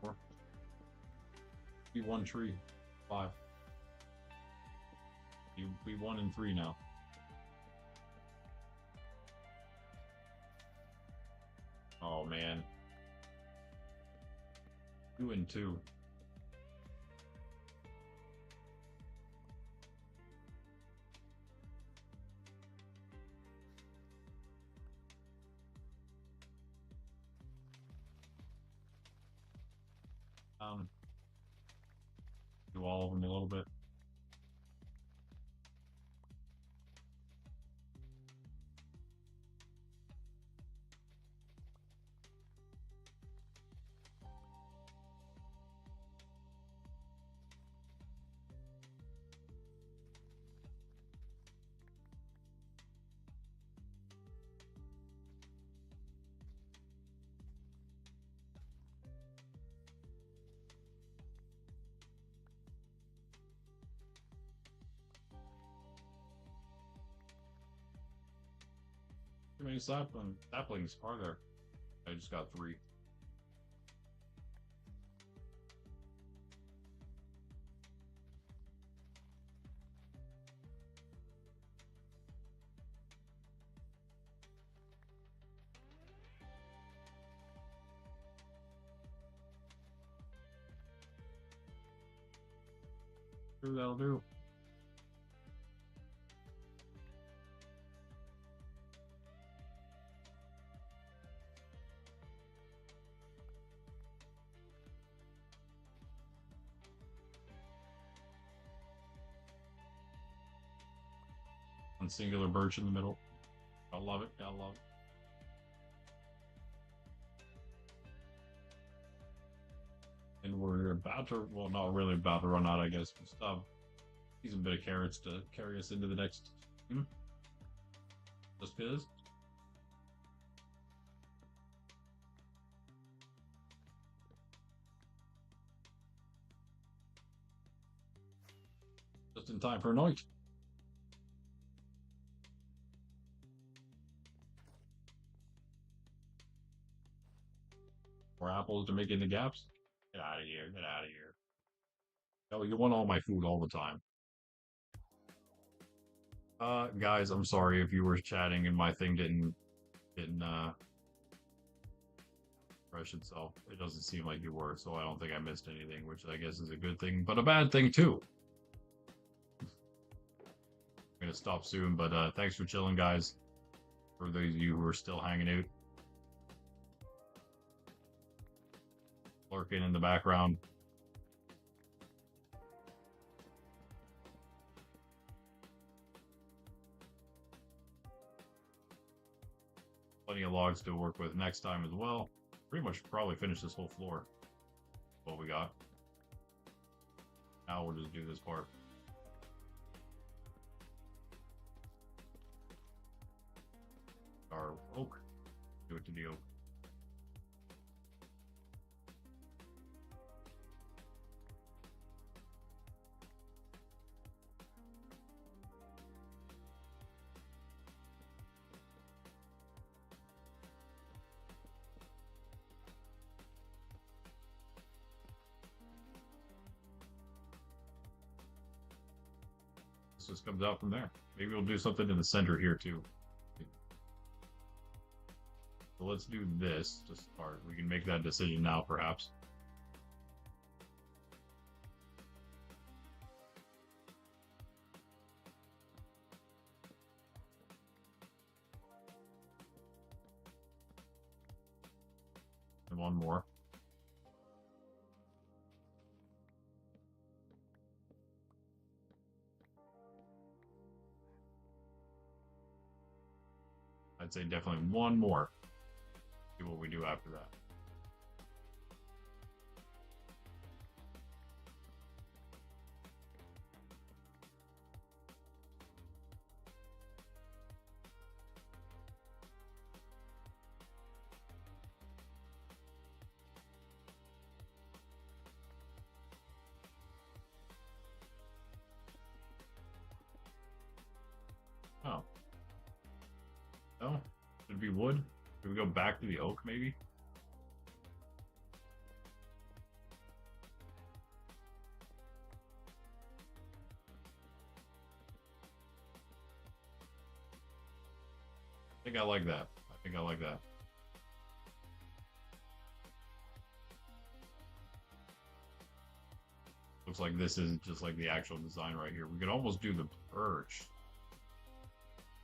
Four. Be one tree. 5. You be 1 and 3 now. Oh man. 2 and 2. Um all of them a little bit. How many saplings are there? I just got 3. Sure, that'll do. One singular birch in the middle. I love it. I love it. And we're about to, well, not really about to run out, I guess. We still have a decent bit of carrots to carry us into the next team. Just because. Just in time for night. More apples to make in the gaps. Get out of here. Get out of here. Oh, you want all my food all the time. Guys, I'm sorry if you were chatting and my thing didn't refresh itself. It doesn't seem like you were, so I don't think I missed anything, which I guess is a good thing, but a bad thing too. I'm gonna stop soon, but thanks for chilling, guys. For those of you who are still hanging out, lurking in the background. Plenty of logs to work with next time as well. Pretty much probably finish this whole floor. What we got. Now we'll just do this part. Our oak. Do it to the oak. This just comes out from there. Maybe we'll do something in the center here too. So let's do this to start. We can make that decision now, perhaps. And one more. I'd say definitely one more. See what we do after that. Oh. No? Should it be wood? Should we go back to the oak, maybe? I think I like that. I think I like that. Looks like this is just like the actual design right here. We could almost do the birch.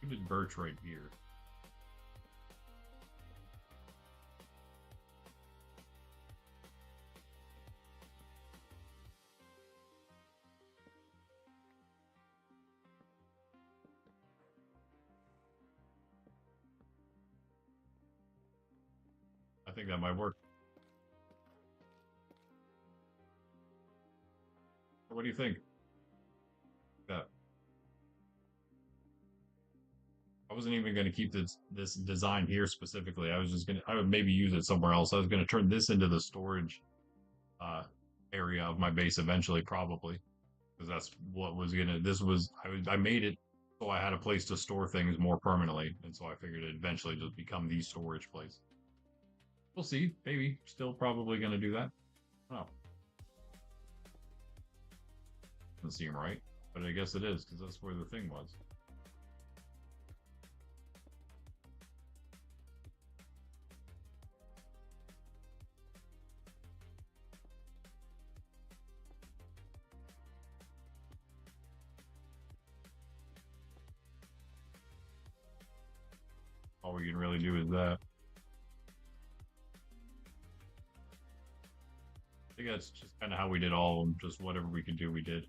We did birch right here. I think that might work. What do you think? Yeah. I wasn't even going to keep this design here specifically. I was just gonna I would maybe use it somewhere else. I was going to turn this into the storage uh area of my base eventually, probably, because that's what was gonna. This was I made it so I had a place to store things more permanently, and so I figured it'd eventually just become the storage place. We'll see. Maybe still probably going to do that. Oh, doesn't seem right, but I guess it is because that's where the thing was. All we can really do is that. I think that's just kind of how we did all of them. Just whatever we could do, we did.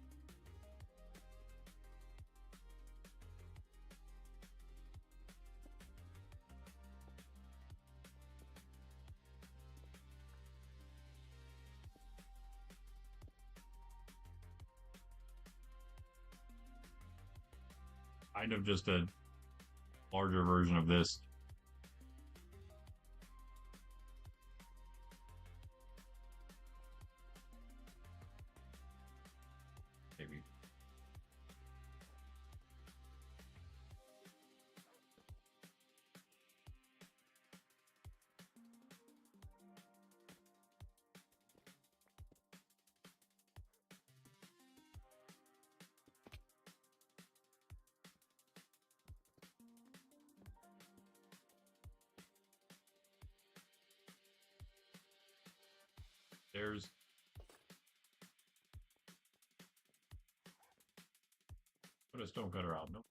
Kind of just a larger version of this, maybe. There's put a stone cutter out. Nope.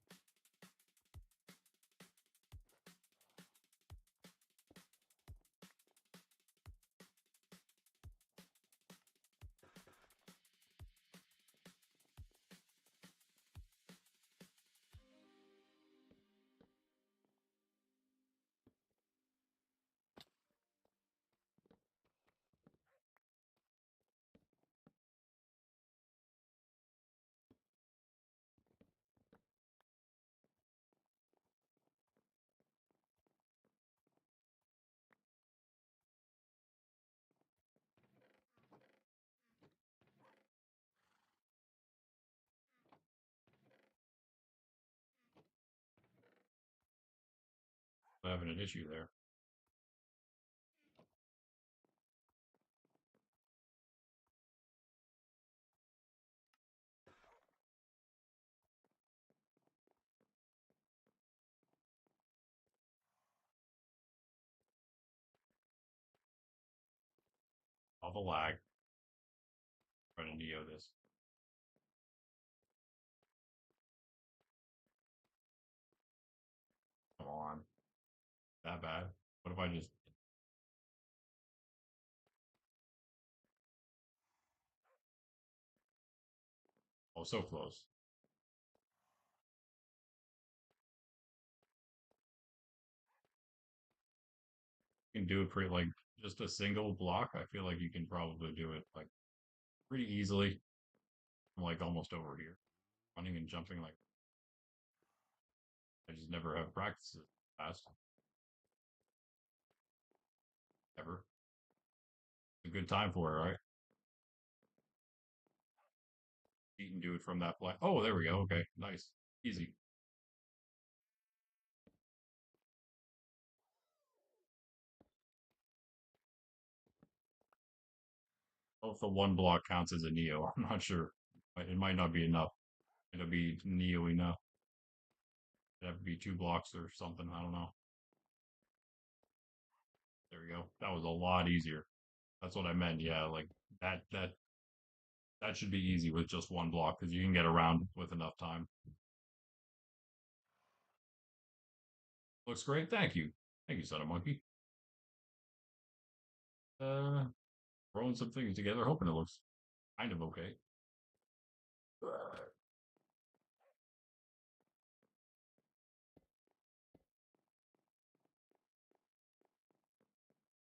I'm having an issue there. All the lag. Trying to neo this. Come on. That bad? What if I just oh so close. You can do it pretty like just a single block. I feel like you can probably do it like pretty easily. I'm like almost over here. Running and jumping like I just never have practiced it fast. Ever. It's a good time for it, right? You can do it from that black. Oh, there we go. Okay, nice. Easy. Oh, if the one block counts as a neo, I'm not sure. It might not be enough. It'll be neo enough. It'd have to be two blocks or something. I don't know. There we go. That was a lot easier. That's what I meant. Yeah, like that should be easy with just one block because you can get around with enough time. Looks great. Thank you. Thank you, Son of Monkey. Uh, throwing some things together, hoping it looks kind of okay.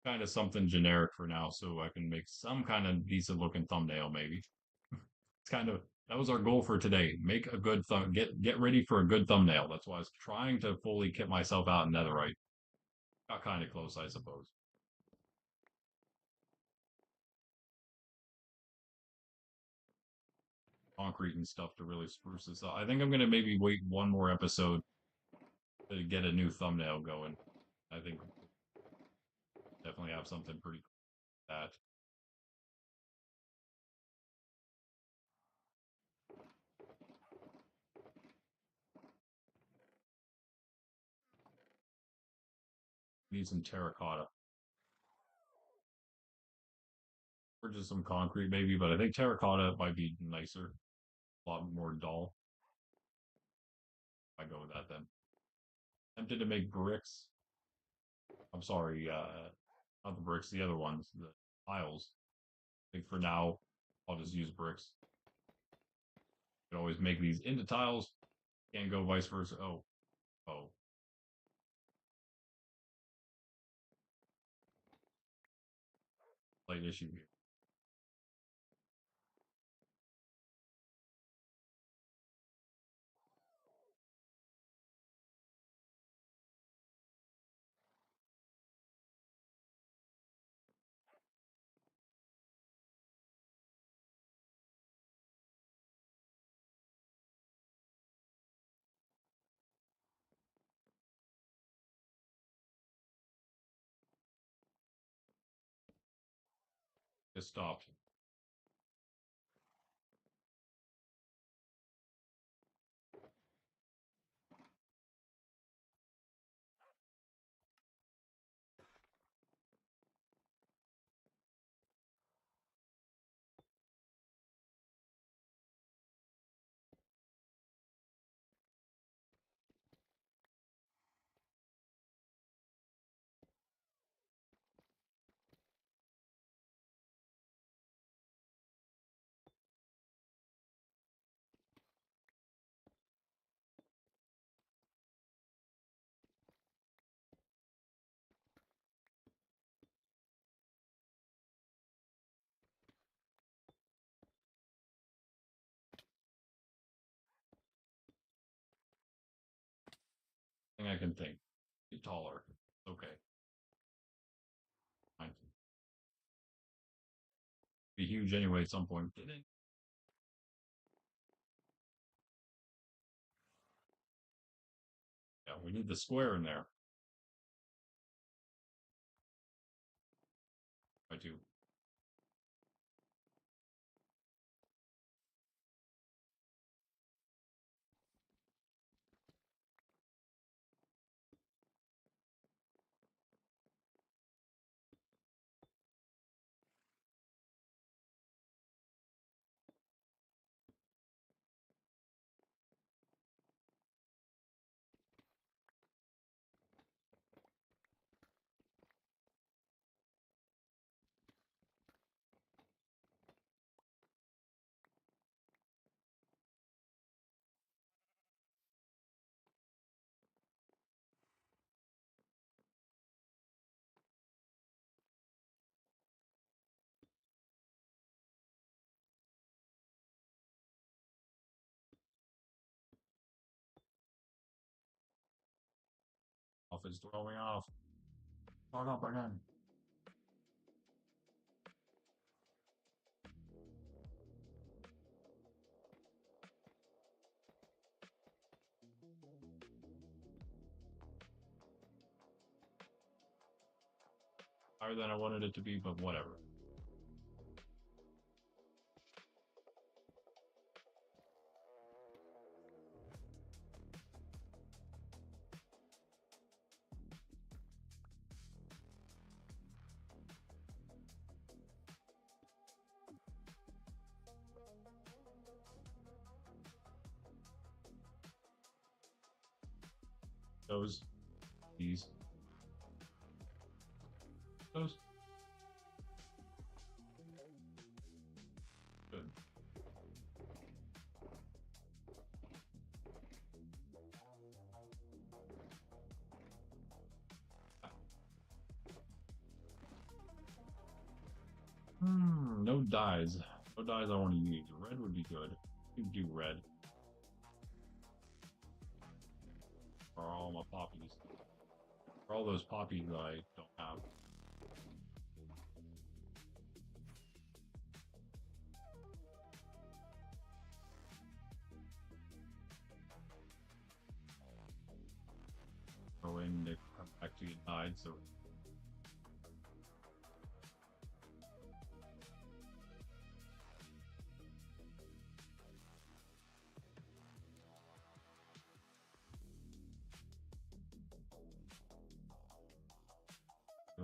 kind of something generic for now, so I can make some kind of decent looking thumbnail, maybe. It's kind of that was our goal for today. Make a good thumb, get ready for a good thumbnail. That's why I was trying to fully kit myself out in netherite. Got kind of close, I suppose. Concrete and stuff to really spruce this up. I think I'm gonna maybe wait one more episode to get a new thumbnail going. I think definitely have something pretty cool like that. Need some terracotta or just some concrete maybe, but I think terracotta might be nicer, a lot more dull. I go with that then. Tempted to make bricks. I'm sorry, not the bricks, the other ones, the tiles. I think for now, I'll just use bricks. You can always make these into tiles. Can't go vice versa. Oh, oh, slight issue here. It stopped. Thing I can think. Get taller. Okay, fine. Be huge anyway at some point. Yeah, we need the square in there. I do. Off is throwing off. Start up again. Higher than I wanted it to be, but whatever. Those, these, those. Good. No dyes. No dyes I want to use. Red would be good. You can do red for all my poppies. For all those poppies that I don't have. Go in, they come back to you died, so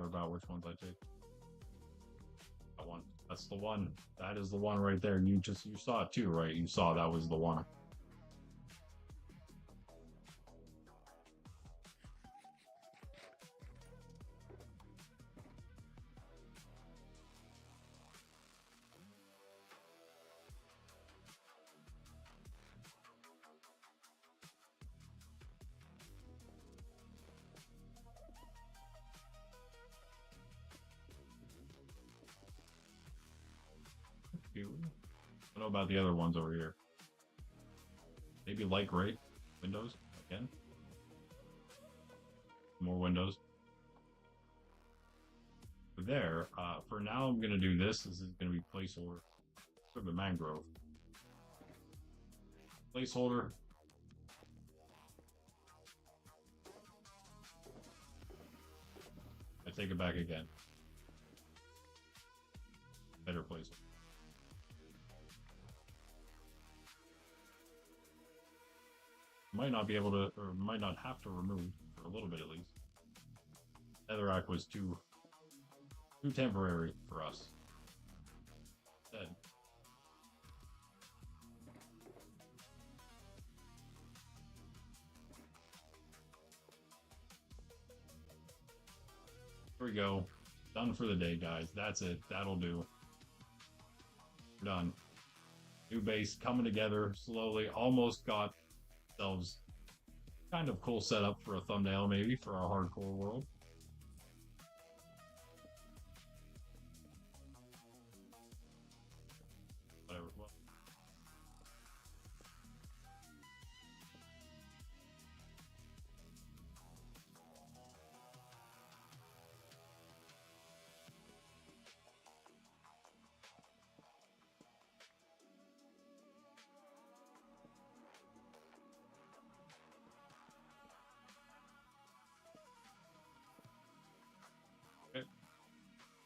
about which ones I take. That one. That's the one. That is the one right there. You saw it too, right? You saw that was the one. I don't know about the other ones over here. Maybe light gray windows again. More windows. There. For now, I'm gonna do this. This is gonna be placeholder. Sort of a mangrove. Placeholder. I take it back again. Better place. Might not be able to, or might not have to remove for a little bit at least. Netherrack was too temporary for us. Dead. Here we go. Done for the day, guys. That's it. That'll do. We're done. New base coming together slowly. Almost got ourselves kind of cool setup for a thumbnail, maybe, for our hardcore world. Whatever.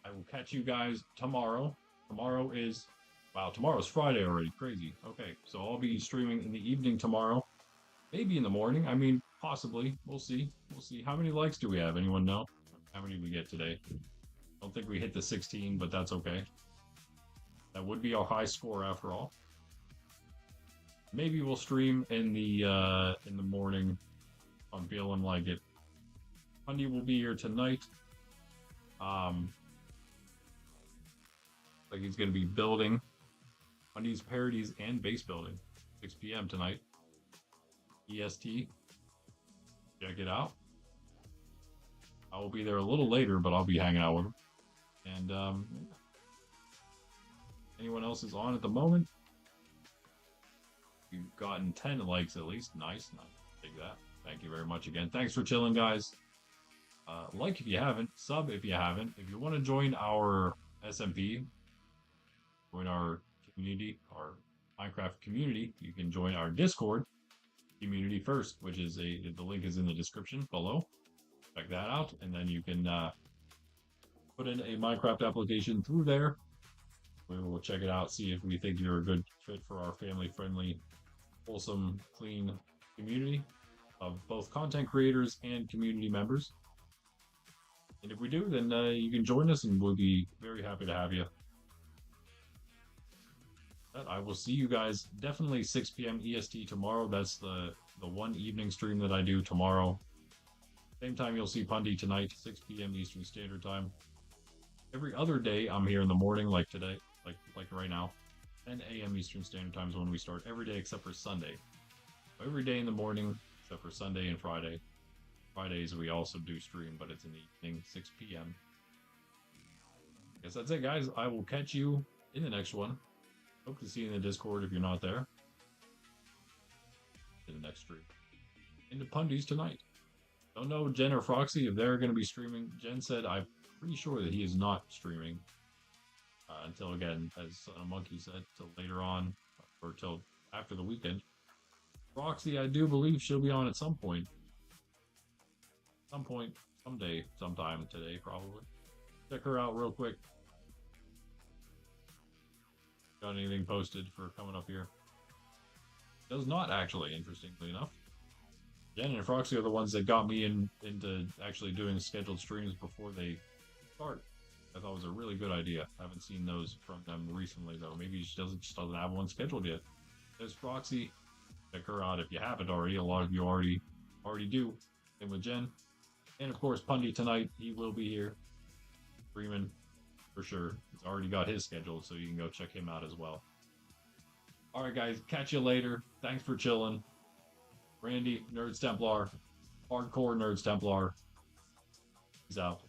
I will catch you guys tomorrow. Tomorrow is, wow, tomorrow's Friday already. Crazy. Okay, so I'll be streaming in the evening tomorrow. Maybe in the morning. I mean, possibly. We'll see. We'll see. How many likes do we have? Anyone know? How many we get today? Don't think we hit the 16, but that's okay. That would be our high score after all. Maybe we'll stream in the morning. I'm feeling like it. Honey will be here tonight. Like he's gonna be building Honey's parodies and base building. 6 p.m. tonight. EST. Check it out. I will be there a little later, but I'll be hanging out with him. And anyone else is on at the moment? You've gotten 10 likes at least. Nice. Take that. Thank you very much again. Thanks for chilling, guys. Like if you haven't, sub if you haven't. If you want to join our SMP, join our community, our Minecraft community, you can join our Discord community first, which is the link is in the description below. Check that out, and then you can put in a Minecraft application through there. We will check it out, see if we think you're a good fit for our family-friendly, wholesome, clean community of both content creators and community members. And if we do, then you can join us, and we'll be very happy to have you. But I will see you guys definitely 6 p.m. EST tomorrow. That's the one evening stream that I do tomorrow. Same time you'll see Pundy tonight, 6 p.m. Eastern Standard Time. Every other day I'm here in the morning, like today, like right now. 10 a.m. Eastern Standard Time is when we start every day except for Sunday. Every day in the morning except for Sunday and Friday. Fridays we also do stream, but it's in the evening, 6 p.m. I guess that's it, guys. I will catch you in the next one. Hope to see you in the Discord if you're not there. In the next stream. Into Pundies tonight. Don't know Jen or Froxy if they're going to be streaming. Jen said I'm pretty sure that he is not streaming until, again, as Monkey said, till later on or till after the weekend. Froxy, I do believe she'll be on at some point. Some point, someday, sometime today, probably. Check her out real quick. Got anything posted for coming up here? Does not, actually, interestingly enough. Jen and Froxy are the ones that got me into actually doing scheduled streams before they start. I thought it was a really good idea. I haven't seen those from them recently, though. Maybe she just doesn't have one scheduled yet. There's Froxy. Check her out if you haven't already. A lot of you already do. Same with Jen. And, of course, Pundy tonight. He will be here. Streaming, for sure. He's already got his schedule, so you can go check him out as well. Alright, guys. Catch you later. Thanks for chilling. Randy, Nerds Templar. Hardcore Nerds Templar. He's out.